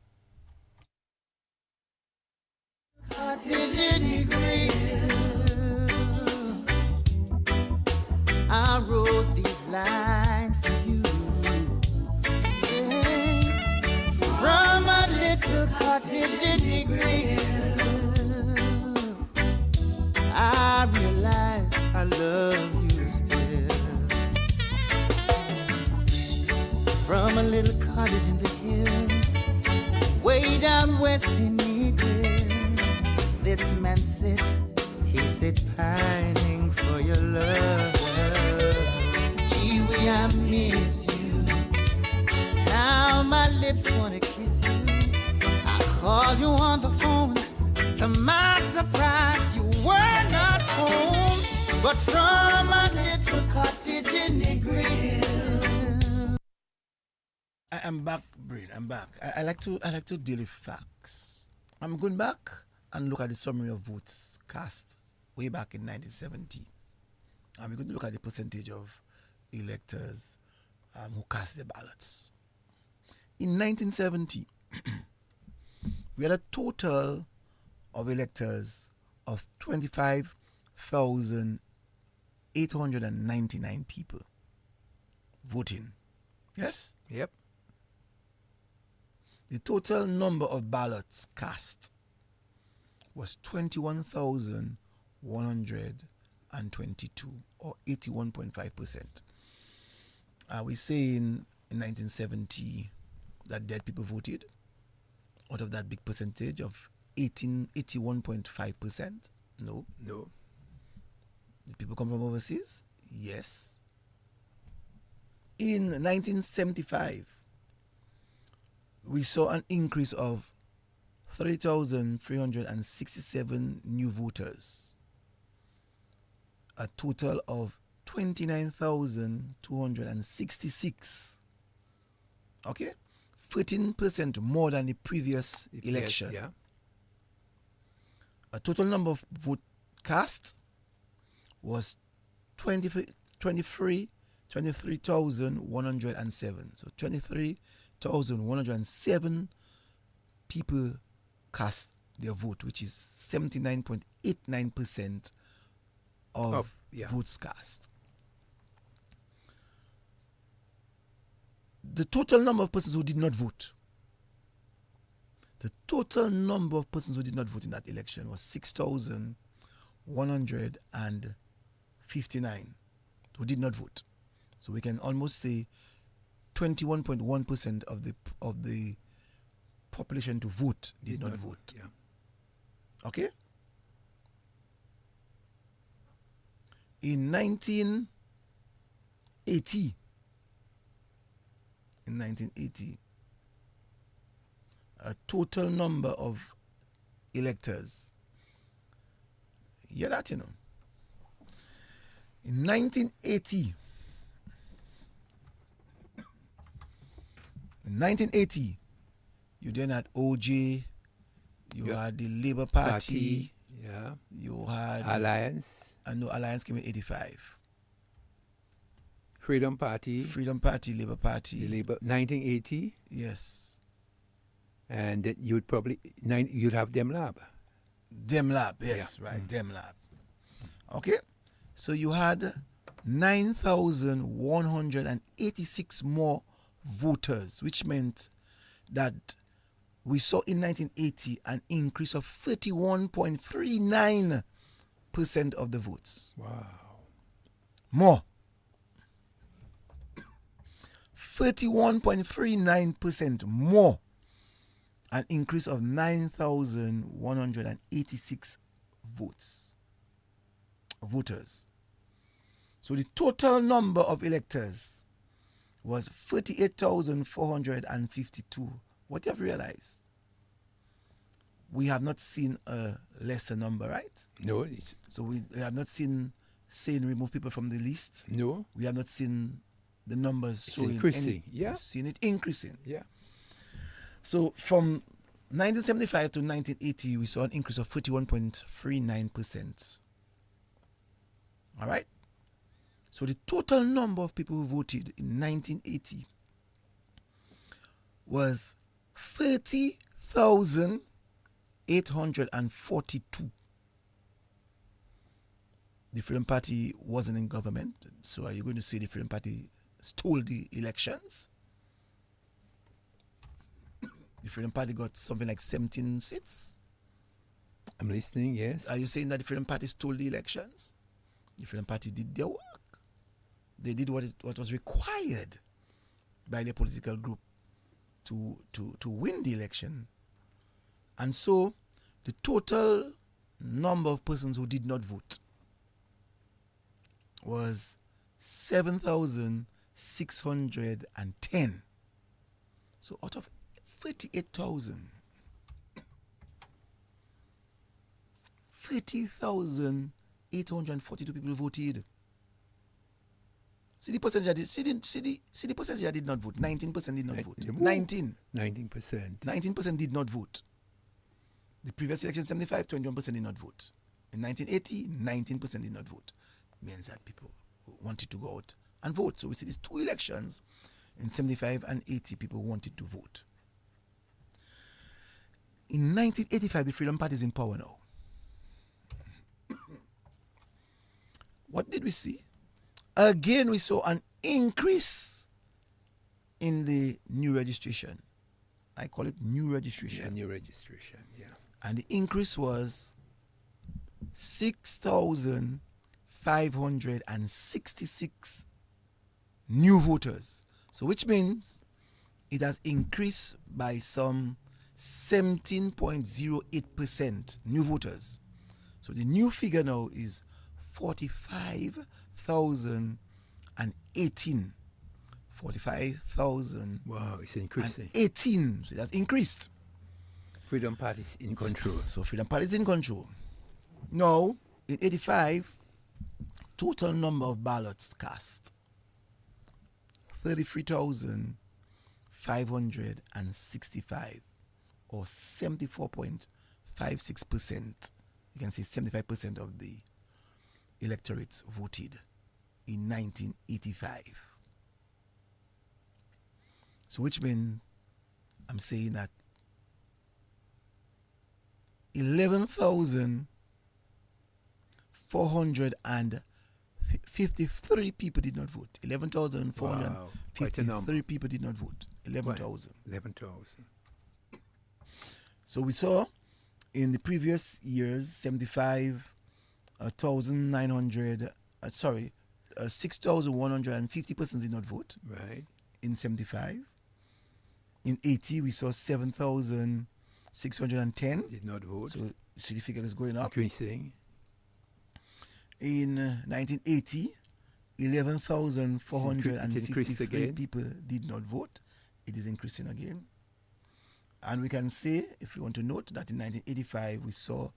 I wrote these lines to you, from a little cottage in the green. I realize I love you still. From a little cottage in the hills, way down west in England, this man said, he said, pining for your love. Gee, we I miss you. Now my lips wanna kiss you. I called you on the phone. To my surprise, you were not home, but from a little cottage in the grill. I'm back, Brain. I'm back. I like to deal with facts. I'm going back and look at the summary of votes cast way back in 1970. And we're going to look at the percentage of electors who cast their ballots. In 1970, we had a total of electors of 25,899 people voting. Yes? Yep. The total number of ballots cast was 21,122, or 81.5%. Are we saying in 1970 that dead people voted out of that big percentage of 81.5%? No. No. Did people come from overseas? Yes. In 1975, we saw an increase of 3,367 new voters. A total of 29,266. Okay? 13% more than the previous election. Yeah. A total number of vote cast was 23,107. So 23,107 people cast their vote, which is 79.89% of votes cast. The total number of persons who did not vote. The total number of persons who did not vote in that election was 6,159 who did not vote. So we can almost say 21.1% of the population to vote did not vote. Yeah. Okay? In 1980, a total number of electors. Hear that, you know. In 1980, you then had OJ, you had the Labour Party, yeah. You had Alliance. And no, Alliance came in 85. Freedom Party, Labour Party. The Labour 1980. Yes. and then you'd probably you'd have Dem Lab. Dem Lab, yes, right, Dem Lab. Okay, so you had 9,186 more voters, which meant that we saw in 1980 an increase of 31.39% of the votes. Wow. More. 31.39% more. An increase of 9,186 voters. So the total number of electors was 38,452. What you have realized? We have not seen a lesser number, right? No. So we have not seen saying remove people from the list. No. We have not seen the numbers It's showing increasing. We've seen it increasing. Yeah. So from 1975 to 1980, we saw an increase of 31.39%. All right? So the total number of people who voted in 1980 was 30,842. The Freedom Party wasn't in government, so are you going to say the Freedom Party stole the elections? The Freedom Party got something like 17 seats. I'm listening, yes. Are you saying that the Freedom Party stole the elections? The Freedom Party did their work. They did what was required by the political group to win the election. And so the total number of persons who did not vote was 7,610. So out of 38,000, 30,842 people voted. See the percentage that did not vote. 19% did not vote. 19%. 19% did not vote. The previous election, 75, 21% did not vote. In 1980, 19% did not vote. Means that people wanted to go out and vote. So we see these two elections in 75 and 80, people wanted to vote. In 1985, the Freedom Party is in power now. What did we see? Again, we saw an increase in the new registration. I call it new registration. Yeah, new registration, yeah. And the increase was 6,566 new voters. So which means it has increased by some 17.08% new voters. So the new figure now is 45,018. 45,000. Wow, it's increasing. 18. So it has increased. Freedom Party is in control. So Freedom Party is in control. Now, in 85, total number of ballots cast 33,565, or 74.56%. You can say 75% of the electorates voted in 1985. So which means I'm saying that 11,453 people did not vote. 11,453 people did not vote. 11,000. 11,000. So we saw in the previous years, 6,150 persons did not vote. Right. In 75. In 80, we saw 7,610. Did not vote. So see the figure is going up. Increasing. In 1980, 11,453 people did not vote. It is increasing again. And we can say, if you want to note, that in 1985 we saw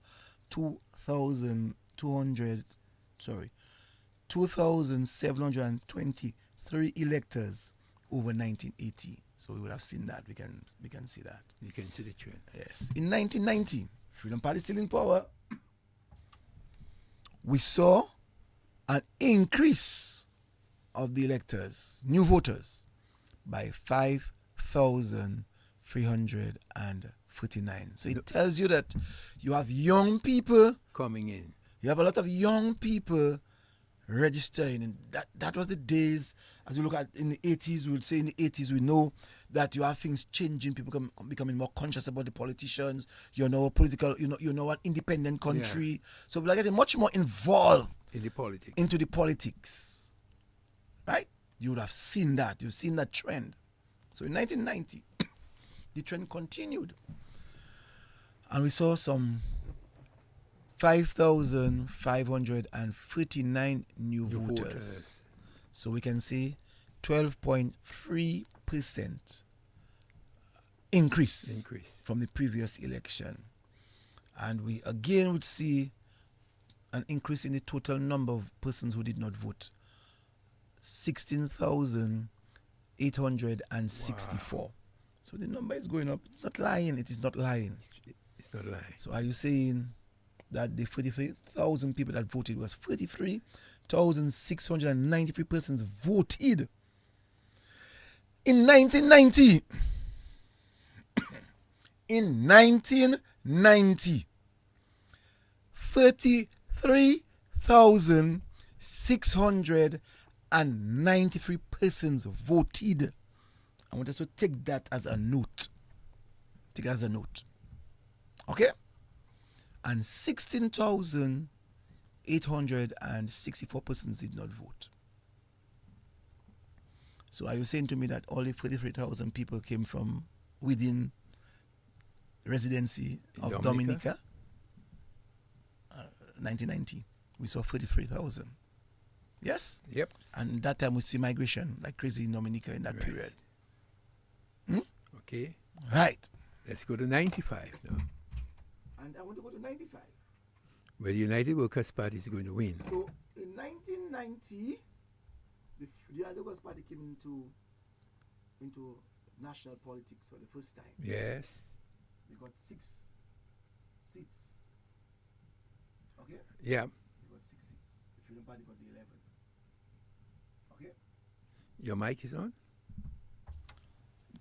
2,723 electors over 1980. So we would have seen that. We can see that. You can see the trend. Yes. In 1990, Freedom Party still in power. We saw an increase of the electors, new voters, by 5,000 349. So it tells you that you have young people coming in. You have a lot of young people registering, and that was the days. As you look at in the 80s, we would say in the 80s we know that you have things changing, people becoming more conscious about the politicians. You're now political, you're now an independent country, so we're getting much more involved in the politics, into the politics, right? You would have seen that. You've seen that trend. So in 1990, the trend continued, and we saw some 5,539 new voters. So we can say 12.3% increase from the previous election. And we again would see an increase in the total number of persons who did not vote. 16,864. Wow. So the number is going up. It's not lying. It is not lying. It's not lying. So are you saying that the 33,000 people that voted was 33,693 persons voted? In 1990, in 1990, 33,693 persons voted. I want us to take that as a note. Take it as a note. Okay? And 16,864 persons did not vote. So are you saying to me that only 33,000 people came from within residency of Dominica? 1990, we saw 33,000. Yes? Yep. And that time we see migration like crazy in Dominica in that period. Okay. Right. Let's go to 95 now. And I want to go to 95. Where the United Workers' Party is going to win. So in 1990, the United Workers' Party came into national politics for the first time. Yes. They got 6 seats. Okay? Yeah. They got 6 seats. The Freedom Party got the 11. Okay? Your mic is on?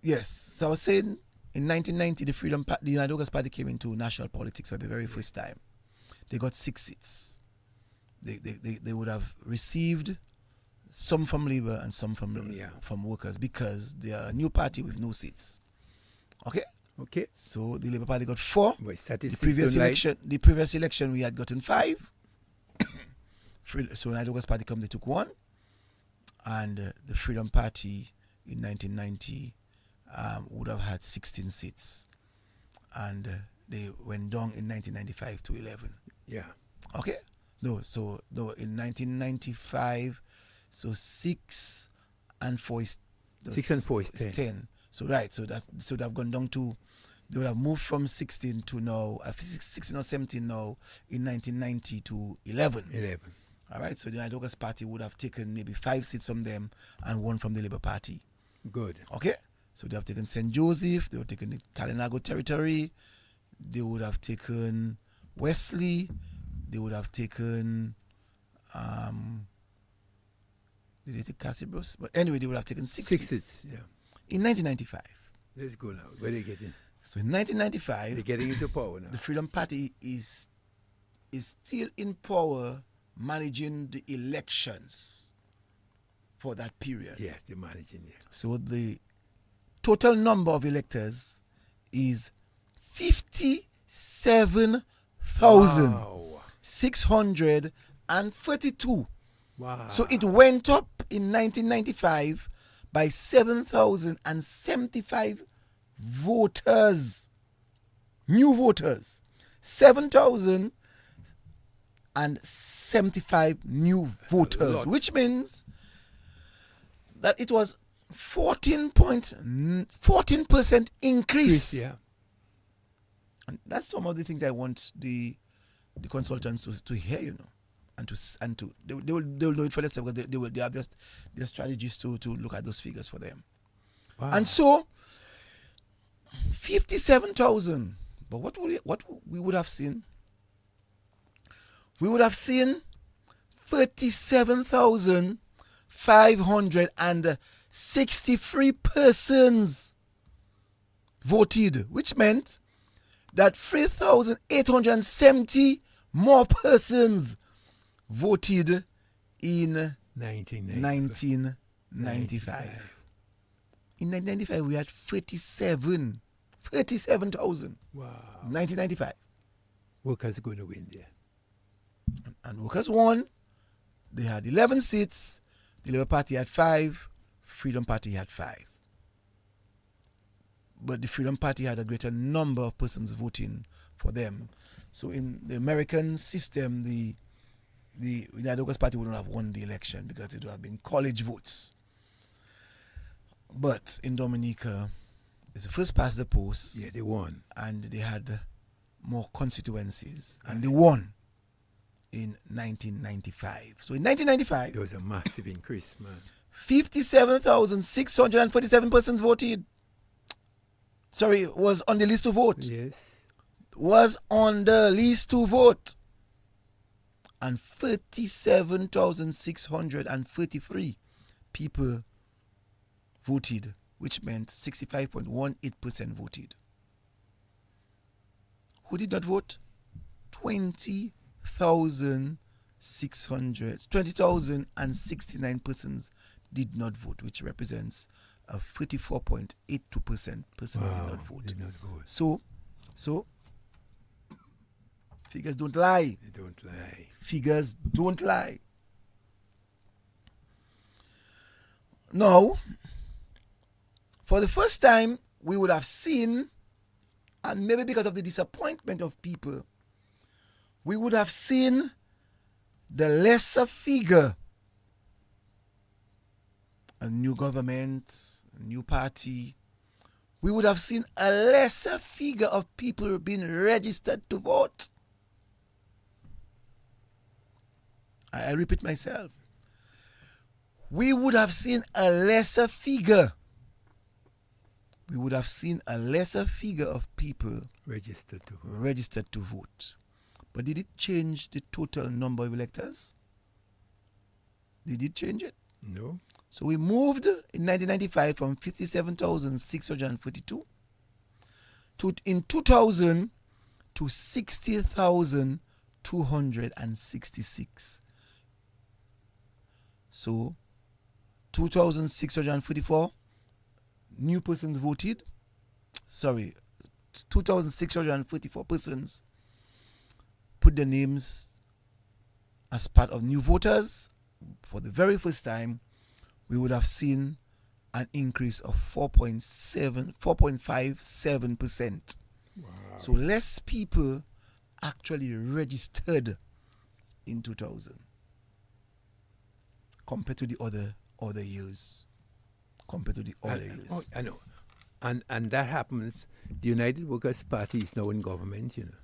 Yes. So I was saying, in 1990, the United Workers' Party came into national politics for the very first time. They got 6 seats. They would have received some from Labour and some from Workers, because they are a new party with no seats. Okay? Okay. So the Labour Party got 4. The previous election we had gotten 5. So United Workers' Party they took 1. And the Freedom Party in 1990 would have had 16 seats, and they went down in 1995 to 11. Yeah. Okay. In 1995, so 6 and 4 is 10. So right. So they've gone down to. They would have moved from 16 to now 16 or 17 now in 1990 to 11. 11. All right. So the United Workers' Party would have taken maybe 5 seats from them and 1 from the Labour Party. Good. Okay. So they have taken St. Joseph, they would have taken the Kalinago territory, they would have taken Wesley, they would have taken, did they take Cassibros? But anyway, they would have taken 6 seats. Yeah. In 1995. Let's go now. Where are they getting? So in 1995, they're getting into power now. The Freedom Party is still in power, managing the elections for that period. Yes, they're managing it. So the total number of electors is 57,632. Wow. So it went up in 1995 by 7,075 voters. New voters. 7,075 new voters, which means that it was 14% increase. Yeah. And that's some of the things I want the consultants to hear, and to they will know it for themselves, because they have their strategies to look at those figures for them. Wow. And so 57,000. But what we would have seen? We would have seen 37,563 persons voted, which meant that 3,870 more persons voted in 1995. In 1995, we had 37,000. Wow. 1995. Workers are going to win there. And workers won. They had 11 seats. The Labour Party had 5. Freedom Party had 5. But the Freedom Party had a greater number of persons voting for them. So in the American system, the United Workers' Party would not have won the election because it would have been college votes. But in Dominica, it's the first past the post. Yeah, they won. And they had more constituencies. And they won in 1995. So in 1995... there was a massive increase, man. 57,647 persons voted. Sorry, was on the list to vote. Yes. Was on the list to vote. And 37,633 people voted, which meant 65.18% voted. Who did not vote? 20,069 persons did not vote, which represents a 34.82% persons did not vote. So figures don't lie. They don't lie. Figures don't lie. Now, for the first time, we would have seen, and maybe because of the disappointment of people, we would have seen the lesser figure. A new government, a new party. We would have seen a lesser figure of people being registered to vote. I repeat myself. We would have seen a lesser figure. We would have seen a lesser figure of people registered to vote. But did it change the total number of electors? Did it change it? No. So we moved in 1995 from 57,642 to in 2000 to 60,266. So 2,644 new persons voted. 2,644 persons put their names as part of new voters. For the very first time, we would have seen an increase of 4.57%. Wow. So less people actually registered in 2000 compared to the other years. Oh, I know. And that happens. The United Workers' Party is now in government, you know.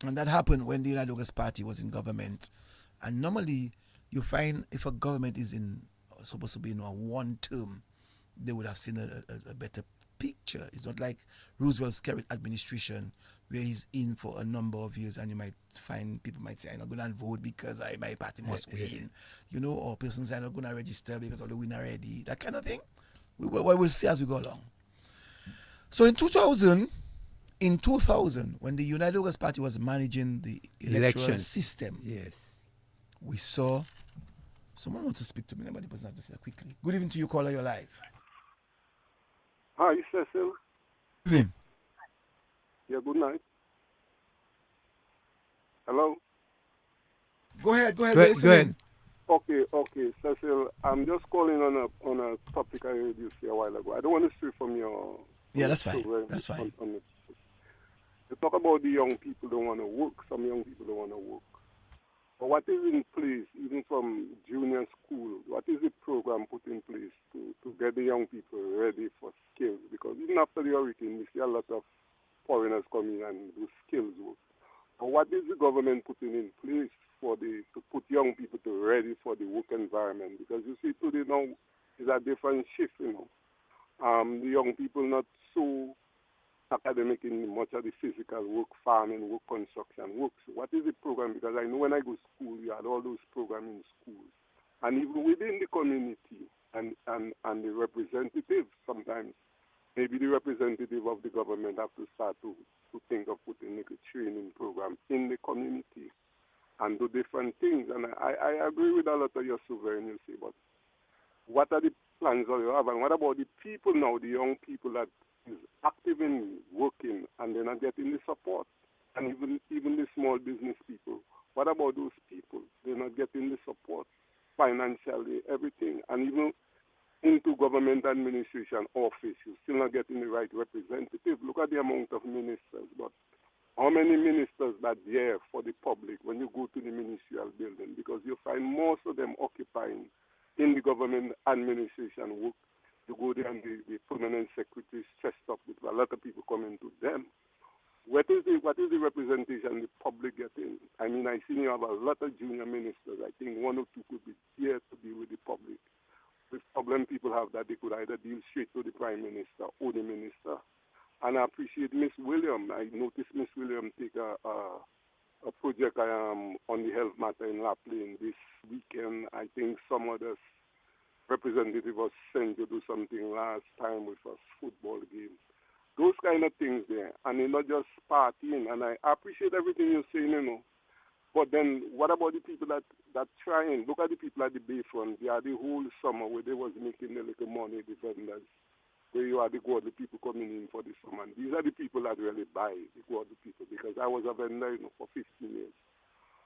And that happened when the United Workers' Party was in government. And normally, you find if a government is supposed to be in a one term, they would have seen a better picture. It's not like Roosevelt's current administration, where he's in for a number of years, and you might find people might say, I'm not going to vote because my party must win, you know, or persons are not going to register because all the win already, that kind of thing. We'll see as we go along. So in 2000, when the United Workers' Party was managing the electoral system, yes, we saw someone wants to speak to me. Nobody person have to say that quickly. Good evening to you, caller. You're live. Hi, Cecil. Good evening. Yeah, good night. Hello? Go ahead. Go ahead. Okay, Cecil. I'm just calling on a topic I heard you say a while ago. I don't want to stray from your... Yeah, that's fine. That's fine. You talk about the young people don't want to work. Some young people don't want to work. But what is in place, even from junior school, what is the program put in place to get the young people ready for skills? Because even after the hurricane, we see a lot of foreigners coming and do skills work. But what is the government putting in place to put young people ready for the work environment? Because you see today now is a different shift, you know. The young people not so academic in much of the physical work, farming, work, construction work. So what is the program? Because I know when I go to school, we had all those programs in schools. And even within the community and the representatives sometimes maybe the representative of the government have to start to think of putting like a training program in the community and do different things. And I agree with a lot of your sovereign you say, but what are the plans that you have, and what about the people now, the young people that is active in working and they're not getting the support, and even the small business people? What about those people? They're not getting the support financially, everything, and even into government administration office, you're still not getting the right representative. Look at the amount of ministers, but how many ministers are there for the public when you go to the ministerial building? Because you find most of them occupying in the government administration work. You go there and the permanent secretary is stressed up with a lot of people coming to them. What is the representation the public getting? I mean, I see you have a lot of junior ministers. I think one or two could be here to deal with the public. The problem people have that they could either deal straight to the Prime Minister or the Minister. And I appreciate Miss William. I noticed Miss William take a project on the health matter in La Plaine this weekend. I think some other representative was sent to do something last time with us football games. Those kind of things there. And you're not just partying. And I appreciate everything you're saying, you know. But then what about the people that trying? Look at the people at the Bayfront. They are the whole summer where they was making the little money, the vendors. Where you are the godly people coming in for the summer. And these are the people that really buy the godly people, because I was a vendor, you know, for 15 years.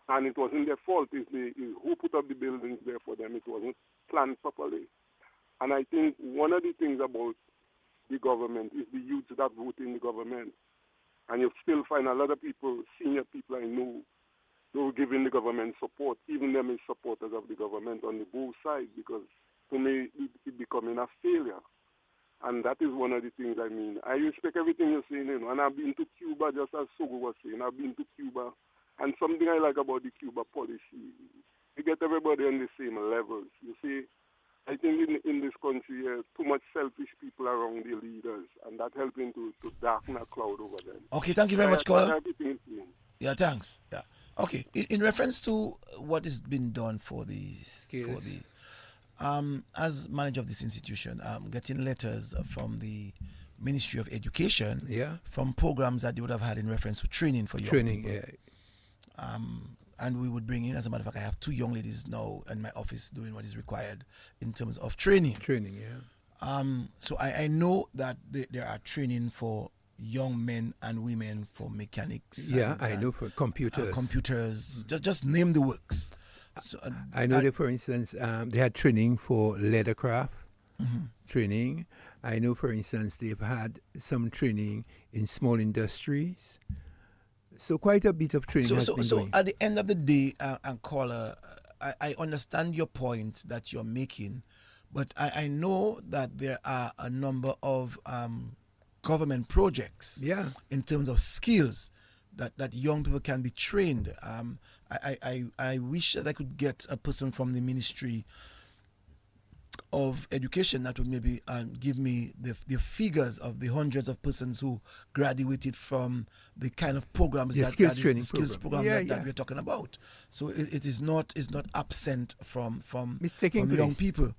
And it wasn't their fault. It's who put up the buildings there for them. It wasn't planned properly. And I think one of the things about the government is the youth that vote in the government. And you still find a lot of people, senior people I know, who are giving the government support, even them as supporters of the government on the both sides, because to me it's becoming a failure. And that is one of the things I mean. I respect everything you're saying, you know, and I've been to Cuba, just as Sogo was saying. I've been to Cuba, and something I like about the Cuba policy, you get everybody on the same levels. You see, I think in this country, too much selfish people around the leaders, and that helping to darken a cloud over them. Okay, thank you very much, caller. Everything. Yeah, thanks. Yeah. Okay, in reference to what has been done for as manager of this institution, I'm getting letters from the Ministry of Education, from programs that they would have had in reference to training for young people. And we would bring in, as a matter of fact, I have 2 young ladies now in my office doing what is required in terms of training. So I know that there are training for young men and women for mechanics. I know for computers. Just name the works. So, I know that, for instance, they had training for leathercraft training. I know, for instance, they've had some training in small industries. So quite a bit of training has been going. So at the end of the day, caller, I understand your point that you're making, but I know that there are a number of government projects in terms of skills that young people can be trained. I wish that I could get a person from the Ministry of Education that would maybe give me the figures of the hundreds of persons who graduated from the kind of programs that skills program that we're talking about. So it is not absent from young people.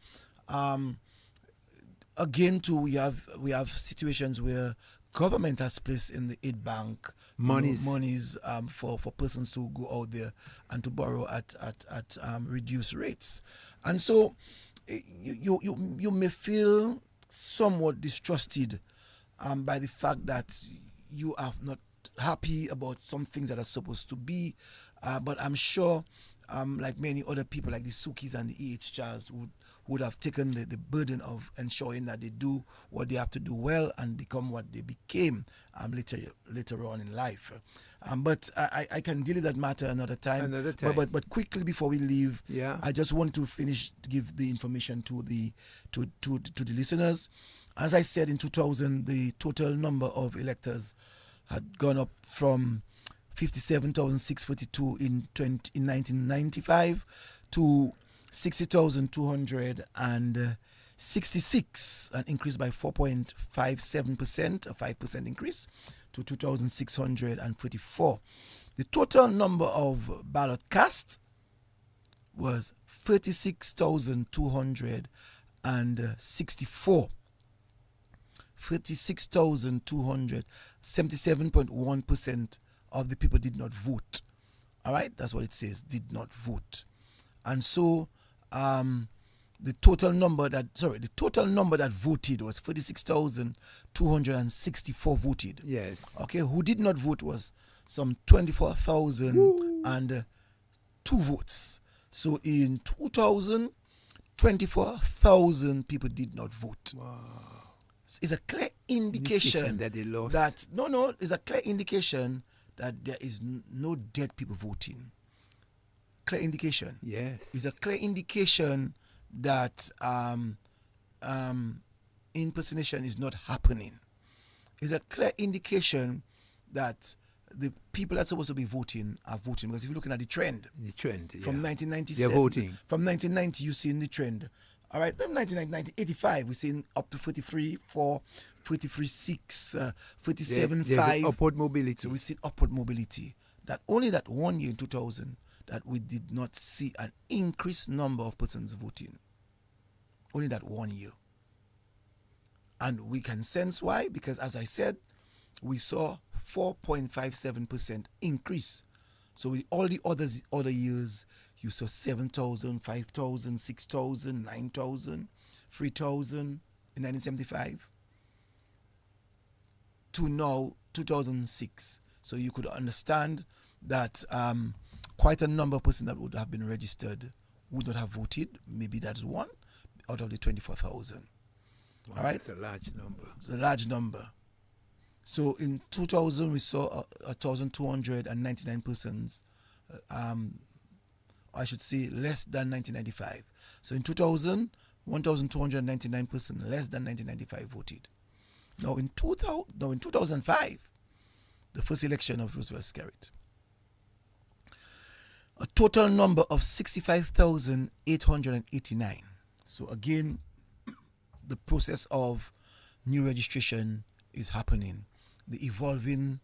Again, too, we have situations where government has placed in the aid bank monies for persons to go out there and to borrow at reduced rates, and so you may feel somewhat distrusted by the fact that you are not happy about some things that are supposed to be, but I'm sure, like many other people, like the Sukis and the E.H. Charles, would have taken the burden of ensuring that they do what they have to do well and become what they became later on in life. But I can deal with that matter another time. But quickly before we leave, I just want to give the information to the listeners. As I said, in 2000, the total number of electors had gone up from 57,642 in 1995 to 60,266, an increase by 4.57%, a 5% increase to 2,644. The total number of ballot cast was 36,264. 36,200, 77.1% of the people did not vote. All right, that's what it says, did not vote. And so the total number that voted was 46,264 voted. Yes. Okay, who did not vote was some 24,002 votes. So in 2000, 24,000 people did not vote. Wow. It's a clear indication that they lost. It's a clear indication that there is no dead people voting. Clear indication. Yes. It's a clear indication that impersonation is not happening. It's a clear indication that the people that are supposed to be voting are voting. Because if you're looking at the trend from 1997, they're voting. From 1990, you're seeing the trend. All right, from 1985, we're seeing up to 43, 4, 43, 6, 47, There's 5. upward mobility. So we see upward mobility. That only that 1 year in 2000 that we did not see an increased number of persons voting. Only that 1 year. And we can sense why, because as I said, we saw 4.57% increase. So with all the other years, you saw 7,000, 5,000, 6,000, 9,000, 3,000 in 1975 to now 2006. So you could understand that quite a number of persons that would have been registered would not have voted. Maybe that's one out of the 24,000. Wow, all right? It's a large number. It's a large number. So in 2000, we saw 1,299 persons, I should say less than 1995. So in 2000, 1,299 persons less than 1995 voted. Now in 2005, the first election of Roosevelt was carried. A total number of 65,889. So again, the process of new registration is happening. The evolving,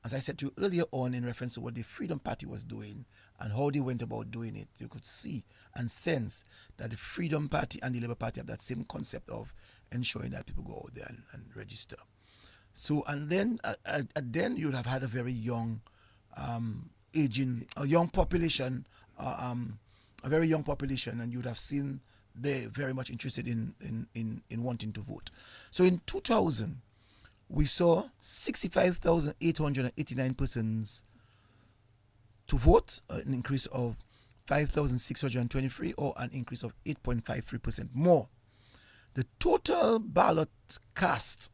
as I said to you earlier on in reference to what the Freedom Party was doing and how they went about doing it, you could see and sense that the Freedom Party and the Labour Party have that same concept of ensuring that people go out there and register. So, and then then you would have had a very young, a young population, a very young population, and you would have seen they're very much interested in wanting to vote. So in 2000, we saw 65,889 persons to vote, an increase of 5,623 or an increase of 8.53% more. The total ballot cast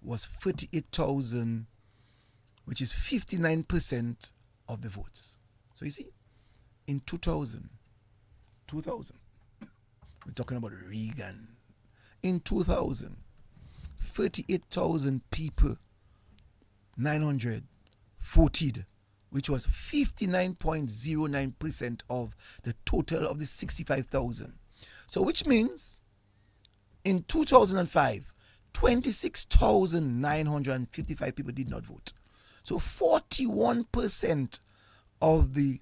was 38,000, which is 59% of the votes. So you see, in 2000, we're talking about Reagan. In 2000, 38,000 people, 900 voted, which was 59.09% of the total of the 65,000. So which means in 2005, 26,955 people did not vote. So 41% of the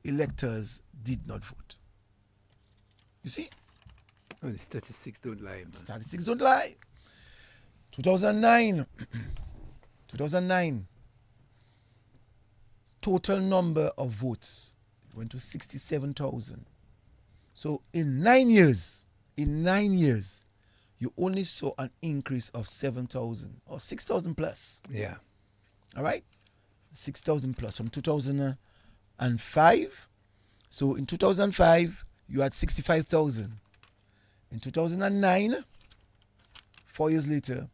electors did not vote. You see? Oh, the statistics don't lie, man. Statistics don't lie. 2009, total number of votes went to 67,000. So in 9 years, you only saw an increase of 7,000 or 6,000 plus. Yeah. All right? 6,000 plus from 2005. So in 2005, you had 65,000. In 2009, 4 years later,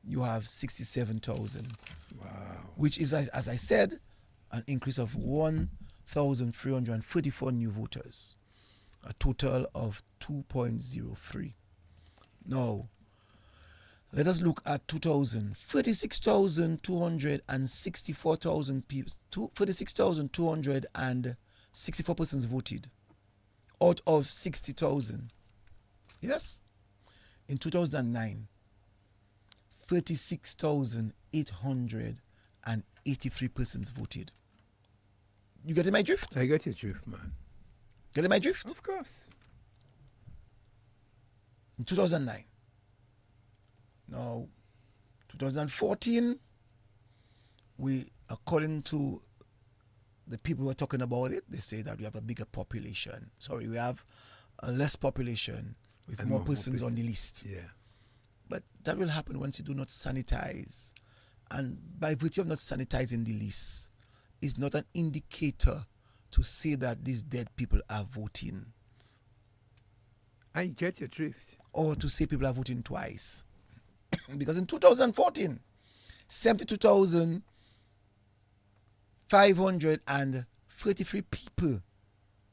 you have 67,000. Wow. Which is, as I said, an increase of 1,334 new voters. A total of 2.03. Now, let us look at 2000. 36,264,000 people, 36,264 persons voted out of 60,000. Yes? In 2009, 36,883 persons voted. You getting my drift? I got your drift, man. Getting my drift? Of course. In 2009. Now, 2014, we, according to the people who are talking about it, they say that we have a bigger population. Sorry, we have a less population with And more more persons on the persons. list. Yeah. But that will happen once you do not sanitize. And by virtue of not sanitizing the list, it's not an indicator to say that these dead people are voting. I get your drift. Or to say people are voting twice. Because in 2014, 72,533 people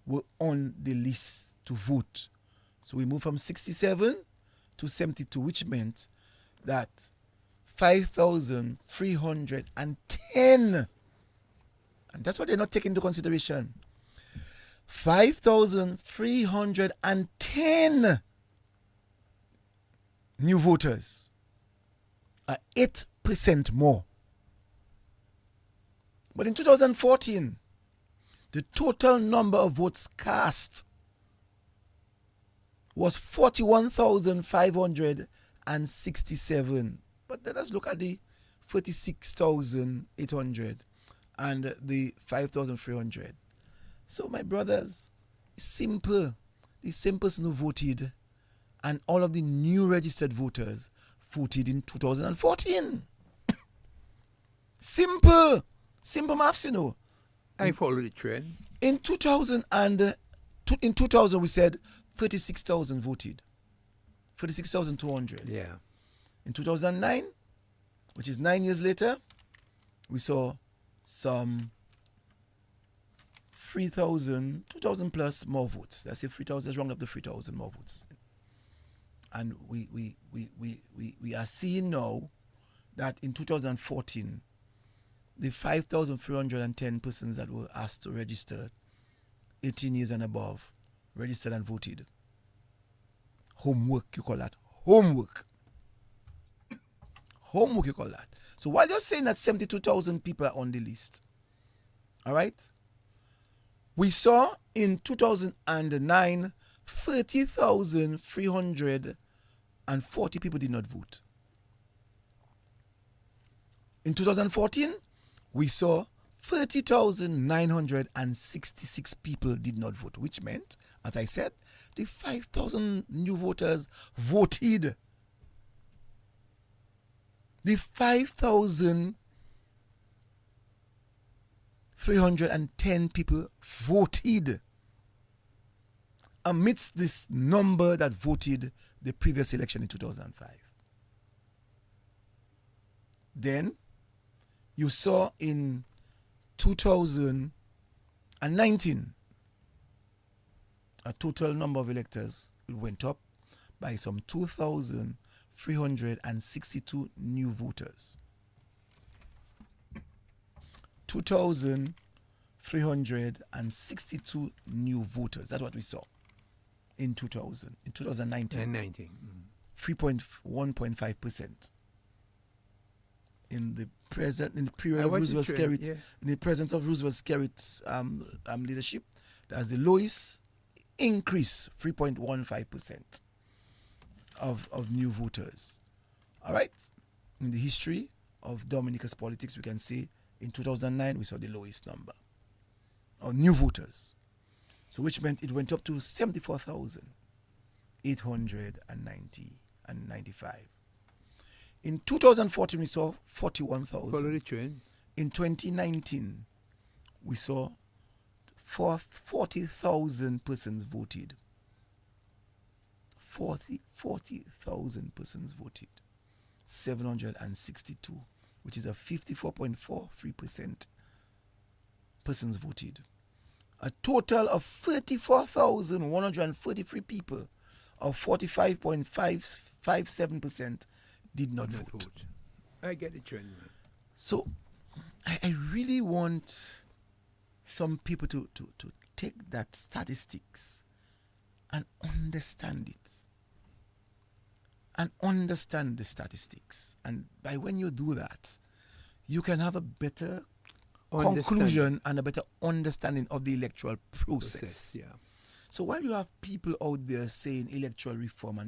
were on the list to vote. So we moved from 67 to 72, which meant that 5,310, and that's what they're not taking into consideration, 5,310 new voters are 8% more. But in 2014, the total number of votes cast was 41,567. But let us look at the 36,800 and the 5,300. So, my brothers, it's simple. The same person who voted and all of the new registered voters voted in 2014. Simple. Simple maths, you know. I follow the trend. In 2000 we said 36,000 voted. 36,200. Yeah. In 2009, which is 9 years later, we saw some 3,000, 2,000 plus more votes. Let's say 3,000, let's round up to 3,000 more votes. And we are seeing now that in 2014, the 5,310 persons that were asked to register, 18 years and above, registered and voted. Homework, you call that. Homework. Homework, you call that. So while you're saying that 72,000 people are on the list, all right, we saw in 2009, 30,340 people did not vote. In 2014, we saw 30,966 people did not vote, which meant, as I said, the 5,000 new voters voted. The 5,310 people voted amidst this number that voted the previous election in 2005. Then you saw in 2019 a total number of electors went up by some 2,362 new voters. 2,362 new voters. That's what we saw in 2019. 3.1.5%. In the period of Roosevelt Skerrit, in the presence of Roosevelt Skerrit's leadership, that's the lowest increase, 3.15% of new voters. All right? In the history of Dominica's politics, we can say in 2009 we saw the lowest number of new voters. So which meant it went up to 74,895. In 2014, we saw 41,000. Follow the trend. In 2019, we saw 40,000 persons voted. 40,000 persons voted. 762, which is a 54.43% persons voted. A total of 34,133 people, of 45.557%, did not vote. I get the trend, man. So I really want some people to take that statistics and understand it. And understand the statistics. And by when you do that, you can have a better conclusion and a better understanding of the electoral process. Yeah. So while you have people out there saying electoral reform,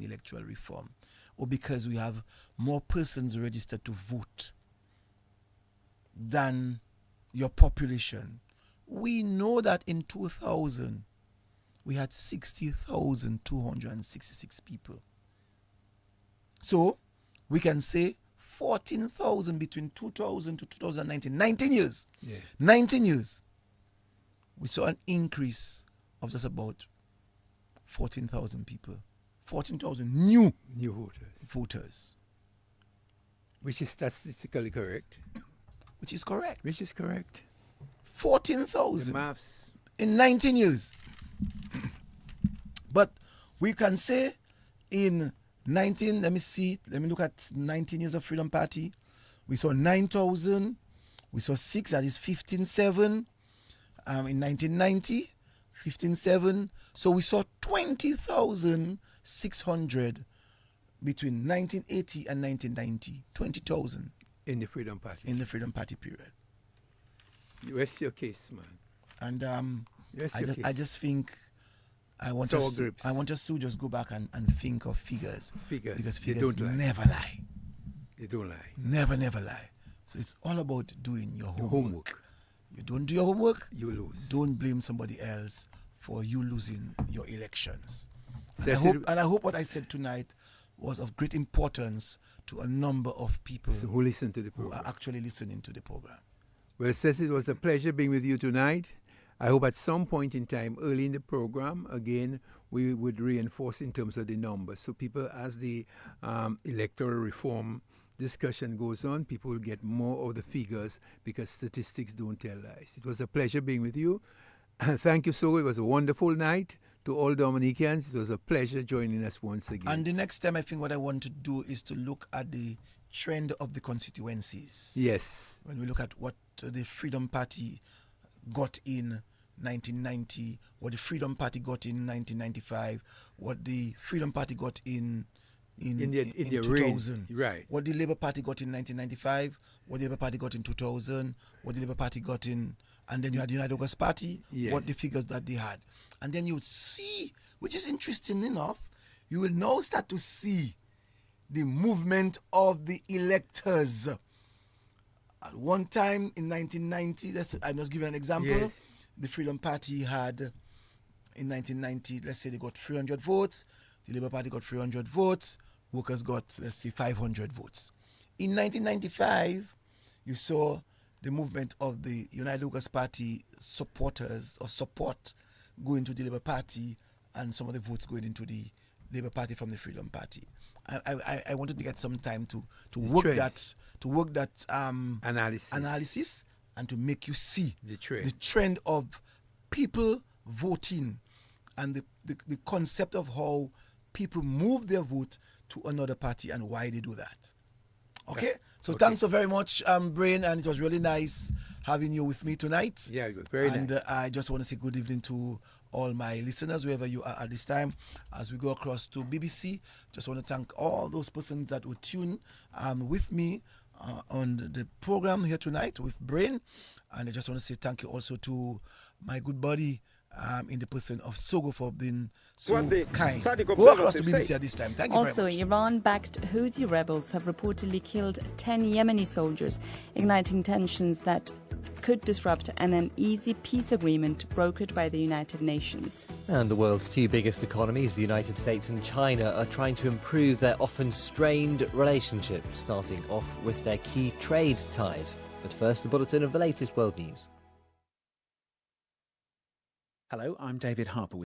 or because we have more persons registered to vote than your population. We know that in 2000, we had 60,266 people. So, we can say 14,000 between 2000 to 2019. 19 years. Yeah. 19 years. We saw an increase of just about 14,000 people. 14,000 new voters. Which is statistically correct. Which is correct. 14,000. The maths. In 19 years. But we can say in 19, let me look at 19 years of Freedom Party. We saw 9,000. We saw 6, that is 15,700. In 1990, 15,700. So we saw 20,600 between 1980 and 1990. 20,000. In the Freedom Party. In the Freedom Party period. You rest your case, man. And I just think I want Sour us grapes. to just go back and think of figures. Because They figures don't lie. never lie. They don't lie. Never lie. So it's all about doing your homework. You don't do your homework, you lose. Don't blame somebody else for you losing your elections. And Cecil, I hope what I said tonight was of great importance to a number of people who listen to the who program. are actually listening to the program. Well, Cecil, it was a pleasure being with you tonight. I hope at some point in time, early in the program, again, we would reinforce in terms of the numbers. So people, as the electoral reform discussion goes on, people will get more of the figures because statistics don't tell lies. It was a pleasure being with you. Thank you, Sogo. It was a wonderful night. To all Dominicans, it was a pleasure joining us once again. And the next time, I think what I want to do is to look at the trend of the constituencies. Yes. When we look at what the Freedom Party got in 1990, what the Freedom Party got in 1995, what the Freedom Party got in 2000, right? What the Labour Party got in 1995, what the Labour Party got in 2000, what the Labour Party got in, and then you had the United Workers Party, what the figures that they had, and then you would see, which is interesting enough, you will now start to see the movement of the electors. At one time in 1990, I'm just giving an example. Yes. The Freedom Party had, in 1990, let's say they got 300 votes. The Labour Party got 300 votes. Workers got, let's say, 500 votes. In 1995, you saw the movement of the United Workers Party supporters or support going to the Labour Party, and some of the votes going into the Labour Party from the Freedom Party. I wanted to get some time to work that analysis and to make you see the trend of people voting and the concept of how people move their vote to another party and why they do that. Okay? So thanks so very much, Brain, and it was really nice having you with me tonight. Yeah, it was very nice. And I just want to say good evening to all my listeners, wherever you are at this time. As we go across to BBC, just want to thank all those persons that will tune with me on the program here tonight with Brain. And I just want to say thank you also to my good buddy in the person of Sogo for being so kind. Go across to BBC at this time. Thank you very much. Also, Iran-backed Houthi rebels have reportedly killed 10 Yemeni soldiers, igniting tensions that could disrupt an uneasy peace agreement brokered by the United Nations. And the world's two biggest economies, the United States and China, are trying to improve their often strained relationship, starting off with their key trade ties. But first, a bulletin of the latest world news. Hello, I'm David Harper.